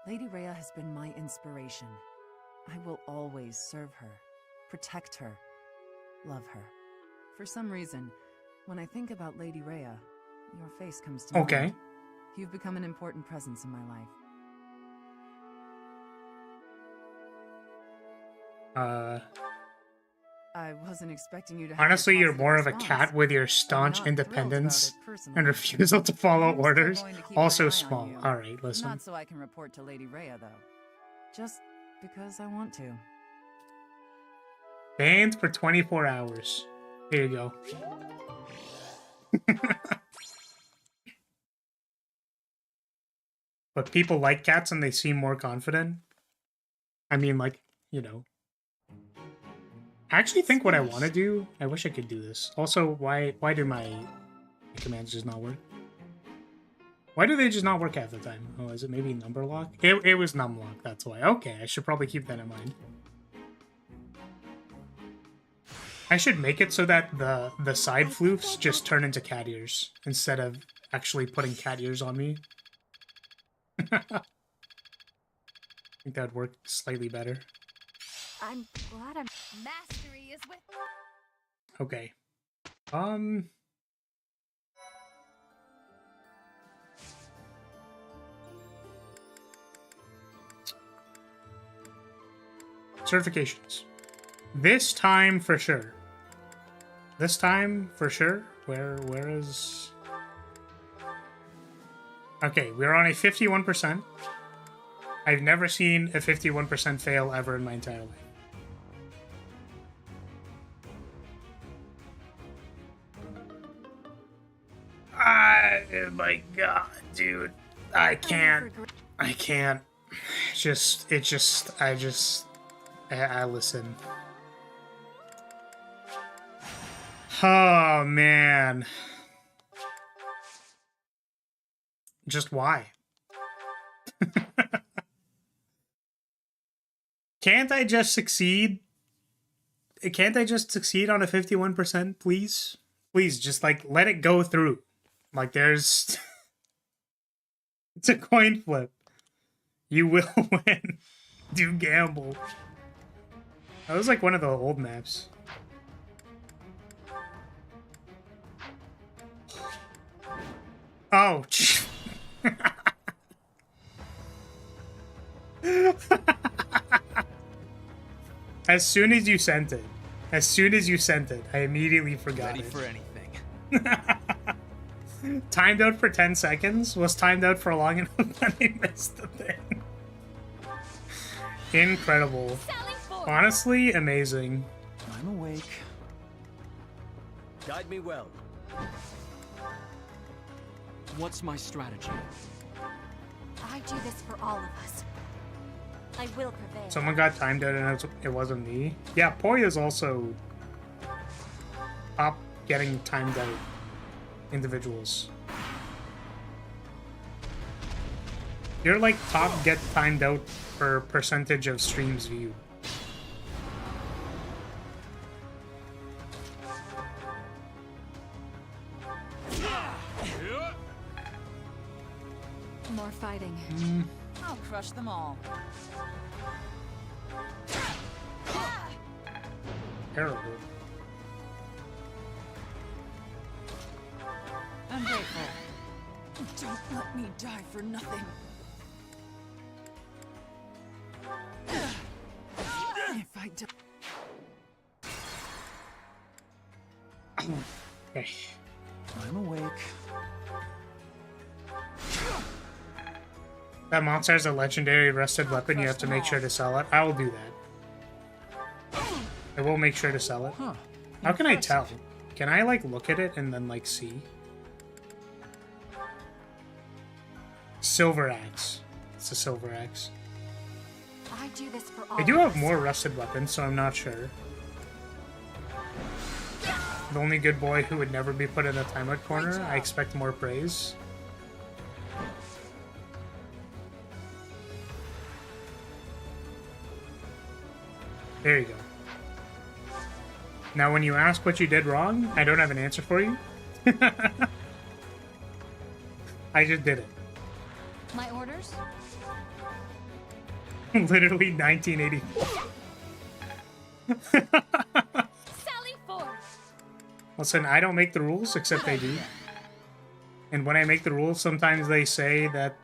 Lady Rhea has been my inspiration. I will always serve her, protect her, love her. For some reason, when I think about Lady Rhea, your face comes to mind. Okay. You've become an important presence in my life. I wasn't expecting you to have Honestly, a you're positive more of a response. cat with your staunch independence and refusal to follow orders. going to keep Also my eye on small. you. Alright, listen. Not so I can report to Lady Rhea, though. Just because I want to. Banned for 24 hours. Here you go. But people like cats and they seem more confident. I mean, like, you know. I actually think what I want to do... I wish I could do this. Also, why do my commands just not work? Why do they just not work half the time? Oh, is it maybe number lock? It was num lock, that's why. Okay, I should probably keep that in mind. I should make it so that the side floofs just turn into cat ears instead of actually putting cat ears on me. I think that would work slightly better. I'm glad I'm... Mastery is with... Okay. Certifications. This time for sure. This time for sure. Where is... Okay, we're on a 51%. I've never seen a 51% fail ever in my entire life. Oh my god, dude. I can't. I listen. Oh, man. Just why? Can't I just succeed? Can't I just succeed on a 51%, please? Please, just, like, let it go through. Like, there's... It's a coin flip. You will win. Do gamble. That was, like, one of the old maps. Oh, As soon as you sent it, I immediately forgot Ready it. for anything. Timed out for 10 seconds, was timed out for long enough that I missed the thing. Incredible. Honestly, amazing. I'm awake. Guide me well. What's my strategy? I do this for all of us. I will prevail. Someone got timed out and it wasn't me. Yeah, Poi is also up getting timed out individuals. You're like top get timed out per percentage of streams viewed. More fighting. I'll crush them all. Terrible. I'm grateful. Don't let me die for nothing. If I die... Okay. I'm awake. That monster has a legendary rusted weapon. You have to make sure to sell it. I will do that. I will make sure to sell it. Huh. How can I tell? Can I, like, look at it and then, like, see? Silver axe. It's a silver axe. I do this for all They do of have us. more rusted weapons, so I'm not sure. The only good boy who would never be put in a timeout corner. I expect more praise. There you go. Now, when you ask what you did wrong, I don't have an answer for you. I just did it. My orders? Literally 1984. Sally forth. Listen, I don't make the rules, except they do. And when I make the rules, sometimes they say that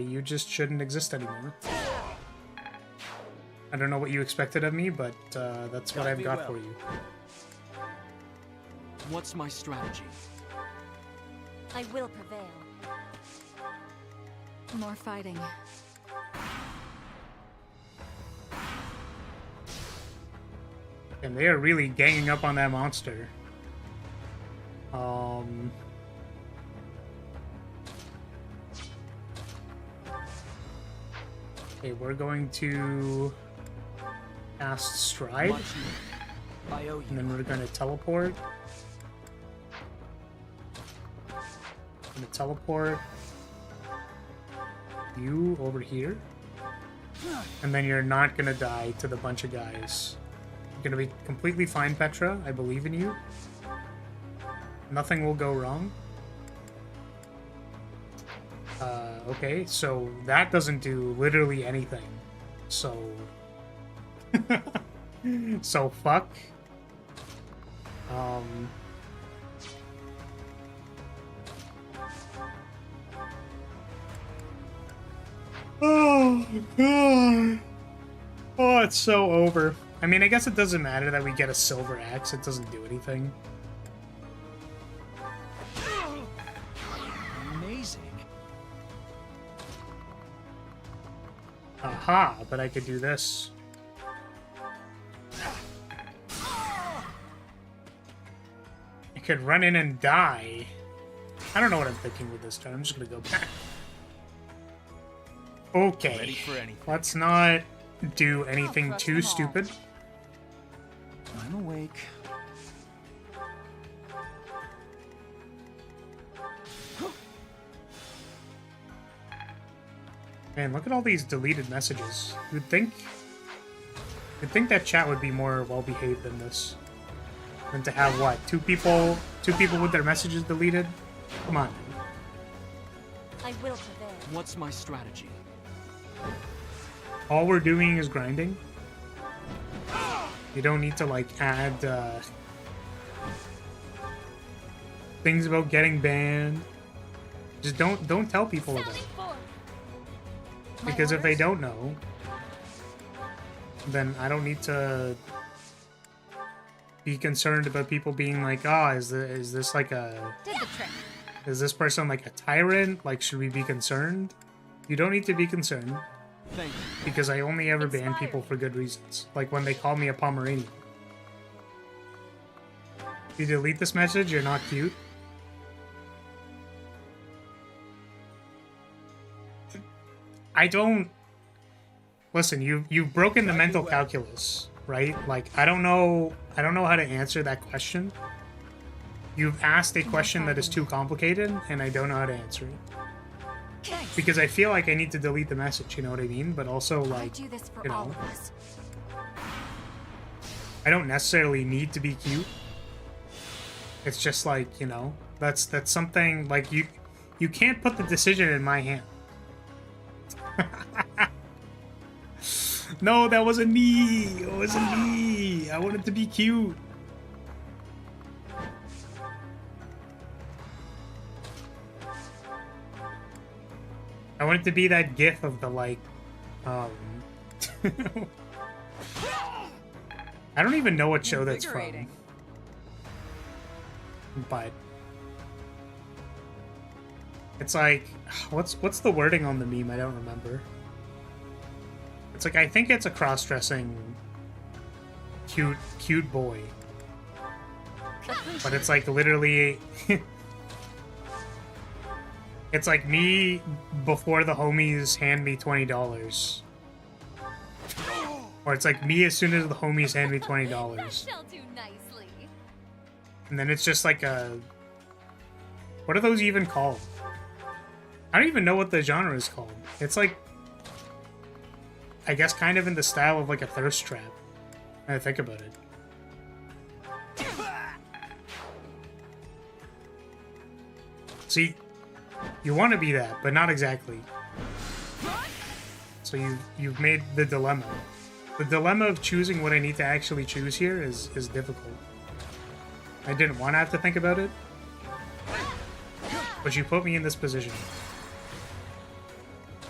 you just shouldn't exist anymore. I don't know what you expected of me, but that's what I've got for you. What's my strategy? I will prevail. More fighting. And they are really ganging up on that monster. Okay, we're going to cast Stride. And then we're going to teleport. I'm going to teleport you over here. And then you're not going to die to the bunch of guys You're gonna be completely fine, Petra. I believe in you. Nothing will go wrong. Okay, so that doesn't do literally anything. So... so fuck. Oh, God. Oh, it's so over. I mean, I guess it doesn't matter that we get a silver axe. It doesn't do anything. Amazing. Aha, but I could do this. I could run in and die. I don't know what I'm thinking with this turn. I'm just gonna go back. Okay. Ready for anything. Let's not do anything too stupid. I'm awake. Man, look at all these deleted messages. You'd think that chat would be more well-behaved than this. Than to have, what, two people with their messages deleted? Come on. I will prevail. What's my strategy? All we're doing is grinding. You don't need to, like, add, things about getting banned. Just don't tell people about it. Because if they don't know, then I don't need to be concerned about people being like, oh, is this like a... Did the trick. Is this person like a tyrant? Like, should we be concerned? You don't need to be concerned. Thank you. Because I only ever ban people for good reasons. Like when they call me a Pomeranian. If you delete this message, you're not cute. I don't... Listen, you've broken the mental calculus, right? Like, I don't know how to answer that question. You've asked a question that is too complicated, and I don't know how to answer it. Because I feel like I need to delete the message, you know what I mean? But also, like, I do this for you all know, of us. I don't necessarily need to be cute. It's just like, you know, that's something, like, you can't put the decision in my hand. No, that wasn't me. It wasn't me. I wanted to be cute. I wanted to be that gif of the, like, I don't even know what show that's from. But it's like, what's the wording on the meme? I don't remember. It's like, I think it's a cross-dressing cute boy. But it's like literally it's like me before the homies hand me $20. Or it's like me as soon as the homies hand me $20. Shall do nicely. And then it's just like a... What are those even called? I don't even know what the genre is called. It's like... I guess kind of in the style of like a thirst trap. When I think about it. See, you want to be that, but not exactly. So you've made the dilemma. The dilemma of choosing what I need to actually choose here is difficult. I didn't want to have to think about it, but you put me in this position.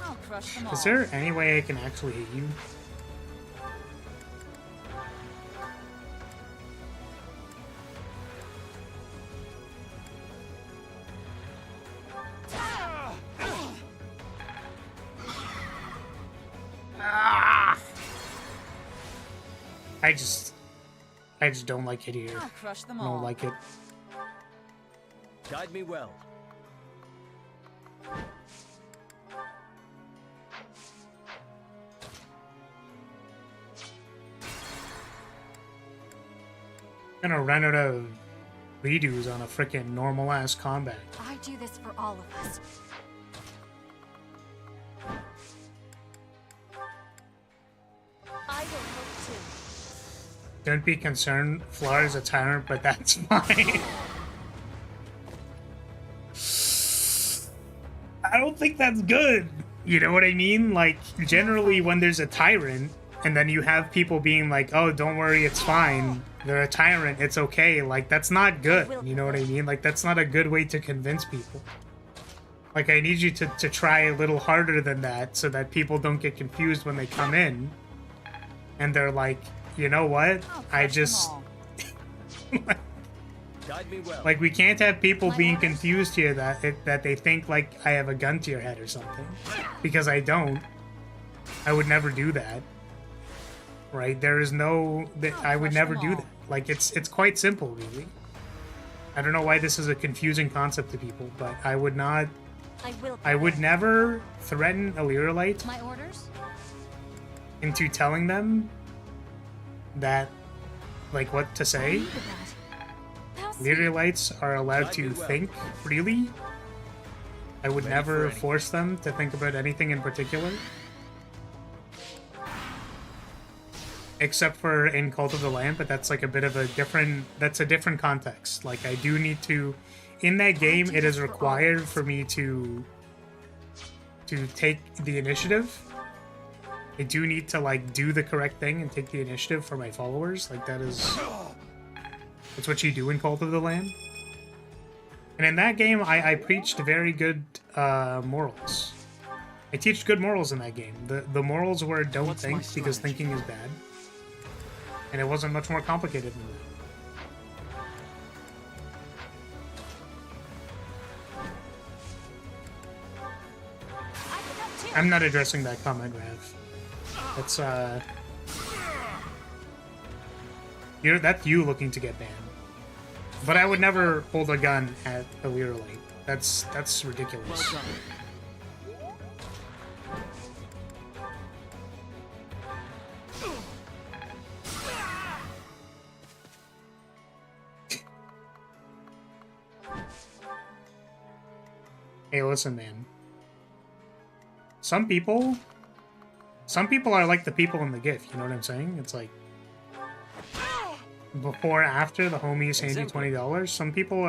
I'll crush them all. Is there any way I can actually hit you? I just don't like it here. I'll crush them I don't all. like it. Guide me well. I'm gonna run out of redos on a freaking normal ass combat. I do this for all of us. I will hope to. Don't be concerned. Flora is a tyrant, but that's fine. I don't think that's good. You know what I mean? Like, generally when there's a tyrant, and then you have people being like, oh, don't worry, it's fine. They're a tyrant, it's okay. Like, that's not good. You know what I mean? Like, that's not a good way to convince people. Like, I need you to try a little harder than that so that people don't get confused when they come in. And they're like, you know what? I just... Like, we can't have people being confused here that they think, like, I have a gun to your head or something. Because I don't. I would never do that. Right? There is no... I would never do that. Like, it's quite simple, really. I don't know why this is a confusing concept to people, but I would not... I would never threaten a Lyrilyte My orders? into telling them that, like, what to say. Lyrilytes are allowed to think freely. I would never force them to think about anything in particular. Except for in Cult of the Lamb, but that's like a bit of a different... That's a different context. Like, I do need to... In that game, it is required for me to take the initiative. I do need to, like, do the correct thing and take the initiative for my followers. Like, that is... That's what you do in Cult of the Lamb. And in that game, I preached very good morals. I teach good morals in that game. The morals were don't think, because thinking is bad. And it wasn't much more complicated than that. I'm not addressing that comment, Rav. That's, that's you looking to get banned. But I would never hold a gun at a Lyrilyte. That's ridiculous. Well Hey, listen, man. Some people are like the people in the GIF, you know what I'm saying? It's like, before, after, the homies hand you $20. Some people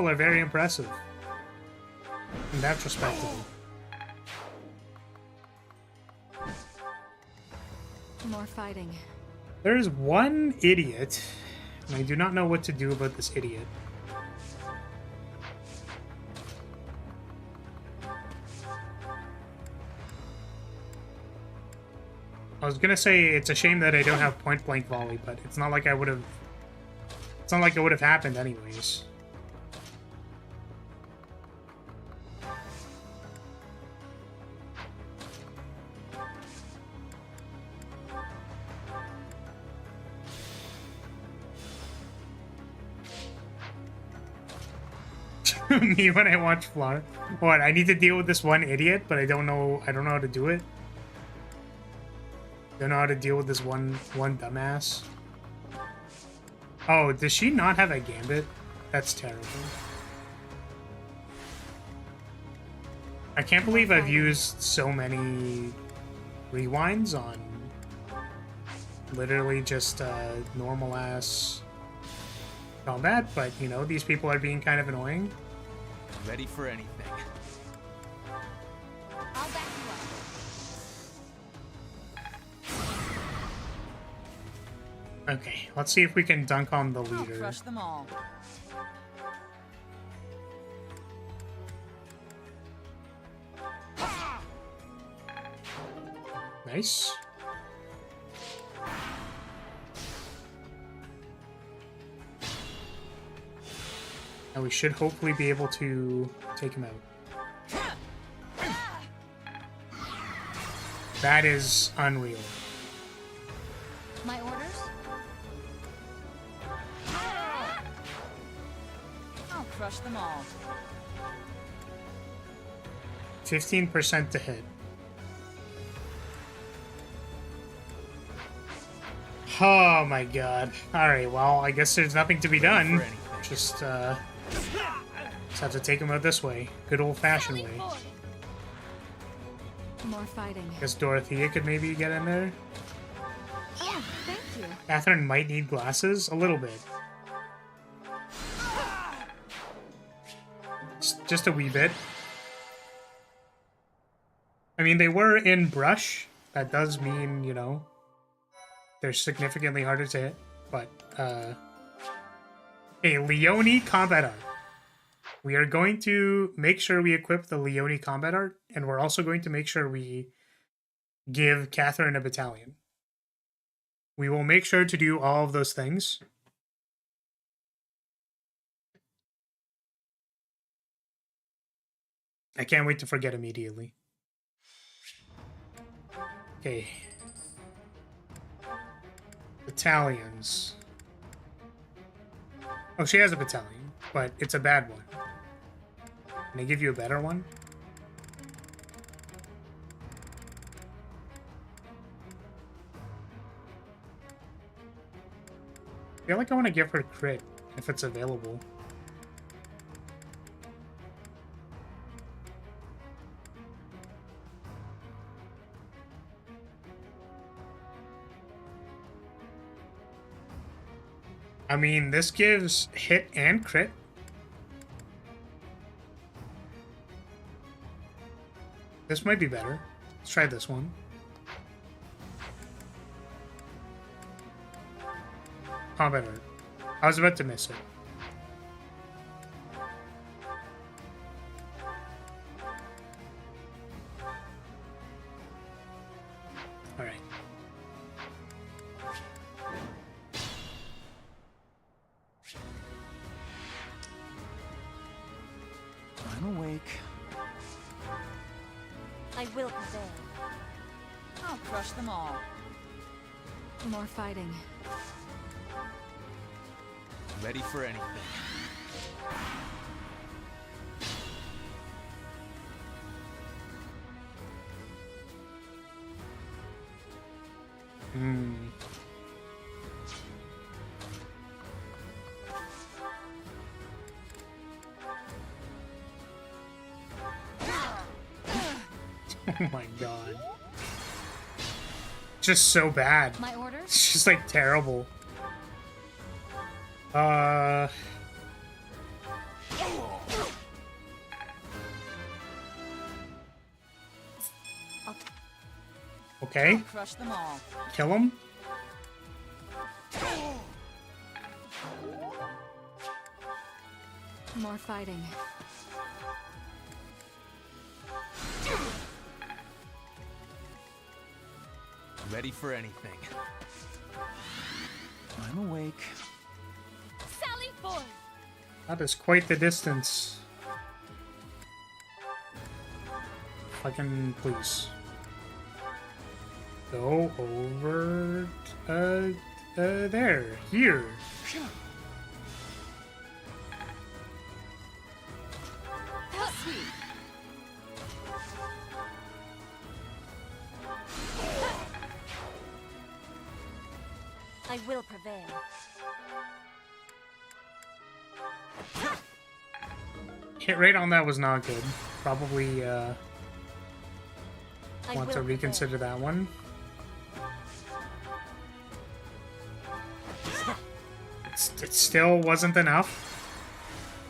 are very impressive. And that's respectable. More fighting. There's one idiot, and I do not know what to do about this idiot. I was gonna say it's a shame that I don't have point blank volley, but it's not like I would have. It's not like it would have happened anyways. Me when I watch Flar. What? I need to deal with this one idiot, but I don't know how to do it. Don't know how to deal with this one dumbass. Oh, does she not have a gambit? That's terrible. I can't believe I've used so many rewinds on literally just normal ass combat, but you know, these people are being kind of annoying. Ready for anything. I'll back you up. Okay, let's see if we can dunk on the I'll leader. crush them all. Nice. And we should hopefully be able to take him out. That is unreal. My orders? I'll crush them all. 15% to hit. Oh my god. Alright, well, I guess there's nothing to be done. Just have to take him out this way. Good old-fashioned way. More fighting. Guess Dorothea could maybe get in there. Oh, thank you. Catherine might need glasses a little bit. Just a wee bit. I mean, they were in brush. That does mean, you know, they're significantly harder to hit. But, hey, Leone combat art. We are going to make sure we equip the Leone combat art, and we're also going to make sure we give Catherine a battalion. We will make sure to do all of those things. I can't wait to forget immediately. Okay. Battalions. Oh, she has a battalion, but it's a bad one. Can I give you a better one? I feel like I want to give her crit if it's available. I mean, this gives hit and crit. This might be better. Let's try this one. Combat art. I was about to miss it. Alright. I'm awake. I will prevail. I'll crush them all. More fighting. Ready for anything. Oh my god. Just so bad. My order? It's just like terrible. Okay. I'll crush them all. Kill him. More fighting. Ready for anything. I'm awake. Sally forth! That is quite the distance. If I can please go over there, here. That's sweet. I will prevail. Hit rate on that was not good. Probably want to reconsider that one. It still wasn't enough.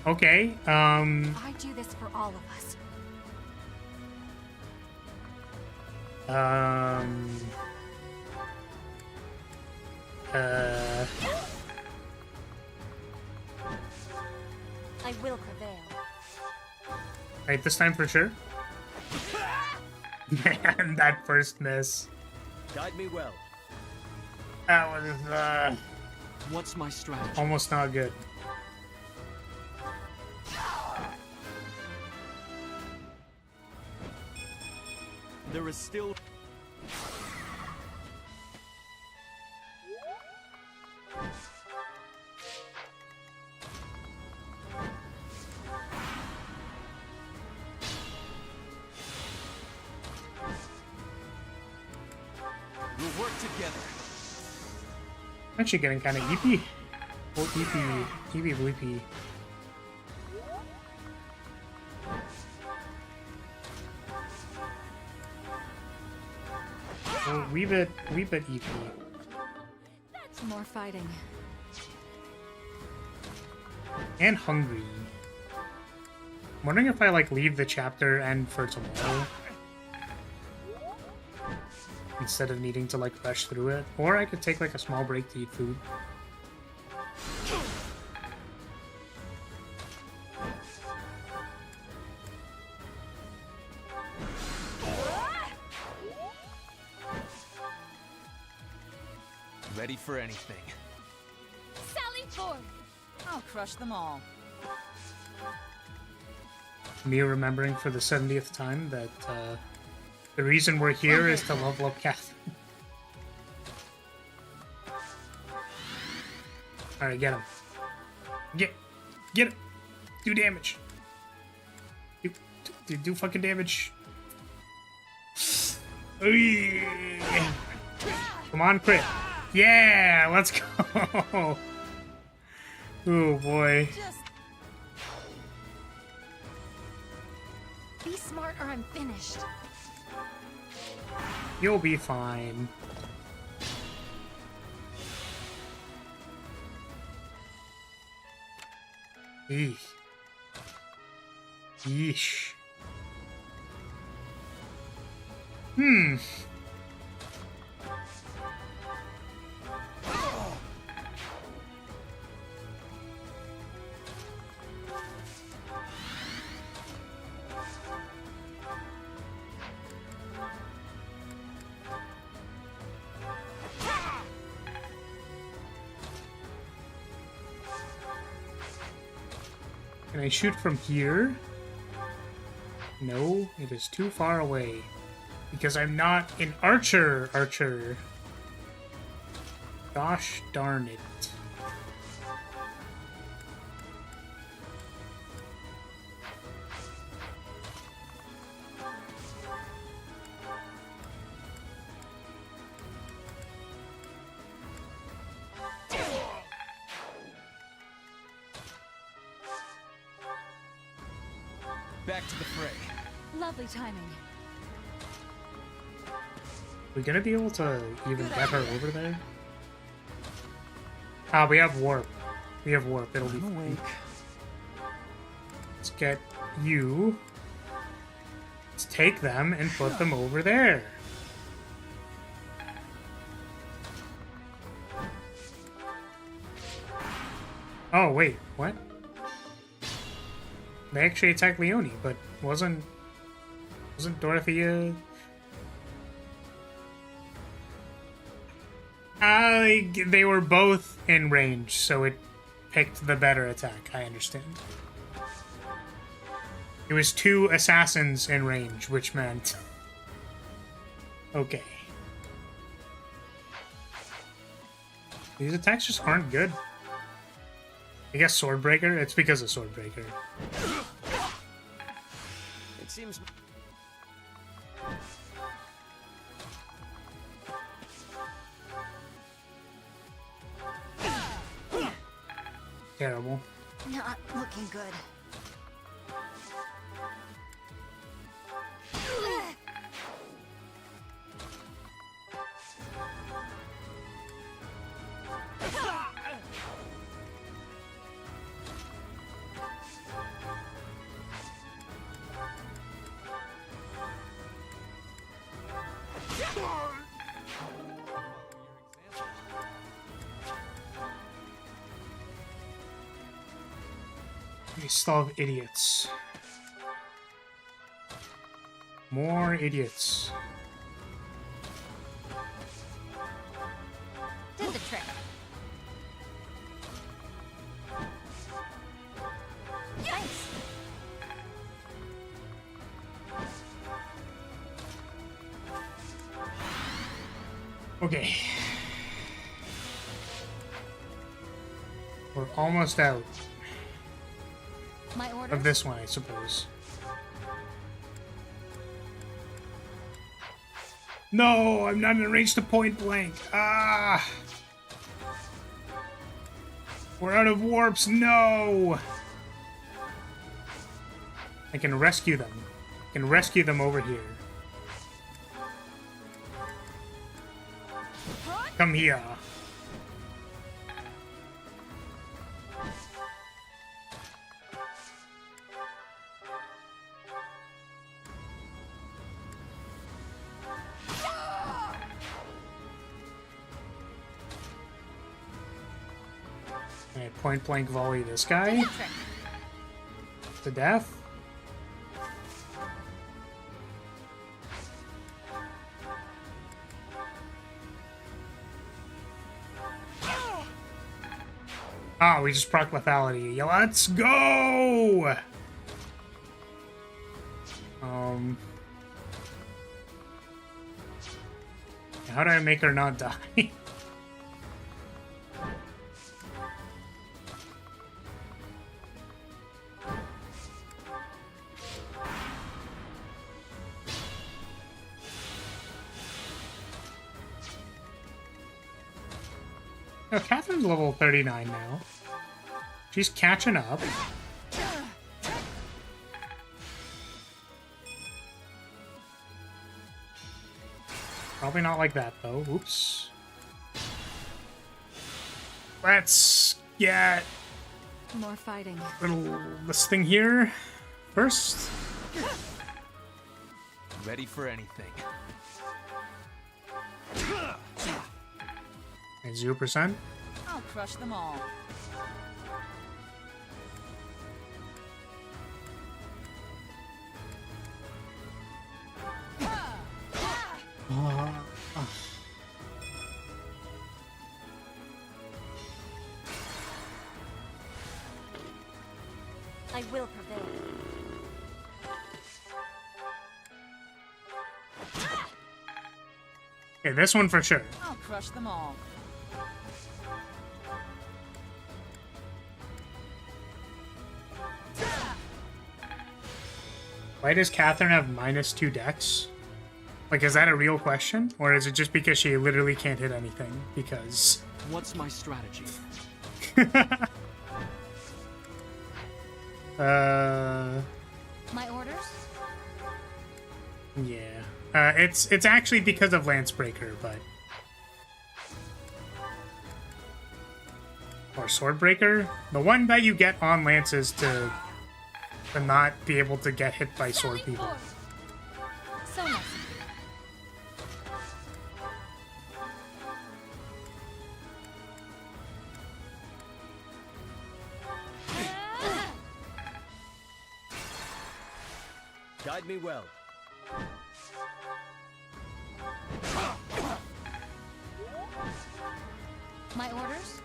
Okay. I do this for all of us. I will prevail. Right, this time for sure. Man, that first miss. Guide me well. That was What's my strategy? almost not good. There is still... We'll work together. I'm actually getting kind of eepy. Oh, eepy, eepy bleepy. Oh, wee bit eepy. More fighting. And hungry. I'm wondering if I like leave the chapter end for tomorrow instead of needing to like rush through it, or I could take like a small break to eat food. Ready for anything. Sally forth! I'll crush them all. Me remembering for the 70th time that the reason we're here is to level up Catherine. Alright, get him. Get him! Do damage! Do fucking damage! Come on, crit! Yeah! Let's go! Oh boy. Be smart or I'm finished. You'll be fine. Eesh. Yeesh. Can I shoot from here? No, it is too far away. Because I'm not an archer. Gosh darn it. Back to the fray. Lovely timing. We gonna be able to even get her over there? Ah, we have warp. It'll be fine. Let's get you. Let's take them and put them over there. Oh, wait, what? They actually attacked Leone, but wasn't Dorothea... they were both in range, so it picked the better attack, I understand. It was 2 assassins in range, which meant... Okay. These attacks just aren't good. I guess Swordbreaker? It's because of Swordbreaker. It seems... Terrible. Not looking good. We still have idiots. More idiots. Did the trick. Thanks. Okay. We're almost out. My orders? Of this one, I suppose. No, I'm not in range to point blank. Ah! We're out of warps. No! I can rescue them. I can rescue them over here. Come here. Okay, point blank volley this guy to death. Ah, we just proc lethality. Yeah, let's go! How do I make her not die? Oh, Catherine's level 39 now. She's catching up. Probably not like that, though. Oops. Let's get More fighting. this thing here first. Ready for anything. Okay, 0%. I'll crush them all. I will prevail. Okay, this one for sure. I'll crush them all. Why does Catherine have -2 dex? Like, is that a real question? Or is it just because she literally can't hit anything? Because... What's my strategy? My orders? Yeah. It's actually because of Lancebreaker, but... Or Swordbreaker? The one that you get on lances to not be able to get hit by sword people. So nice. Guide me well. My orders?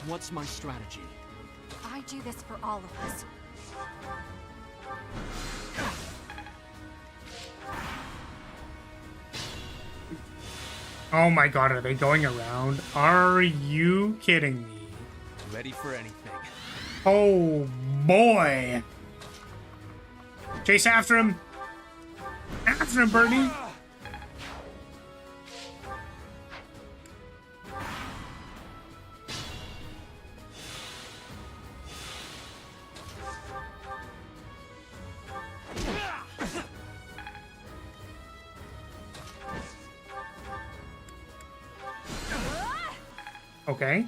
What's my strategy? I do this for all of us. Oh my god, are they going around? Are you kidding me? Ready for anything. Oh boy! Chase after him! After him, Bernie! Okay.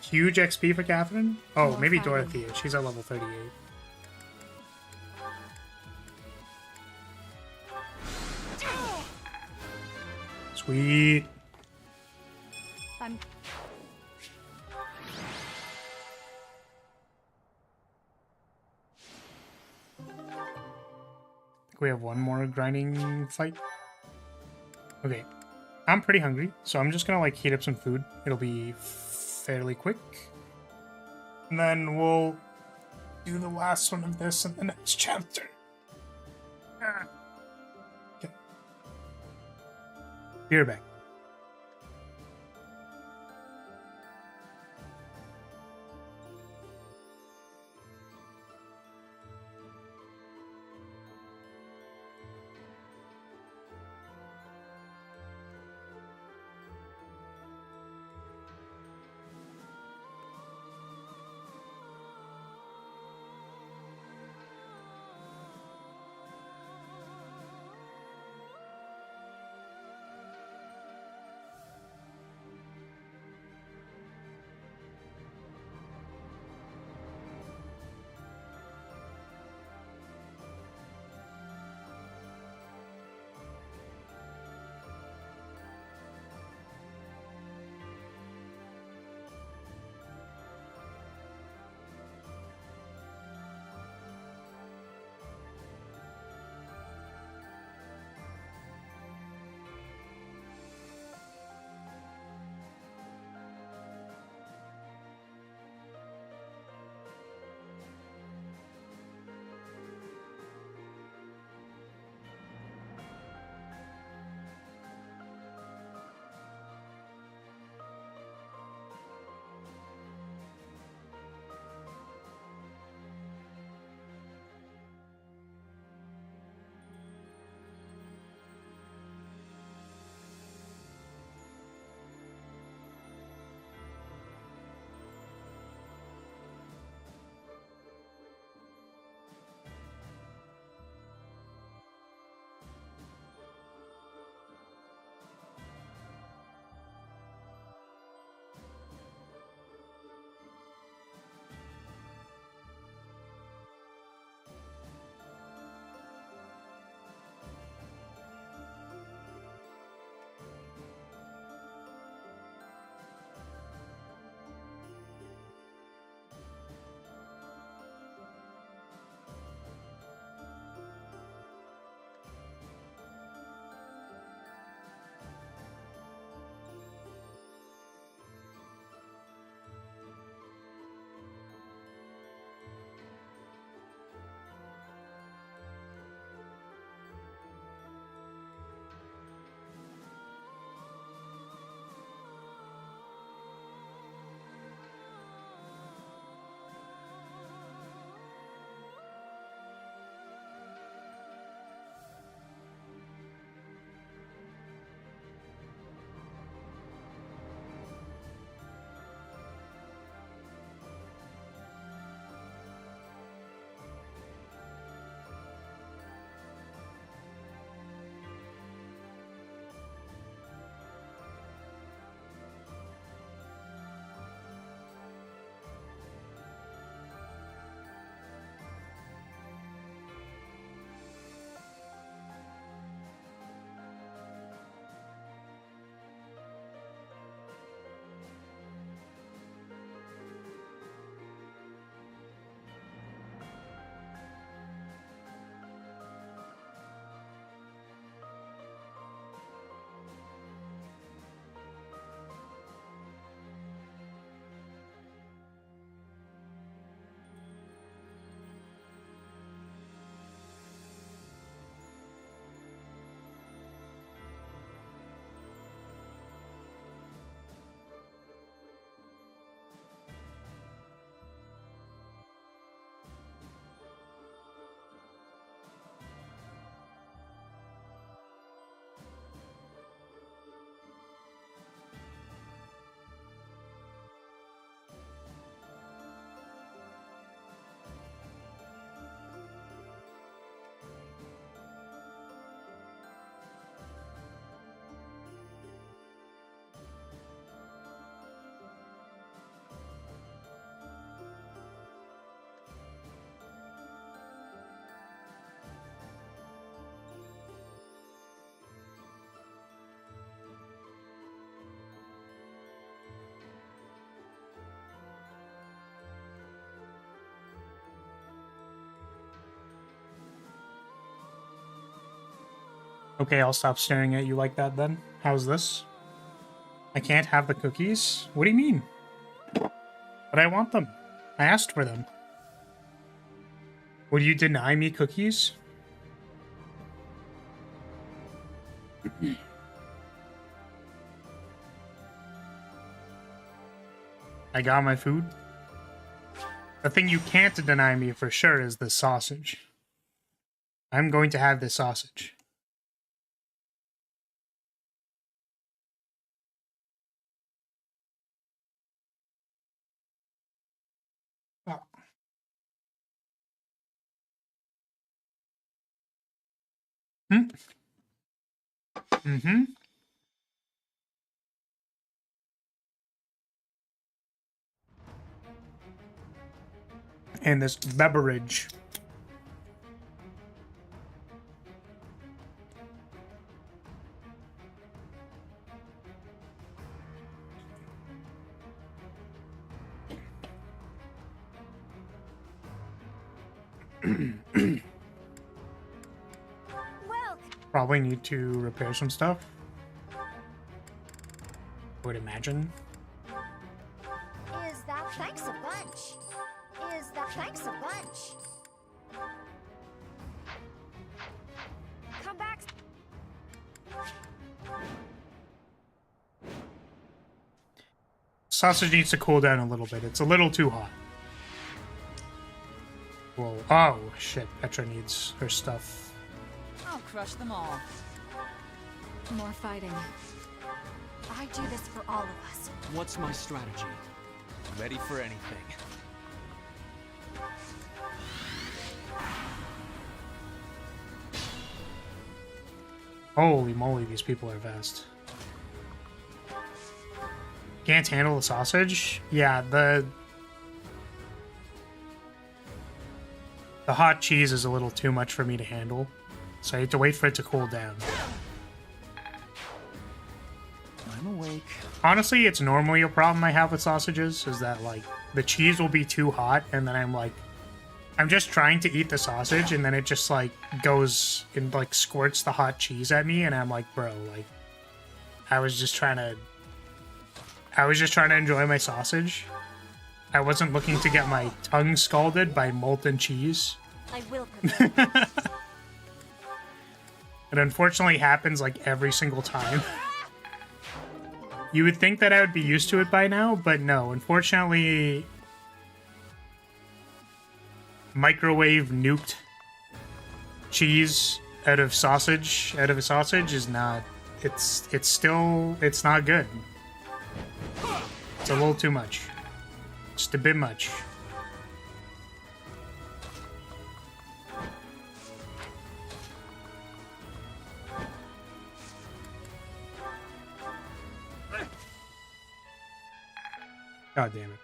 Huge XP for Catherine? Oh, maybe Dorothy. She's at level 38. Sweet. I'm... We have one more grinding fight. Okay. I'm pretty hungry, so I'm just gonna like heat up some food. It'll be fairly quick. And then we'll do the last one of this in the next chapter. Okay. Be right back. Okay, I'll stop staring at you like that then. How's this? I can't have the cookies? What do you mean? But I want them. I asked for them. Would you deny me cookies? I got my food. The thing you can't deny me for sure is the sausage. I'm going to have this sausage. Oh. Mm-hmm. And this beverage. Probably need to repair some stuff. I would imagine. Is that thanks a bunch? Is that thanks a bunch? Come back. Sausage needs to cool down a little bit. It's a little too hot. Whoa. Oh, shit. Petra needs her stuff. I'll crush them all. More fighting. I do this for all of us. What's my strategy? Ready for anything. Holy moly, these people are fast. Can't handle the sausage? Yeah, the hot cheese is a little too much for me to handle. So I have to wait for it to cool down. I'm awake. Honestly, it's normally a problem I have with sausages, is that, like, the cheese will be too hot, and then I'm like, I'm just trying to eat the sausage, and then it just, like, goes and, like, squirts the hot cheese at me, and I'm like, bro, like, I was just trying to enjoy my sausage. I wasn't looking to get my tongue scalded by molten cheese. I will. It unfortunately happens like every single time. You would think that I would be used to it by now, but no. Unfortunately, microwave nuked cheese out of a sausage is not. It's not good. It's a little too much. Just a bit much. God damn it.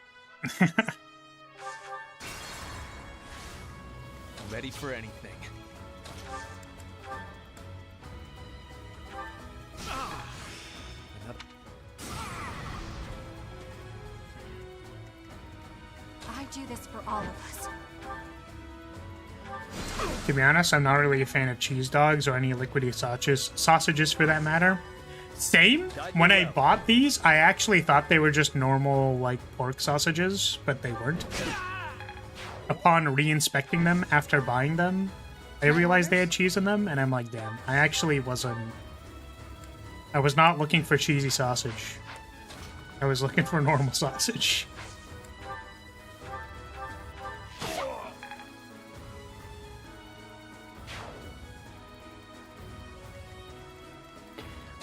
Ready for anything. I do this for all of us. To be honest, I'm not really a fan of cheese dogs or any liquidy sausages for that matter. Same. When I bought these, I actually thought they were just normal, like, pork sausages, but they weren't. Upon re-inspecting them after buying them, I realized they had cheese in them, and I'm like, damn, I was not looking for cheesy sausage. I was looking for normal sausage.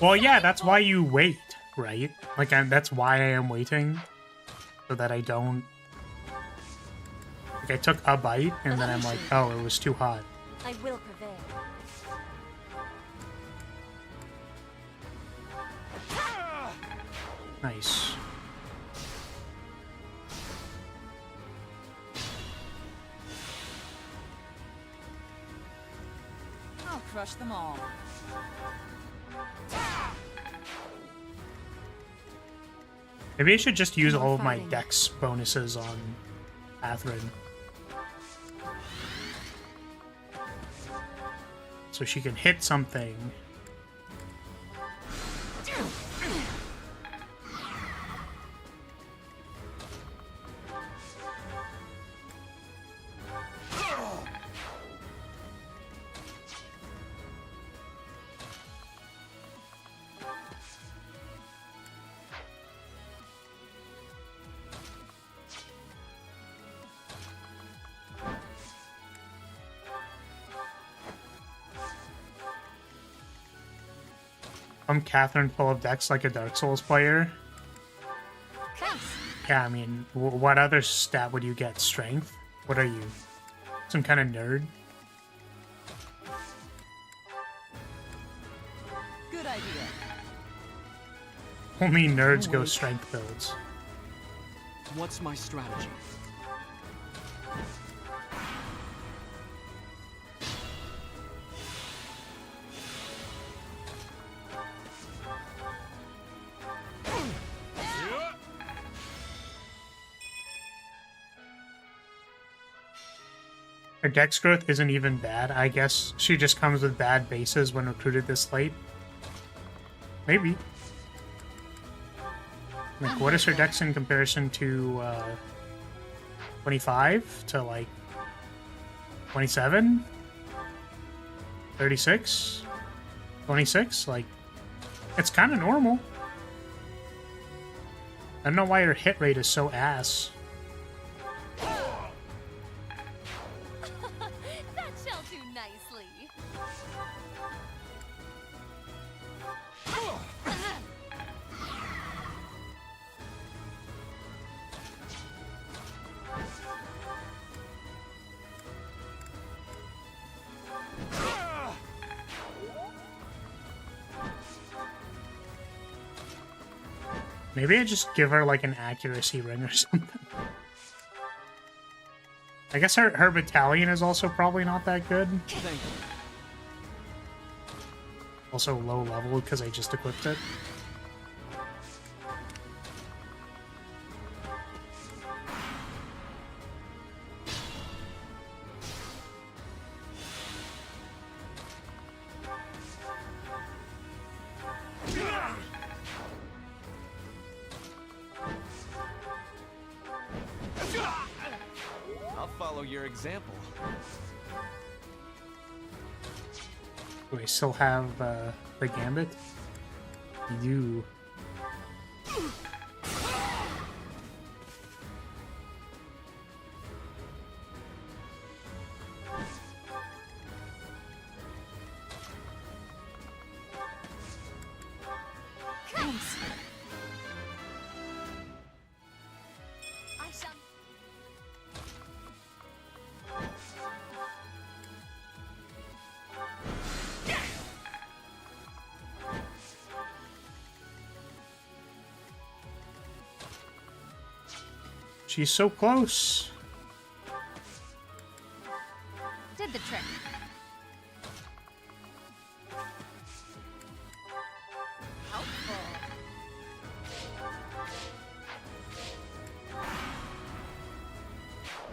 Well, yeah, that's why you wait, right? Like, that's why I am waiting. So that I don't... Like, I took a bite, and then I'm like, oh, it was too hot. I will prevail. Nice. I'll crush them all. Maybe I should just use all of my dex bonuses on Catherine. So she can hit something I'm Catherine full of decks like a Dark Souls player. Yeah, I mean, what other stat would you get? Strength? What are you? Some kind of nerd? Good idea. Only nerds go strength builds. What's my strategy? Her dex growth isn't even bad. I guess she just comes with bad bases when recruited this late. Maybe. Like, what is her dex in comparison to 25 to like 27? 36? 26? Like, it's kind of normal. I don't know why her hit rate is so ass. That shall do nicely. Maybe I just give her like an accuracy ring or something. I guess her battalion is also probably not that good. Thank you. Also low level because I just equipped it. I'll follow your example. Do I still have the gambit? You. Thanks. I shall. She's so close. Did the trick. Helpful.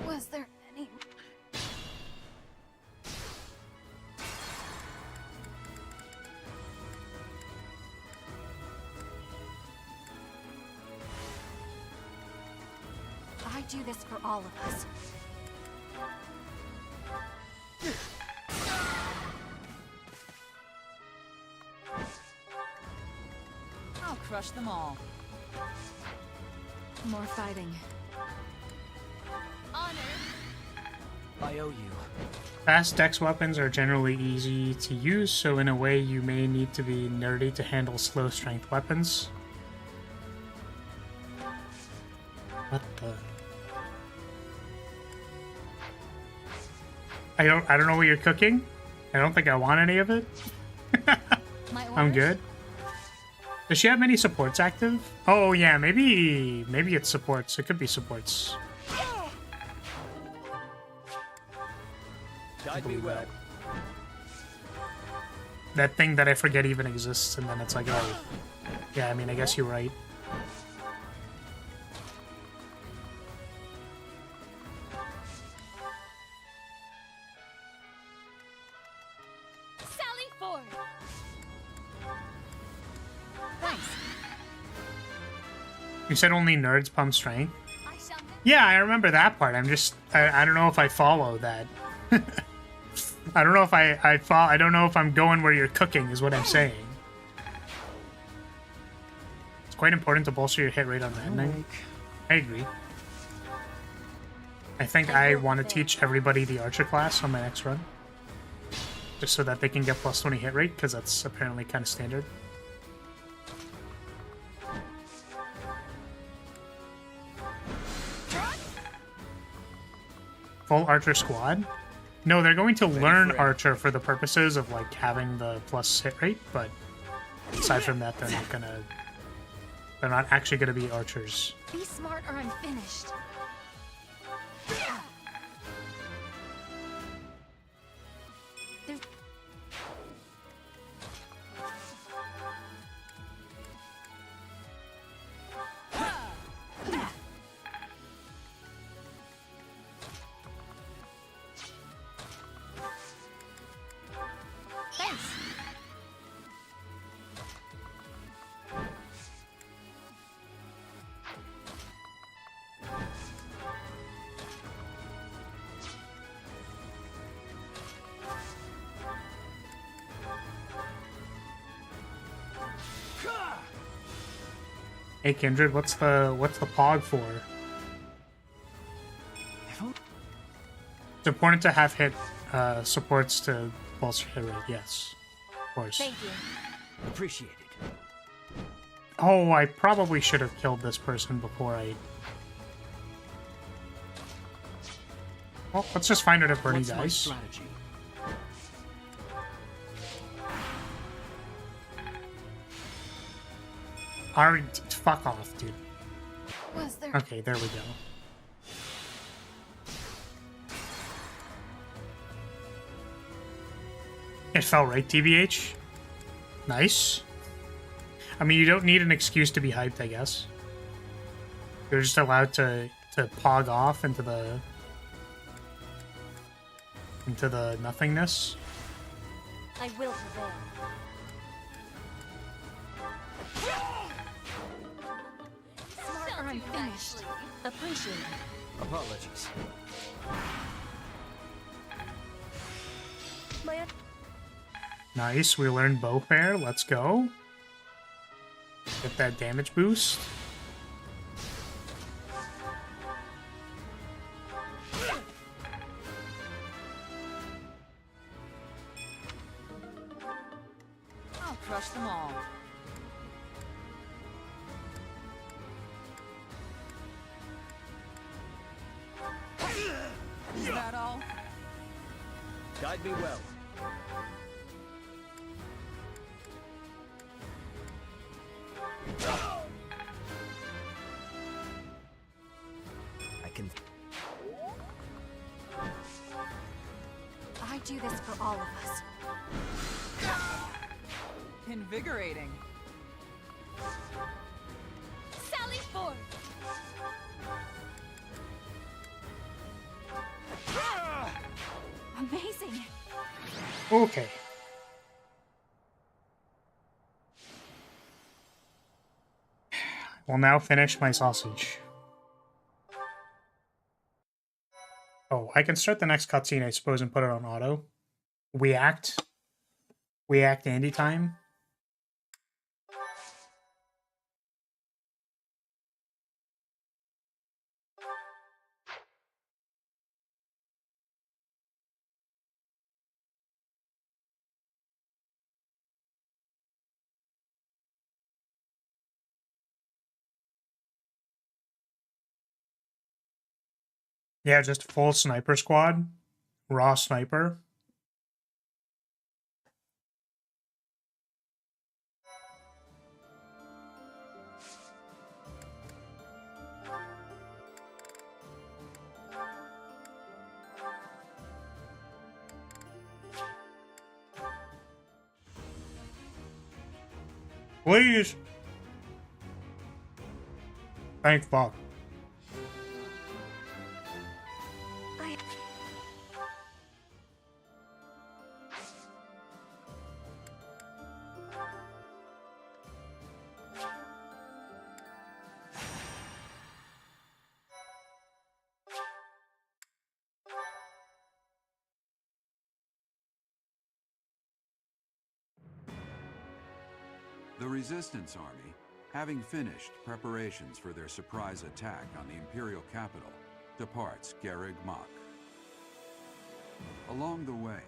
Was there any... I do this for all of us. I'll crush them all. More fighting. Honor. I owe you. Fast dex weapons are generally easy to use, so in a way you may need to be nerdy to handle slow strength weapons. What the? I don't know what you're cooking. I don't think I want any of it. I'm good. Does she have many supports active? Oh yeah, maybe it's supports. It could be supports. Guide me well. That thing that I forget even exists, and then it's like, oh, yeah. I mean, I guess you're right. Sally Ford. You said only nerds pump strength? Yeah, I remember that part. I don't know if I follow that. I don't know if I don't know if I'm going where you're cooking is what I'm saying. It's quite important to bolster your hit rate on Maddening. I agree. I think I want to teach everybody the Archer class on my next run. Just so that they can get plus 20 hit rate, because that's apparently kind of standard. Full Archer squad? No, they're going to learn Archer for the purposes of, like, having the plus hit rate, but aside from that, they're not gonna... They're not actually gonna be Archers. Be smart or I'm finished. Hey Kindred, what's the POG for? It's important to have hit supports to bolster hit rate, yes. Of course. Thank you. Appreciate it. Oh, I probably should have killed this person before I... Well, let's just find out if Bernie What's my dies. strategy? Alright, fuck off, dude. Was there... Okay, there we go. It fell right, TBH. Nice. I mean, you don't need an excuse to be hyped, I guess. You're just allowed to pog off into the nothingness. I will prevail. Smart or I'm finished. Appreciate it. Apologies. My Nice, we learned bow pair. Let's go. Get that damage boost. I'll crush them all. Is that all? Guide me well. I can... I do this for all of us. Invigorating. Sally forth! Amazing! Okay. Will now finish my sausage. Oh, I can start the next cutscene, I suppose, and put it on auto. We act Andy time. Yeah, just full sniper squad. Raw sniper. Please. Thank fuck. The Resistance Army, having finished preparations for their surprise attack on the Imperial capital, departs Garreg Mach. Along the way,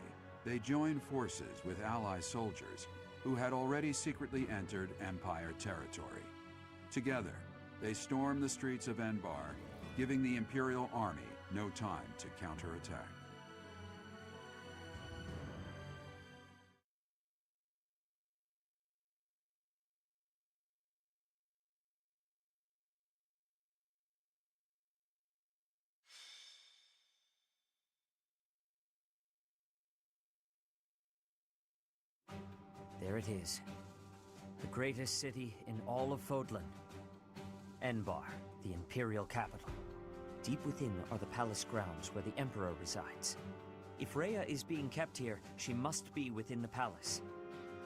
they join forces with ally soldiers who had already secretly entered Empire territory. Together, they storm the streets of Enbar, giving the Imperial army No time to counterattack. There it is. The greatest city in all of Fodlan. Enbar, the Imperial capital. Deep within are the palace grounds where the Emperor resides. If Rhea is being kept here, she must be within the palace.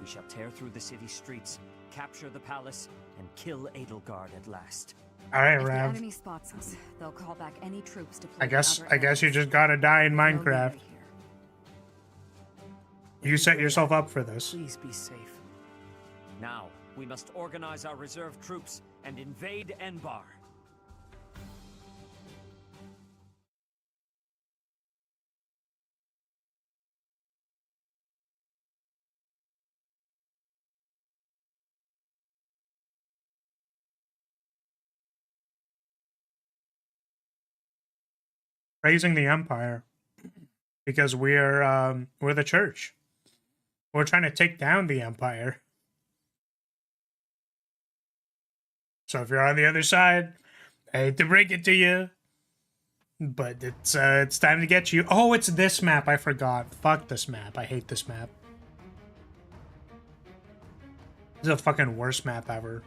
We shall tear through the city streets, capture the palace, and kill Edelgard at last. Alright, If the Rav. enemy spots us, they'll call back any troops to I guess you just gotta die in Minecraft. You set yourself up for this. Please be safe. Now, we must organize our reserve troops and invade Enbar. Raising the Empire. Because we're the church. We're trying to take down the Empire. So if you're on the other side, I hate to break it to you, but it's time to get you. Oh, it's this map. I forgot. Fuck this map. I hate this map. This is the fucking worst map ever.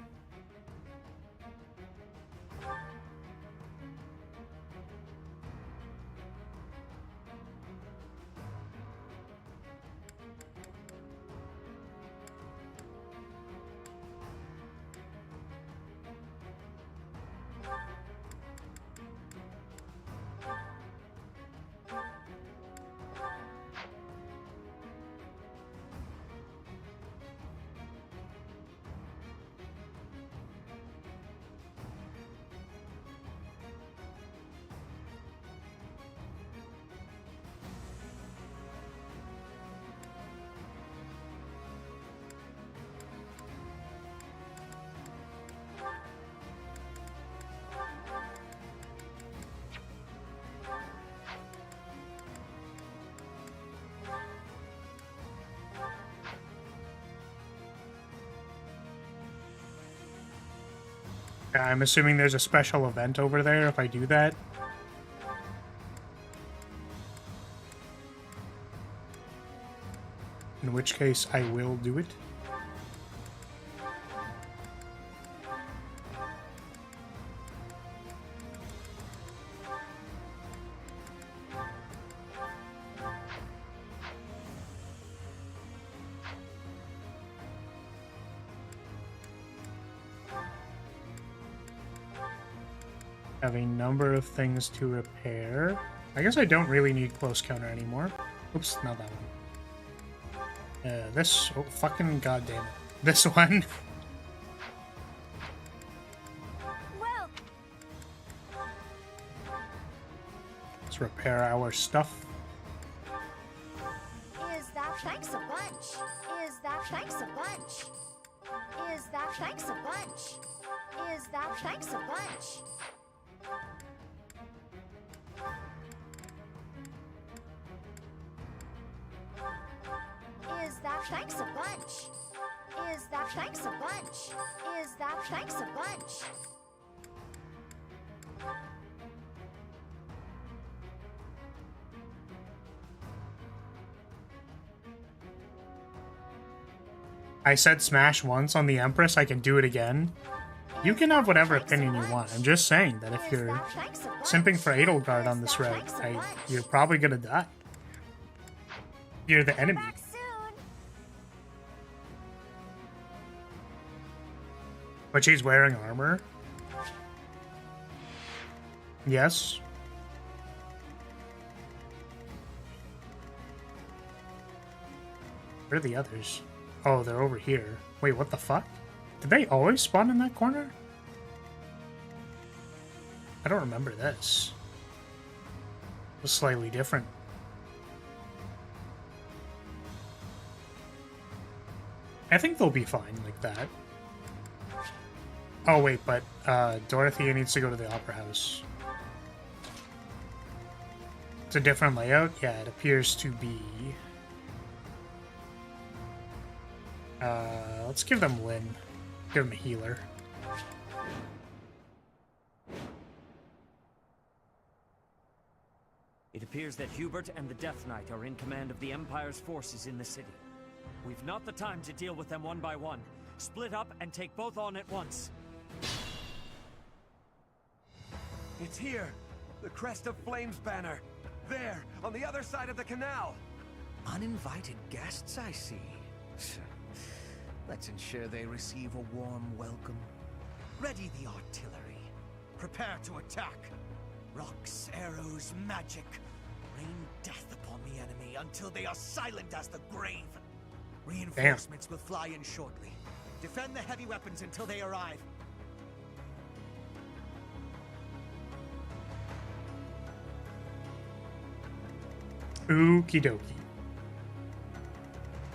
I'm assuming there's a special event over there if I do that. In which case, I will do it. Have a number of things to repair. I guess I don't really need close counter anymore. Oops, not that one. This, oh, fucking goddamn it. This one. Well, Let's repair our stuff. Is that thanks a bunch? Is that thanks a bunch? Is that thanks a bunch? Is that thanks a bunch? Is that thanks a bunch? Is that thanks a bunch? Is that thanks a bunch? I said smash once on the Empress, I can do it again. You can have whatever opinion you want. I'm just saying that if you're simping for Edelgard on this route, you're probably gonna die. You're the enemy. But she's wearing armor. Yes. Where are the others? Oh, they're over here. Wait, what the fuck? Did they always spawn in that corner? I don't remember this. It was slightly different. I think they'll be fine like that. Oh wait, but Dorothea needs to go to the Opera House. It's a different layout? Yeah, it appears to be. Let's give them Lynn. Give them a healer. It appears that Hubert and the Death Knight are in command of the Empire's forces in the city. We've not the time to deal with them one by one. Split up and take both on at once. It's here! The Crest of Flames banner! There, on the other side of the canal! Uninvited guests, I see. Let's ensure they receive a warm welcome. Ready the artillery. Prepare to attack. Rocks, arrows, magic. Rain death upon the enemy until they are silent as the grave. Reinforcements will fly in shortly. Defend the heavy weapons until they arrive. Okie dokie.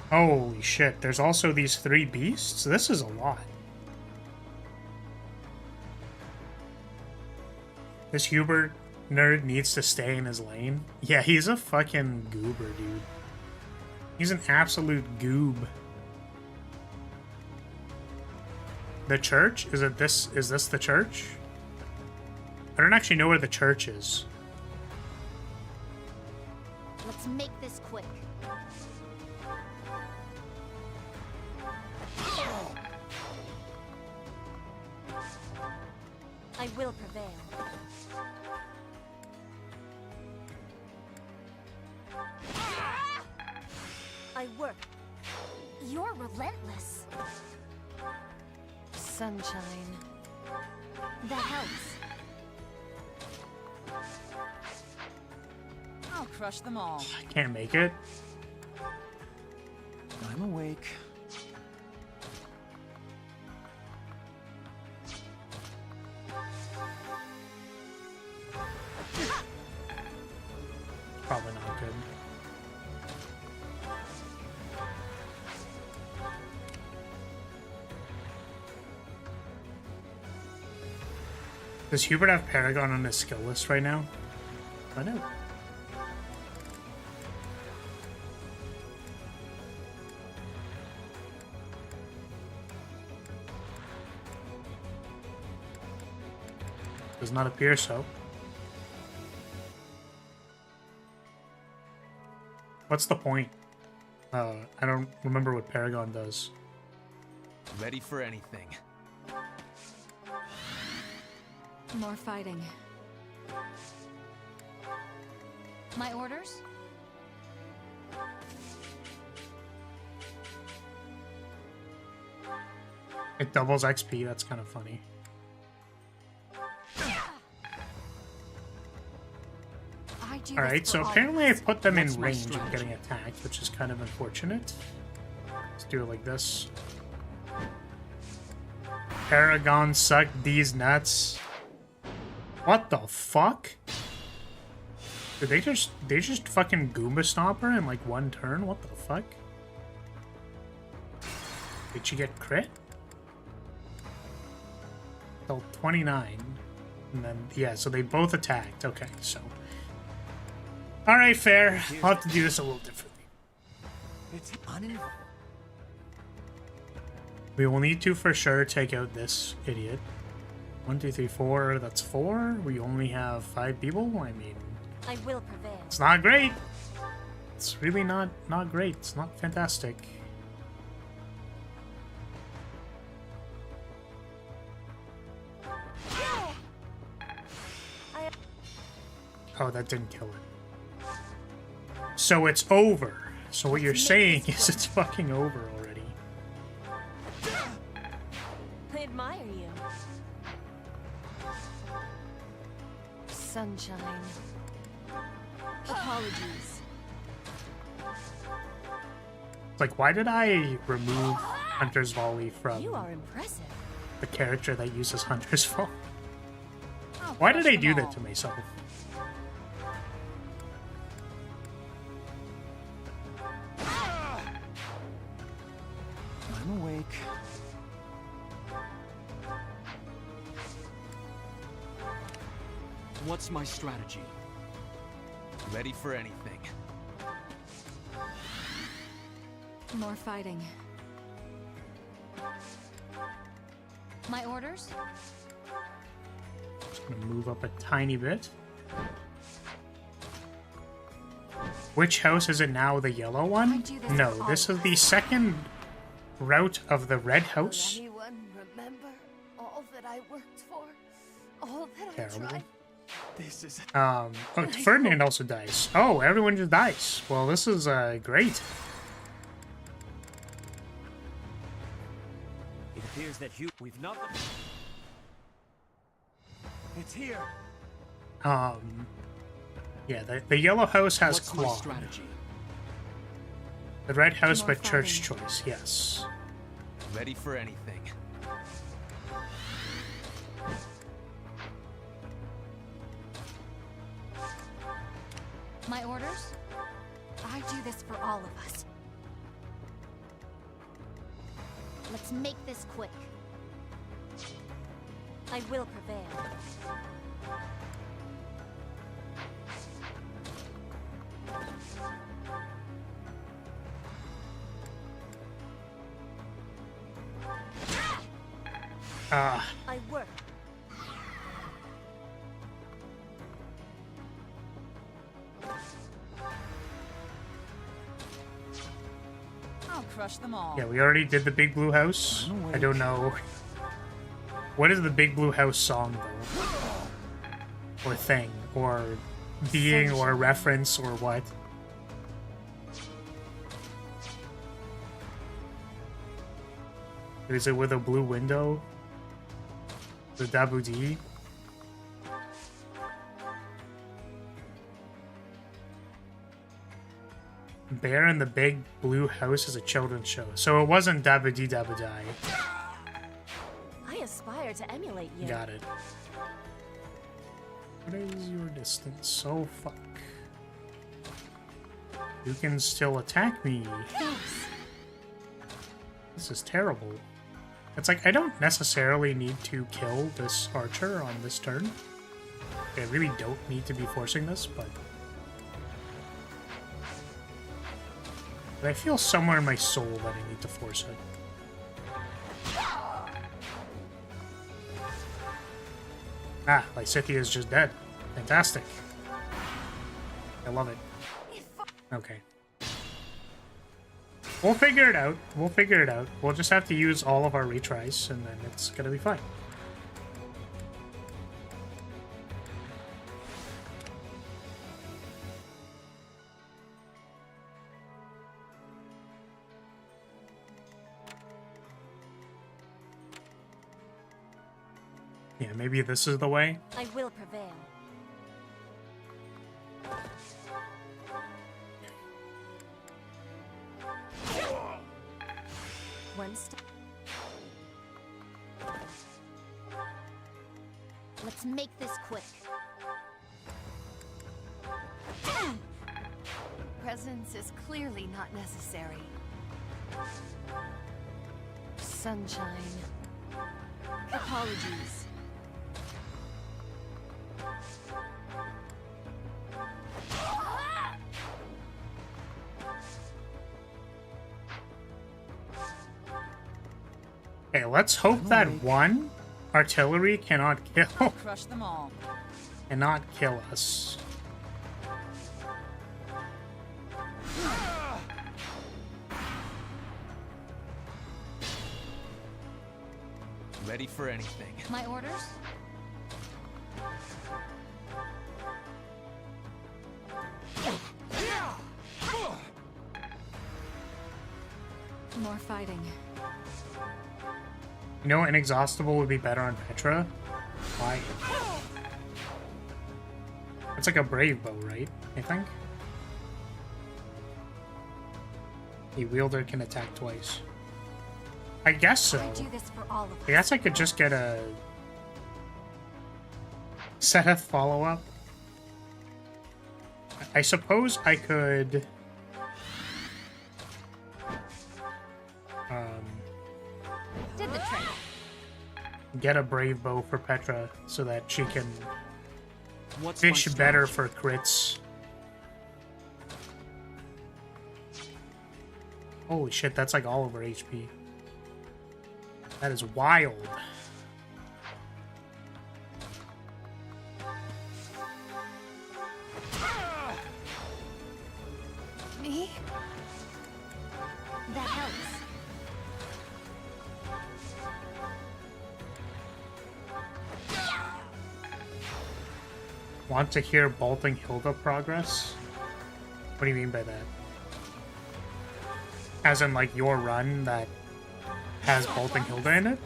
Holy shit, there's also these 3 beasts? This is a lot. This Hubert nerd needs to stay in his lane. Yeah, he's a fucking goober, dude. He's an absolute goob. The church? Is this the church? I don't actually know where the church is. Let's make this quick. I will prevail. I work. You're relentless. Sunshine. That helps. I'll crush them all. I can't make it. I'm awake. Probably not good. Does Hubert have Paragon on his skill list right now? I know. Does not appear so. What's the point? I don't remember what Paragon does. Ready for anything. More fighting. My orders? It doubles XP, that's kind of funny. Alright, so apparently I put them in range of getting attacked, which is kind of unfortunate. Let's do it like this. Paragon suck these nuts. What the fuck? Did they just fucking Goomba Stomp her in like one turn? What the fuck? Did she get crit? Till 29. And then, yeah, so they both attacked. Okay, so. Alright, fair. I'll have to do this a little differently. We will need to for sure take out this idiot. 1, 2, 3, 4. That's 4. We only have 5 people. I mean, I will prevail. it's not great. It's really not great. It's not fantastic. Oh, that didn't kill it. So it's over. So what you're saying is it's fucking over already. I admire you. Sunshine. Apologies. It's like, why did I remove Hunter's Volley from You are impressive. the character that uses Hunter's Volley? Why did I do that to myself? I'm awake. What's my strategy? Ready for anything. More fighting. My orders? Just gonna move up a tiny bit. Which house is it now? The yellow one? No, this is the second route of the red house. Will anyone remember all that I worked for? All that Terrible. I tried? This is Oh, Ferdinand also dies. Oh, everyone just dies. Well, this is great. It appears that we've not. It's here. Yeah, the yellow house has What's my claw. strategy? The red house, More but church fighting. choice. Yes. Ready for anything. My orders? I do this for all of us. Let's make this quick. I will prevail. I work. I'll crush them all. Yeah, we already did the Big Blue House. I don't know. What is the Big Blue House song, though? Or thing? Or being, or reference, or what? Is it with a blue window? The Dabudi? Bear in the Big Blue House is a children's show, so it wasn't Dabudi Dabudai. I aspire to emulate you. Got it. What is your distance? Oh, fuck. You can still attack me. Thanks. This is terrible. It's like, I don't necessarily need to kill this archer on this turn. I really don't need to be forcing this, but I feel somewhere in my soul that I need to force it. Ah, Lysithea is just dead. Fantastic. I love it. Okay. We'll figure it out. We'll figure it out. We'll just have to use all of our retries, and then it's gonna be fine. Yeah, maybe this is the way. I will prevail. One step. Let's make this quick. Presence is clearly not necessary. Sunshine. Apologies. Okay, let's hope that one artillery cannot kill Crush them all. us. Ready for anything. My orders? More fighting. You know, Inexhaustible would be better on Petra. Why? It's like a brave bow, right? I think. A wielder can attack twice. I guess so. I do this for all of us. I guess I could just get a Seth follow-up. I suppose I could Did the trick. get a brave bow for Petra so that she can What's my fish better strategy? for crits. Holy shit, that's like all over HP. That is wild. Me? That helps. Want to hear Bolting Hilda progress? What do you mean by that? As in, like, your run that has Bolting Hilda in it?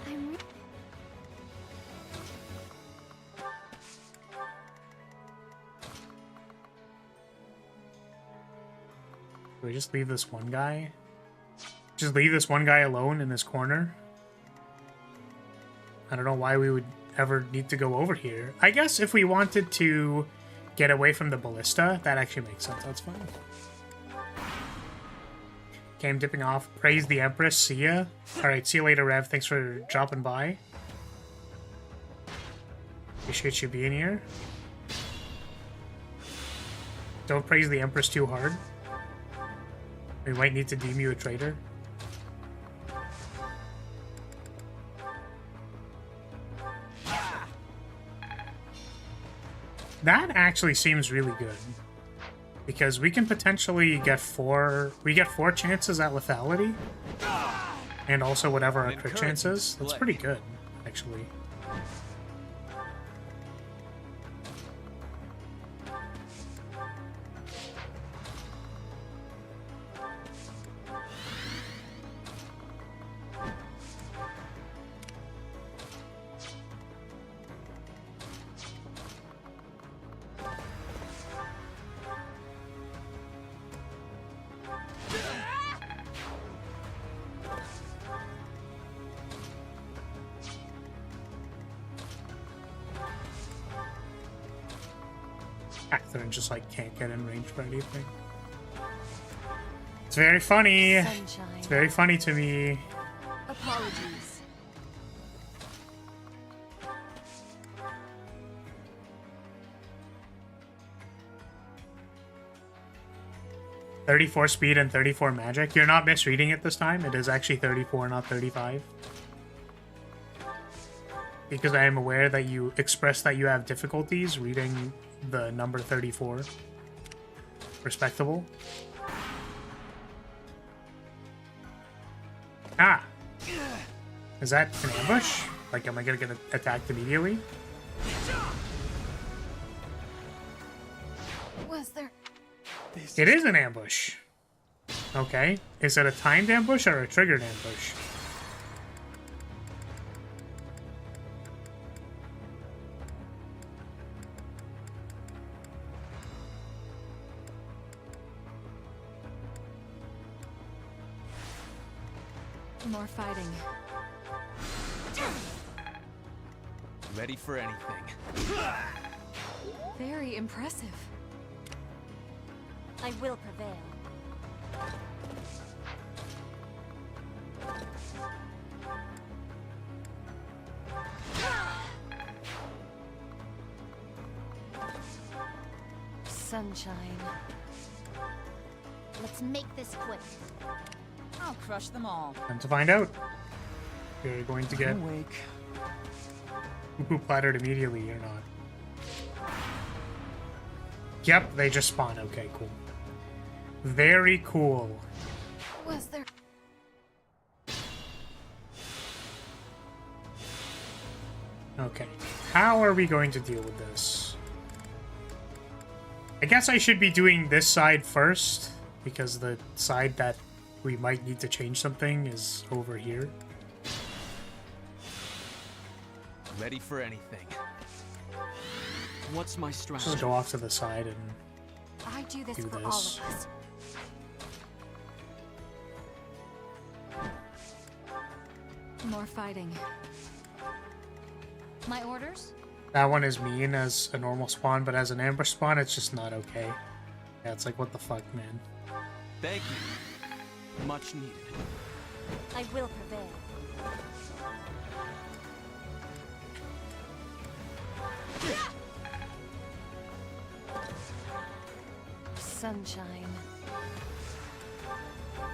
Do we just leave this one guy? Just leave this one guy alone in this corner? I don't know why we would ever need to go over here. I guess if we wanted to get away from the ballista, that actually makes sense. That's fine. Okay, I'm dipping off. Praise the Empress. See ya. Alright, see you later, Rev. Thanks for dropping by. Appreciate you being here. Don't praise the Empress too hard. We might need to deem you a traitor. That actually seems really good. Because we can potentially get four chances at lethality. And also whatever our crit chance is. That's pretty good, actually. Catherine just like can't get in range for anything. It's very funny. Sunshine. It's very funny to me. Apologies. .34 speed and 34 magic. You're not misreading it this time. It is actually 34, not 35. Because I am aware that you expressed that you have difficulties reading the number 34. Respectable. Ah! Is that an ambush? Like, am I gonna get attacked immediately? Was there... It is an ambush. Okay. Is it a timed ambush or a triggered ambush? More fighting. Ready for anything. Very impressive. I will prevail. Sunshine. Let's make this quick. I'll crush them all. Time to find out. You're going to get poo-poo plattered immediately or not. Yep, they just spawn. Okay, cool. Very cool. Was there... Okay. How are we going to deal with this? I guess I should be doing this side first, because the side that we might need to change something is over here. Ready for anything. What's my strategy? Just go off to the side and I do this do for this. all of us. More fighting. My orders? That one is mean as a normal spawn, but as an ambush spawn, it's just not okay. Yeah, it's like, what the fuck, man? Thank you. Much needed. I will prevail. Sunshine.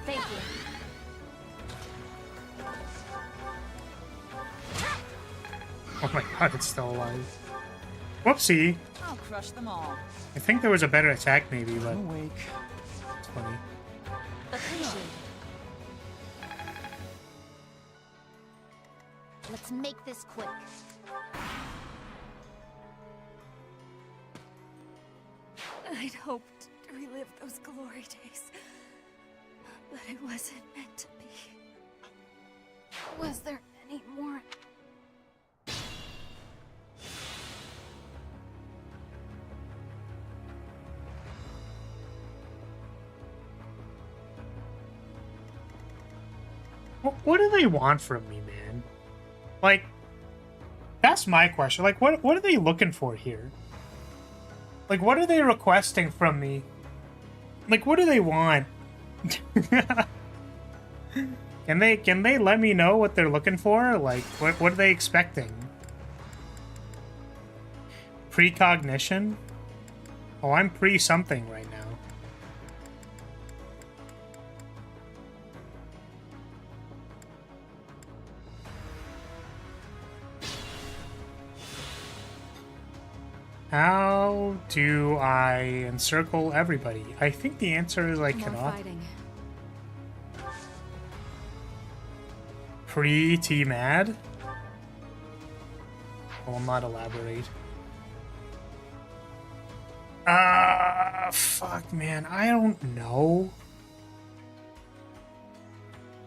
Thank you. Oh my god, it's still alive. Whoopsie! I'll crush them all. I think there was a better attack maybe, but Awake. it's funny. Appreciate it. Let's make this quick. I'd hoped to relive those glory days, but it wasn't meant to be. Was there any more? What do they want from me, man? Like, that's my question. Like, what are they looking for here? Like, what are they requesting from me? Like, what do they want? Can they let me know what they're looking for? Like, what are they expecting? Precognition? Oh, I'm pre-something right now. How do I encircle everybody? I think the answer is I cannot. Pretty mad? I will not elaborate. Fuck, man. I don't know.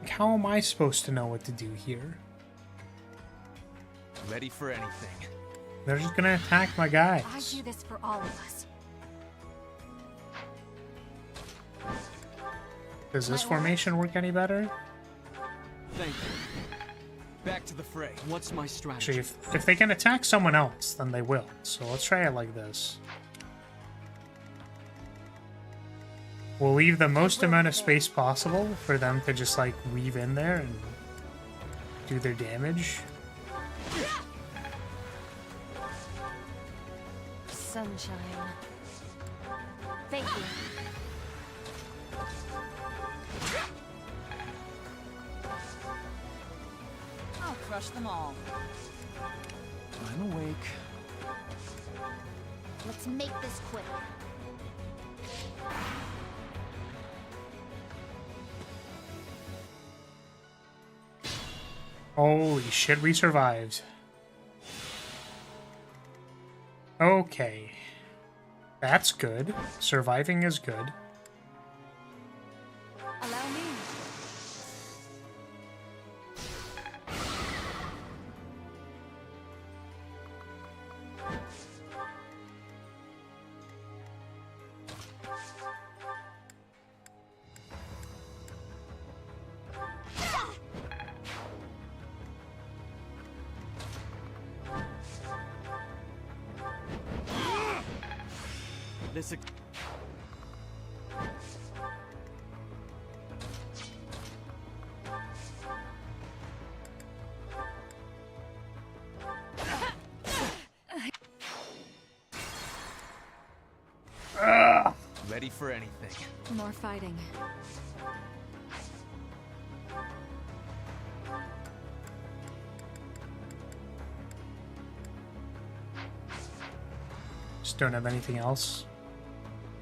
Like, how am I supposed to know what to do here? Ready for anything. They're just gonna attack my guys. I do this for all of us. Does this formation work any better? Thank you. Back to the fray. What's my strategy? Actually, if they can attack someone else, then they will. So let's try it like this. We'll leave the most amount of space possible for them to just, like, weave in there and do their damage. Sunshine. Thank you. I'll crush them all. I'm awake. Let's make this quick. Holy shit, we survived. Okay. That's good. Surviving is good. Allow me. This Ready for anything. More fighting. Just don't have anything else.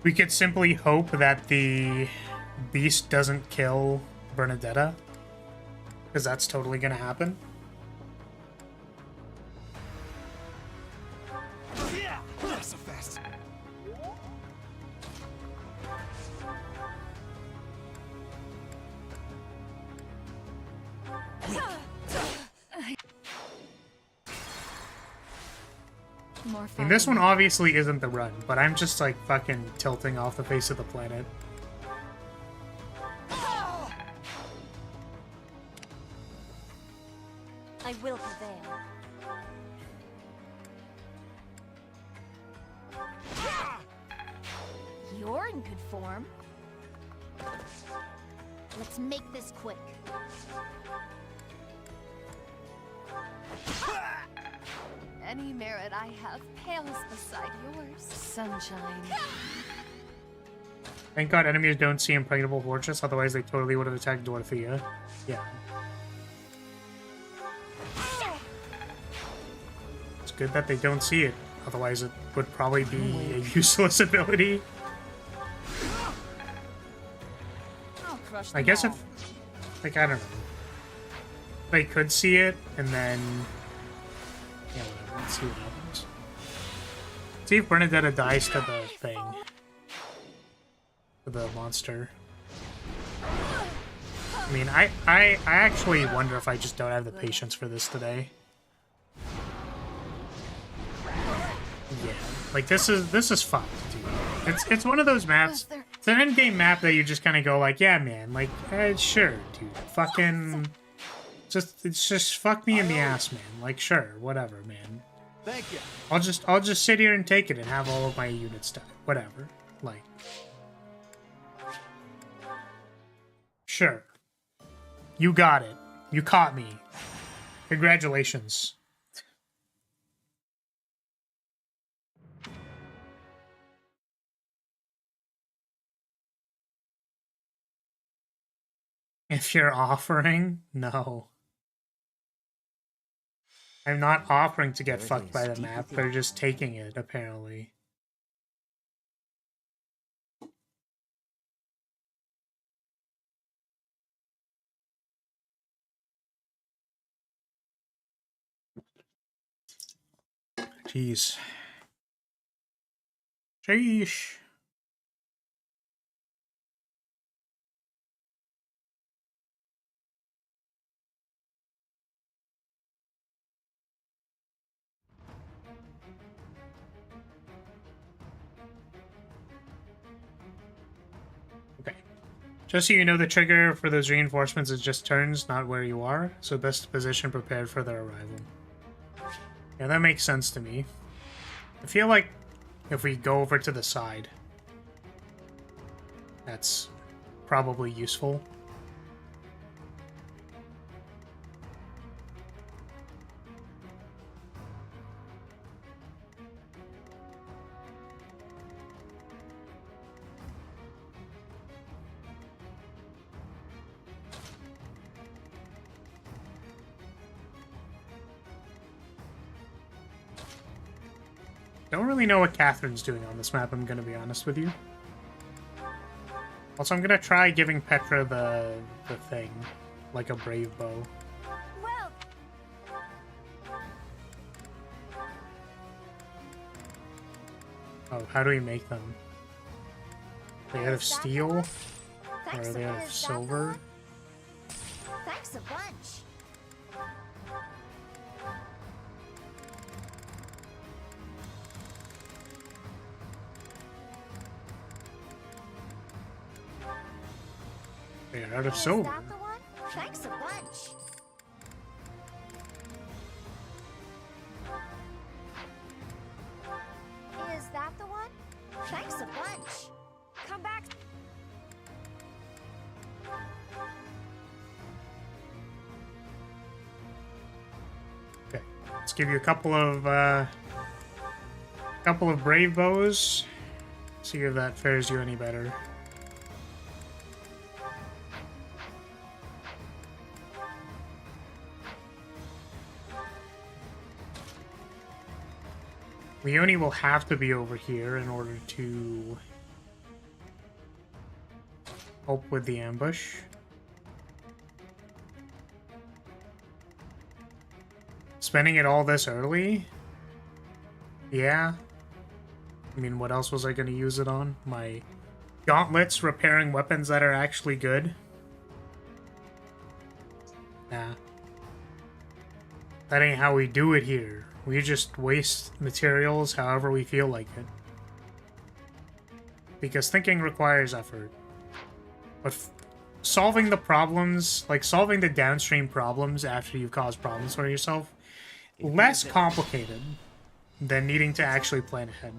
We could simply hope that the beast doesn't kill Bernadetta, because that's totally gonna happen. Not so fast. More I fighting. mean, this one obviously isn't the run, but I'm just like fucking tilting off the face of the planet. I will prevail. You're in good form. Let's make this quick. Any merit I have pales beside yours. Sunshine. Thank God enemies don't see impregnable fortress, otherwise they totally would have attacked Dorothea. Yeah. It's good that they don't see it, otherwise it would probably be a useless ability. I guess if, like, I don't know. They could see it, and then... Yeah, whatever, let's see what happens. See if Bernadetta dies to the thing. To the monster. I mean, I actually wonder if I just don't have the patience for this today. Yeah, like this is fucked, dude. It's one of those maps. It's an endgame map that you just kind of go like, yeah, man, like, sure, dude, fucking, it's just fuck me in the ass, man. Like, sure, whatever, man. Thank you. I'll just sit here and take it and have all of my units die, whatever. Like, sure, you got it. You caught me. Congratulations. If you're offering, no. I'm not offering to get fucked by the map, they're just taking it, apparently. Jeez. Sheesh. Okay. Just so you know, the trigger for those reinforcements is just turns, not where you are, so best position prepared for their arrival. Yeah, that makes sense to me. I feel like if we go over to the side, that's probably useful. Don't really know what Catherine's doing on this map, I'm gonna be honest with you. Also, I'm gonna try giving Petra the thing, like a brave bow. Well. Oh, how do we make them? Are they out of steel? Or are they out of silver? Thanks a bunch. They're out of silver. Is that the one? Thanks a bunch. Is that the one? Thanks a bunch. Come back. Okay, let's give you a couple of brave bows. See if that fares you any better. Leone will have to be over here in order to help with the ambush. Spending it all this early? Yeah. I mean, what else was I going to use it on? My gauntlets repairing weapons that are actually good? Nah. That ain't how we do it here. We just waste materials however we feel like it. Because thinking requires effort. But solving the problems, like solving the downstream problems after you've caused problems for yourself, less complicated than needing to actually plan ahead.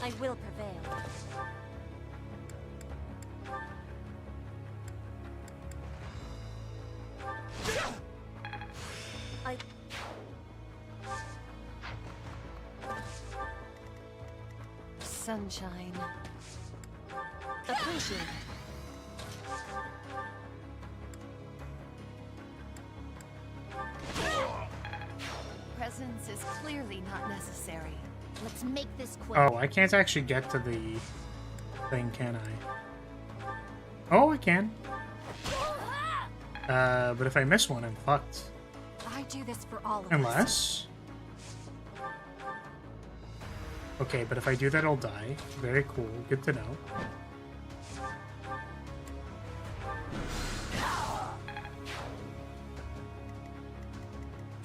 I will prevail. Sunshine. Appreciate. Presence is clearly not necessary. Let's make this quick. Oh, I can't actually get to the thing, can I? Oh, I can. But if I miss one, I'm fucked. I do this for all of us. Unless... Okay, but if I do that, I'll die. Very cool. Good to know.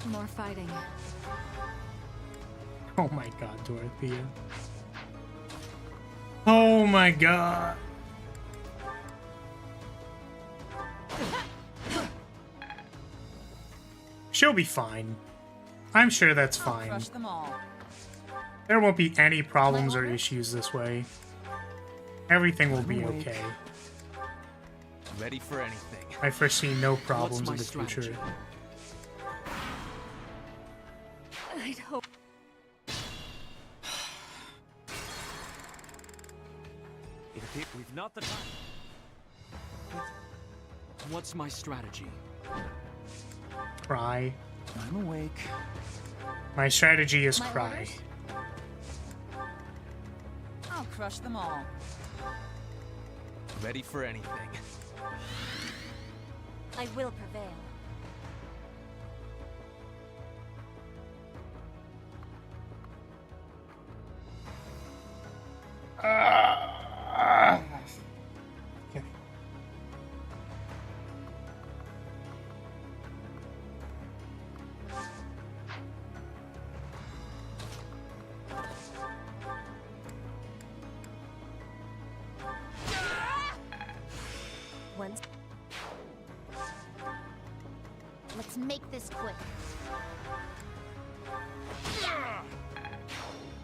More fighting. Oh my god, Dorothea. Oh my god. She'll be fine. I'm sure that's fine. Crush them all. There won't be any problems or issues this way. Everything will be okay. Ready for anything. I foresee no problems What's my in the strategy? future. I'd hope. We've not the time. What's my strategy? Cry. I'm awake. My strategy is My cry. orders? I'll crush them all. Ready for anything. I will prevail. Okay. Once. Let's make this quick.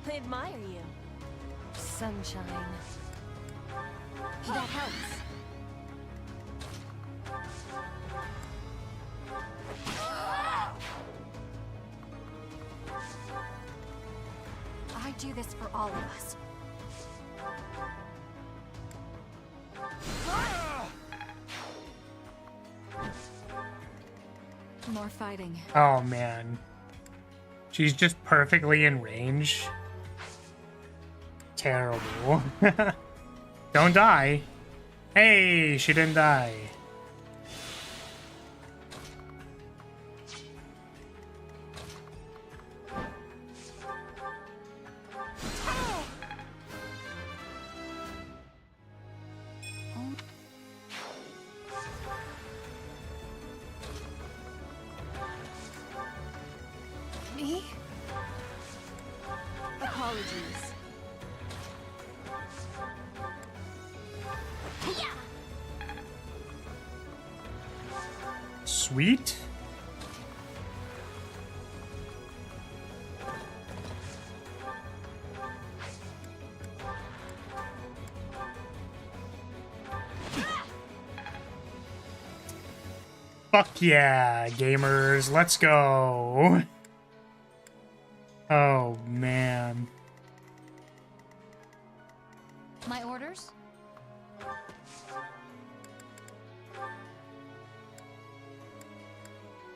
I admire you. Sunshine. That helps. I do this for all of us. More fighting. Oh man. She's just perfectly in range. Terrible. Don't die. Hey, she didn't die. Me? Apologies. Sweet. Fuck yeah, gamers, let's go. Oh man. My orders?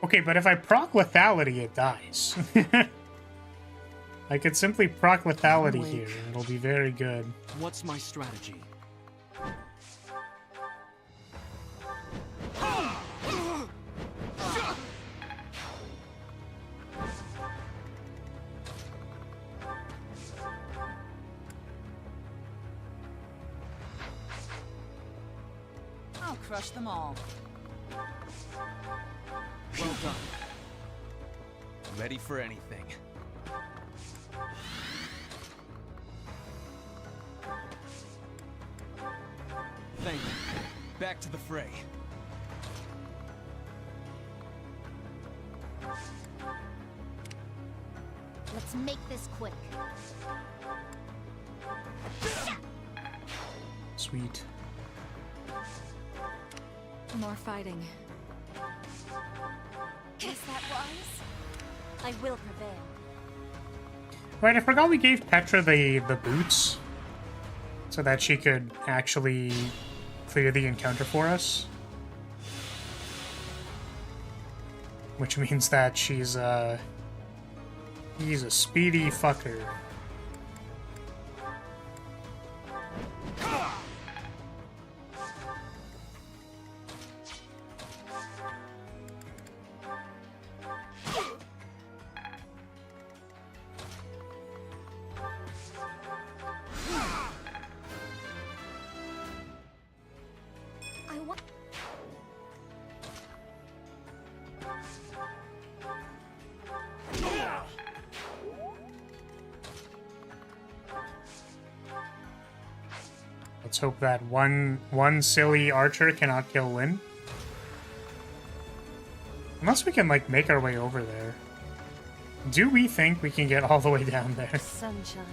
Okay, but if I proc lethality, it dies. I could simply proc lethality here, and it'll be very good. What's my strategy? I'll crush them all. Well done. Ready for anything. Thank you. Back to the fray. Let's make this quick. Sweet. More fighting. Is that wise? I will prevail. Right, I forgot we gave Petra the boots. so that she could actually clear the encounter for us. Which means that he's a speedy fucker. Let's hope that one silly archer cannot kill Lyn. Unless we can, like, make our way over there. Do we think we can get all the way down there? Sunshine.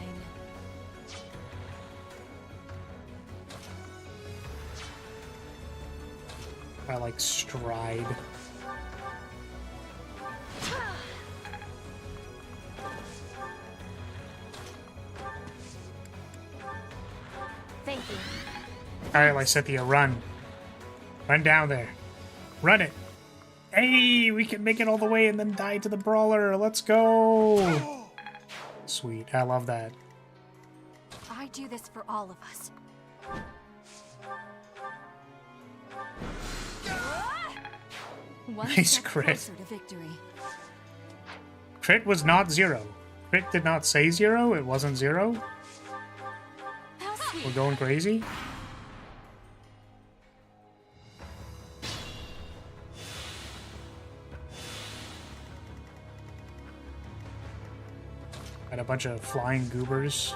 I like stride. Thank you. Alright, Lysithea, run. Run down there. Run it. Hey, we can make it all the way and then die to the brawler. Let's go. Sweet. I love that. I do this for all of us. One Nice step crit. closer to victory. Crit was not 0. Crit did not say 0. It wasn't 0. We're going crazy. Got a bunch of flying goobers.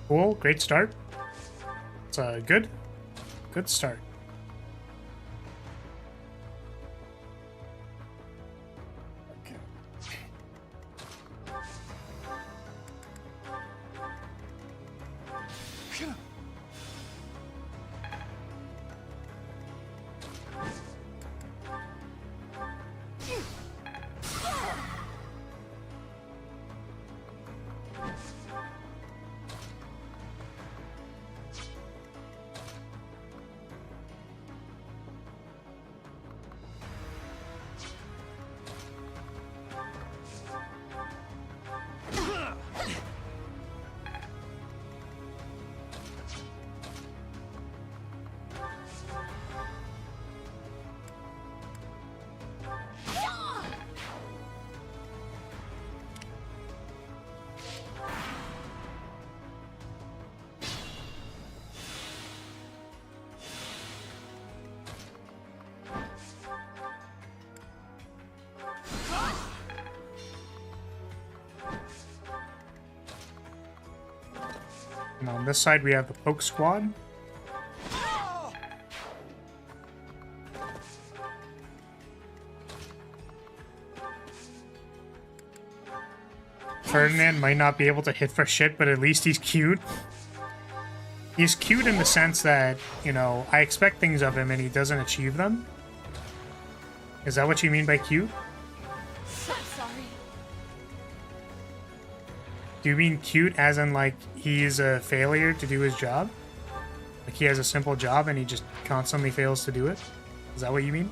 Cool, great start. It's a good start. And on this side we have the poke squad. Ferdinand might not be able to hit for shit, but at least he's cute. He's cute in the sense that, you know, I expect things of him and he doesn't achieve them. Is that what you mean by cute? So sorry. Do you mean cute as in, like, he's a failure to do his job? Like, he has a simple job and he just constantly fails to do it? Is that what you mean?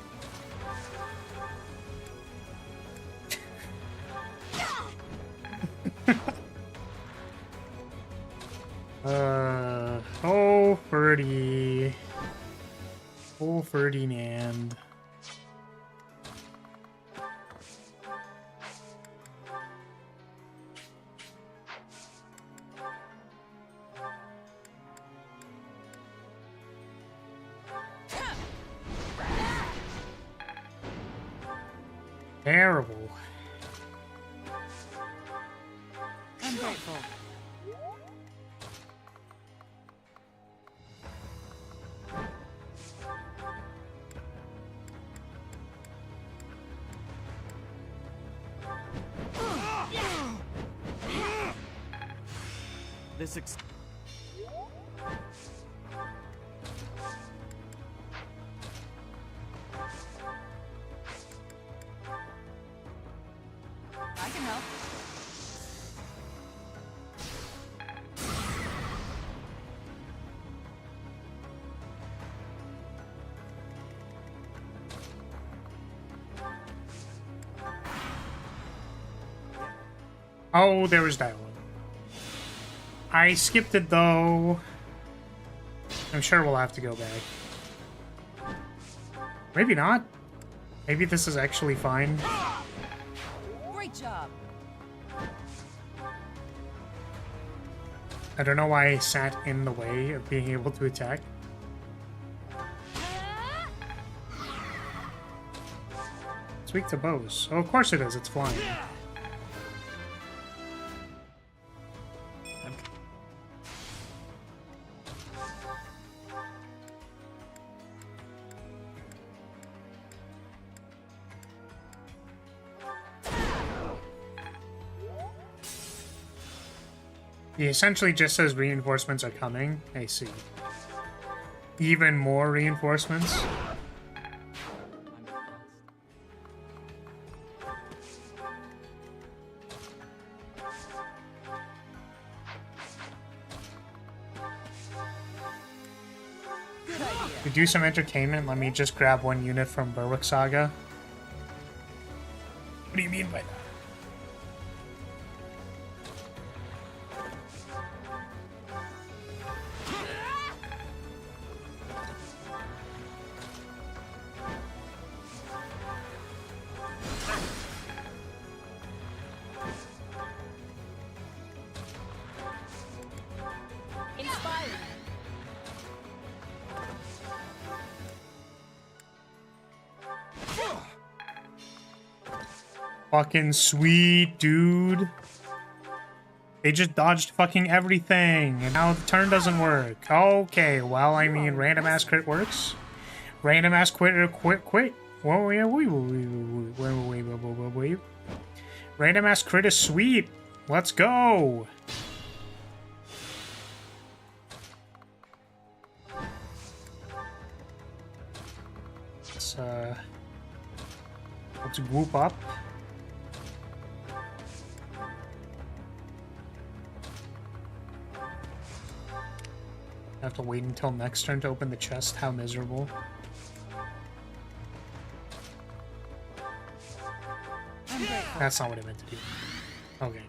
Oh, Ferdy. Oh, Ferdinand. Terrible. I'm grateful. This I can help. Oh, there was that one. I skipped it though. I'm sure we'll have to go back. Maybe not. Maybe this is actually fine. Great job. I don't know why I sat in the way of being able to attack. It's weak to bows. Oh, of course it is. It's flying. He essentially just says reinforcements are coming. I see. Even more reinforcements? To do some entertainment, let me just grab one unit from Berwick Saga. What do you mean by that? Fucking sweet, dude. They just dodged fucking everything, and now the turn doesn't work. Okay, well, I mean, random ass crit works. Random ass quit. Random ass crit is sweet. Let's go. Let's whoop up. I have to wait until next turn to open the chest. How miserable. That's not what I meant to do. Okay.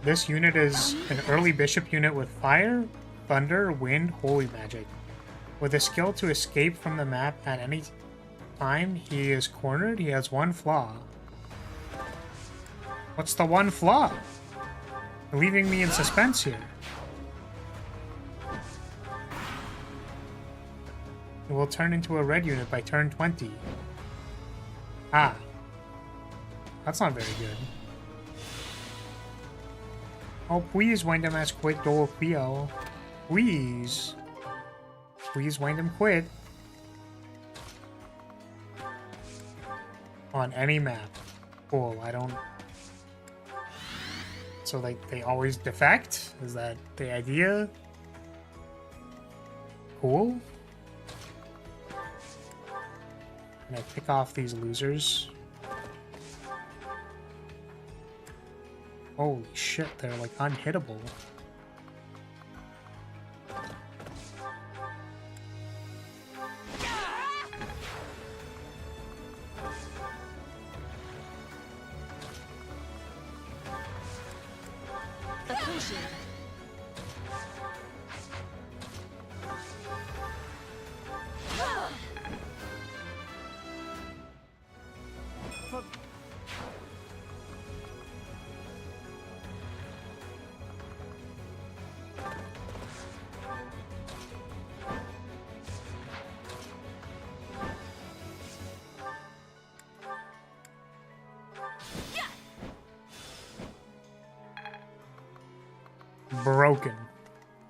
This unit is an early bishop unit with fire, thunder, wind, holy magic. With a skill to escape from the map at any time he is cornered, he has one flaw. What's the one flaw? You're leaving me in suspense here. It will turn into a red unit by turn 20. Ah. That's not very good. Oh, please, Wyndham has quit door Pio. Please. Please, Wyndham quit. On any map. Cool, I don't... So, like, they always defect? Is that the idea? Cool. Can I pick off these losers? Holy shit, they're like unhittable. Broken.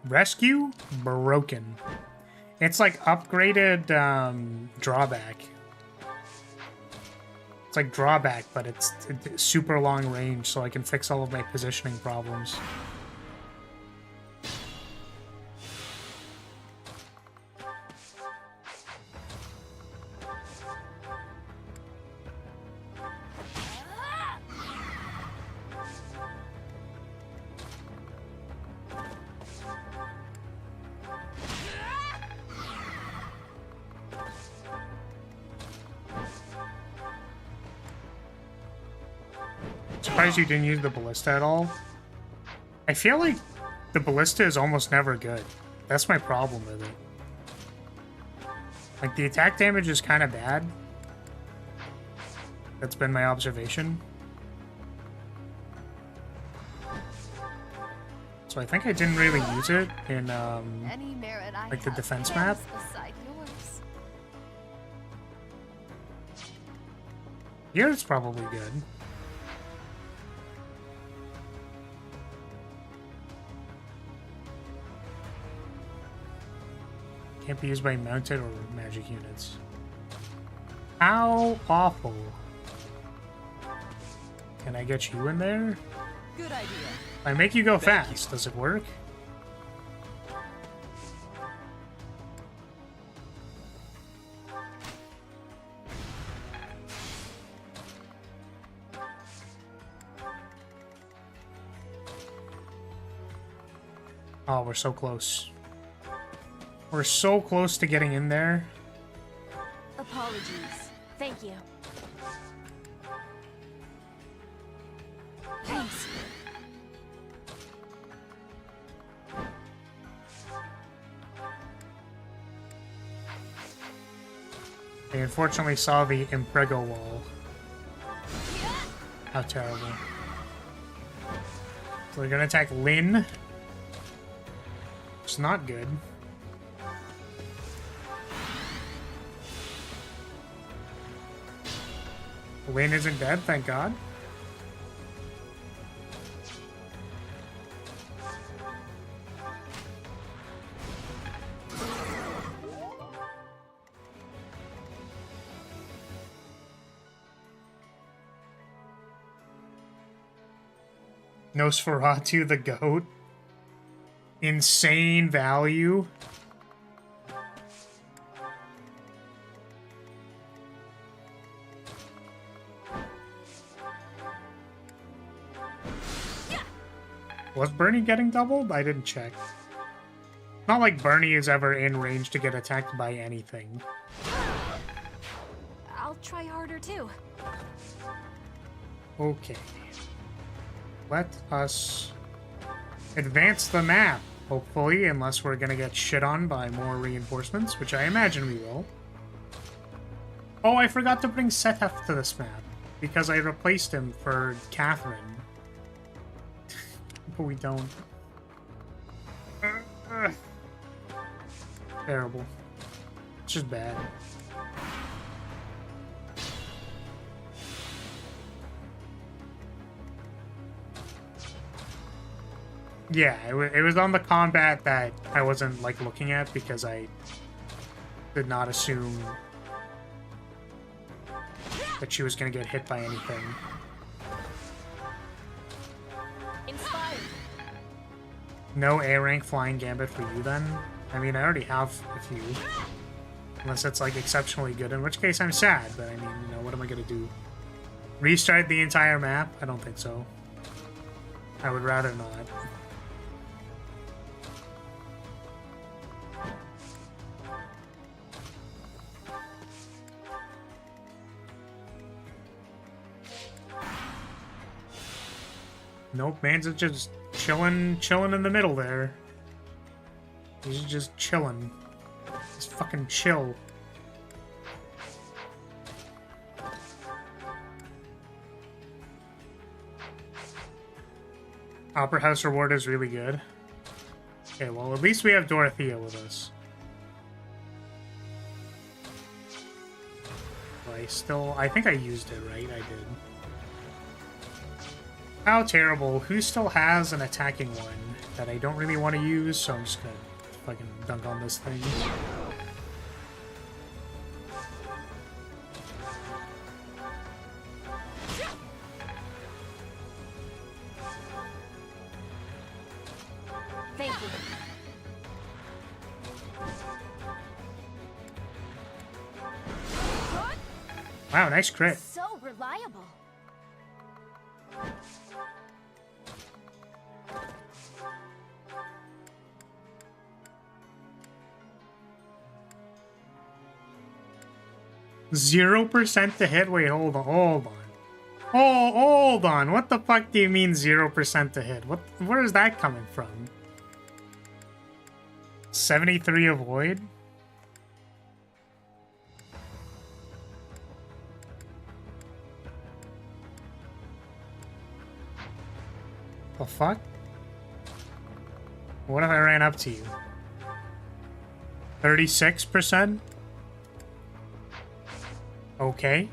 Rescue? Broken. It's like upgraded drawback. It's like drawback, but it's super long range, so I can fix all of my positioning problems. Surprised you didn't use the ballista at all. I feel like the ballista is almost never good. That's my problem with it. Like, the attack damage is kind of bad. That's been my observation. So I think I didn't really use it in, like, the defense map. Here it's probably good. Can't be used by mounted or magic units. How awful. Can I get you in there? Good idea. I make you go fast. Does it work? Oh, we're so close. We're so close to getting in there. Apologies. Thank you. Thanks. I unfortunately saw the Imprego wall. How terrible. So they're gonna attack Lynn. It's not good. Lynn isn't dead, thank God. Nosferatu the goat. Insane value. Was Bernie getting doubled? I didn't check. Not like Bernie is ever in range to get attacked by anything. I'll try harder too. Okay. Let us advance the map, hopefully, unless we're gonna get shit on by more reinforcements, which I imagine we will. Oh, I forgot to bring Sethef to this map, because I replaced him for Catherine. But we don't. Terrible. It's just bad. Yeah, it was on the combat that I wasn't, like, looking at because I did not assume that she was going to get hit by anything. Inspired. No A-rank flying gambit for you, then? I mean, I already have a few. Unless it's, like, exceptionally good, in which case I'm sad, but I mean, you know, what am I going to do? Restart the entire map? I don't think so. I would rather not. Nope, man's just chilling in the middle there. He's just chilling. Just fucking chill. Opera House reward is really good. Okay, well, at least we have Dorothea with us. I think I used it, right? I did. How terrible. Who still has an attacking one that I don't really want to use, so I'm just gonna fucking dunk on this thing. Thank you. Wow, nice crit. So reliable. %0 to hit. Wait, hold on. Oh, hold on. What the fuck do you mean 0% to hit? Where is that coming from? 73 avoid? The fuck? What if I ran up to you? 36%? Okay.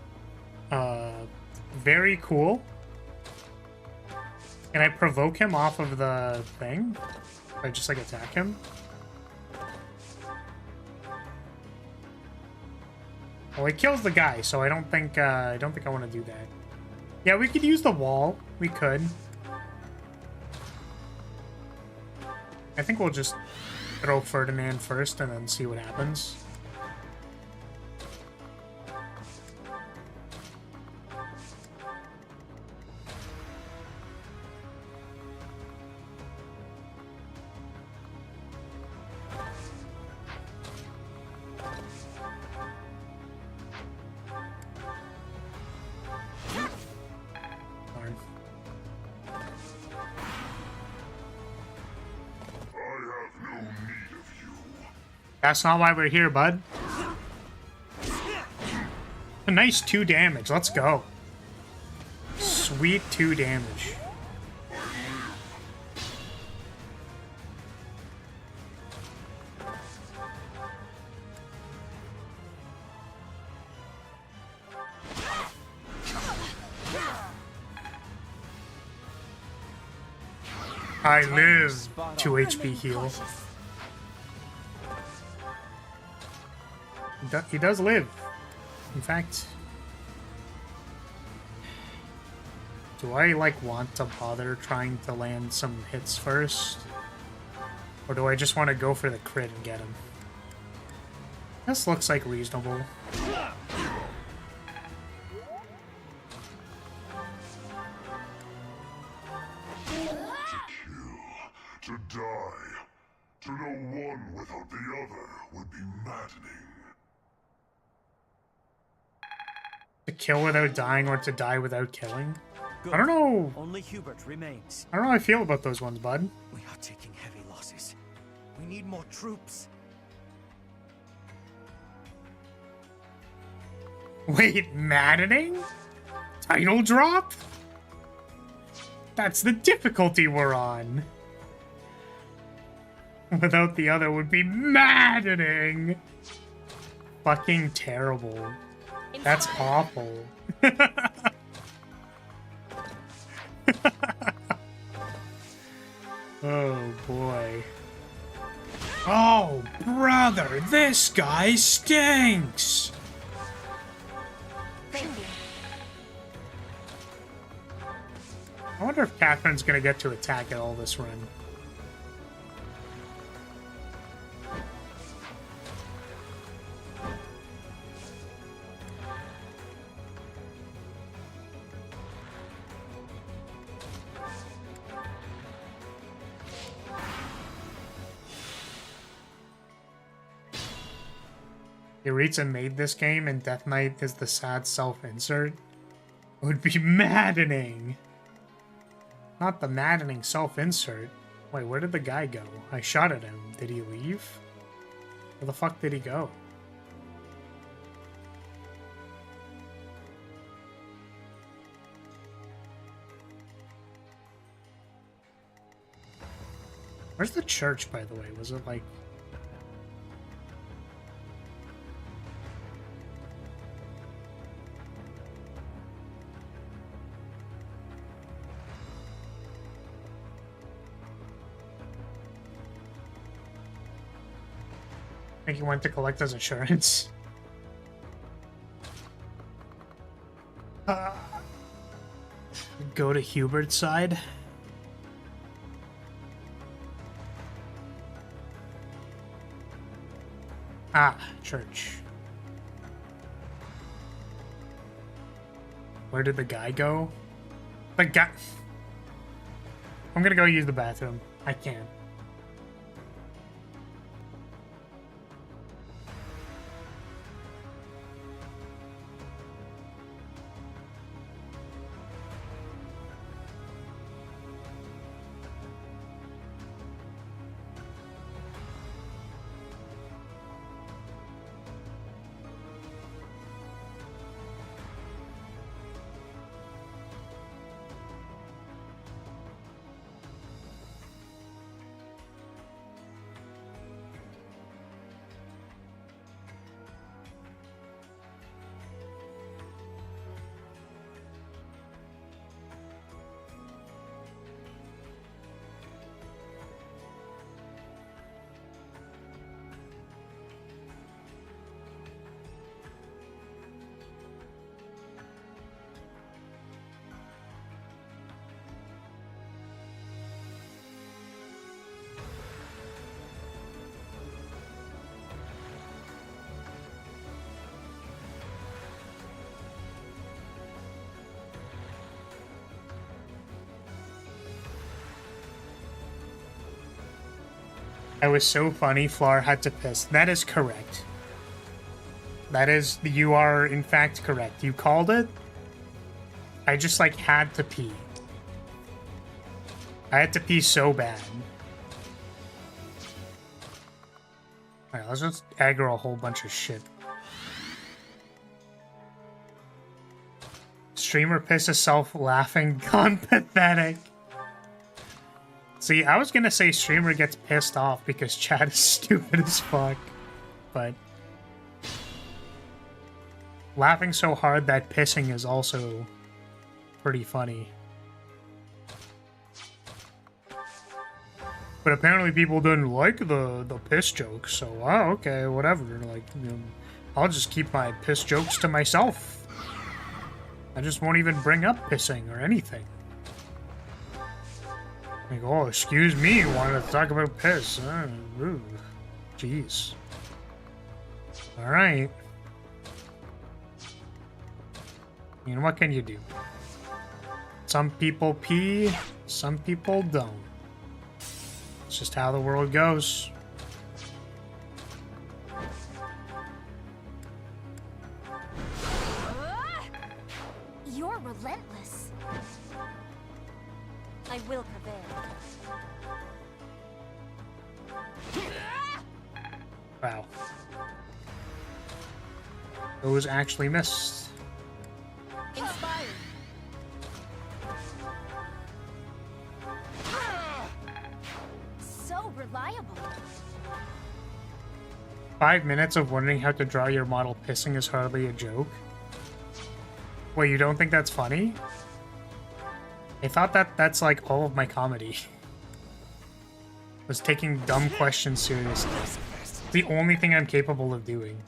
Very cool. Can I provoke him off of the thing? If I just like attack him? Well, it kills the guy, so I don't think I want to do that. Yeah, we could use the wall. We could. I think we'll just throw Ferdinand first and then see what happens. That's not why we're here, bud. A nice 2 damage. Let's go. Sweet 2 damage. I live. 2 HP heal. He does live. In fact, do I like want to bother trying to land some hits first? Or do I just want to go for the crit and get him? This looks like reasonable. To die. To know one without the other would be maddening. To kill without dying or to die without killing? Good. I don't know. Only Hubert remains. I don't know how I feel about those ones, bud. We are taking heavy losses. We need more troops. Wait, maddening? Title drop? That's the difficulty we're on. Without the other would be maddening. Fucking terrible. That's awful. Oh boy. Oh brother, this guy stinks. Thank you. I wonder if Catherine's gonna get to attack at all this run. Yuritsa made this game and Death Knight is the sad self-insert. It would be maddening. Not the maddening self-insert. Wait, where did the guy go? I shot at him. Did he leave? Where the fuck did he go? Where's the church, by the way? Was it like... I think he went to collect his insurance. Go to Hubert's side. Ah, church. Where did the guy go? The guy... I'm gonna go use the bathroom. I can't. That was so funny, Flar had to piss. That is correct. That is, you are in fact correct. You called it. I just like had to pee. I had to pee so bad. Alright, let's just aggro a whole bunch of shit. Streamer piss herself laughing. Gone pathetic. See, I was gonna say streamer gets pissed off because chat is stupid as fuck. But laughing so hard that pissing is also pretty funny. But apparently people didn't like the piss jokes, so okay, whatever. Like, you know, I'll just keep my piss jokes to myself. I just won't even bring up pissing or anything. Like, oh, excuse me, you wanted to talk about piss. Ooh. Jeez. Alright. You know, what can you do? Some people pee, some people don't. It's just how the world goes. You're relentless. I will prevail. Wow. Those actually missed. Inspired. So reliable. 5 minutes of wondering how to draw your model pissing is hardly a joke. Wait, you don't think that's funny? I thought that's like all of my comedy. Was taking dumb questions seriously. It's the only thing I'm capable of doing.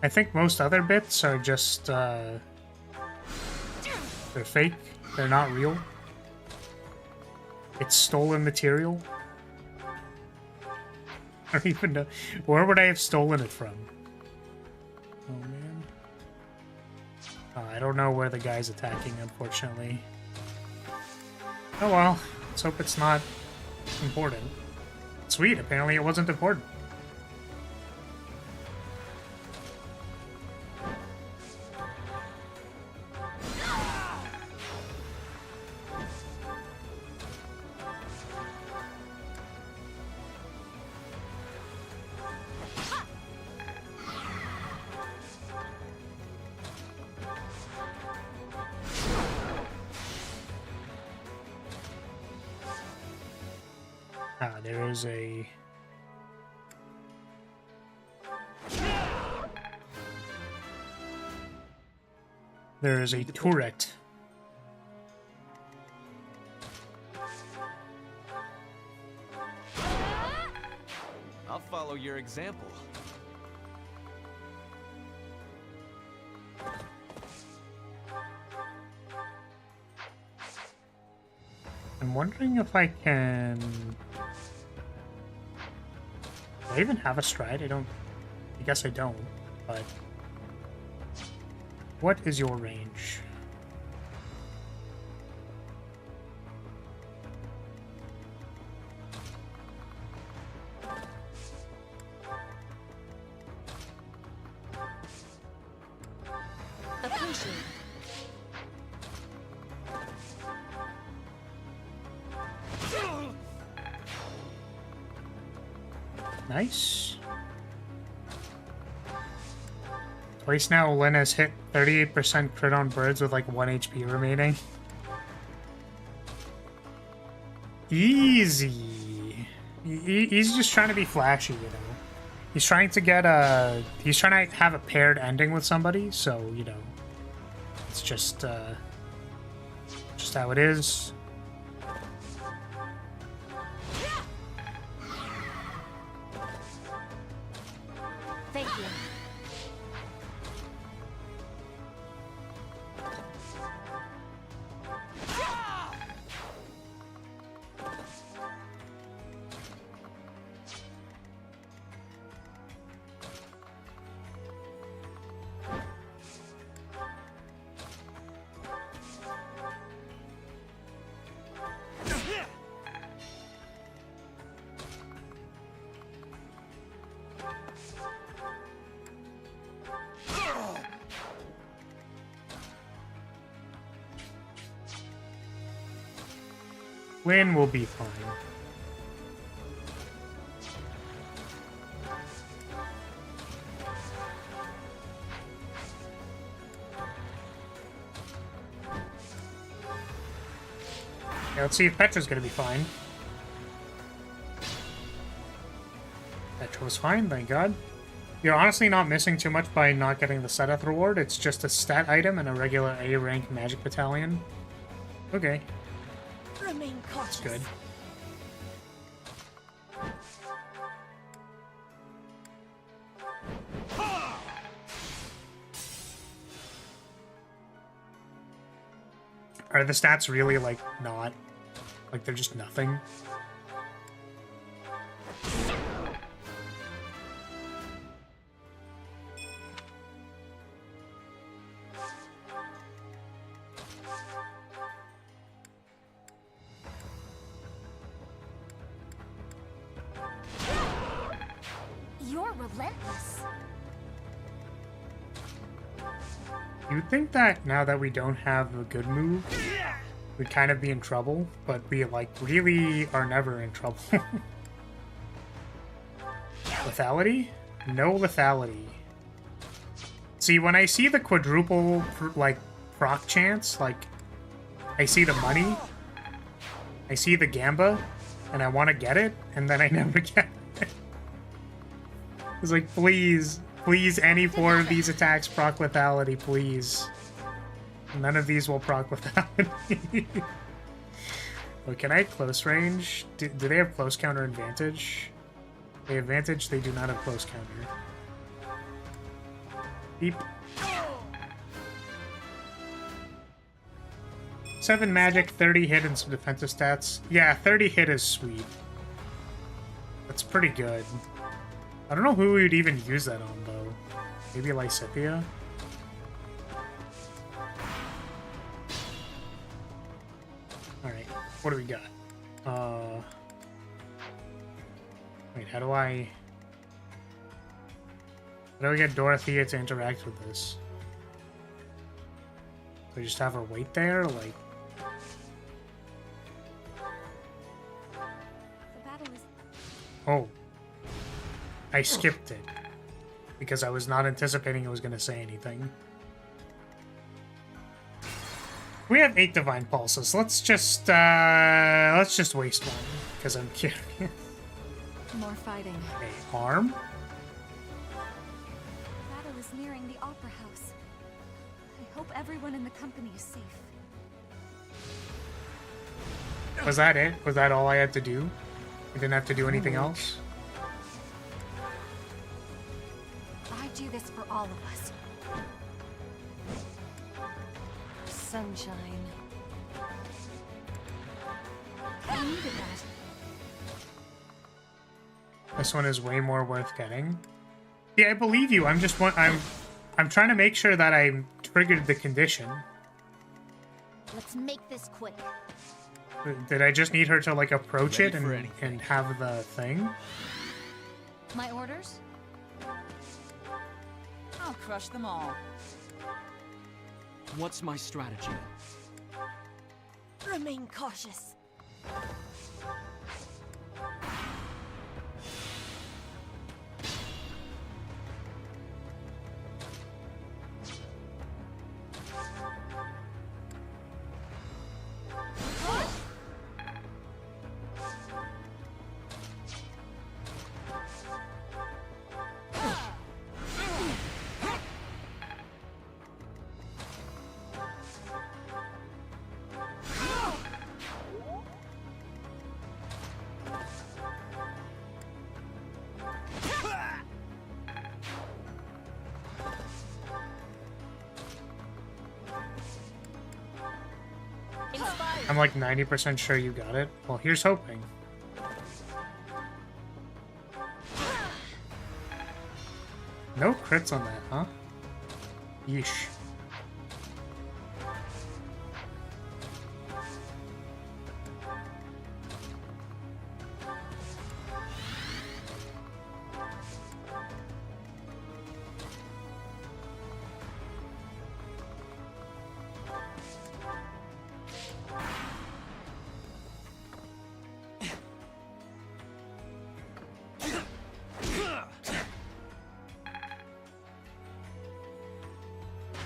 I think most other bits are just, they're fake. They're not real. It's stolen material. I don't even know. Where would I have stolen it from? Oh, man. I don't know where the guy's attacking, unfortunately. Oh well. Let's hope it's not important. Sweet, apparently it wasn't important. There is a... There is a turret. I'll follow your example. I'm wondering if I can... Do I even have a stride? I guess I don't, but... What is your range? Appreciate. Nice. Twice now, Lynn has hit 38% crit on birds with like 1 HP remaining. Easy. He's just trying to be flashy, you know. He's trying to get a... He's trying to have a paired ending with somebody, so, you know. It's just how it is. Thank you. Win will be fine. Yeah, let's see if Petra's gonna be fine. Petra was fine, thank God. You're honestly not missing too much by not getting the Setheth reward. It's just a stat item and a regular A rank magic battalion. Okay. Remain cautious. That's good. Are the stats really, like, not? Like, they're just nothing? You're relentless. You'd think that now that we don't have a good move, we'd kind of be in trouble, but we, like, really are never in trouble. Lethality? No lethality. See, when I see the quadruple, like, proc chance, like, I see the money, I see the gamba, and I want to get it, and then I never get it. It's like, please, please, any four of these attacks proc lethality, please. None of these will proc lethality. Oh, can I close range? Do they have close counter advantage? They advantage, they do not have close counter. Beep. 7 magic, 30 hit, and some defensive stats. Yeah, 30 hit is sweet. That's pretty good. I don't know who we would even use that on, though. Maybe Lysithea? Alright, what do we got? Wait, how do I get Dorothea to interact with this? Do I just have her wait there? Like... The battle is... Oh. I skipped it. Because I was not anticipating it was going to say anything. We have 8 Divine Pulses. Let's just waste one. Because I'm curious. More fighting. A arm? The battle is nearing the Opera House. I hope everyone in the company is safe. Was that it? Was that all I had to do? I didn't have to do anything else? I do this for all of us. Sunshine. I needed that. This one is way more worth getting. Yeah, I believe you. I'm just I'm trying to make sure that I triggered the condition. Let's make this quick. Did I just need her to, like, approach it and have the thing? My orders? I'll crush them all. What's my strategy? Remain cautious. I'm like 90% sure you got it. Well, here's hoping. No crits on that, huh? Yeesh.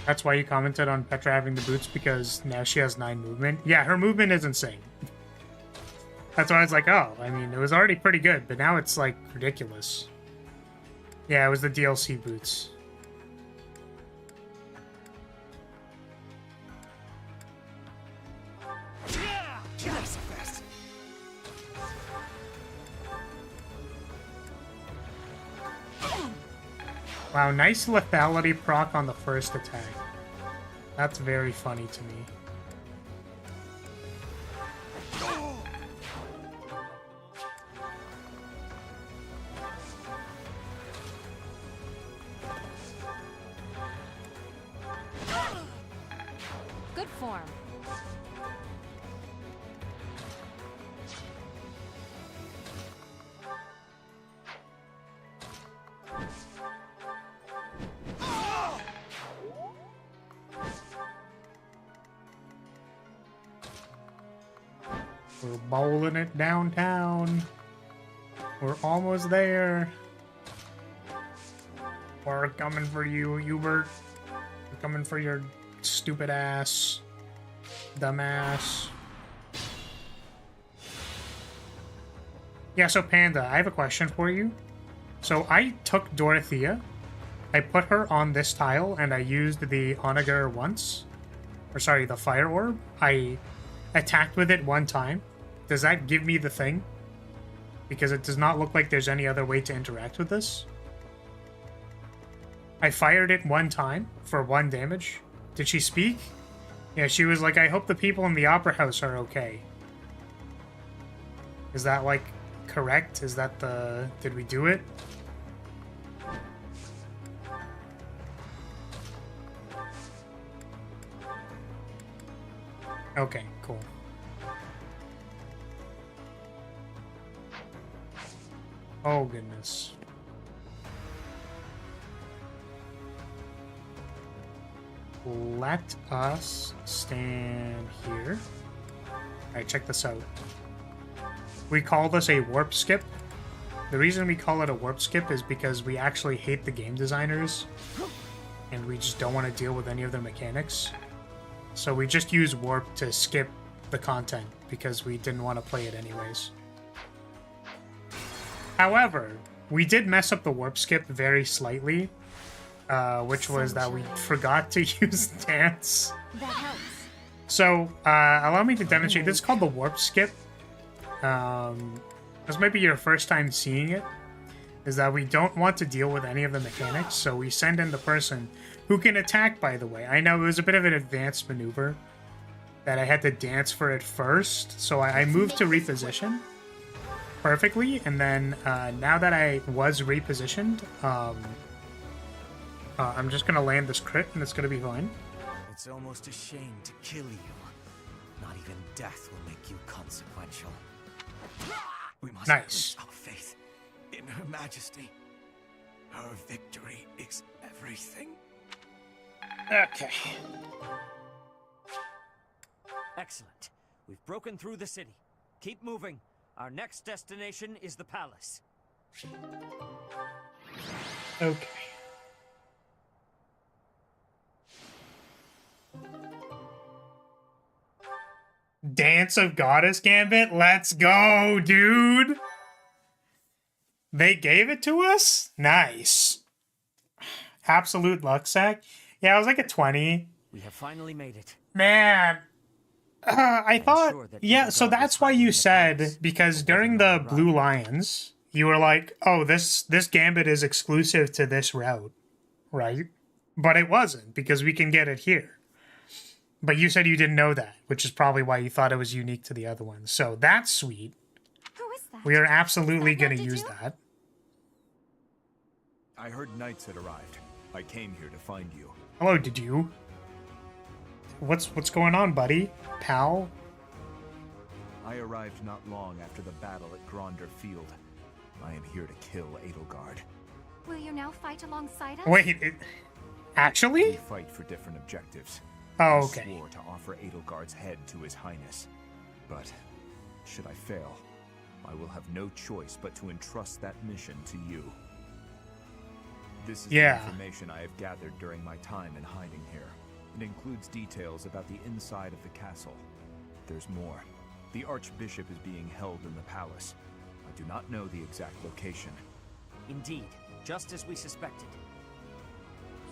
That's why you commented on Petra having the boots, because now she has 9 movement. Yeah, her movement is insane. That's why I was like, oh, I mean, it was already pretty good, but now it's, like, ridiculous. Yeah, it was the DLC boots. Wow, nice lethality proc on the first attack. That's very funny to me. Good form. We're bowling it downtown. We're almost there. We're coming for you, Hubert. We're coming for your stupid ass. Dumbass. Yeah, so Panda, I have a question for you. So I took Dorothea, I put her on this tile, and I used the Onager once. Or sorry, the Fire Orb. I attacked with it one time. Does that give me the thing? Because it does not look like there's any other way to interact with this. I fired it one time for 1 damage. Did she speak? Yeah, she was like, I hope the people in the Opera House are okay. Is that, like, correct? Is that the... Did we do it? Okay, cool. Oh, goodness. Let us stand here. Alright, check this out. We call this a warp skip. The reason we call it a warp skip is because we actually hate the game designers, and we just don't want to deal with any of their mechanics. So we just use warp to skip the content, because we didn't want to play it anyways. However, we did mess up the warp skip very slightly, which was that we forgot to use dance. That helps. So, allow me to demonstrate. This is called the warp skip. This might be your first time seeing it. Is that we don't want to deal with any of the mechanics, so we send in the person who can attack, by the way. I know it was a bit of an advanced maneuver that I had to dance for it first, so I moved to reposition perfectly, and then now that I was repositioned, I'm just gonna land this crit, and it's gonna be fine. It's almost a shame to kill you. Not even death will make you consequential. We must Nice. put our faith in Her Majesty. Her victory is everything. Okay. Excellent. We've broken through the city. Keep moving. Our next destination is the palace. Okay. Dance of Goddess Gambit? Let's go, dude! They gave it to us? Nice. Absolute luck sack? Yeah, I was like a 20. We have finally made it. Man. I thought... Yeah, so that's why you said, because during the Blue Lions, you were like, oh, this Gambit is exclusive to this route, right? But it wasn't, because we can get it here. But you said you didn't know that, which is probably why you thought it was unique to the other ones. So that's sweet. Who is that? We are absolutely going to use that. I heard knights had arrived. I came here to find you. Hello, did you? What's going on, buddy? Pal? I arrived not long after the battle at Gronder Field. I am here to kill Edelgard. Will you now fight alongside us? Wait, actually? We fight for different objectives. Oh, okay. I swore to offer Edelgard's head to His Highness. But, should I fail, I will have no choice but to entrust that mission to you. This is Yeah. the information I have gathered during my time in hiding here. It includes details about the inside of the castle. There's more. The Archbishop is being held in the palace. I do not know the exact location. Indeed, just as we suspected.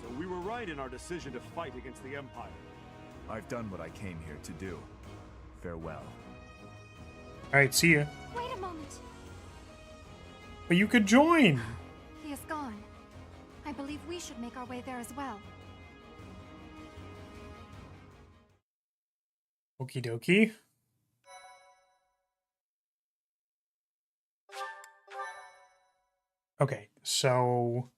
So we were right in our decision to fight against the Empire. I've done what I came here to do. Farewell. Alright, see ya. Wait a moment. But you could join! He is gone. I believe we should make our way there as well. Okie dokie. Okay, so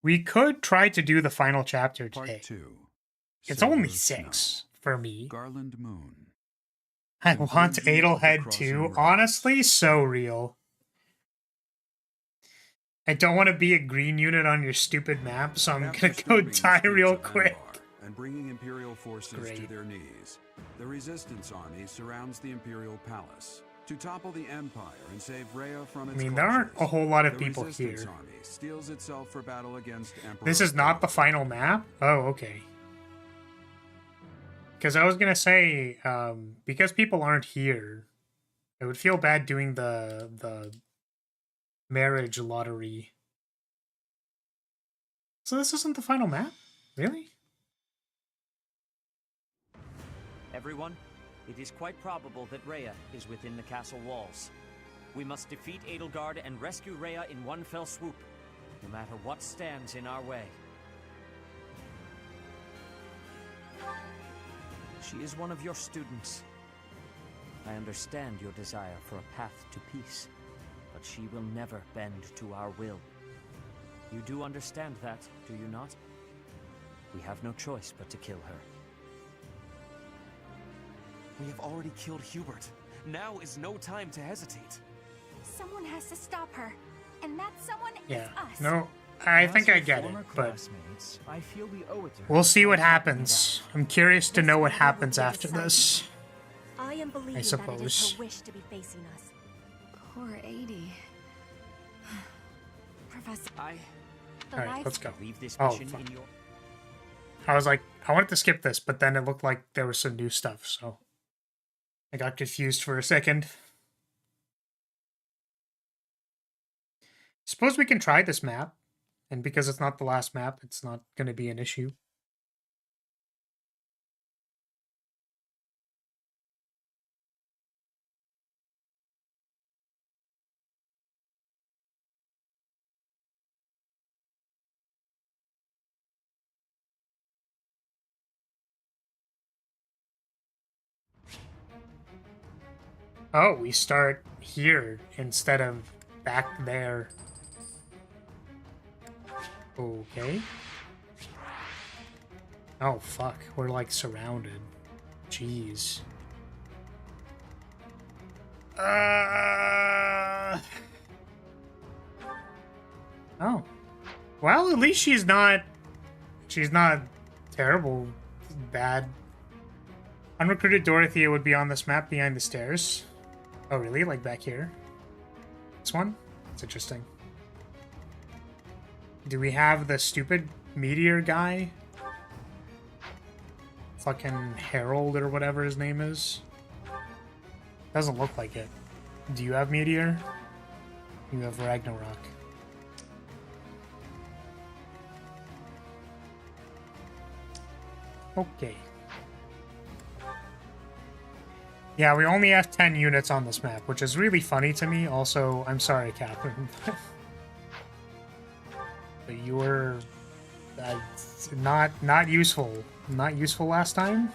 we could try to do the final chapter today. Part 2. It's Silver only Snow. 6 for me. Garland Moon. I want Adelhead too. Honestly, so real. I don't want to be a green unit on your stupid map, so I'm gonna go die real quick. And bringing Imperial forces to their knees, the Resistance Army surrounds the Imperial Palace. To topple the Empire and save Rhea from its there aren't a whole lot of the people Resistance here. Army steels itself for battle against Emperor This is not the final map? Oh, okay. Because I was gonna say, because people aren't here, it would feel bad doing the marriage lottery. So this isn't the final map? Really? Everyone, it is quite probable that Rhea is within the castle walls. We must defeat Edelgard and rescue Rhea in one fell swoop, no matter what stands in our way. She is one of your students. I understand your desire for a path to peace, but she will never bend to our will. You do understand that, do you not? We have no choice but to kill her. We have already killed Hubert. Now is no time to hesitate. Someone has to stop her, and that someone Yeah. is us. No, I think I get it, but we'll see what happens. I'm curious to know what happens after this. I am believing that it is suppose. her wish to be facing us. Poor 80. Professor, Alright, let's go. Leave this Oh, mission fuck. in your... I was like, I wanted to skip this, but then it looked like there was some new stuff, so I got confused for a second. Suppose we can try this map, and because it's not the last map, it's not going to be an issue. Oh, we start here instead of back there. Okay. Oh, fuck. We're, like, surrounded. Jeez. Oh. Well, at least she's not terrible, bad. Unrecruited Dorothea would be on this map behind the stairs. Oh, really? Like back here? This one? That's interesting. Do we have the stupid meteor guy? Fucking Harold or whatever his name is? Doesn't look like it. Do you have meteor? You have Ragnarok. Okay. Yeah, we only have 10 units on this map, which is really funny to me. Also, I'm sorry, Captain. But you were not useful. Not useful last time.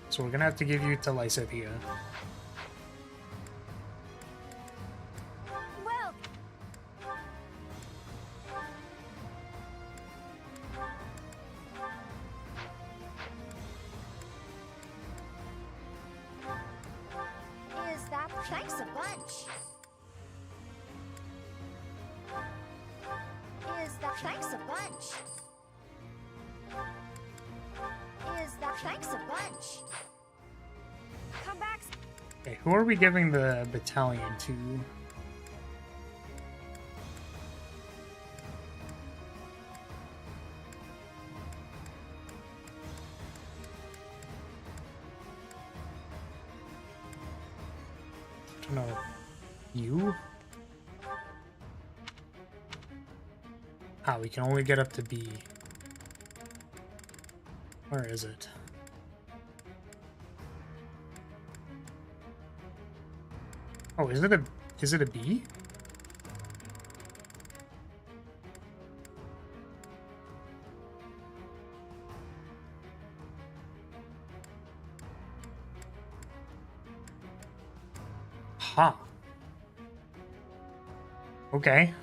So we're gonna have to give you to Lysithea. well, Is that thanks a bunch? Is that thanks a bunch? Is that thanks a bunch? come back. Okay, who are we giving the battalion to? U? Ah, we can only get up to B. Where is it? Oh, is it a B? Ha. Okay.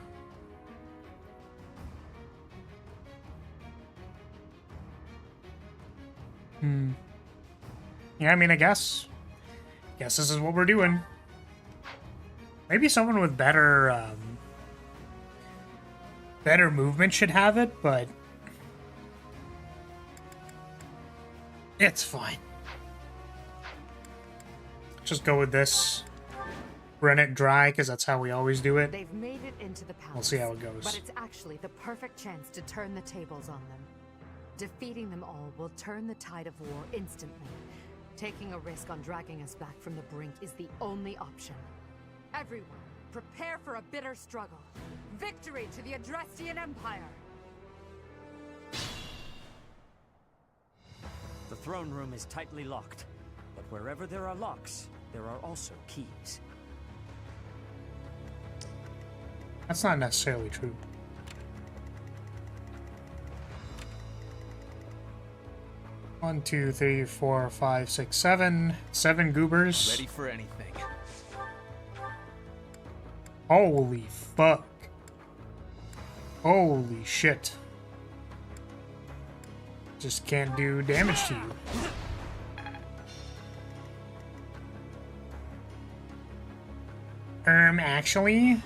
Yeah, I mean, I guess this is what we're doing. Maybe someone with better movement should have it, but it's fine. Just go with this. Run it dry, because that's how we always do it. They've made it into the palace. We'll see how it goes. But it's actually the perfect chance to turn the tables on them. Defeating them all will turn the tide of war instantly. Taking a risk on dragging us back from the brink is the only option. Everyone, prepare for a bitter struggle. Victory to the Adrestian Empire! The throne room is tightly locked, but wherever there are locks, there are also keys. That's not necessarily true. 1, 2, 3, 4, 5, 6, 7. 7 goobers. Ready for anything. Holy fuck. Holy shit. Just can't do damage to you. Actually...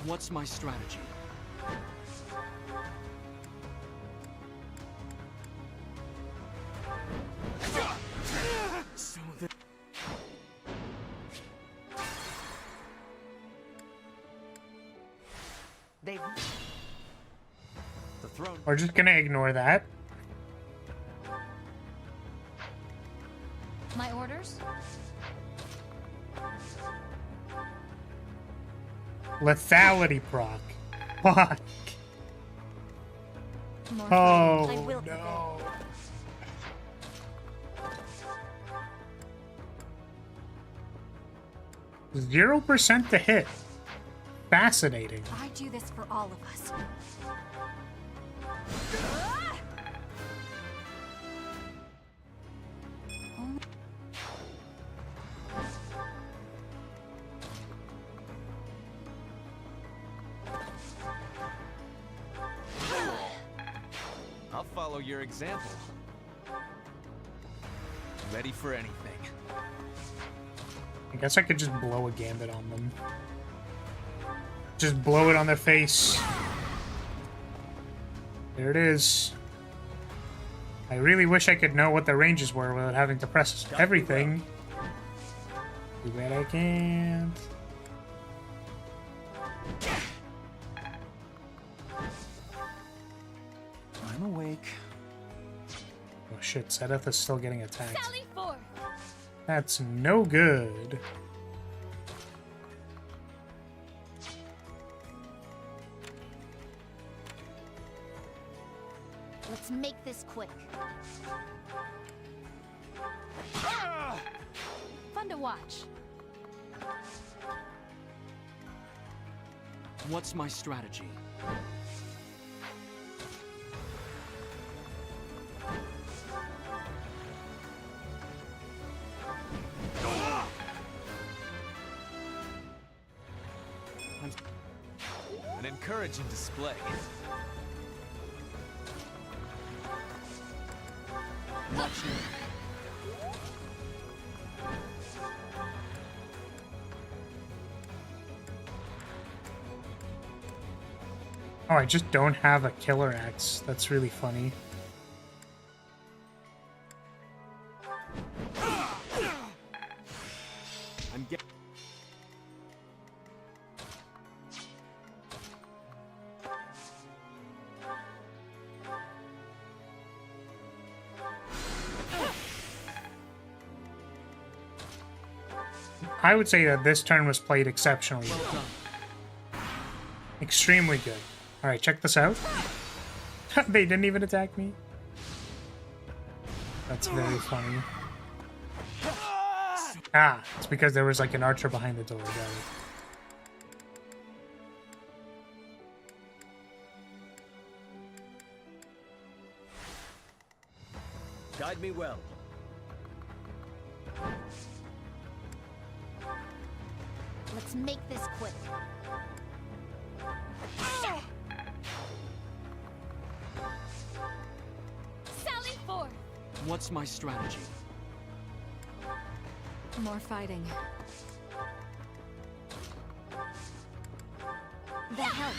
What's my strategy? So the throne. We're just gonna ignore that. My orders? Lethality proc. Fuck. Oh, no. 0% to hit. Fascinating. I do this for all of us. I'll follow your example. Ready for anything. I guess I could just blow a gambit on them. Just blow it on their face. There it is. I really wish I could know what the ranges were without having to press everything. Too bad I can't. I'm awake. Oh shit, Sedith is still getting attacked. Sally forth. That's no good. Let's make this quick. Fun to watch. What's my strategy? An encouraging display. Watch me. Oh, I just don't have a killer axe. That's really funny. I'm getting. I would say that this turn was played exceptionally well. Extremely good. Alright, check this out. They didn't even attack me. That's very funny. Ah, it's because there was like an archer behind the door. Got it. Guide me well. Let's make this quick. Sally forth! What's my strategy? More fighting. That helps.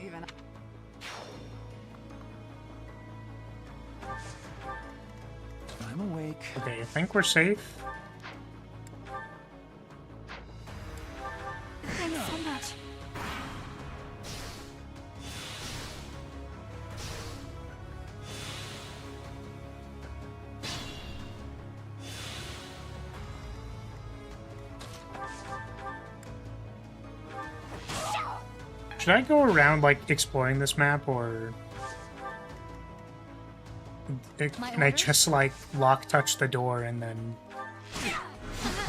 Even I'm awake. Okay, I think we're safe. Thanks so much. Should I go around, like, exploring this map, or... Can I just, like, lock touch the door and then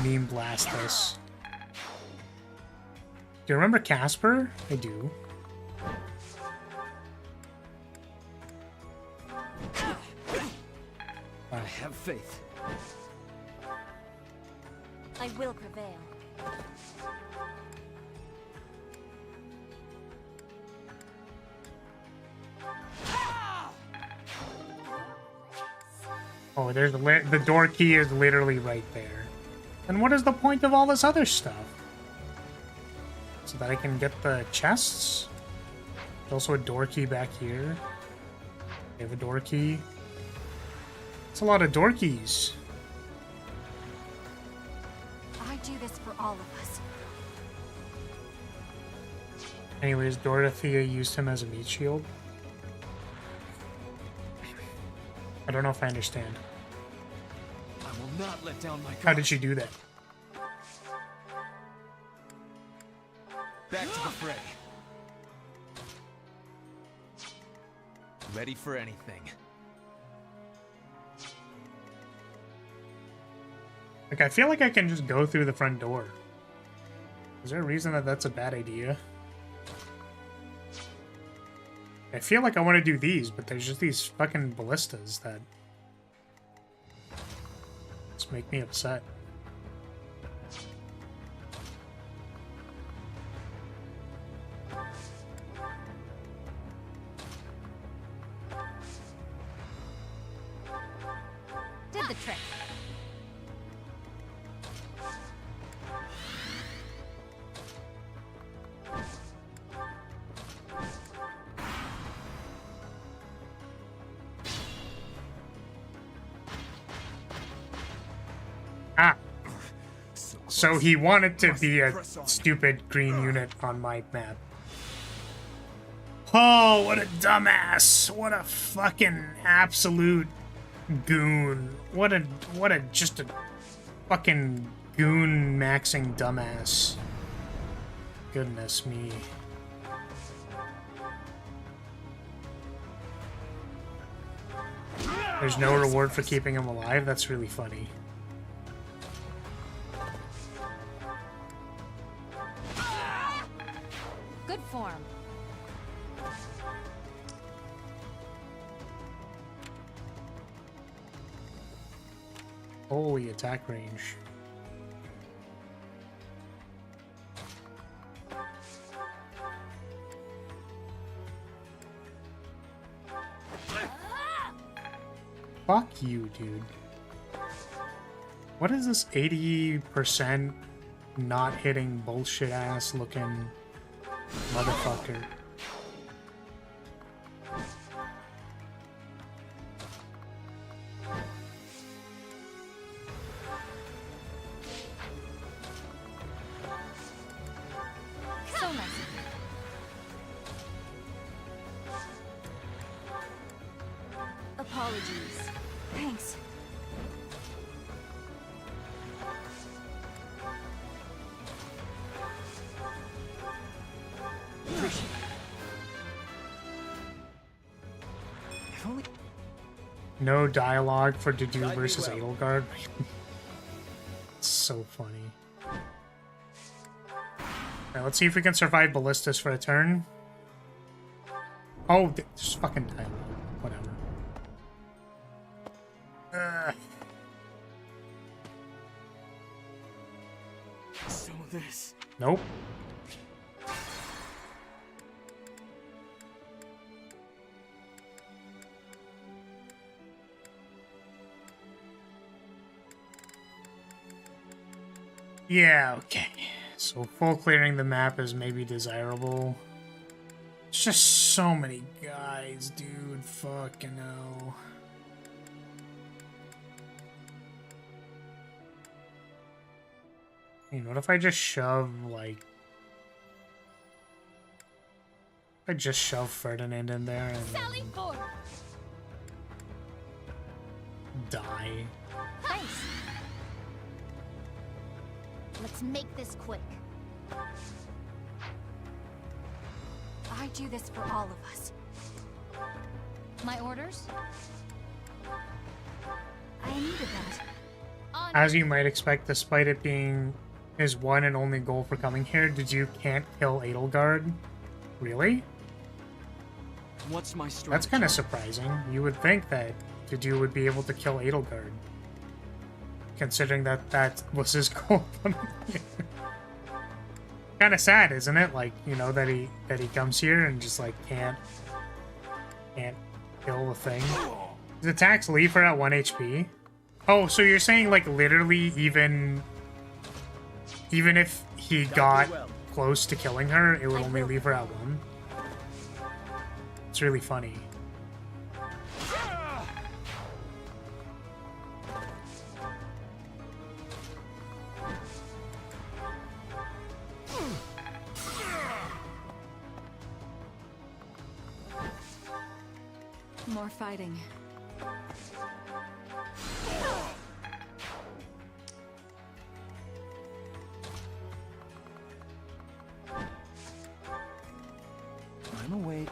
meme blast this? Do you remember Casper? I do. I have faith. I will prevail. Oh, there's the door key is literally right there. And what is the point of all this other stuff? So that I can get the chests? There's also a door key back here. They have a door key. It's a lot of door keys. I do this for all of us. Anyways, Dorothea used him as a meat shield. I don't know if I understand. I will not let down my guard. How did she do that? Back to the fray. Ready for anything. Like, I feel like I can just go through the front door. Is there a reason that that's a bad idea? I feel like I want to do these, but there's just these fucking ballistas that just make me upset. Did the trick. Ah! So he wanted to be a stupid green unit on my map. Oh, what a dumbass! What a fucking absolute goon. What a just a fucking goon maxing dumbass. Goodness me. There's no reward for keeping him alive? That's really funny. Good form. Holy attack range. Fuck you, dude. What is this 80% not hitting bullshit ass looking motherfucker? apologies. Thanks. Appreciate it. If only... No dialogue for Dedue Guide me versus well. Edelgard. It's so funny. Alright, let's see if we can survive Ballistas for a turn. Oh, there's fucking dialogue. Whatever. So this... Nope. Yeah, okay. So full clearing the map is maybe desirable. It's just so many guys, dude. Fucking hell. I mean, what if I just shove, like... I just shove Ferdinand in there and Sally forth. die. Thanks. Let's make this quick. I do this for all of us. My orders? I needed that. As you might expect, despite it being his one and only goal for coming here, Dedue can't kill Edelgard. Really? What's my strategy? That's kind of surprising. You would think that Dedue would be able to kill Edelgard, considering that that was his goal coming here. Kind of sad, isn't it? Like, you know, that he comes here and just like can't kill the thing. His attacks leave her at 1 HP. Oh, so you're saying like literally even if he got close to killing her, it would only leave her at 1? It's really funny. More fighting. I'm awake.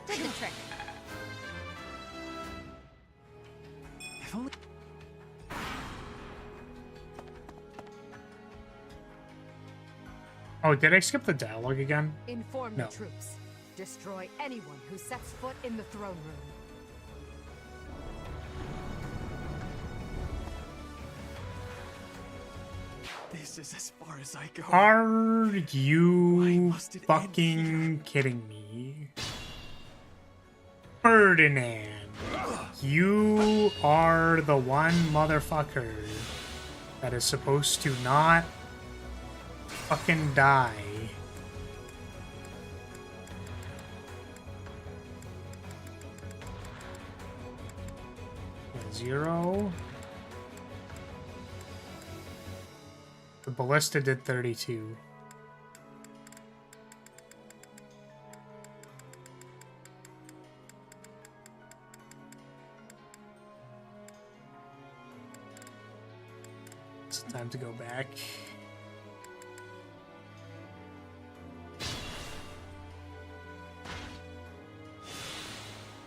Did the trick. If only... Oh, did I skip the dialogue again? Inform No. the troops. Destroy anyone who sets foot in the throne room. This is as far as I go. Are you must it end fucking kidding me? Ferdinand, you are the one motherfucker that is supposed to not fucking die. Okay, 0. The ballista did 32. It's time to go back.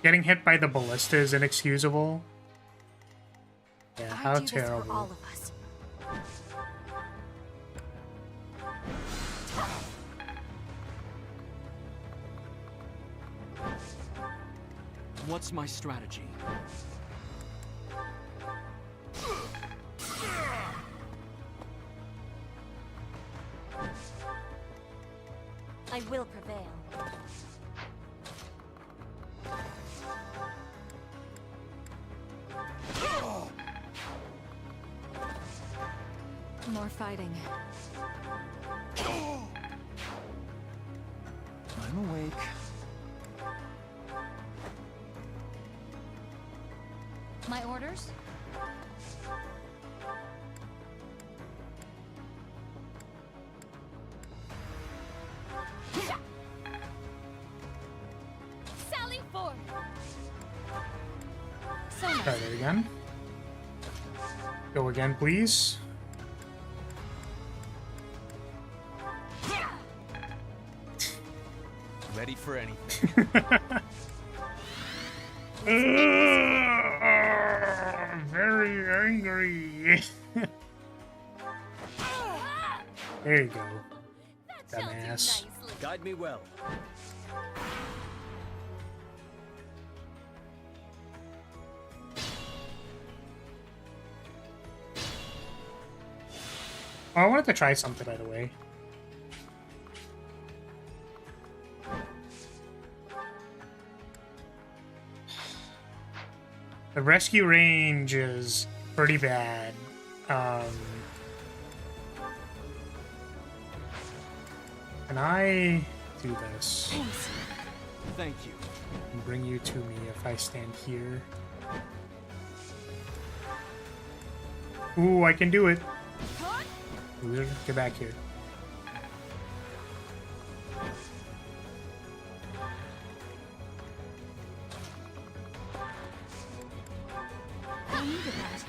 Getting hit by the ballista is inexcusable. Yeah, how I do this for terrible. all of us. What's my strategy? I will prevail. More fighting. I'm awake. My orders? Sally forth. again. Go again, please. Ready for anything. Very angry. There you go. Dumbass. Guide me well. Oh, I wanted to try something right away. The rescue range is pretty bad. Can I do this? Thank you. And bring you to me if I stand here. Ooh, I can do it. Loser, get back here. I needed that.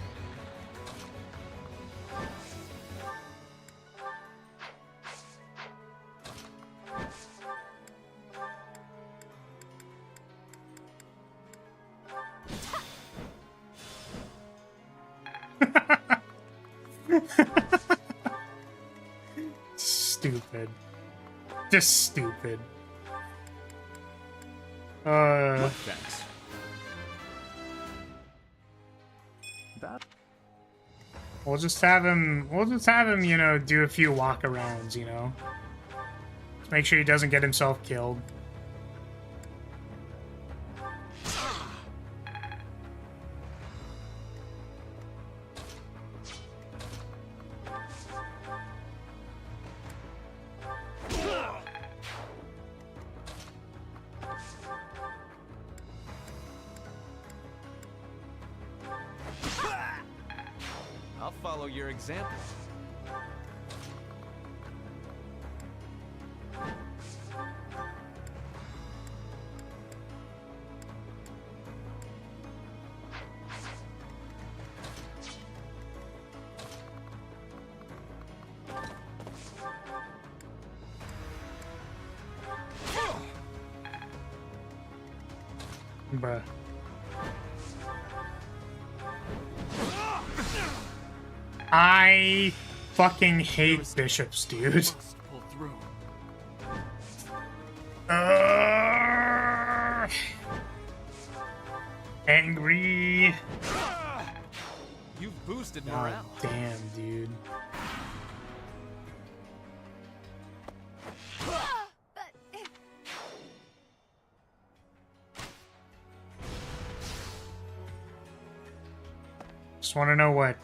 Stupid. Just stupid. Thanks. We'll just have him, you know, do a few walkarounds, you know? Just make sure he doesn't get himself killed. I'll follow your example. Bruh. I fucking hate bishops, dude. Angry. You've boosted God morale. damn, dude. Just want to know what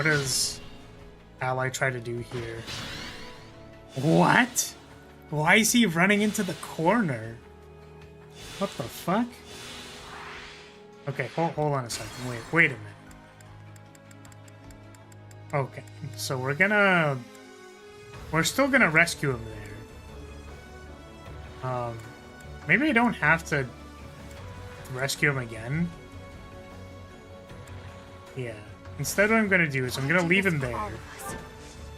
does Ally try to do here? What? Why is he running into the corner? What the fuck? Okay, hold on a second. Wait a minute. Okay, so we're still gonna rescue him there. Maybe I don't have to rescue him again. Yeah. Instead, what I'm gonna do is I'm gonna leave him there.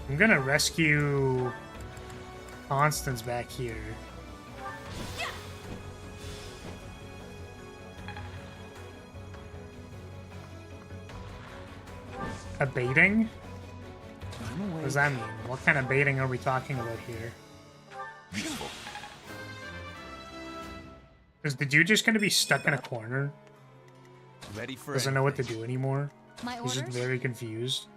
I'm gonna rescue Constance back here. A baiting? What does that mean? What kind of baiting are we talking about here? Is the dude just gonna be stuck in a corner? Ready for Doesn't know what to do anymore? My He's just orders? very confused.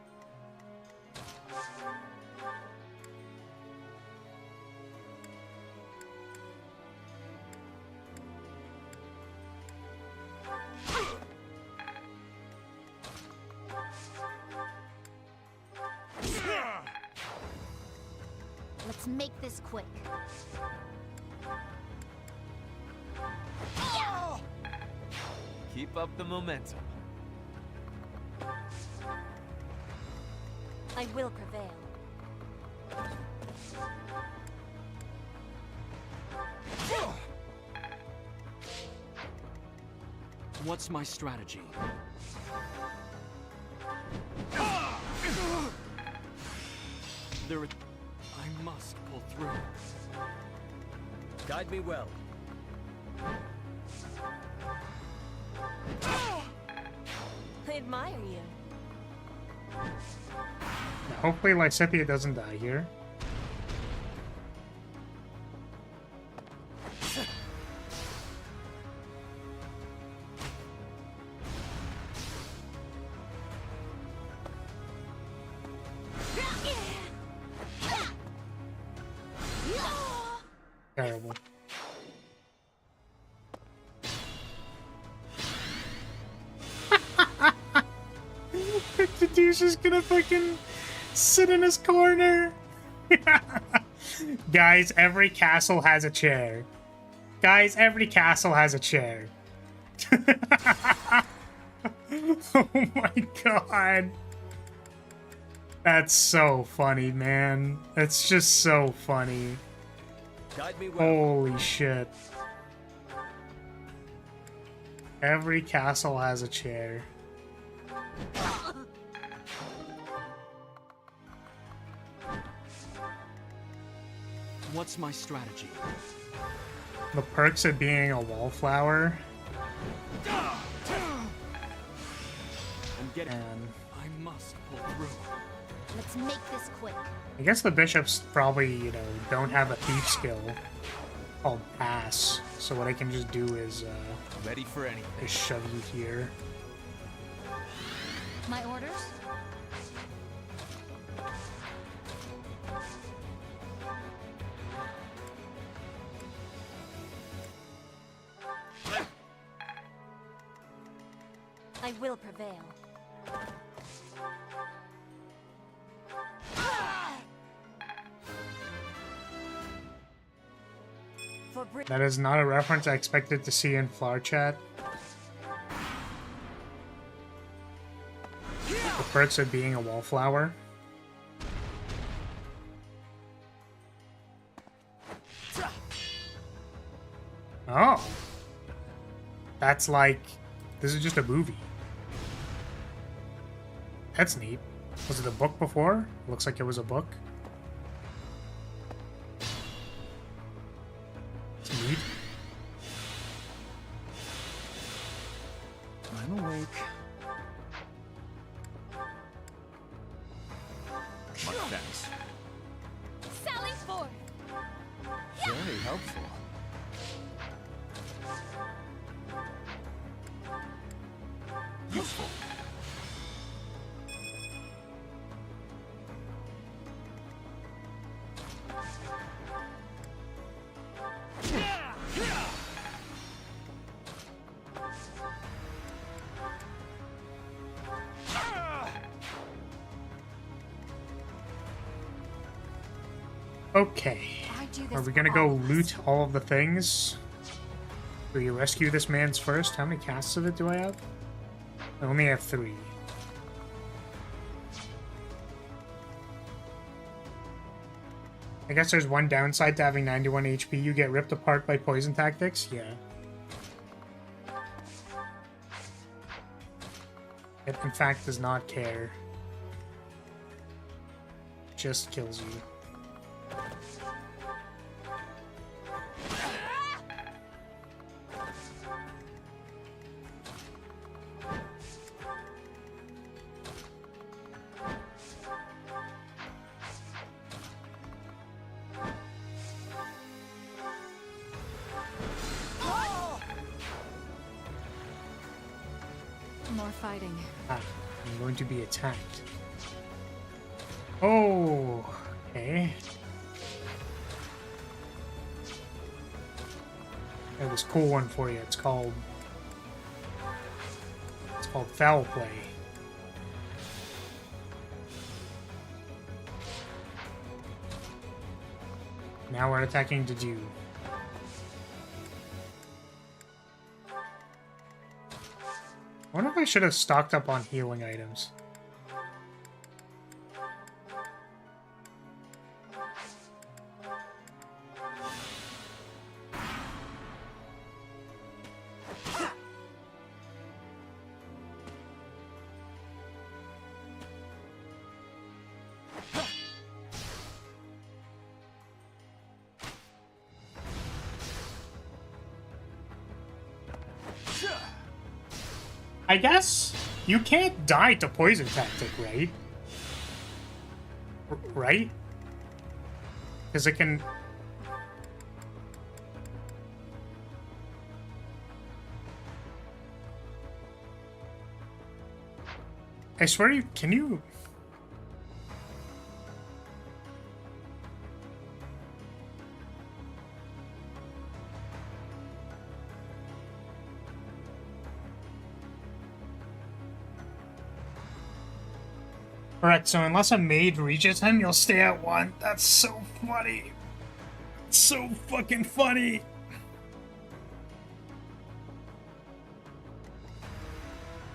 Let's make this quick. Keep up the momentum. I will prevail. What's my strategy? there is... I must pull through. Guide me well. I admire you. Hopefully Lysithea doesn't die here. Terrible. The douche is gonna fucking sit in his corner. Guys, every castle has a chair. Guys, every castle has a chair. Oh my god. That's so funny, man. That's just so funny. Guide me well. Holy shit. Every castle has a chair. What's my strategy? The perks of being a wallflower. And I must pull through. Let's make this quick. I guess the bishops probably, you know, don't have a thief skill called pass. So what I can just do is ready for anything. Just shove you here. My orders? I will prevail. That is not a reference I expected to see in Flower Chat. The perks of being a wallflower. Oh. That's like... This is just a movie. That's neat. Was it a book before? Looks like it was a book. It's neat. I'm awake. Much thanks. Sally forth! Very helpful. Useful. Okay. Are we gonna go loot all of the things? Do we rescue this man's first? How many casts of it do I have? I only have 3. I guess there's one downside to having 91 HP. You get ripped apart by poison tactics? Yeah. It, in fact, does not care. Just kills you. More fighting. Ah, I'm going to be attacked. Oh, okay. I have this cool one for you. It's called Foul Play. Now we're attacking Dedu. I wonder if I should have stocked up on healing items. I guess you can't die to poison tactic, right? Right? Because it can... I swear you... Can you... Alright, so unless a maid reaches him, you'll stay at 1. That's so funny. It's so fucking funny.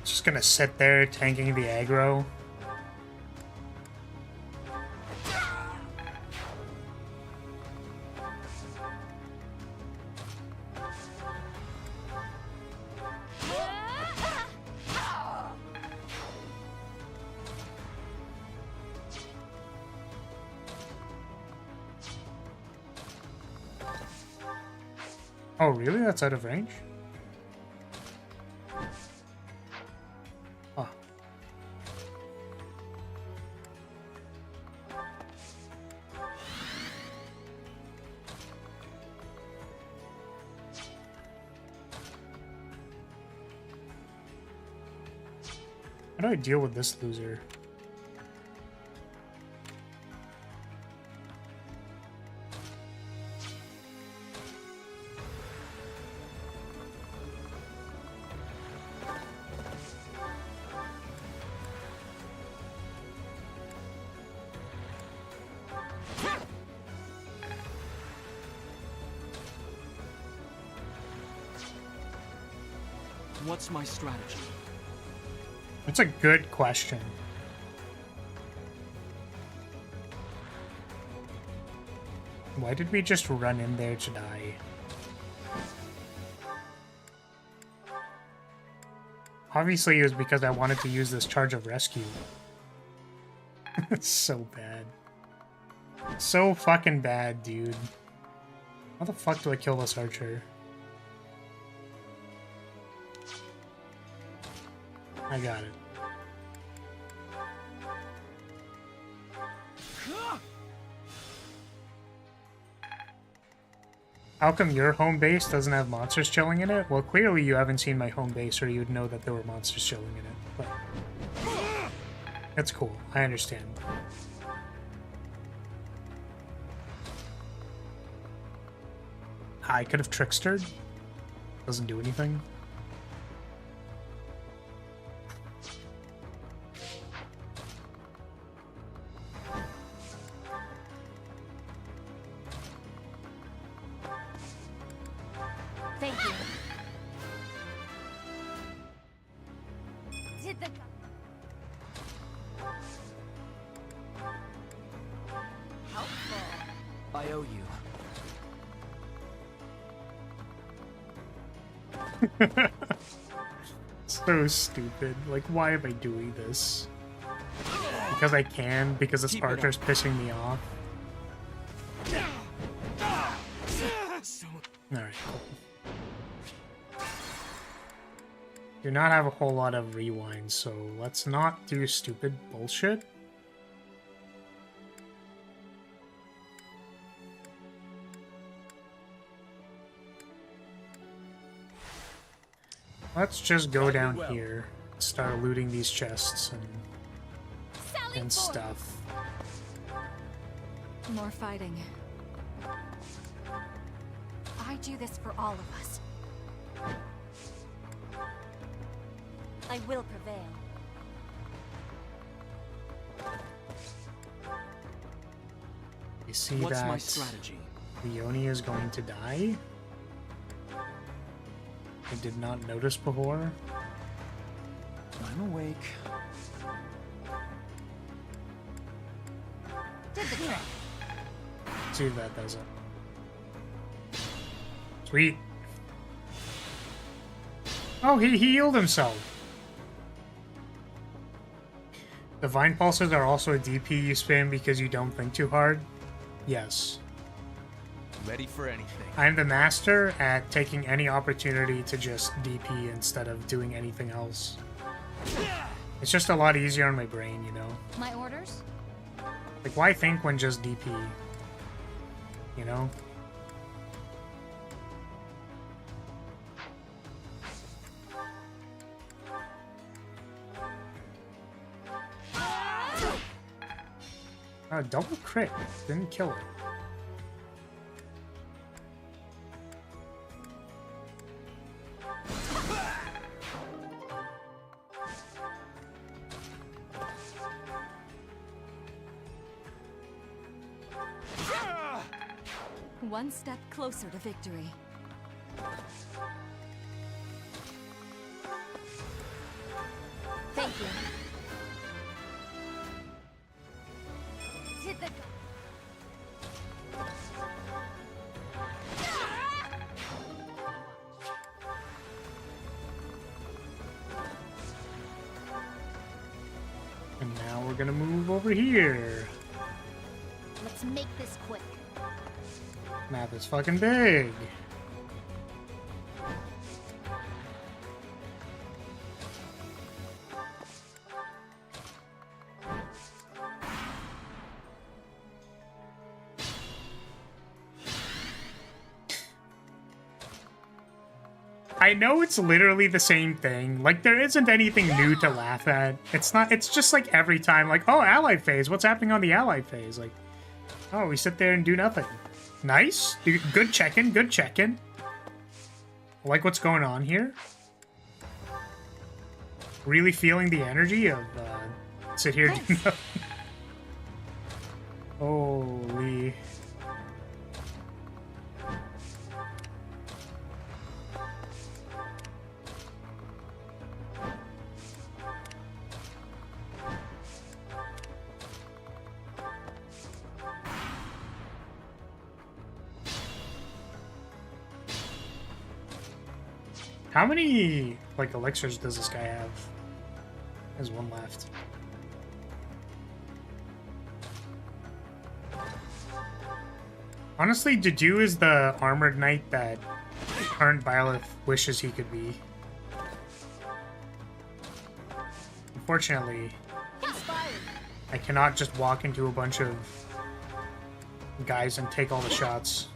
Just gonna sit there tanking the aggro. Oh, really? That's out of range? Oh. How do I deal with this loser? What's my strategy? That's a good question. Why did we just run in there to die? Obviously it was because I wanted to use this charge of rescue. It's so bad. So fucking bad, dude. How the fuck do I kill this archer? I got it. How come your home base doesn't have monsters chilling in it? Well, clearly you haven't seen my home base or you'd know that there were monsters chilling in it. But that's cool. I understand. I could have trickstered. Doesn't do anything. Thank you. Did the... Helpful. I owe you. So stupid. Like, why am I doing this? Because I can? Because this archer's pissing me off? Alright, cool. Do not have a whole lot of rewind, so let's not do stupid bullshit. Let's just go down here, start looting these chests and stuff. More fighting. I do this for all of us. I will prevail. You see What's that my strategy? Leone is going to die? I did not notice before. I'm awake. Did the trick. See if that does it. Sweet. Oh, he healed himself. Divine Pulses are also a DP you spam because you don't think too hard? Yes. Ready for anything. I'm the master at taking any opportunity to just DP instead of doing anything else. It's just a lot easier on my brain, you know? My orders? Like, why think when just DP? You know? Double crit. Didn't kill it. One step closer to victory. Thank you. Hit the... And now we're gonna move over here. Let's make this quick. Map is fucking big. I know it's literally the same thing. Like, there isn't anything new to laugh at. It's not, it's just like every time, like, oh, ally phase. What's happening on the ally phase? Like, oh, we sit there and do nothing. Nice. Good check-in, good check-in. Like what's going on here. Really feeling the energy of, sit here, do nothing. Holy... How many, like, elixirs does this guy have? There's one left. Honestly, Juju is the armored knight that current Byleth wishes he could be. Unfortunately, I cannot just walk into a bunch of guys and take all the shots.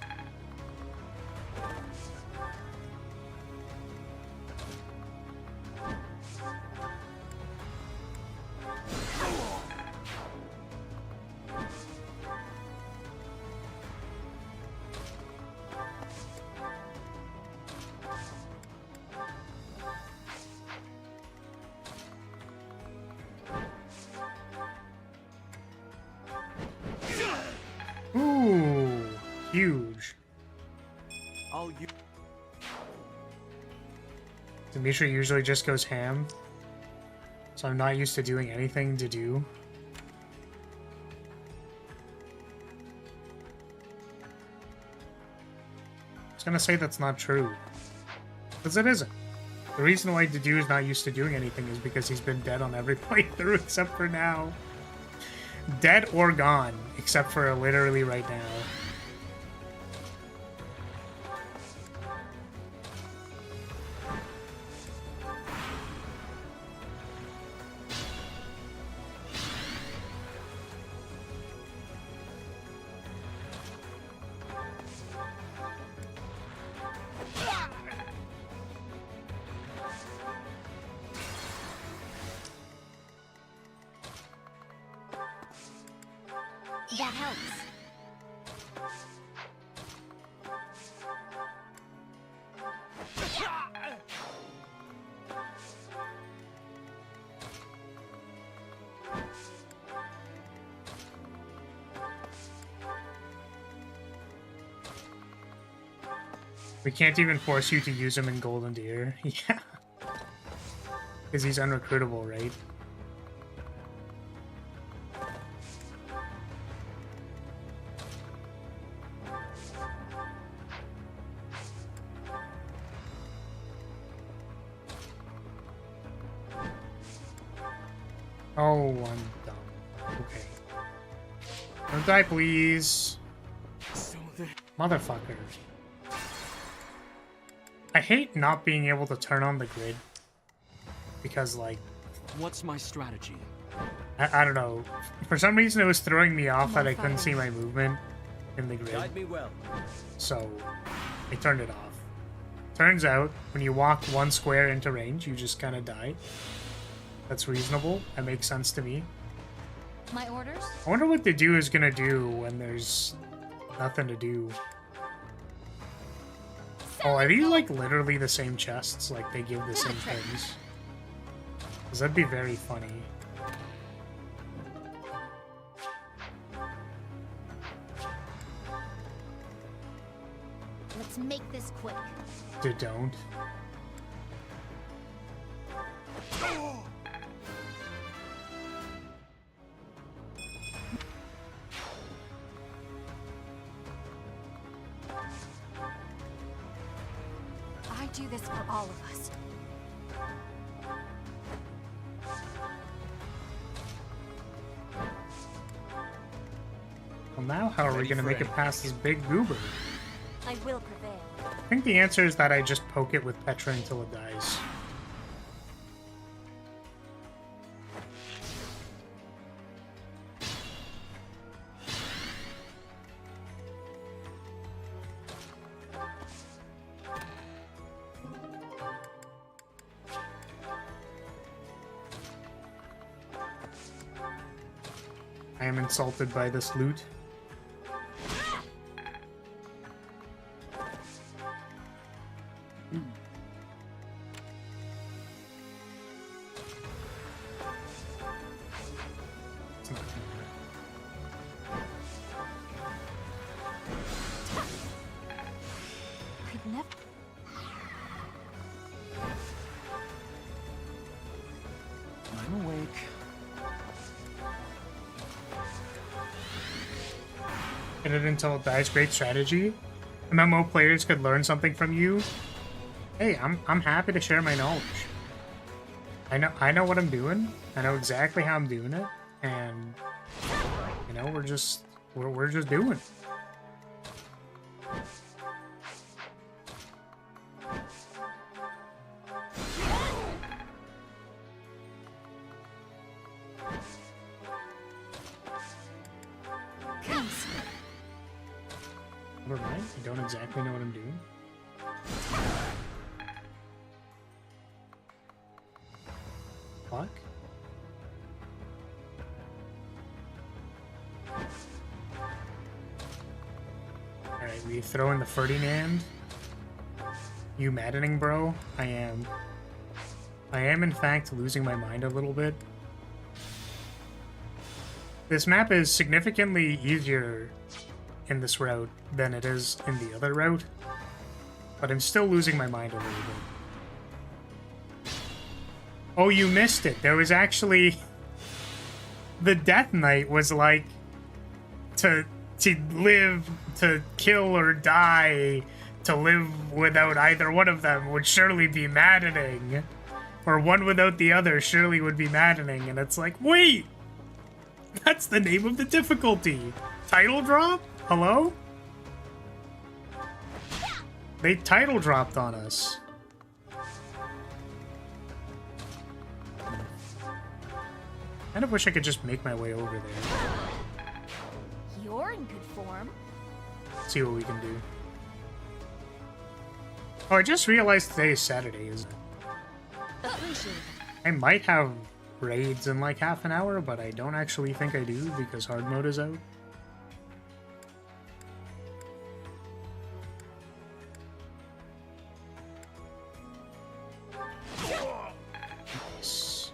Ooh, huge. Dimitri usually just goes ham, so I'm not used to doing anything to do. I was gonna say that's not true, because it isn't. The reason why Dedu is not used to doing anything is because he's been dead on every playthrough except for now. Dead or gone, except for literally right now. That helps. We can't even force you to use him in Golden Deer. Yeah. Because he's unrecruitable, right? Oh, I'm dumb. Okay. Don't die, please. Motherfucker. I hate not being able to turn on the grid. Because, like, What's my strategy? I don't know. For some reason, it was throwing me off Come that on, I couldn't follow see me. my movement in the grid. Guide me well. So I turned it off. Turns out, when you walk one square into range, you just kind of die. That's reasonable. That makes sense to me. My orders? I wonder what the do is gonna do when there's nothing to do. Oh, are these like literally the same chests? Like they give the same things? Because that'd be very funny. Let's make this quick. They don't. I do this for all of us. Well, now how are we gonna make it past this big goober? I will prevail. I think the answer is that I just poke it with Petra until it dies. I am insulted by this loot. I'd never. I'm awake. Hit it until it dies. Great strategy. MMO players could learn something from you. Hey, I'm happy to share my knowledge. I know what I'm doing. I know exactly how I'm doing it, and you know we're just doing. Never mind. I don't exactly know what I'm doing. Fuck. Alright, we throw in the Ferdinand. You maddening, bro? I am in fact losing my mind a little bit. This map is significantly easier in this route than it is in the other route, but I'm still losing my mind a little bit. Oh, you missed it. There was actually... The Death Knight was like... To live, to kill or die, to live without either one of them would surely be maddening. Or one without the other surely would be maddening. And it's like, wait! That's the name of the difficulty! Title drop? Hello? They title dropped on us. Kind of wish I could just make my way over there. You're in good form. See what we can do. Oh, I just realized today is Saturday, isn't it? Appreciate it. I might have raids in like half an hour, but I don't actually think I do because hard mode is out. Nice.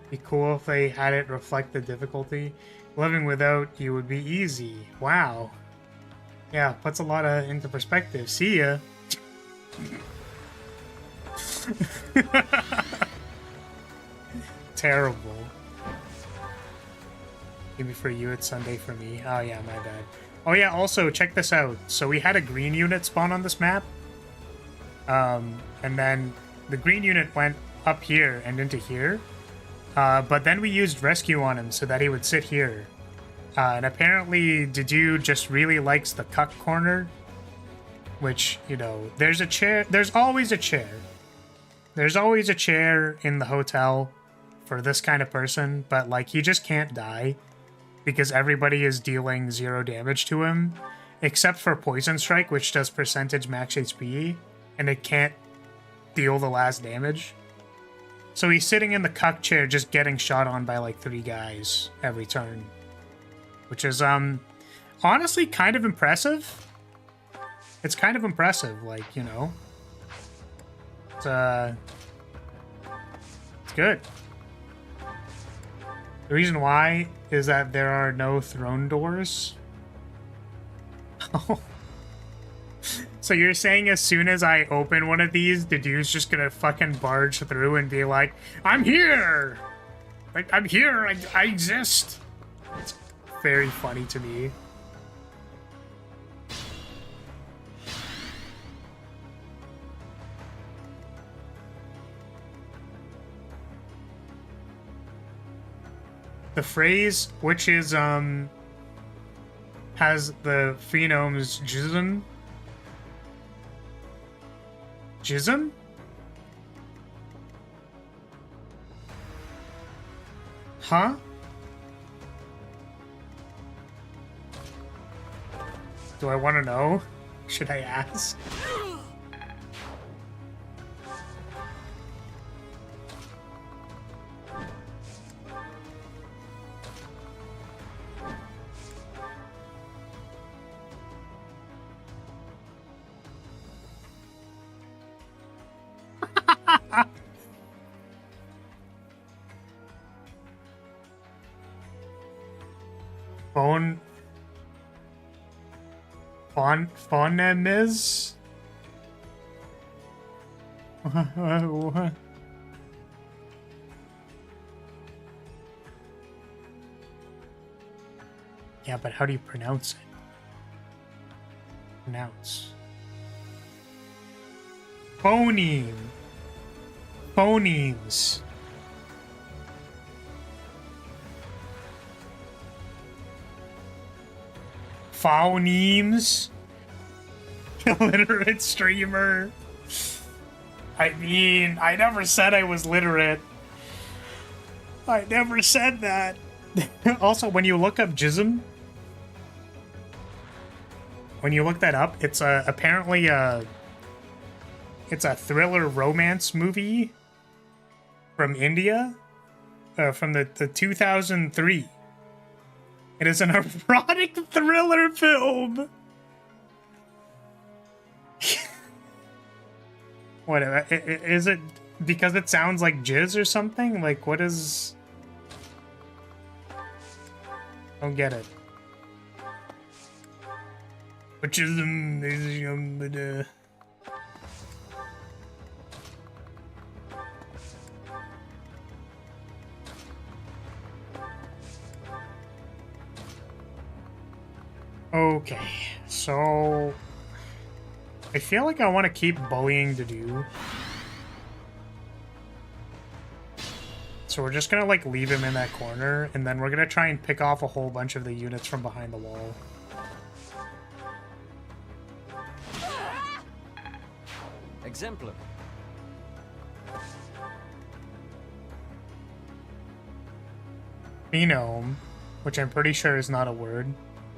Be cool if they had it reflect the difficulty. Living without you would be easy. Wow. Yeah, puts a lot into perspective. See ya. Terrible. Maybe for you it's Sunday for me. Oh yeah, my bad. Oh yeah, also check this out. So we had a green unit spawn on this map. And then the green unit went up here and into here. But then we used rescue on him so that he would sit here. And apparently the dude just really likes the cuck corner. which, you know, there's a chair. There's always a chair. There's always a chair in the hotel for this kind of person, but, like, he just can't die because everybody is dealing 0 damage to him, except for Poison Strike, which does percentage max HP, and it can't deal the last damage. So he's sitting in the cuck chair just getting shot on by, like, 3 guys every turn, which is, honestly kind of impressive. It's kind of impressive, like, you know. It's good. The reason why is that there are no throne doors. Oh. So you're saying as soon as I open one of these, the dude's just gonna fucking barge through and be like, I'm here! Like, I'm here, I exist! It's very funny to me. The phrase, which is, has the phenomes jism. Jism? Huh? Do I want to know? Should I ask? Phonemes? What? Yeah, but how do you pronounce it? Pronounce. Phoneme. Phonemes. Phonemes. Illiterate streamer. I mean, I never said I was literate. I never said that. Also, when you look up jism, when you look that up, it's apparently it's a thriller romance movie from India, from the 2003. It is an erotic thriller film. What is it? Because it sounds like jizz or something? Like, what is? Don't get it. Which is amazing, Okay, so I feel like I want to keep bullying the dude. So we're just gonna, like, leave him in that corner, and then we're gonna try and pick off a whole bunch of the units from behind the wall. Exemplar. Phenome, which I'm pretty sure is not a word.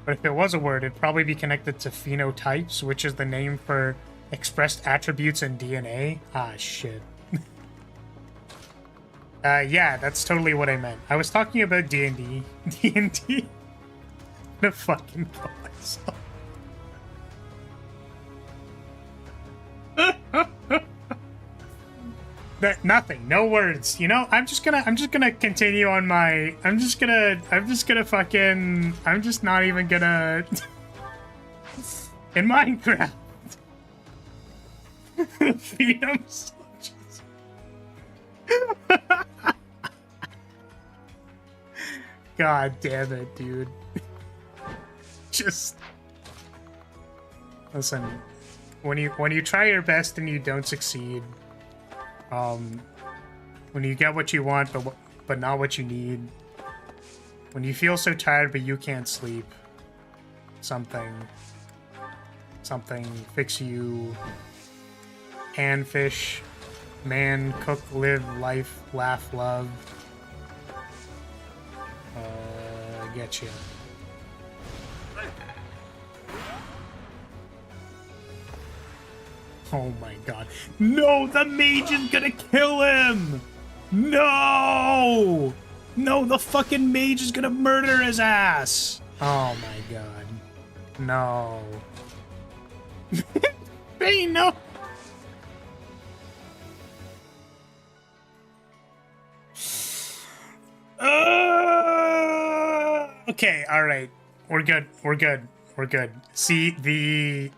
But if it was a word, it'd probably be connected to phenotypes, which is the name for expressed attributes in DNA. Ah, shit. Yeah, that's totally what I meant. I was talking about D&D. D&D? The fucking kill myself. Nothing. No words. You know, I'm just gonna continue on my... I'm just not even gonna... In Minecraft. Phenom soldiers. God damn it, dude. Just... Listen, when you try your best and you don't succeed, when you get what you want but not what you need, when you feel so tired but you can't sleep, something something, fix you, hand fish, man, cook, live, life, laugh, love. Get you. Oh my god. No, the mage is gonna kill him! No! No, the fucking mage is gonna murder his ass! Oh my god. No. Hey, no! Okay, alright. We're good. We're good. We're good. See, the...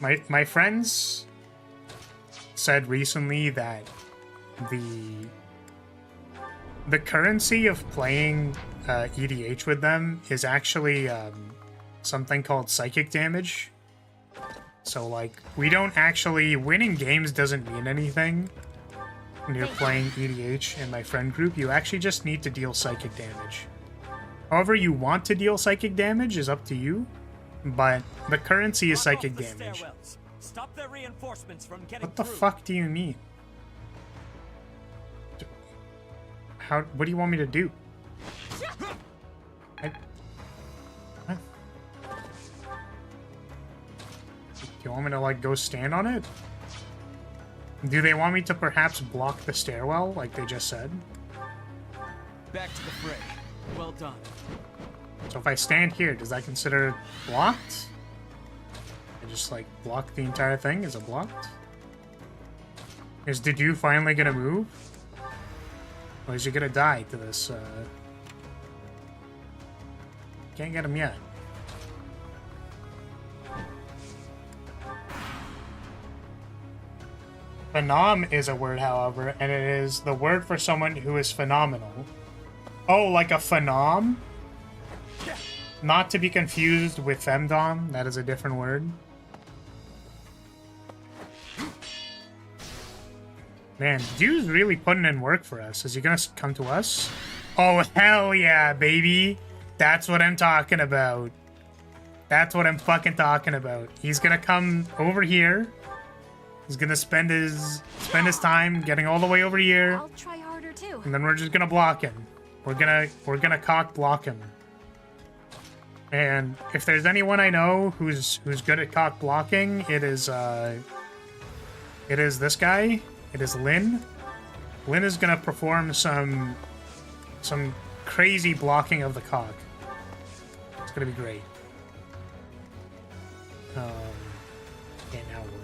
My friends said recently that the currency of playing EDH with them is actually something called psychic damage. So, like, we don't actually... Winning games doesn't mean anything when you're playing EDH in my friend group. You actually just need to deal psychic damage. However you want to deal psychic damage is up to you, but the currency is psychic damage. Stop their reinforcements from getting What the fuck do you mean? What do you want me to do? Huh? Do you want me to, like, go stand on it? Do they want me to perhaps block the stairwell, like they just said? Back to the fray. Well done. So if I stand here, does that consider blocked? I just, like, block the entire thing? Is it blocked? Is Dedu finally gonna move? Or is he gonna die to this, Can't get him yet. Phenom is a word, however, and it is the word for someone who is phenomenal. Oh, like a phenom? Not to be confused with femdom, that is a different word. Man, dude's really putting in work for us. Is he gonna come to us? Oh, hell yeah, baby. That's what I'm talking about. That's what I'm fucking talking about. He's gonna come over here. He's gonna spend his time getting all the way over here. I'll try harder too. And then we're just gonna block him. We're gonna cock block him. And if there's anyone I know who's good at cock blocking, it is this guy. It is Lynn. Lynn is gonna perform some crazy blocking of the cock. It's gonna be great. Okay, now what?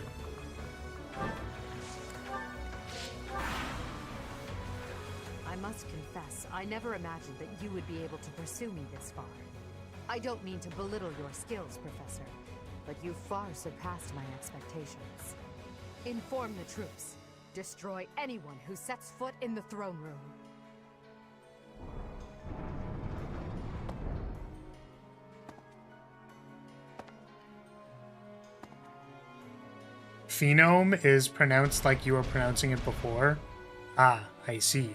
I must confess, I never imagined that you would be able to pursue me this far. I don't mean to belittle your skills, Professor, but you far surpassed my expectations. Inform the troops. Destroy anyone who sets foot in the throne room. Phenome is pronounced like you were pronouncing it before. Ah, I see.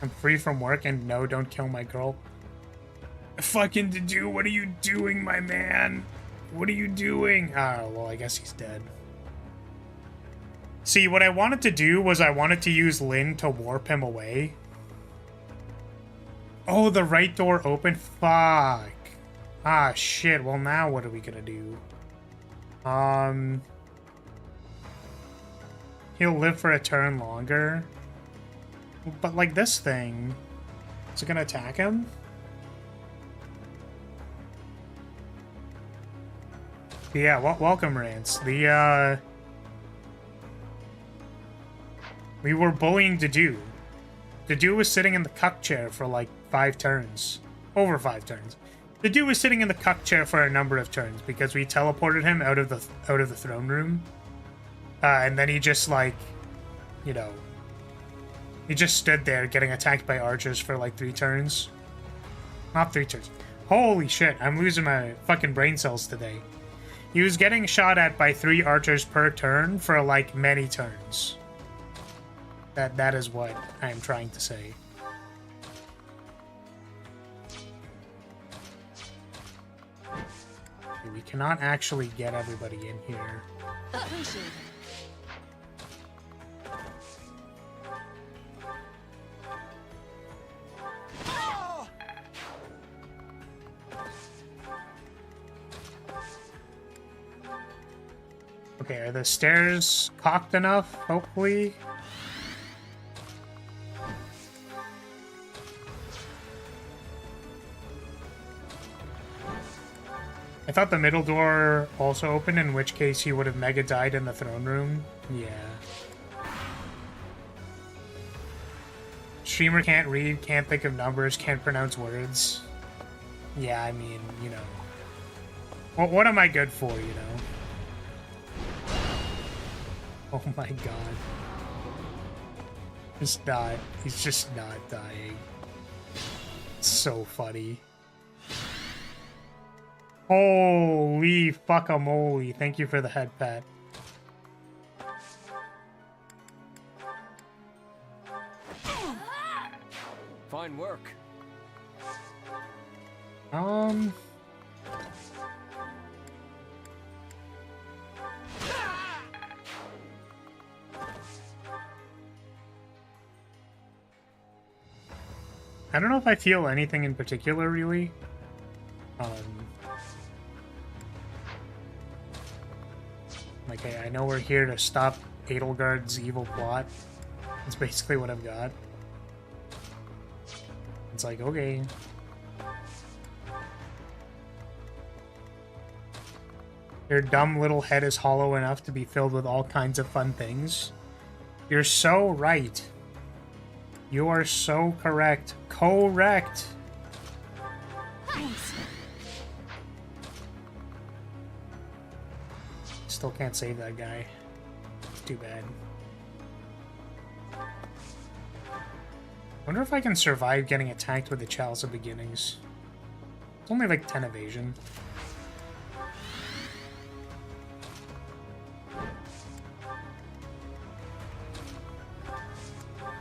I'm free from work and no, don't kill my girl. Fucking Dedu, what are you doing, my man? What are you doing? Oh, well, I guess he's dead. See, what I wanted to do was I wanted to use Lynn to warp him away. Oh, the right door open? Fuck. Ah, shit. Well, now what are we gonna do? He'll live for a turn longer. But, like, this thing... Is it gonna attack him? Yeah, welcome, Rance. We were bullying Dedu. Dedu was sitting in the cuck chair for, like, 5 turns. Over 5 turns. Dedu was sitting in the cuck chair for a number of turns because we teleported him out of the throne room. And then he just, like, you know... He just stood there getting attacked by archers for like 3 turns. Not 3 turns. Holy shit, I'm losing my fucking brain cells today. He was getting shot at by 3 archers per turn for like many turns. That is what I am trying to say. Okay, we cannot actually get everybody in here. Appreciate it. Okay, are the stairs cocked enough? Hopefully. I thought the middle door also opened, in which case he would have mega died in the throne room. Yeah. Streamer can't read, can't think of numbers, can't pronounce words. Yeah, I mean, you know. Well, what am I good for, you know? Oh my god. He's just not dying. It's so funny. Holy fuck-a-moly. Thank you for the head pat. Fine work. I don't know if I feel anything in particular, really. Like, I know we're here to stop Edelgard's evil plot. That's basically what I've got. It's like, okay. Your dumb little head is hollow enough to be filled with all kinds of fun things. You're so right. You are so correct. Correct! Thanks. Still can't save that guy. It's too bad. Wonder if I can survive getting attacked with the Chalice of Beginnings. It's only like 10 evasion.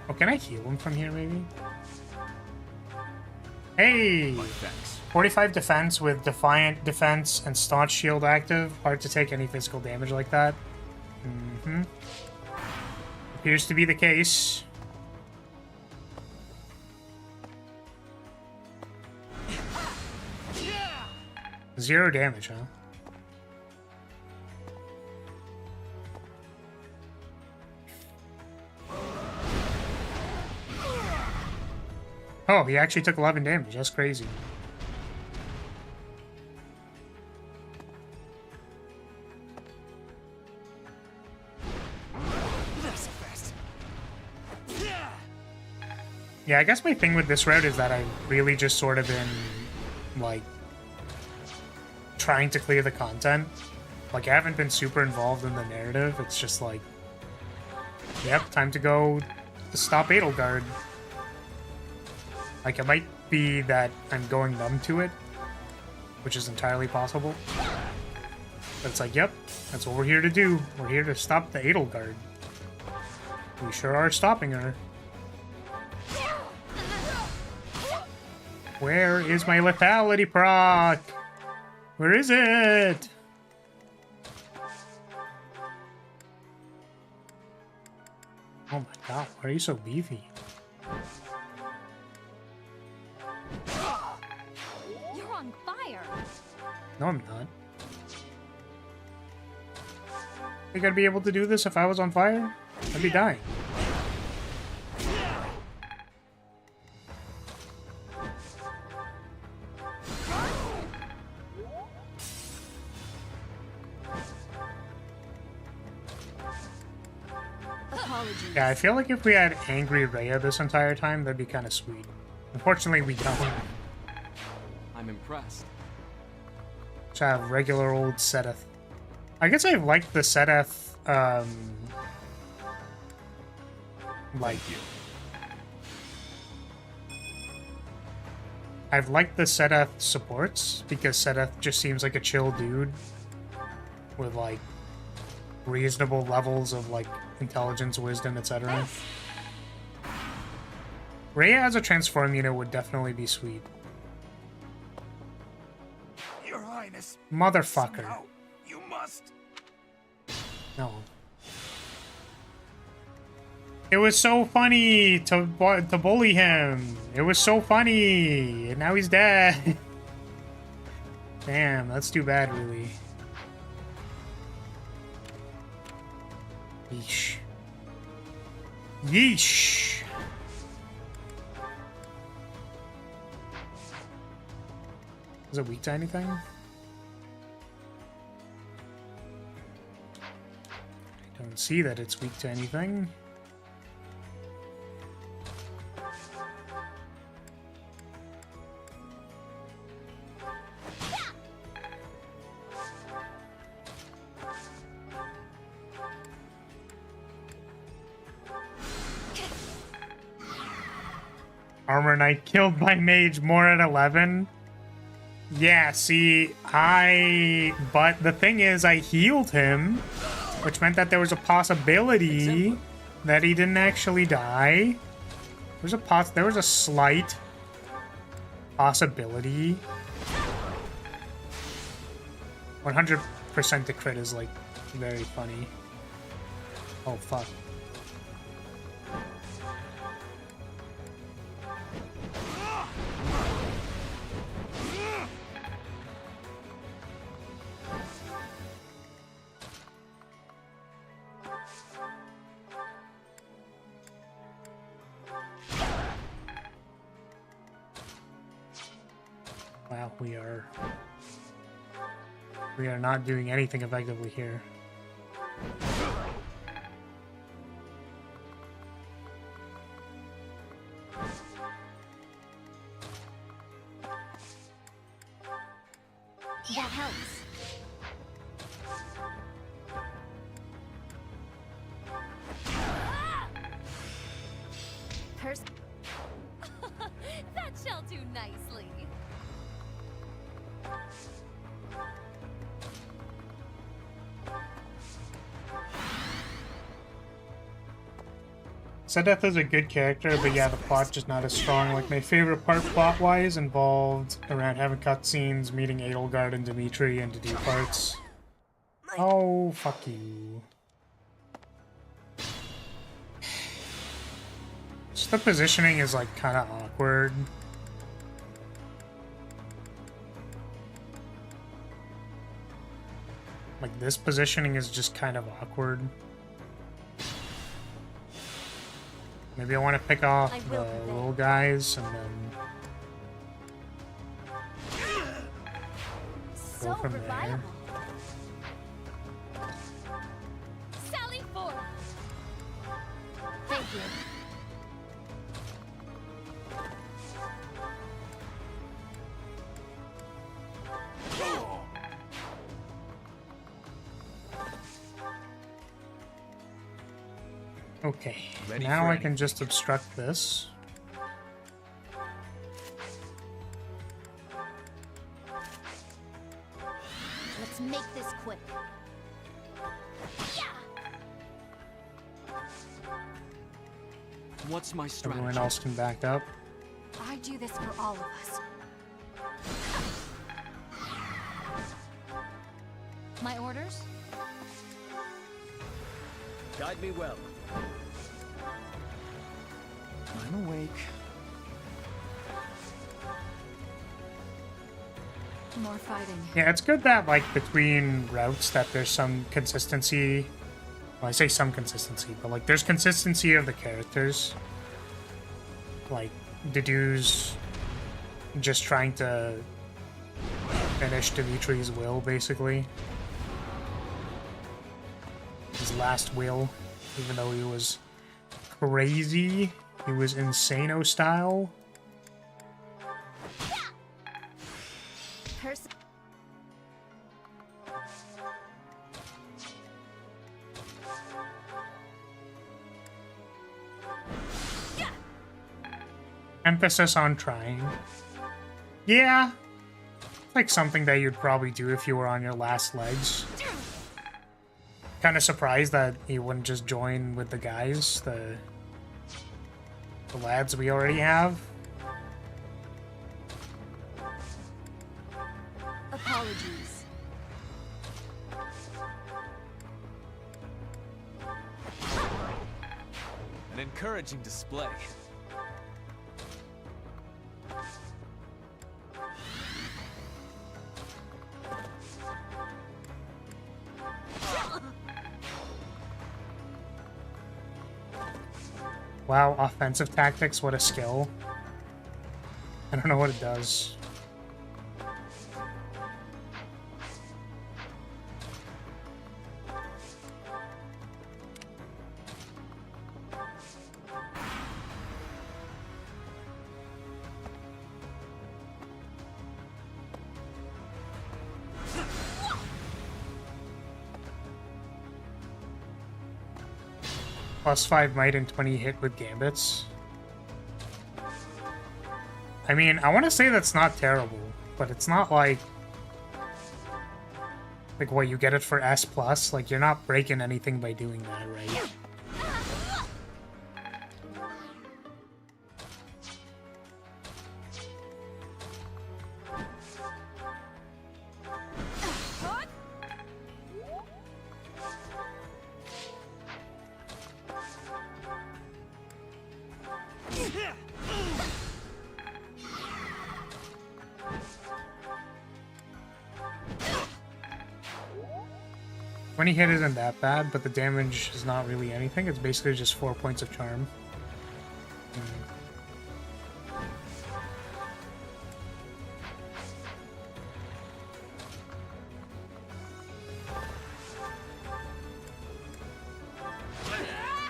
Oh, can I heal him from here, maybe? Hey! 45 defense with Defiant defense and Staunch shield active. Hard to take any physical damage like that. Mm-hmm. Appears to be the case. Zero damage, huh? Oh, he actually took 11 damage. That's crazy. Yeah, I guess my thing with this route is that I've really just sort of been, like, trying to clear the content. Like, I haven't been super involved in the narrative. It's just like, yep, time to go stop Edelgard. Like, it might be that I'm going numb to it, which is entirely possible. But it's like, yep, that's what we're here to do. We're here to stop the Edelgard. We sure are stopping her. Where is my lethality proc? Where is it? Oh my god, why are you so beefy? You're on fire. No, I'm not. Think I'd be able to do this if I was on fire? I'd be dying. Yeah, I feel like if we had Angry Rhea this entire time, that'd be kind of sweet. Unfortunately, we don't. I'm impressed. Just have regular old Seteth. I guess I liked the Seteth, like... I've liked the Seteth supports, because Seteth just seems like a chill dude with, like, reasonable levels of, like, intelligence, wisdom, etc. Rhea as a transform unit would definitely be sweet. Your Highness. Motherfucker. Somehow, you must. No. It was so funny to bully him. It was so funny. And now he's dead. Damn, that's too bad, really. Yeesh. Yeesh. Is it weak to anything? I don't see that it's weak to anything. Armor Knight killed by Mage, more at 11. Yeah, see, but the thing is, I healed him, which meant that there was a possibility that he didn't actually die. There was a slight possibility. 100% to crit is, like, very funny. Oh, fuck. Wow, we are not doing anything effectively here. That helps. That shall do nicely. Sedeth is a good character, but yeah, the plot's just not as strong. Like, my favorite part plot-wise involved around having cutscenes, meeting Edelgard and Dimitri, and to do parts. Oh, fuck you. Just the positioning is, like, kind of awkward. Like, this positioning is just kind of awkward. Maybe I want to pick off the little guys and then go from there. Sally forth. Thank you. Okay, Ready now for I can just obstruct this. Let's make this quick. What's my strategy? Everyone else can back up. I do this for all of us. My orders? Guide me well. I'm awake. More fighting. Yeah, it's good that, like, between routes that there's some consistency. Well, I say some consistency, but, like, there's consistency of the characters. Like, Dedu's just trying to finish Dimitri's will, basically. His last will, even though he was crazy. He was insano style. Emphasis on trying. Yeah. It's like something that you'd probably do if you were on your last legs. Kind of surprised that he wouldn't just join with the guys. The lads we already have. Apologies. An encouraging display. Wow, offensive tactics, what a skill. I don't know what it does. +5 might and 20 hit with gambits. I mean, I want to say that's not terrible, but it's not like what, you get it for S+, like you're not breaking anything by doing that, right? When he hit isn't that bad, but the damage is not really anything. It's basically just 4 points of charm.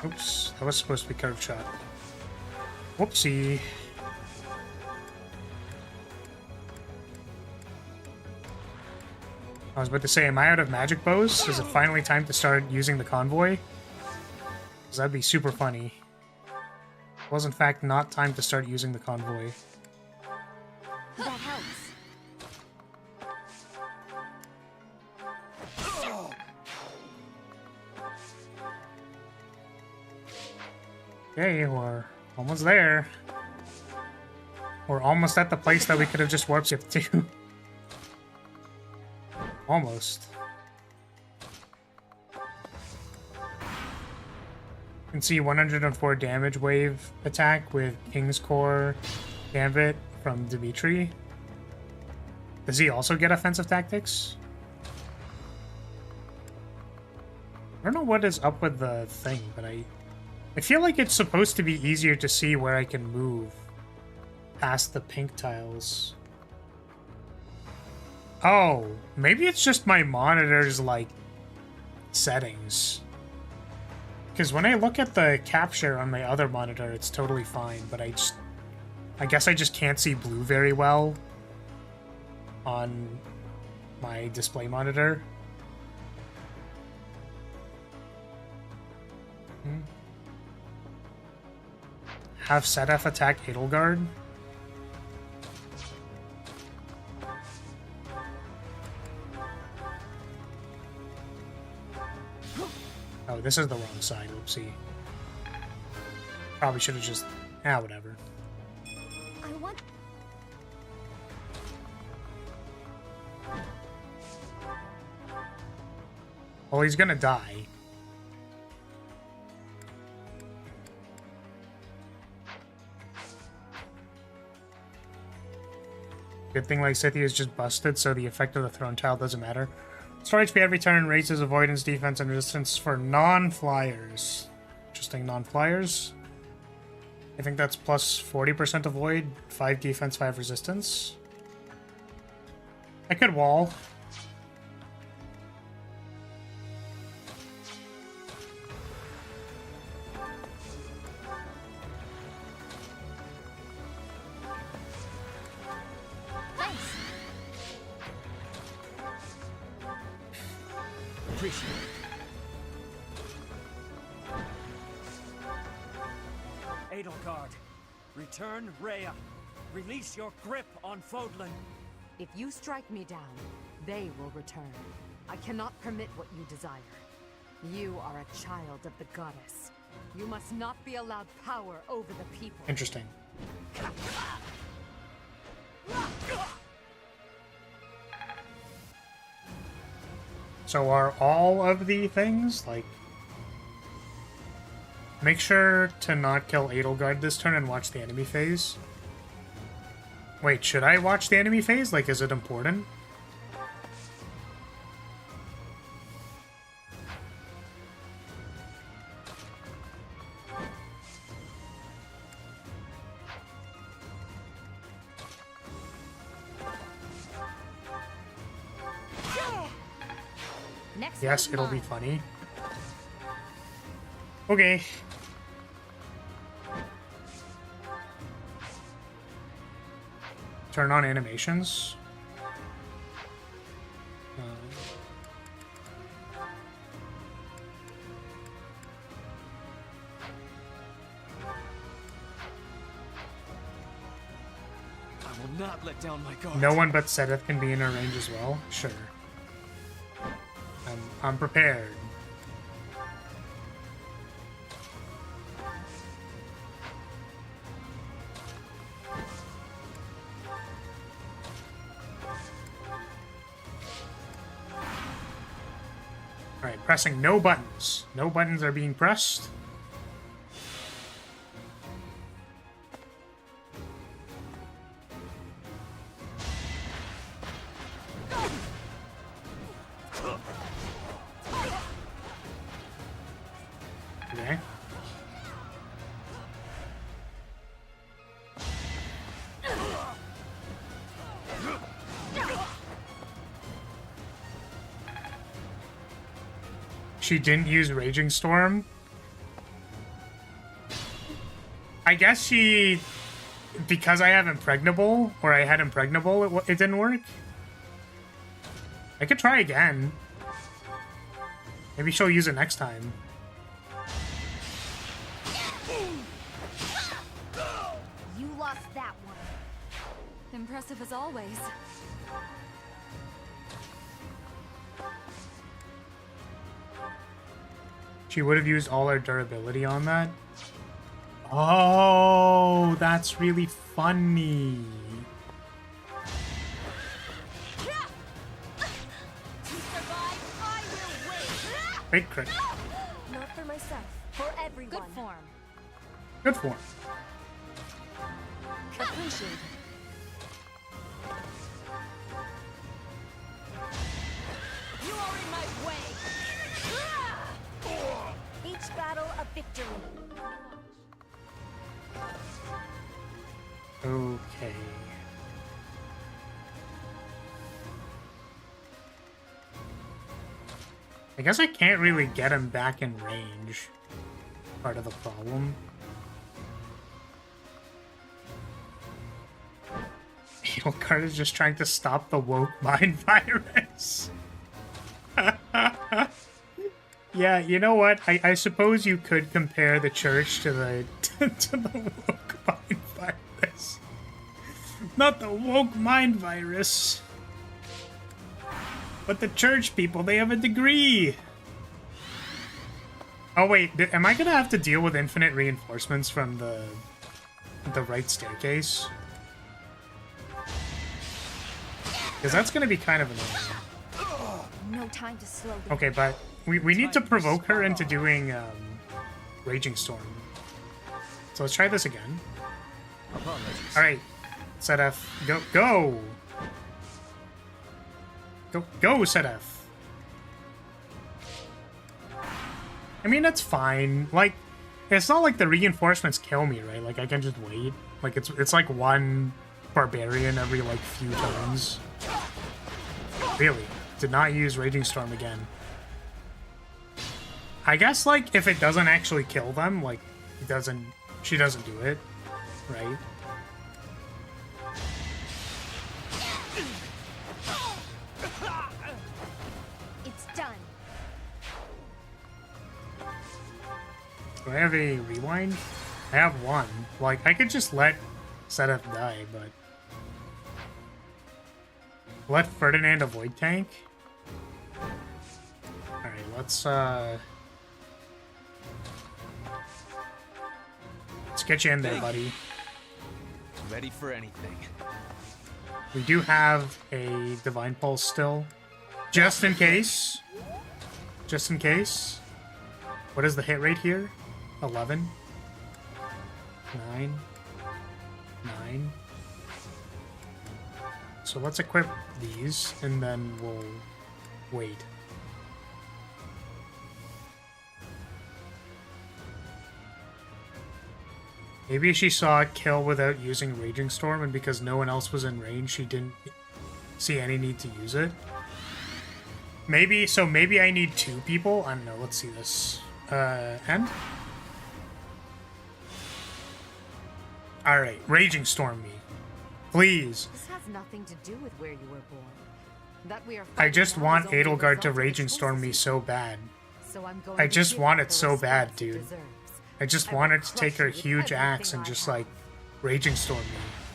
Oops, that was supposed to be curved shot. Whoopsie. I was about to say, am I out of magic bows? Is it finally time to start using the convoy? Because that'd be super funny. It was in fact not time to start using the convoy. That helps. Okay, we're almost there. We're almost at the place that we could have just warp skipped to. Almost. You can see 104 damage wave attack with King's Core Gambit from Dimitri. Does he also get offensive tactics? I don't know what is up with the thing, but I feel like it's supposed to be easier to see where I can move past the pink tiles. Oh, maybe it's just my monitor's, like, settings. Because when I look at the capture on my other monitor, it's totally fine, but I guess I just can't see blue very well on my display monitor. Have Sedef attack Edelgard. Oh, this is the wrong side, whoopsie. Probably should have just... whatever. I want... Well, he's gonna die. Good thing Lysithea is just busted, so the effect of the Throne Tile doesn't matter. Store HP every turn, raises avoidance, defense, and resistance for non-flyers. Interesting, non-flyers. I think that's plus 40% avoid, 5 defense, 5 resistance. I could wall. Edelgard, return Rhea. Release your grip on Fodlan. If you strike me down, they will return. I cannot permit what you desire. You are a child of the goddess. You must not be allowed power over the people. Interesting. So are all of the things, like... Make sure to not kill Edelgard this turn and watch the enemy phase. Wait, should I watch the enemy phase? Like, is it important? Yes, it'll be funny. Okay. Turn on animations. I will not let down my guard. No one but Sedith can be in her range as well? Sure. I'm prepared. Alright, pressing no buttons. No buttons are being pressed. Okay. She didn't use Raging Storm. I guess she... Because I have Impregnable, or I had Impregnable, it didn't work. I could try again. Maybe she'll use it next time. You lost that one. Impressive as always. She would have used all her durability on that. Oh, that's really funny. Big crit. Not for myself, for everyone. Good form. Good form. Appreciated. You are in my way. Each battle a victory. Okay. I guess I can't really get him back in range. Part of the problem. Edelgard is just trying to stop the woke mind virus. Yeah, you know what? I suppose you could compare the church to the to the woke mind virus. Not the woke mind virus. But the church people, they have a degree. Oh wait, am I gonna have to deal with infinite reinforcements from the right staircase? Because that's gonna be kind of annoying. No time to slow down. Okay, but we need to provoke her into doing Raging Storm. So let's try this again. Alright, Sedef, go! Go, Sedef! I mean, that's fine. Like, it's not like the reinforcements kill me, right? Like, I can just wait. Like, it's like one barbarian every, like, few turns. Really? Did not use Raging Storm again. I guess, like, if it doesn't actually kill them, like, she doesn't do it, right? It's done. Do I have a rewind? I have one. Like, I could just let Sedef die, but... Let Ferdinand avoid tank? Alright, let's, get you in there, buddy. Ready for anything. We do have a Divine Pulse still. Just in case. Just in case. What is the hit rate here? 11. 9. 9. So let's equip these, and then we'll wait. Maybe she saw a kill without using Raging Storm, and because no one else was in range, she didn't see any need to use it. Maybe I need 2 people? I don't know, let's see this. End? Alright, Raging Storm me. Please. This has nothing to do with where you were born. That we are I just fighting now want is only a Edelgard to result of the Raging Storm me choices so bad. So I'm going I to just give want her it the so bad, response she dude. deserves. I just I will want her to crush take her you with huge axe everything and I just have. like Raging Storm me,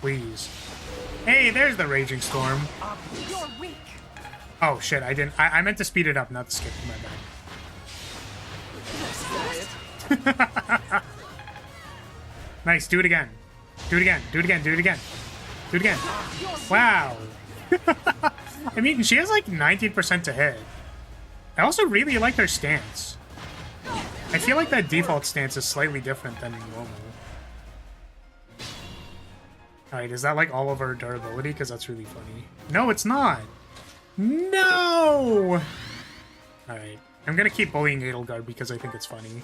please. Hey, there's the Raging Storm. You're weak. Oh shit, I meant to speed it up, not to skip, my bad. Nice, do it again. Do it again, do it again, do it again. Do it again. Wow. I mean, she has like 19% to hit. I also really like her stance. I feel like that default stance is slightly different than normal. Alright, is that like all of her durability? Because that's really funny. No, it's not! No! Alright. I'm gonna keep bullying Edelgard because I think it's funny.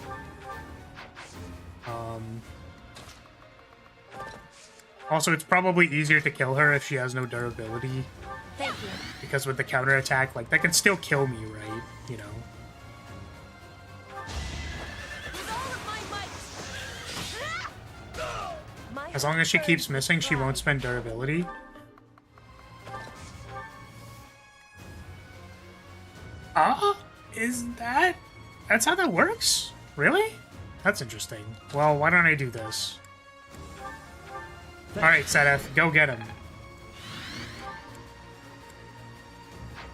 Also, it's probably easier to kill her if she has no durability. Thank you. Because with the counterattack, like, that can still kill me, right? You know? As long as she keeps missing, she won't spend durability. Is that... That's how that works? Really? That's interesting. Well, why don't I do this? Alright, Sedef, go get him.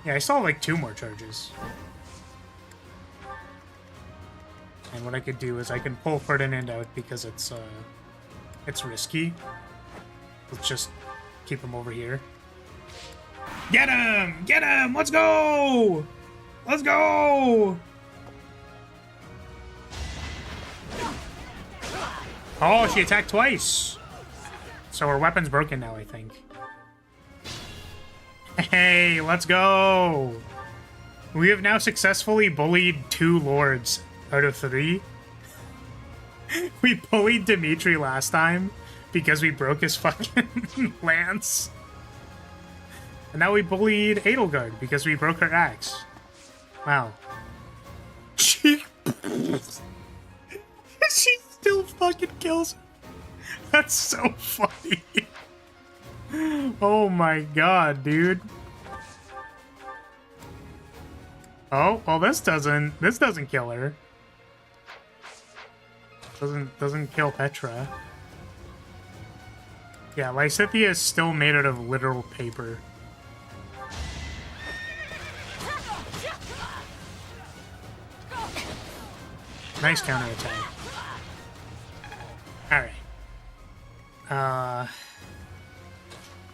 Yeah, I saw like 2 more charges. And what I could do is I can pull Ferdinand out because it's risky. Let's just keep him over here. Get him! Get him! Let's go! Let's go! Oh, she attacked twice! So her weapon's broken now, I think. Hey, let's go! We have now successfully bullied 2 lords out of 3. We bullied Dimitri last time because we broke his fucking lance. And now we bullied Edelgard because we broke her axe. Wow. She still fucking kills her. That's so funny. Oh my god, dude. Oh, well this doesn't kill her. Doesn't kill Petra. Yeah, Lysithea is still made out of literal paper. Nice counterattack. Alright.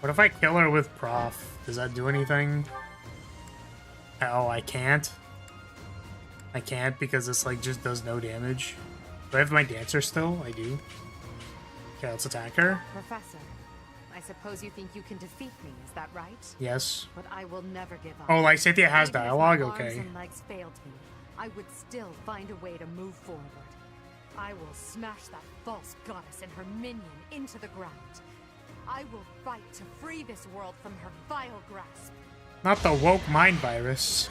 What if I kill her with Prof? Does that do anything? Oh, I can't? I can't because this, like, just does no damage. Do I have my Dancer still? I do. Okay, let's attack her. Professor, I suppose you think you can defeat me, is that right? Yes. But I will never give up. Oh, Lysithea has Even if dialogue? my arms Okay. and legs failed me, I would still find a way to move forward. I will smash that false goddess and her minion into the ground. I will fight to free this world from her vile grasp. Not the woke mind virus.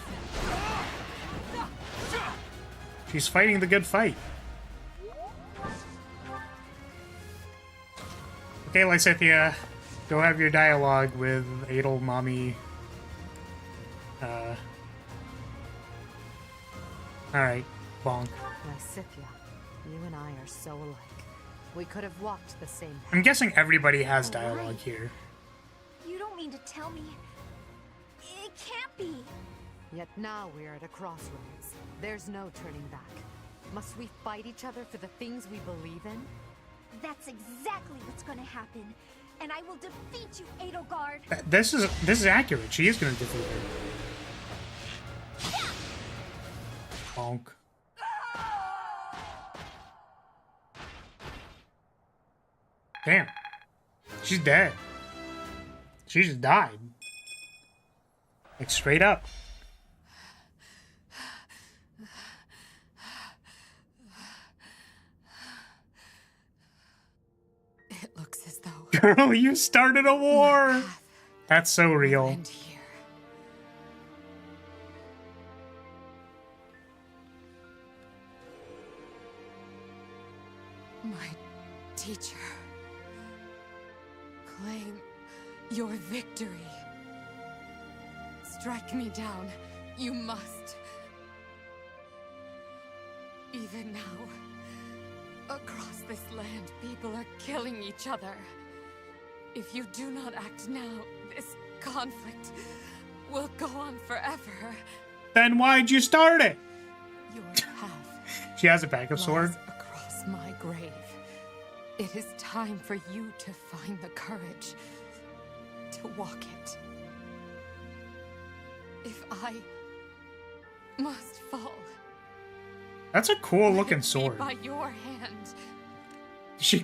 She's fighting the good fight. Okay, Lysithea, go have your dialogue with Adel Mommy. Alright, bonk. Lysithea, you and I are so alike. We could have walked the same path. I'm guessing everybody has dialogue here. You don't mean to tell me... It can't be. Yet now we're at a crossroads. There's no turning back. Must we fight each other for the things we believe in? That's exactly what's gonna happen. And I will defeat you, Edelgard. This is accurate. She is going to defeat her. Bonk. Damn. She's dead. She just died. Like, straight up. It looks as though... Girl, you started a war! That's so real. My teacher. Claim your victory. Strike me down. You must. Even now, across this land, people are killing each other. If you do not act now, this conflict will go on forever. Then why'd you start it? Your path She has a backup sword. lies across my grave. It is time for you to find the courage to walk it. If I must fall, That's a cool looking be sword. by your hand. She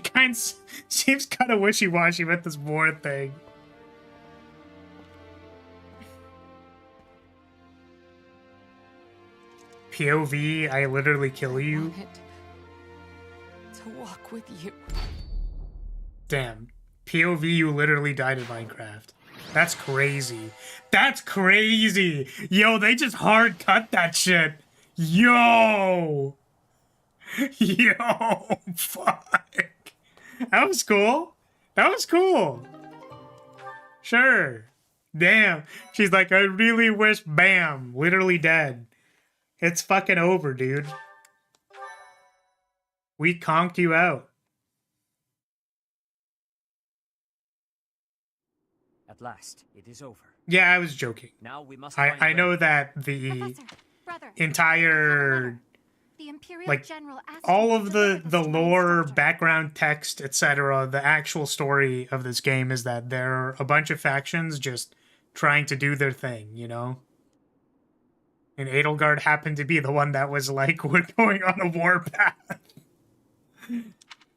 seems kind of wishy-washy with this war thing. POV, I literally kill you. To walk with you. Damn. POV, you literally died in Minecraft. That's crazy. That's crazy. Yo, they just hard cut that shit. Yo. Yo, fuck. That was cool. That was cool. Sure. Damn. She's like, I really wish, bam, literally dead. It's fucking over, dude. We conked you out. At last, it is over. Yeah, I was joking. Now we must I know that the entire The Imperial like General asked all you of to the deliver this lore, background text, etc. The actual story of this game is that there are a bunch of factions just trying to do their thing, you know? And Edelgard happened to be the one that was like, we're going on a war path.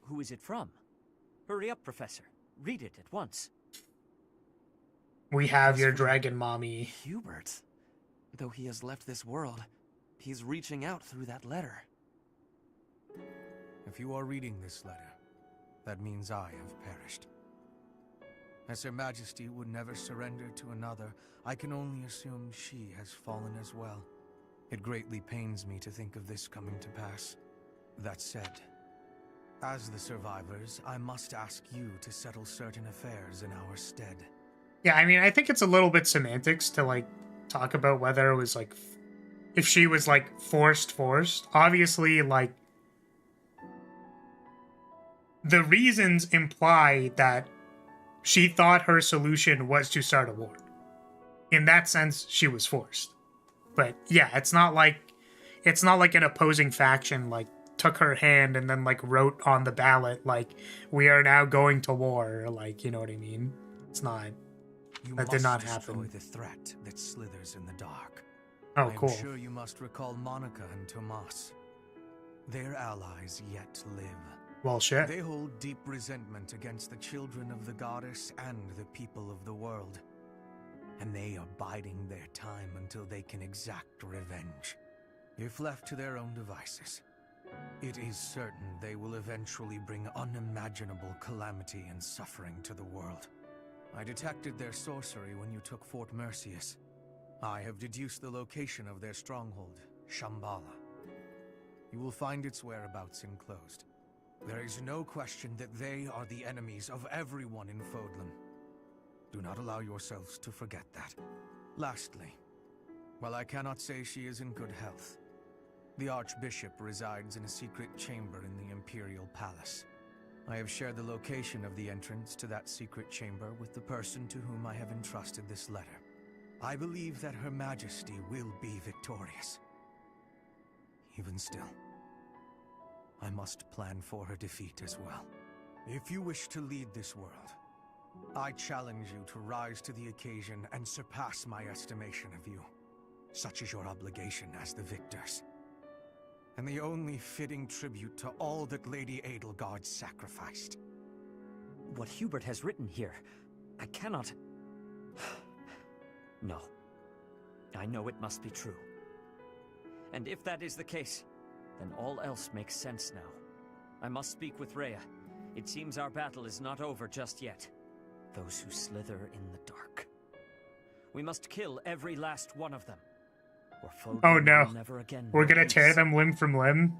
Who is it from? Hurry up, Professor. Read it at once. We have your dragon mommy. Hubert. Though he has left this world, he's reaching out through that letter. If you are reading this letter, that means I have perished. As Her Majesty would never surrender to another, I can only assume she has fallen as well. It greatly pains me to think of this coming to pass. That said, as the survivors, I must ask you to settle certain affairs in our stead. Yeah, I mean, I think it's a little bit semantics to, like, talk about whether it was, like, if she was, like, forced. Obviously, like, the reasons imply that she thought her solution was to start a war. In that sense, she was forced. But, yeah, it's not like an opposing faction, like, took her hand and then, like, wrote on the ballot, like, we are now going to war, or, like, you know what I mean? It's not. That did not happen. The threat that slithers in the dark. Oh, cool. I'm sure you must recall Monica and Tomas. Their allies yet live. Well, shit. They hold deep resentment against the children of the goddess and the people of the world. And they are biding their time until they can exact revenge. If left to their own devices, it is certain they will eventually bring unimaginable calamity and suffering to the world. I detected their sorcery when you took Fort Mercius. I have deduced the location of their stronghold, Shambhala. You will find its whereabouts enclosed. There is no question that they are the enemies of everyone in Fodlan. Do not allow yourselves to forget that. Lastly, while I cannot say she is in good health, the Archbishop resides in a secret chamber in the Imperial Palace. I have shared the location of the entrance to that secret chamber with the person to whom I have entrusted this letter. I believe that Her Majesty will be victorious. Even still, I must plan for her defeat as well. If you wish to lead this world, I challenge you to rise to the occasion and surpass my estimation of you. Such is your obligation as the victors. And the only fitting tribute to all that Lady Edelgard sacrificed. What Hubert has written here, I cannot... No. I know it must be true. And if that is the case, then all else makes sense now. I must speak with Rhea. It seems our battle is not over just yet. Those who slither in the dark. We must kill every last one of them. Or Foden Oh no. will never again We're know gonna tear peace. them limb from limb?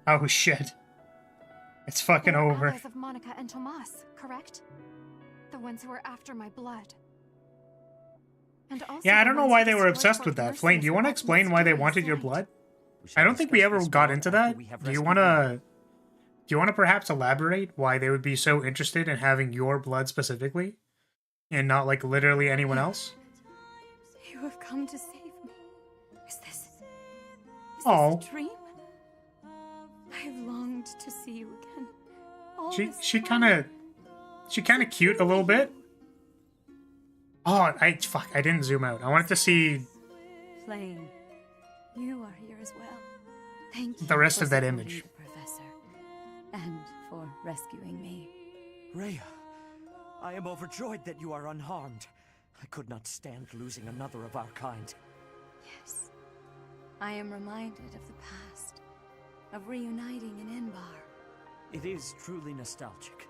Oh shit. It's fucking We're over. allies of Monica and Tomas, correct? The ones who are after my blood. And also Yeah, I the don't know ones why who they were destroyed obsessed Fort with that. Mercy Flame, do you want to with that explain why they mysterious wanted your light. blood? shall I don't think we discuss ever this got more into after that. we have Do you rescued want Rhea. to... Do you want to perhaps elaborate why they would be so interested in having your blood specifically? And not, like, literally anyone else? You have come to save me. Is this Oh. a dream? I have longed to see you again. All She this kind of... She kind of cute a little bit. Oh, fuck, I didn't zoom out. I wanted to see Flame, you are here as well. Thank you the rest for of that supporting image. the Professor, and for rescuing me. Rhea, I am overjoyed that you are unharmed. I could not stand losing another of our kind. Yes, I am reminded of the past, of reuniting in Enbar. It is truly nostalgic.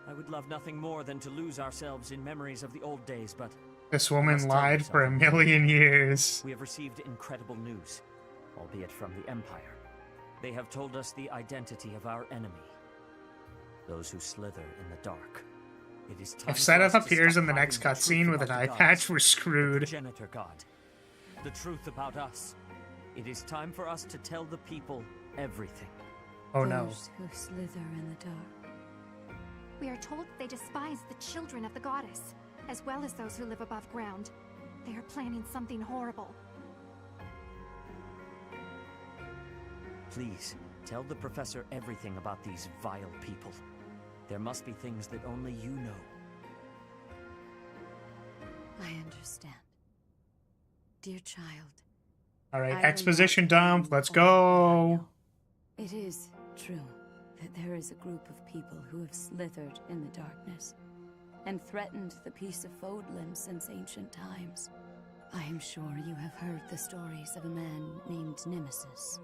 I would love nothing more than to lose ourselves in memories of the old days, but... This I woman must tell you lied for a something. million years. We have received incredible news, albeit from the Empire. They have told us the identity of our enemy. Those who slither in the dark. It is time If for us Seth to appears stop in the hiding next the truth cutscene with an about eye the patch, gods, we're the screwed. progenitor god. The truth about us. It is time for us to tell the people everything. Oh no. Those who slither in the dark. We are told they despise the children of the goddess, as well as those who live above ground. They are planning something horrible. Please, tell the professor everything about these vile people. There must be things that only you know. I understand. Dear child. Alright, I will exposition not tell dump. you Let's all that I go. know. It is true that there is a group of people who have slithered in the darkness and threatened the peace of Fodlan since ancient times. I am sure you have heard the stories of a man named Nemesis.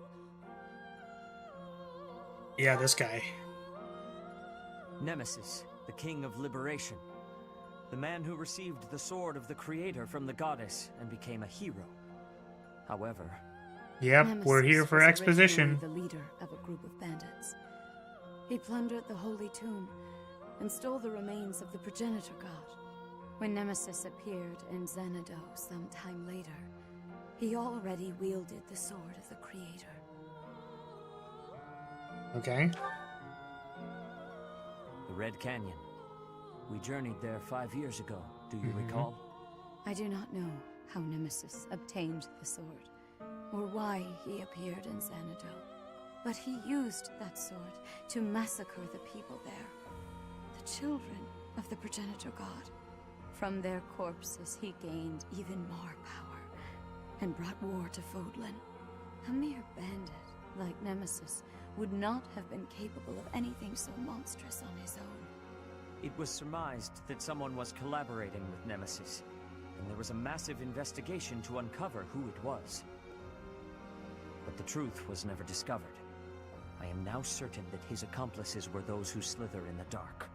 Yeah, this guy. Nemesis, the king of liberation. The man who received the sword of the creator from the goddess and became a hero. However... Yep, we're Nemesis here for was exposition. originally the leader of a group of bandits. He plundered the holy tomb and stole the remains of the progenitor god. When Nemesis appeared in Xanadu some time later, he already wielded the sword of the creator. Okay. The Red Canyon. We journeyed there 5 years ago, do you recall? I do not know how Nemesis obtained the sword, or why he appeared in Xanadu, but he used that sword to massacre the people there, the children of the progenitor god. From their corpses he gained even more power, and brought war to Fodlan. A mere bandit like Nemesis would not have been capable of anything so monstrous on his own. It was surmised that someone was collaborating with Nemesis, and there was a massive investigation to uncover who it was. But the truth was never discovered. I am now certain that his accomplices were those who slither in the dark.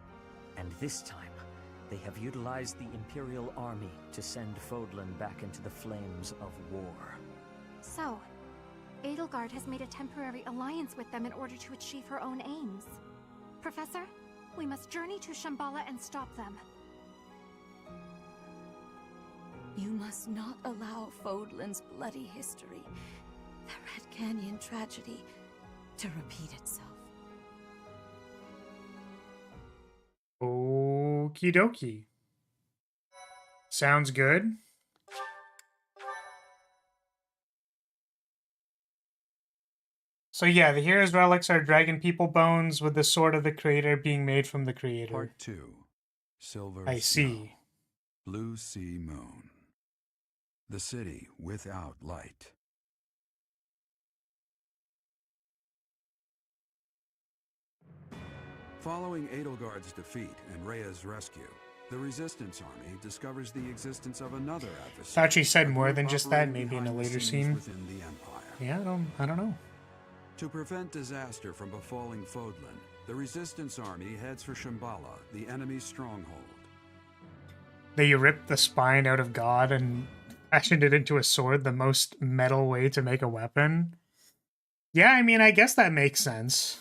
And this time, they have utilized the Imperial Army to send Fodlan back into the flames of war. So, Edelgard has made a temporary alliance with them in order to achieve her own aims. Professor, we must journey to Shambhala and stop them. You must not allow Fodlan's bloody history, the Red Canyon tragedy, to repeat itself. Okie dokie. Sounds good. So yeah, the hero's relics are dragon people bones with the sword of the creator being made from the creator. Part 2. Silver I Snow. see. Blue Sea Moon. The city without light. Following Edelgard's defeat and Rhea's rescue, the Resistance Army discovers the existence of another adversary. Thought she said more than group just that, operating maybe in a behind the later scenes scene. within the Empire. Yeah, I don't know. To prevent disaster from befalling Fodlan, the Resistance Army heads for Shambhala, the enemy's stronghold. They ripped the spine out of God and fashioned it into a sword, the most metal way to make a weapon. Yeah, I mean, I guess that makes sense.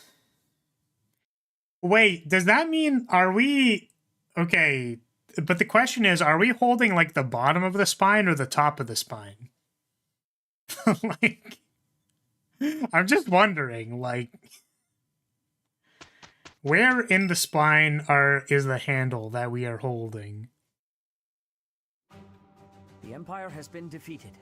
Wait, does that mean, are we... Okay, but the question is, are we holding, like, the bottom of the spine or the top of the spine? Like, I'm just wondering, like... Where in the spine is the handle that we are holding? The Empire has been defeated,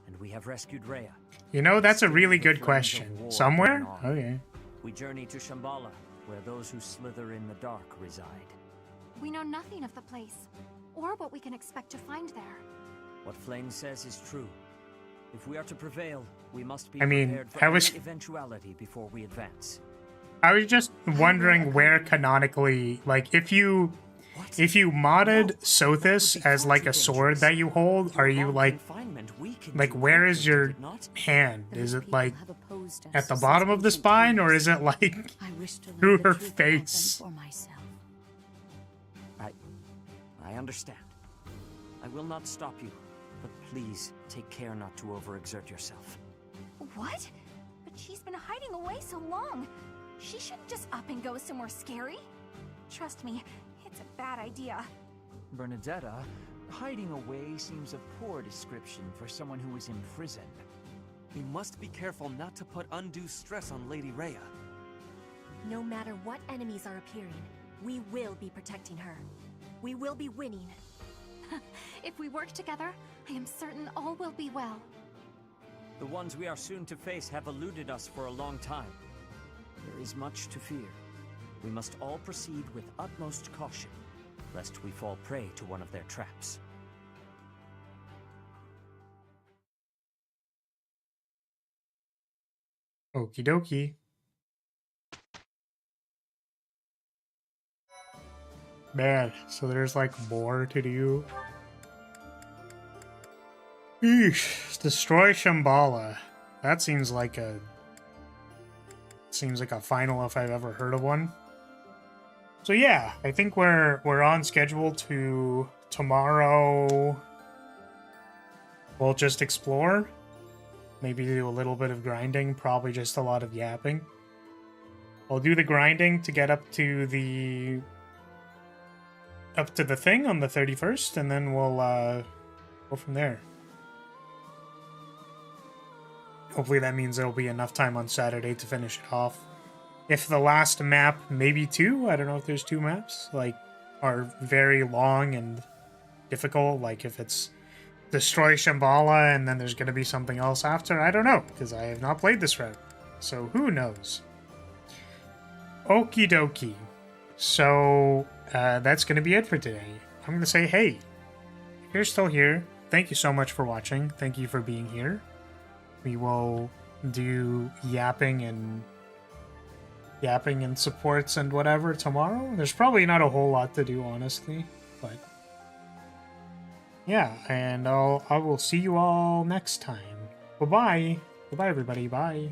and we have rescued Rhea. You know, that's a really good The flames of question. war Somewhere? burn on. Okay. We journey to Shambhala, where those who slither in the dark reside. We know nothing of the place, or what we can expect to find there. What Flame says is true. If we are to prevail, we must be I mean, prepared for I was- any eventuality before we advance. I was just wondering where canonically, like, if you modded Sothis as like a sword that you hold, are you like where is your hand? Is it like at the bottom of the spine, or is it like through her face? I understand. I will not stop you, but please take care not to overexert yourself. What? But she's been hiding away so long. She shouldn't just up and go somewhere scary. Trust me, it's a bad idea. Bernadetta, hiding away seems a poor description for someone who is imprisoned. We must be careful not to put undue stress on Lady Rhea. No matter what enemies are appearing, we will be protecting her. We will be winning. If we work together, I am certain all will be well. The ones we are soon to face have eluded us for a long time. There is much to fear. We must all proceed with utmost caution, lest we fall prey to one of their traps. Okie dokie. Man, so there's like more to do. Eesh, destroy Shambhala. That seems like a final if I've ever heard of one. So yeah, I think we're on schedule to tomorrow. We'll just explore. Maybe do a little bit of grinding, probably just a lot of yapping. I'll do the grinding to get up to the thing on the 31st, and then we'll go from there. Hopefully that means there'll be enough time on Saturday to finish it off. If the last map, maybe 2, I don't know if there's 2 maps, like, are very long and difficult, like if it's destroy Shambhala and then there's going to be something else after, I don't know, because I have not played this route. So who knows? Okie dokie. So that's going to be it for today. I'm going to say, hey, if you're still here, thank you so much for watching. Thank you for being here. We will do yapping and supports and whatever tomorrow. There's probably not a whole lot to do, honestly, but yeah, and I will see you all next time. Bye-bye. Goodbye, everybody. Bye.